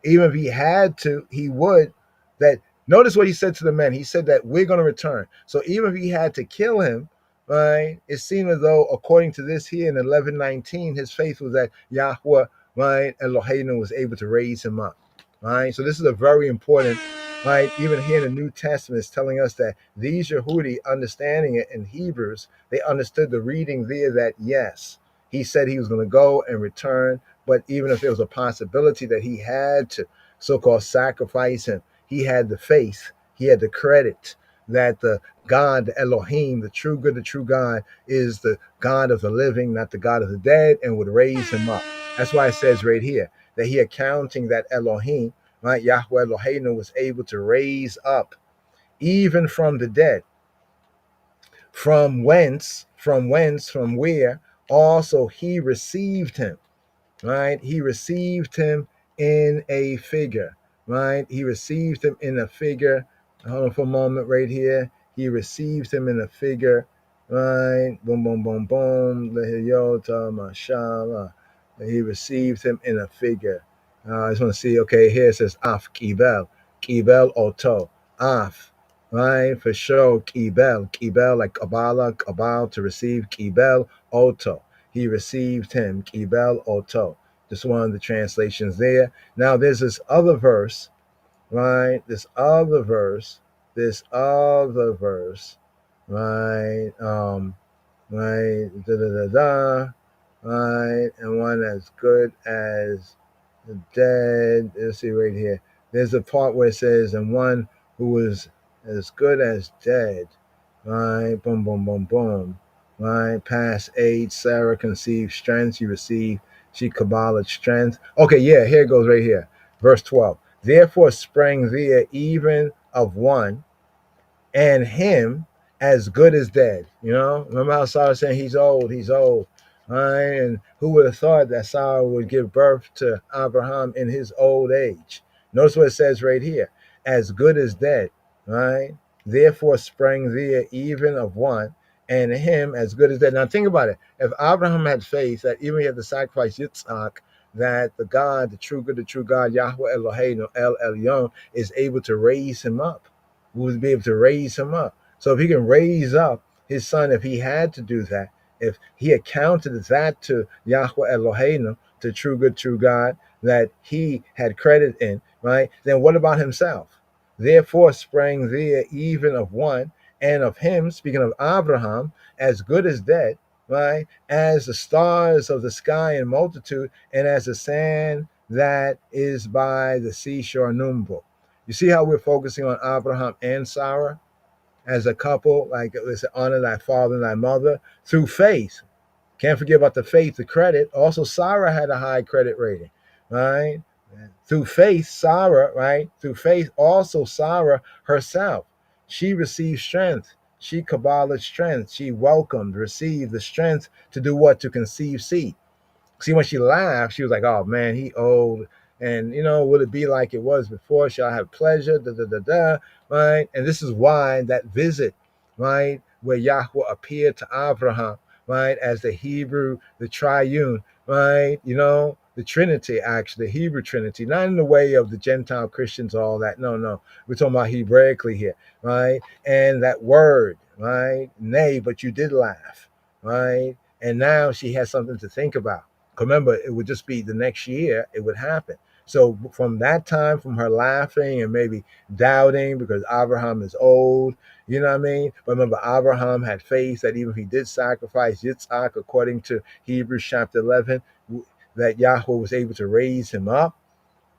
even if he had to, he would. That notice what he said to the men. He said that we're going to return. So even if he had to kill him, right, it seemed as though, according to this here in 11:19, his faith was that Yahweh, right, Eloheinu was able to raise him up, right. So this is a very important, right. Even here in the New Testament, it's telling us that these Yehudi, understanding it in Hebrews, they understood the reading there that yes, he said he was going to go and return. But even if there was a possibility that he had to so-called sacrifice him, he had the faith, he had the credit that the God, the Elohim, the true good, the true God, is the God of the living, not the God of the dead, and would raise him up. That's why it says right here that he accounting that Elohim, right, Yahweh Eloheinu, was able to raise up even from the dead. From where also he received him. Right? He received him in a figure, right? He received him in a figure. Hold on for a moment right here. He received him in a figure, right? Boom, boom, boom, boom. Lehiyota, mashallah. He received him in a figure. I just want to see, okay, here it says Af, Kibel Oto, Af, right? For sure, kibel like kabal to receive, kibel oto. He received him, kibel oto. Just one of the translations there. Now there's this other verse, right? This other verse, right? Right, da da da da, right, and one as good as dead. Let's see right here. There's a part where it says, and one who was as good as dead, right? Boom, boom, boom, boom, right? Past age, Sarah conceived strength. She kabbalah strength. Okay, yeah, here it goes right here. Verse 12. Therefore sprang there even of one and him as good as dead. You know, remember how Sarah was saying he's old. Right? And who would have thought that Sarah would give birth to Abraham in his old age? Notice what it says right here, as good as dead, right? Therefore sprang there even of one, and him as good as dead. Now think about it. If Abraham had faith that even he had to sacrifice Yitzhak, that the God, the true good, the true God, Yahweh Eloheinu, El Elyon, is able to raise him up, who would be able to raise him up. So if he can raise up his son, if he had to do that, if he accounted that to Yahweh Eloheinu, to true good, true God, that he had credit in, right? Then what about himself? Therefore sprang there even of one, and of him, speaking of Abraham, as good as dead, right? As the stars of the sky in multitude, and as the sand that is by the seashore number. You see how we're focusing on Abraham and Sarah as a couple, like let's say, honor thy father and thy mother through faith. Can't forget about the faith, the credit. Also, Sarah had a high credit rating, right? Through faith, Sarah, right? Through faith, also Sarah herself, she received strength. She kabbalah strength. She welcomed, received the strength to do what? To conceive seed. See, when she laughed, she was like, "Oh man, he old, and will it be like it was before? Shall I have pleasure?" Da da da da. Right, and this is why that visit, right, where Yahweh appeared to Abraham, right, as the Hebrew, the triune, right, the Trinity, actually, the Hebrew Trinity, not in the way of the Gentile Christians, all that. No, no, we're talking about Hebraically here, right, and that word, right, nay, but you did laugh, right, and now she has something to think about. Remember, it would just be the next year it would happen. So from that time, from her laughing and maybe doubting because Abraham is old, you know what I mean? But remember, Abraham had faith that even if he did sacrifice Yitzhak, according to Hebrews chapter 11, that Yahweh was able to raise him up,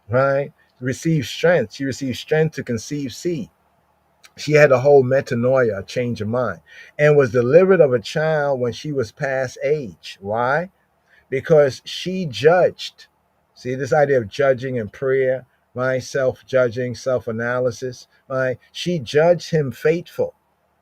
right? Receive strength. She received strength to conceive seed. She had a whole metanoia, a change of mind, and was delivered of a child when she was past age. Why? Because she judged. See, this idea of judging in prayer, right? Self-judging, self-analysis, right? She judged him faithful.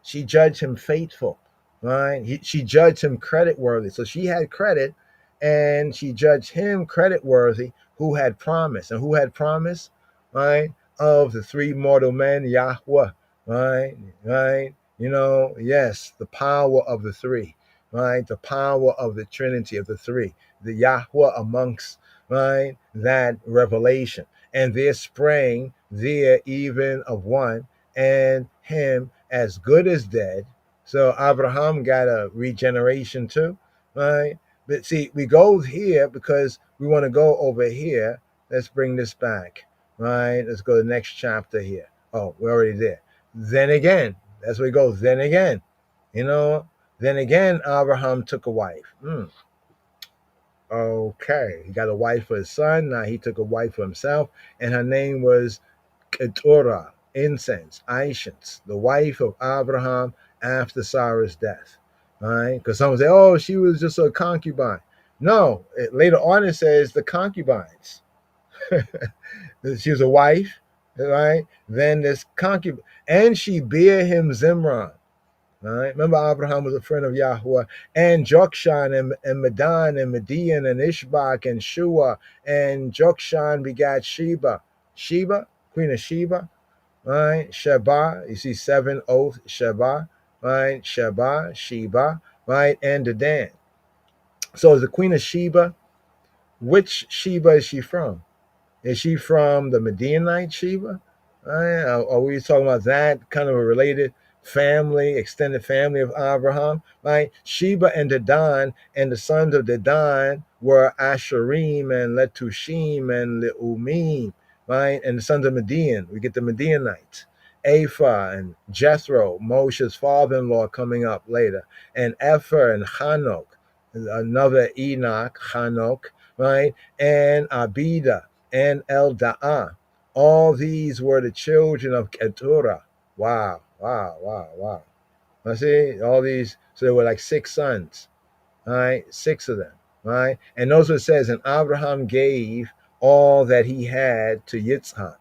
She judged him faithful, right? She judged him credit worthy. So she had credit, and she judged him credit worthy who had promise. And who had promise, right? Of the three mortal men, Yahweh, right? Right? Yes, the power of the three, right? The power of the Trinity of the three, the Yahweh amongst, right, that revelation. And there sprang there even of one, and him as good as dead. So Abraham got a regeneration too, right? But see, we go here because we want to go over here. Let's bring this back, right? Let's go to the next chapter here. Oh, we're already there. Then again, that's where we go. Then again, then again, Abraham took a wife. Okay, he got a wife for his son. Now he took a wife for himself, and her name was Keturah, incense, Aishans, the wife of Abraham after Sarah's death. Right? Because someone say, "Oh, she was just a concubine." No, later on it says the concubines. She was a wife, right? Then this concubine, and she bare him Zimran. Right? Remember, Abraham was a friend of Yahweh, and Jokshan and Medan and Median and Ishbak and Shua, and Jokshan begat Sheba. Sheba, queen of Sheba, right? Sheba, you see 7 oaths, Sheba, right? Sheba, right? And Dedan. So is the queen of Sheba, which Sheba is she from? Is she from the Midianite Sheba? Right? Are we talking about that kind of a related family, extended family of Abraham? Right? Sheba and Dedan and the sons of Dedan were Asherim and Letushim and Leumim, right? And the sons of Median, we get the Medianites. Apha and Jethro, Moshe's father-in-law, coming up later, and Epher and Hanok, another Enoch, Hanok, right? And Abida and Elda'ah. All these were the children of Keturah. Wow, wow, wow, wow. I see all these. So there were like 6 sons, all right? 6 of them, right? And notice what it says, and Abraham gave all that he had to Yitzhak.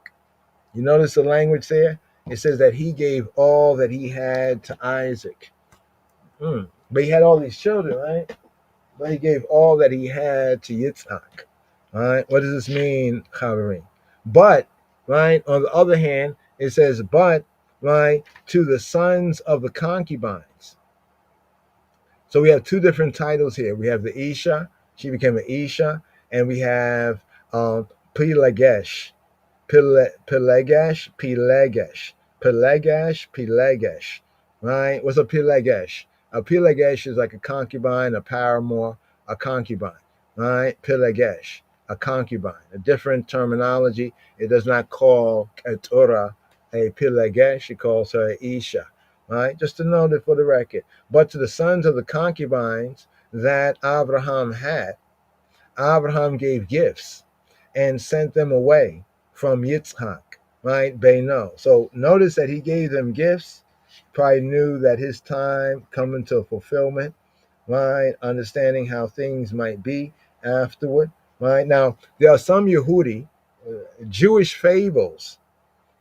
You notice the language there? It says that he gave all that he had to Isaac. But he had all these children, right? But he gave all that he had to Yitzhak. All right. What does this mean, Chaverim? But, right, on the other hand, it says, but, right, to the sons of the concubines. So we have 2 different titles here. We have the Isha, she became an Isha, and we have Pelegesh. Pelegesh. Right? What's a Pelegesh? A Pelegesh is like a concubine, a paramour, a concubine. Right? Pelegesh, a concubine. A different terminology. It does not call Keturah a Pelegesh. It calls her a Isha. Right? Just to note it for the record. But to the sons of the concubines that Abraham had, Abraham gave gifts and sent them away from Yitzhak, right? Beino. So notice that he gave them gifts, probably knew that his time coming to fulfillment, right? Understanding how things might be afterward, right? Now, there are some Yehudi, Jewish fables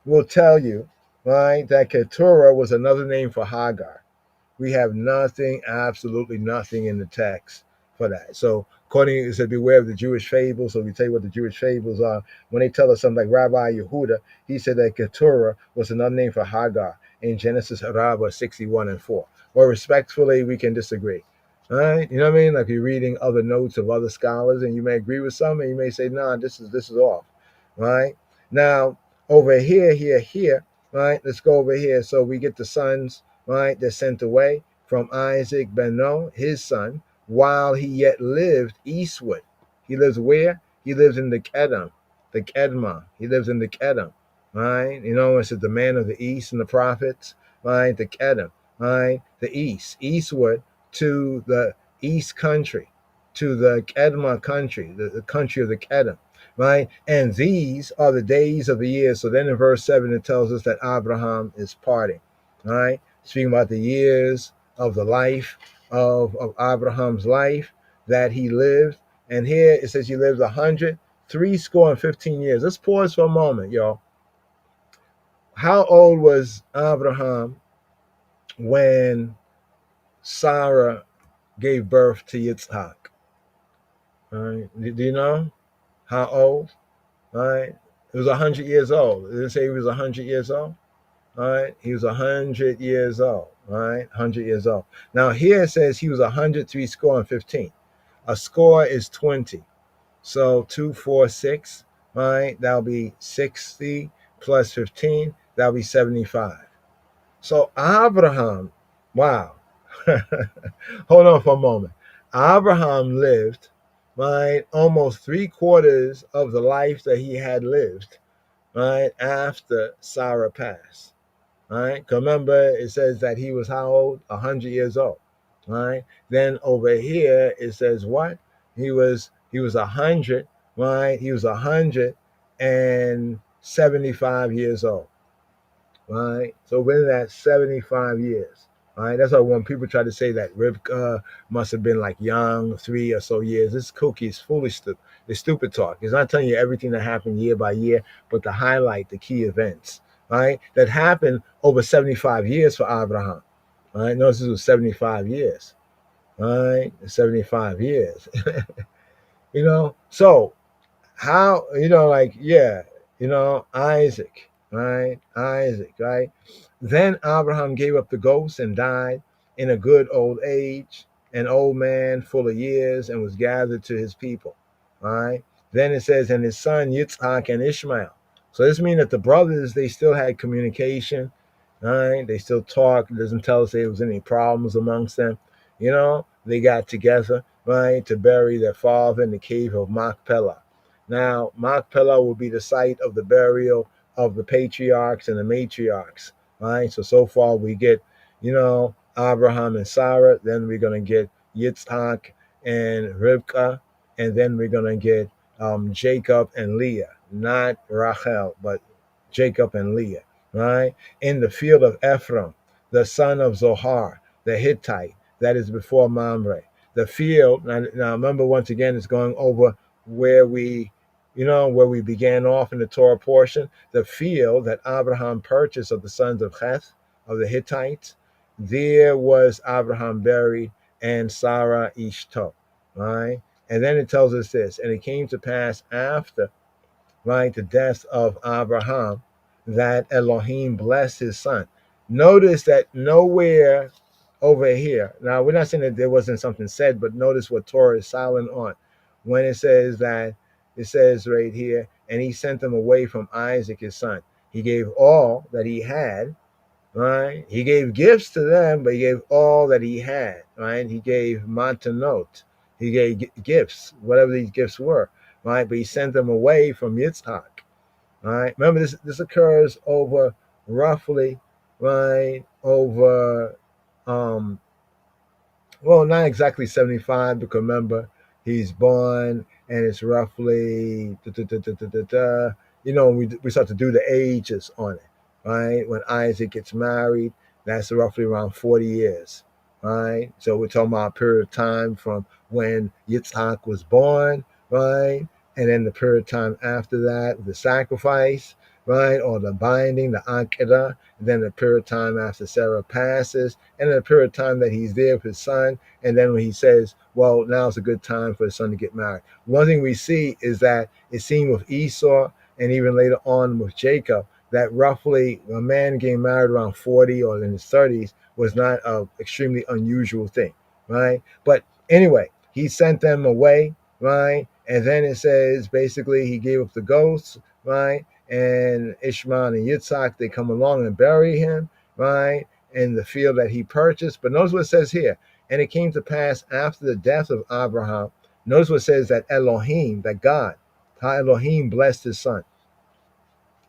will tell you, right, that Keturah was another name for Hagar. We have nothing, absolutely nothing in the text for that. So according to it said, beware of the Jewish fables. So we tell you what the Jewish fables are. When they tell us something like Rabbi Yehuda, he said that Keturah was another name for Hagar in Genesis Rabbah 61:4. Well, respectfully, we can disagree. All right, you know what I mean? Like you're reading other notes of other scholars, and you may agree with some, and you may say, "Nah, this is off." Right now, over here, right? Let's go over here. So we get the sons, right? They're sent away from Isaac Beno, his son, while he yet lived eastward. He lives where? He lives in the Kedem, the Kedma. He lives in the Kedem, right? You know, it's the man of the east and the prophets, right? The Kedem, right? The east, eastward to the east country, to the Kedma country, the country of the Kedem, right? And these are the days of the year. So then in verse 7, it tells us that Abraham is parting, right? Speaking about the years of the life of Abraham's life that he lived. And here it says he lived 100, 15 years. Let's pause for a moment, y'all. How old was Abraham when Sarah gave birth to Yitzhak? All right. Do you know how old? All right. He was 100 years old. It didn't say he was 100 years old. All right. He was 100 years old. All right. 100 years old. Now here it says he was 100, 15. A score is 20. So 2, 4, 6. All right. That'll be 60 plus 15. That'll be 75. So Abraham, wow. Hold on for a moment. Abraham lived, right, almost 3/4 of the life that he had lived, right, after Sarah passed. Right? Remember, it says that he was how old? 100 years old. Right? Then over here it says what? He was 100, right? He was 175 years old. Right? So within that 75 years. Right? That's why when people try to say that Rivka must have been like young, 3 or so years, this cookie is foolish. It's stupid talk. It's not telling you everything that happened year by year, but to highlight the key events, right? That happened over 75 years for Abraham. Right? Notice this was 75 years. Right? 75 years. You know, so how, like, yeah, Isaac, right? Isaac, right? Then Abraham gave up the ghost and died in a good old age, an old man full of years, and was gathered to his people, right? Then it says, and his son Yitzhak and Ishmael, So this means that the brothers, they still had communication, right? They still talk. It doesn't tell us there was any problems amongst them. They got together, right, to bury their father in the cave of Machpelah. Now, Machpelah will be the site of the burial of the patriarchs and the matriarchs, right? So far we get, Abraham and Sarah. Then we're going to get Yitzhak and Rivka. And then we're going to get Jacob and Leah, not Rachel, but Jacob and Leah, right? In the field of Ephraim, the son of Zohar, the Hittite, that is before Mamre. The field, now remember once again, it's going over where we began off in the Torah portion. The field that Abraham purchased of the sons of Heth, of the Hittites, there was Abraham buried and Sarah Ishto, right? And then it tells us this, and it came to pass after, right, the death of Abraham, that Elohim blessed his son. Notice that nowhere over here, now we're not saying that there wasn't something said, but notice what Torah is silent on. When it says right here, and he sent them away from Isaac his son. He gave all that he had, right? He gave gifts to them, but he gave all that he had, right? He gave matanot. He gave gifts, whatever these gifts were, right? But he sent them away from Yitzhak, right? Remember, this occurs over roughly, right, over, well, not exactly 75, because remember, he's born, and it's roughly, we start to do the ages on it, right? When Isaac gets married, that's roughly around 40 years, right? So we're talking about a period of time from when Yitzhak was born, right? And then the period of time after that, the sacrifice, right? Or the binding, the Akedah, and then the period of time after Sarah passes, and then the period of time that he's there with his son, and then when he says, well, now's a good time for his son to get married. One thing we see is that it seemed with Esau, and even later on with Jacob, that roughly a man getting married around 40 or in his 30s was not an extremely unusual thing, right? But anyway, he sent them away, right? And then it says, basically, he gave up the ghosts, right? And Ishmael and Yitzhak, they come along and bury him, right, in the field that he purchased. But notice what it says here. And it came to pass after the death of Abraham. Notice what it says, that Elohim, that God, how Elohim blessed his son.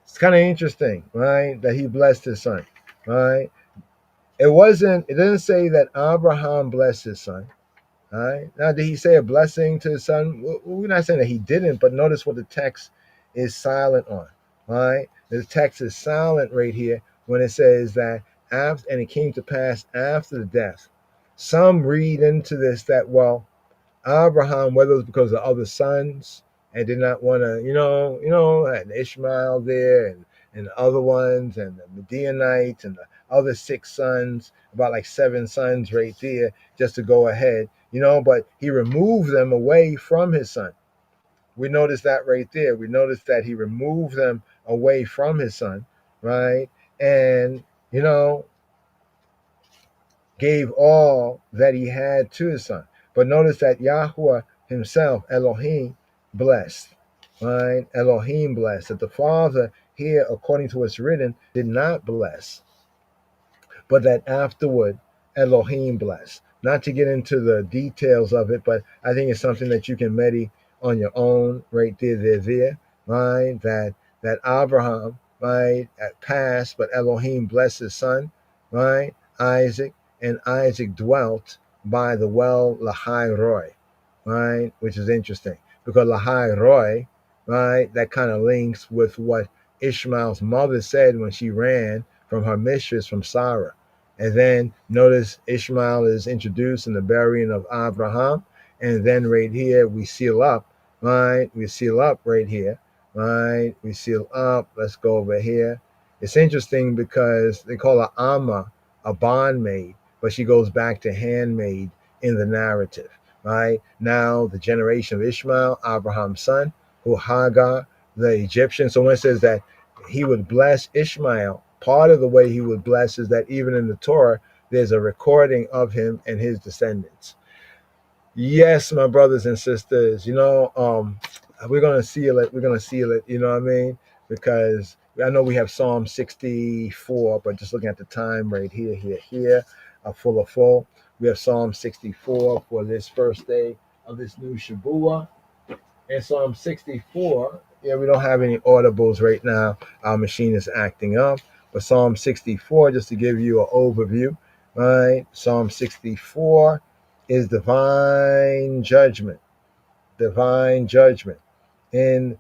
It's kind of interesting, right, that he blessed his son, right? It doesn't say that Abraham blessed his son. All right. Now, did he say a blessing to his son? We're not saying that he didn't, but notice what the text is silent on. All right. The text is silent right here when it says that after, and it came to pass after the death. Some read into this that, well, Abraham, whether it was because of other sons and did not want to, had Ishmael there and the other ones and the Midianites and the other 6 sons, about like 7 sons right there, just to go ahead, but he removed them away from his son. We notice that right there. We notice that he removed them away from his son, right? And, gave all that he had to his son. But notice that Yahweh himself, Elohim, blessed, right? Elohim blessed. That the Father here, according to what's written, did not bless, but that afterward Elohim blessed. Not to get into the details of it, but I think it's something that you can meditate on your own right there, right? That Abraham, right, passed, but Elohim blessed his son, right, Isaac, and Isaac dwelt by the well Lahai Roy, right, which is interesting because Lahai Roy, right, that kind of links with what Ishmael's mother said when she ran from her mistress, from Sarah. And then notice Ishmael is introduced in the burying of Abraham. And then right here, we seal up, right? We seal up right here, right? We seal up. Let's go over here. It's interesting because they call her Amma a bondmaid, but she goes back to handmaid in the narrative, right? Now, the generation of Ishmael, Abraham's son, who Hagar, the Egyptian. So when it says that he would bless Ishmael, part of the way he would bless is that even in the Torah, there's a recording of him and his descendants. Yes, my brothers and sisters, we're going to seal it. We're going to seal it. You know what I mean? because I know we have Psalm 64, but just looking at the time right here, full. We have Psalm 64 for this first day of this new Shabua. And Psalm 64, we don't have any audibles right now. Our machine is acting up. But Psalm 64, just to give you an overview, right? Psalm 64 is divine judgment. Divine judgment. In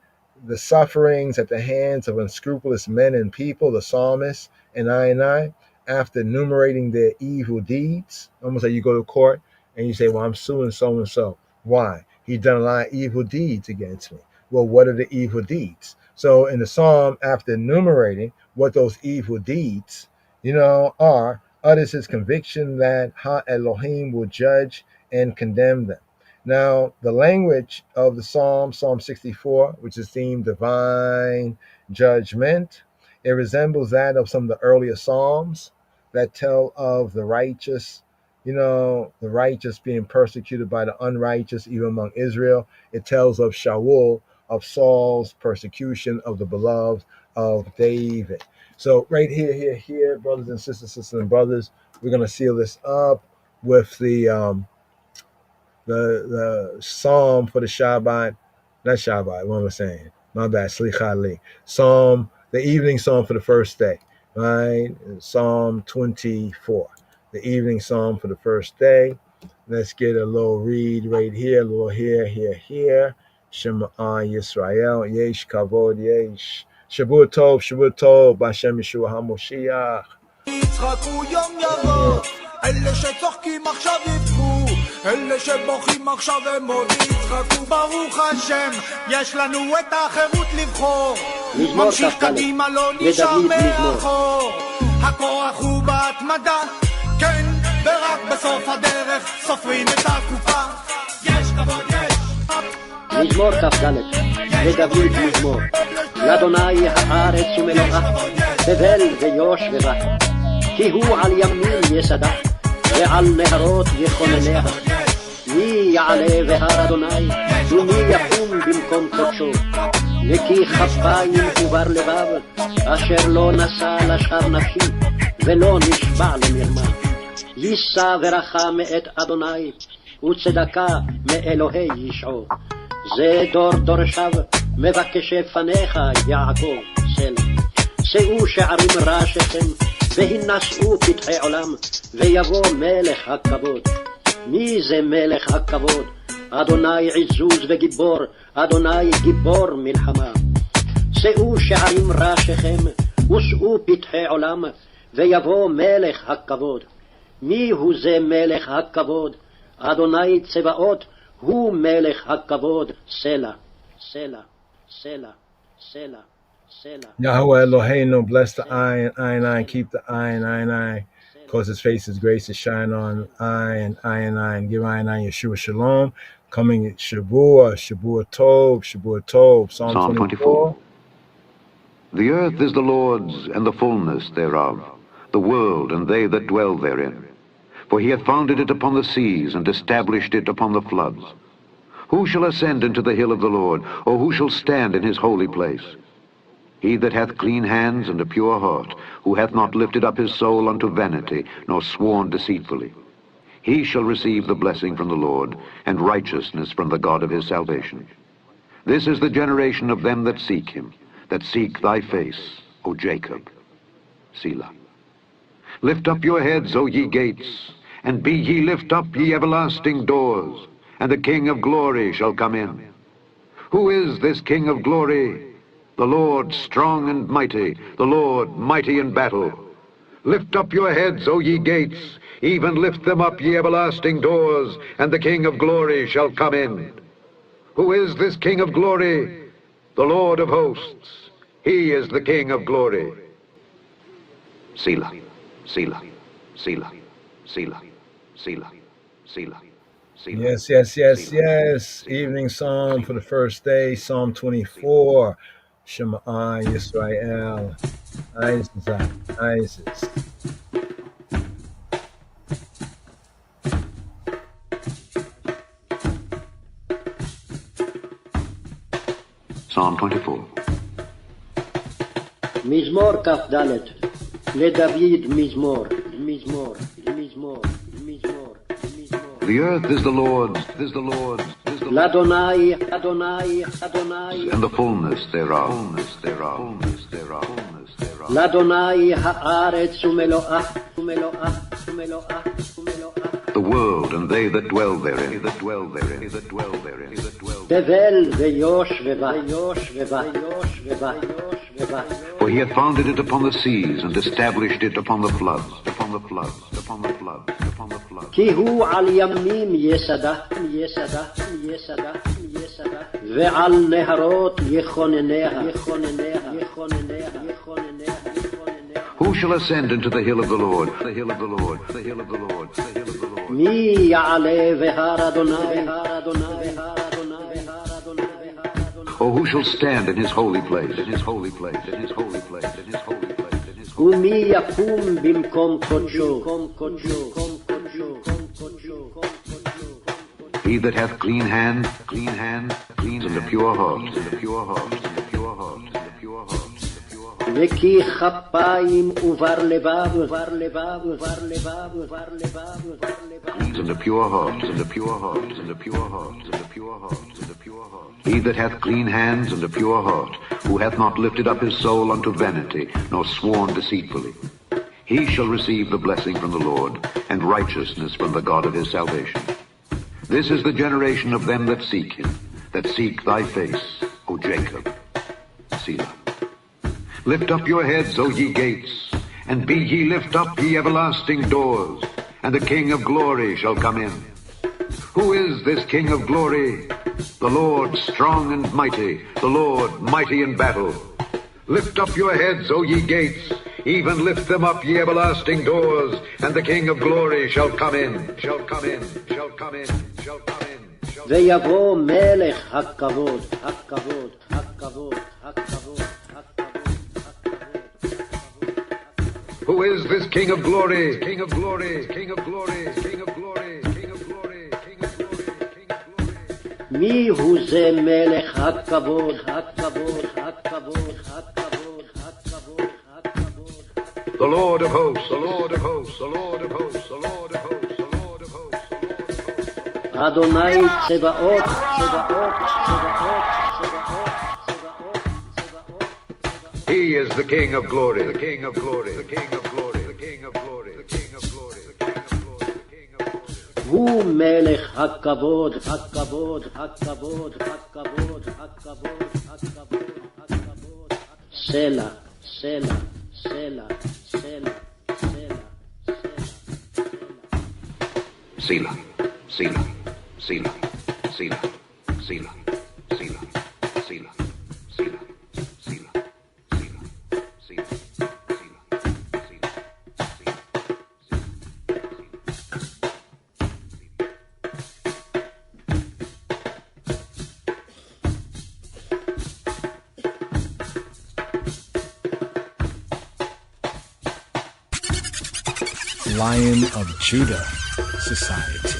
the sufferings at the hands of unscrupulous men and people, the psalmist and I, after enumerating their evil deeds, almost like you go to court and you say, well, I'm suing so and so. Why? He's done a lot of evil deeds against me. Well, what are the evil deeds? So in the psalm, after enumerating what those evil deeds, are, utters his conviction that Ha Elohim will judge and condemn them. Now, the language of the Psalm 64, which is themed divine judgment, it resembles that of some of the earlier Psalms that tell of the righteous, the righteous being persecuted by the unrighteous, even among Israel. It tells of Shaul, of Saul's persecution of the beloved of David. So right here, brothers and sisters and brothers, we're going to seal this up with the psalm for the Shabbat, not Shabbat, what am I saying? My bad, Slicha Li. Psalm, the evening psalm for the first day, right? Psalm 24, the evening psalm for the first day. Let's get a little read right here, a little here. Shema Yisrael, Yesh Kavod, Yesh. Shabbat Tov, B'Hashem Yeshua HaMoshiach. יצחקו יום יבוא, אלה שצוחקים עכשיו יבכו, אלה שבוכים עכשיו הם עוד יצחקו. ברוך השם, יש לנו את החירות לבחור, ממשיך קדימה לא נשאר מאחור. הכוח הוא בהתמדה, כן, ורק בסוף הדרך סופרים את הקופה. יש כבוד, יש מזמור כ"ד, לדוד מזמור. לאדוני הארץ ומלואה, תבל ויושביה, כי הוא על ימין יסדה, ועל נהרות יכונניה. מי יעלה בהר אדוני, ומי יקום במקום קודשו. נקי כפיים ובר לבב, אשר לא נשא לשכר נפשי, ולא נשבע למרמה. יישא ברכה מאת אדוני, וצדקה מאלוהי ישעו. זה דור דורשיו, מבקשי פניך יעקב, סלע. שאו שערים ראשיכם, והינשאו פתחי עולם, ויבוא מלך הכבוד. מי זה מלך הכבוד? אדוני עזוז וגיבור, אדוני גיבור מלחמה. שאו שערים ראשיכם, ושאו פתחי עולם, ויבוא מלך הכבוד. מי הוא זה מלך הכבוד? אדוני צבאות, הוא מלך הכבוד, סלע, סלע, סלע, סלע. Yahweh Eloheinu, bless the I and I, keep the I and cause his face, his grace to shine on I and give I and Yeshua Shalom. Coming at Shabua Tov, Psalm 24. The earth is the Lord's, and the fullness thereof, the world and they that dwell therein. For he hath founded it upon the seas, and established it upon the floods. Who shall ascend into the hill of the Lord, or who shall stand in his holy place? He that hath clean hands and a pure heart, who hath not lifted up his soul unto vanity, nor sworn deceitfully. He shall receive the blessing from the Lord, and righteousness from the God of his salvation. This is the generation of them that seek him, that seek thy face, O Jacob. Selah. Lift up your heads, O ye gates, and be ye lift up, ye everlasting doors, and the King of glory shall come in. Who is this King of glory? The Lord strong and mighty, the Lord mighty in battle. Lift up your heads, O ye gates, even lift them up, ye everlasting doors, and the King of glory shall come in. Who is this King of glory? The Lord of hosts. He is the King of glory. Selah, Selah, Selah, Selah, Selah, Selah. Yes. Evening psalm for the first day, Psalm 24. Shema Yisrael. Isis. Psalm 24. מזמור כ"ד, לדוד מזמור, מזמור, מזמור, מזמור. The earth is the Lord's, is the Lord's, is the Lord's. L'Adonai, Adonai, Adonai. And the fullness thereof, fullness thereof, fullness thereof, fullness thereof. L'Adonai haaretz umeloah, umeloah, umeloah, umeloah. The world and they that dwell therein, that dwell therein, that dwell therein, that dwell therein. Tevel veyoshveva, veyoshveva, veyoshveva, veyoshveva. For he hath founded it upon the seas and established it upon the floods, upon the floods, upon the floods, upon the floods. כי הוא על ימים יסדה, יסדה, יסדה, יסדה, ועל נהרות יכונניה, יכונניה, יכונניה, יכונניה. Who shall ascend into the hill of the Lord, the hill of the Lord, the hill of the Lord, the hill of the Lord? מי יעלה בהר אדוני, בהר אדוני, בהר אדוני, בהר אדוני. Oh, who shall stand in his holy place, in his holy place, in his holy place, in his holy place, in his holy place? ומי יקום במקום קודשו, קום קודשו, קום קודשו, קום קודשו, קום קודשו. He that hath clean hands, clean hands, clean and a pure heart, and a pure heart, and a pure heart, and a pure heart. נקי כפיים ובר לבב, ובר לבב, ובר לבב, ובר לבב, ובר לבב. And a pure heart, and a pure heart, and a pure heart, and a pure heart, and a pure heart. He that hath clean hands and a pure heart, who hath not lifted up his soul unto vanity, nor sworn deceitfully, he shall receive the blessing from the Lord, and righteousness from the God of his salvation. This is the generation of them that seek him, that seek thy face, O Jacob. Selah. Lift up your heads, O ye gates, and be ye lift up, ye everlasting doors, and the King of glory shall come in. Who is this King of glory? The Lord strong and mighty, the Lord mighty in battle. Lift up your heads, O ye gates, even lift them up, ye everlasting doors, and the King of glory shall come in, shall come in, shall come in, shall come in. ויבוא מלך הכבוד, הכבוד, הכבוד, הכבוד. Who is this King of glory? King of glory, King of glory, King of glory, King of glory, King of glory, King of glory. מי הוא זה מלך הכבוד, הכבוד, הכבוד, הכבוד, הכבוד, הכבוד. The Lord of hosts, the Lord of hosts, the Lord of hosts, the Lord of hosts, the Lord of hosts, the Lord of hosts. אדוני צבאות, צבאות, צבאות, צבאות. He is the King of glory, the King of glory, the King of glory, the King of glory, the King of glory, the King of glory, the King of glory. הוא מלך הכבוד, הכבוד, הכבוד, הכבוד, הכבוד, הכבוד, הכבוד. סלע, סלע, סלע, סלע, סלע, סלע. Selah, Selah, Selah, Selah, Selah, Selah, Selah. Lion of Judah Society.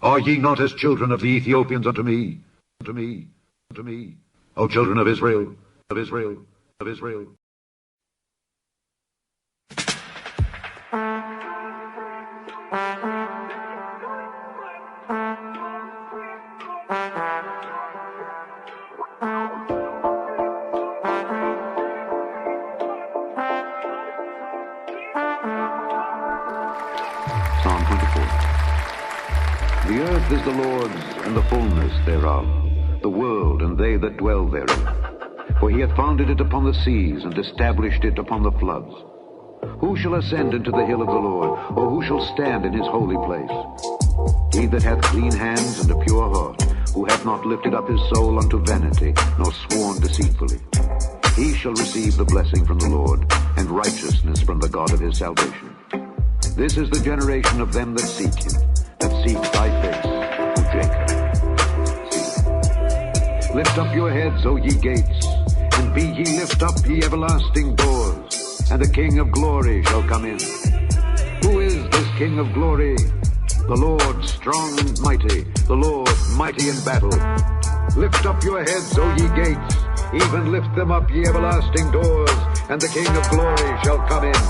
Are ye not as children of the Ethiopians unto me? Unto me, unto me, O children of Israel, of Israel, of Israel. Psalm 24. The earth is the Lord's, and the fullness thereof, the world and they that dwell therein. For he hath founded it upon the seas, and established it upon the floods. Who shall ascend into the hill of the Lord, or who shall stand in his holy place? He that hath clean hands and a pure heart, who hath not lifted up his soul unto vanity, nor sworn deceitfully. He shall receive the blessing from the Lord, and righteousness from the God of his salvation. This is the generation of them that seek him, that seek thy face, O Jacob. See. Lift up your heads, O ye gates, and be ye lift up, ye everlasting doors, and the King of glory shall come in. Who is this King of glory? The Lord strong and mighty, the Lord mighty in battle. Lift up your heads, O ye gates, even lift them up, ye everlasting doors, and the King of glory shall come in.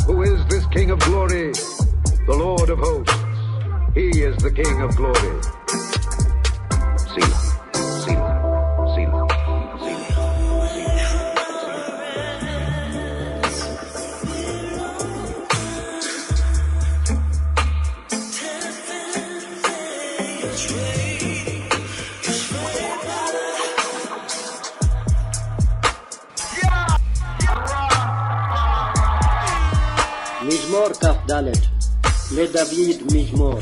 Who is this King of glory? The Lord of hosts. He is the King of glory. Selah, Selah, Selah, מזמור כ"ד לדוד מזמור.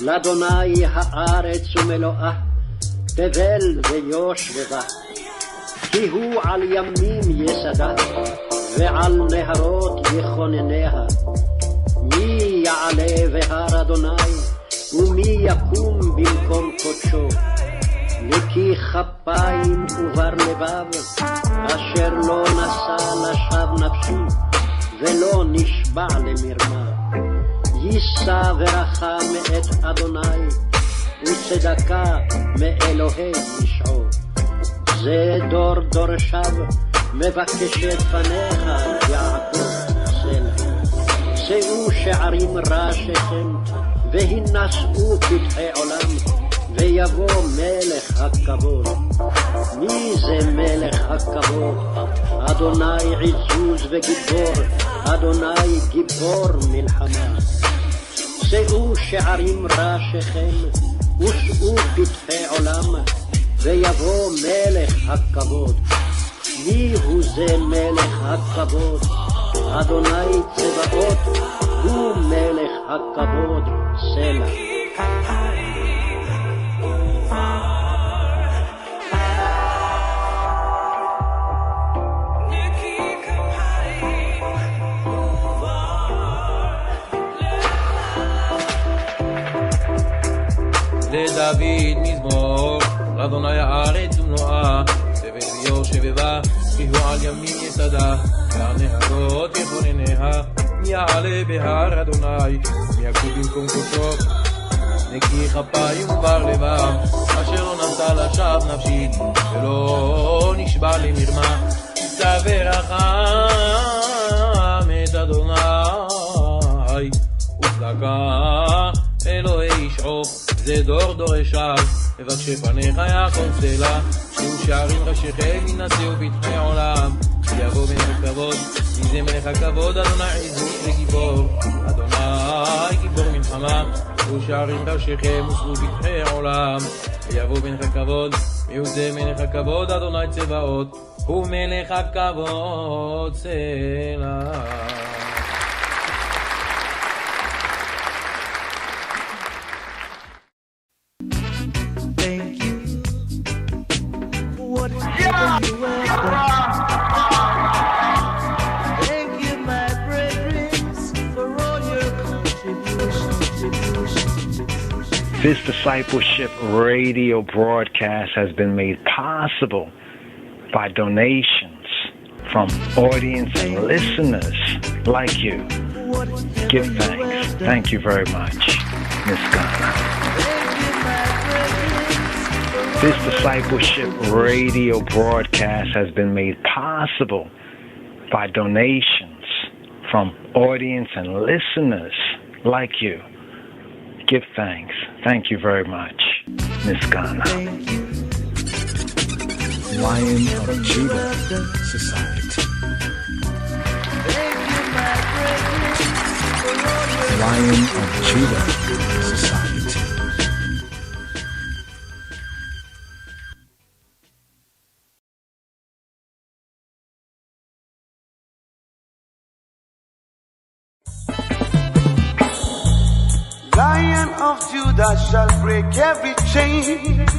לאדוני הארץ ומלואה, תבל ויושביה. כי הוא על ימים יסדה, ועל נהרות יכונניה. מי יעלה בהר אדוני, ומי יקום במקום קודשו. נקי כפיים ובר לבב, אשר לא נשא לשווא נפשי, ולא נשבע למרמה. יישא ברכה מאת אדוני, וצדקה מאלוהי ישעו. זה דור דורשיו, מבקשת פניך יעקב סלע. שאו שערים ראשיכם, והינשאו פתחי עולם, ויבוא מלך הכבוד. מי זה מלך הכבוד? אדוני עזוז וגיבור, אדוני גיבור מלחמה. שאו שערים ראשיכם, ושאו פתחי עולם, ויבוא מלך הכבוד. מי הוא זה מלך הכבוד? אדוני צבאות, הוא מלך הכבוד סלע. לדוד מזמור, לאדוני הארץ ומלואה, תבל ויושביה, כי הוא על ימים יסדה, ועל נהרות יכונניה. מי יעלה בהר אדוני, מי יקום במקום קודשו. נקי כפיים ובר לבב, אשר לא נשא לשווא נפשי, ולא נשבע למרמה. יישא ברכה מאת אדוני, וצדקה אלוהי ישעו. זה דור דורשיו, מבקשי פניך יעקב סלע. שאו שערים ראשיכם, יינשאו פתחי עולם, יבוא מלך הכבוד. מי זה מלך הכבוד? אדוני עזוז וגיבור, אדוני גיבור מלחמה. שאו שערים ראשיכם, ושאו פתחי עולם, ויבוא מלך הכבוד. מי הוא זה מלך הכבוד? אדוני צבאות, הוא מלך הכבוד סלע. This discipleship radio broadcast has been made possible by donations from audience and listeners like you. Give thanks. Thank you very much, Miss Ghana. This discipleship radio broadcast has been made possible by donations from audience and listeners like you. Give thanks. Thank you very much, Miss Ghana. Lion of Judah Society. Lion of Judah Society. of Judah shall break every chain.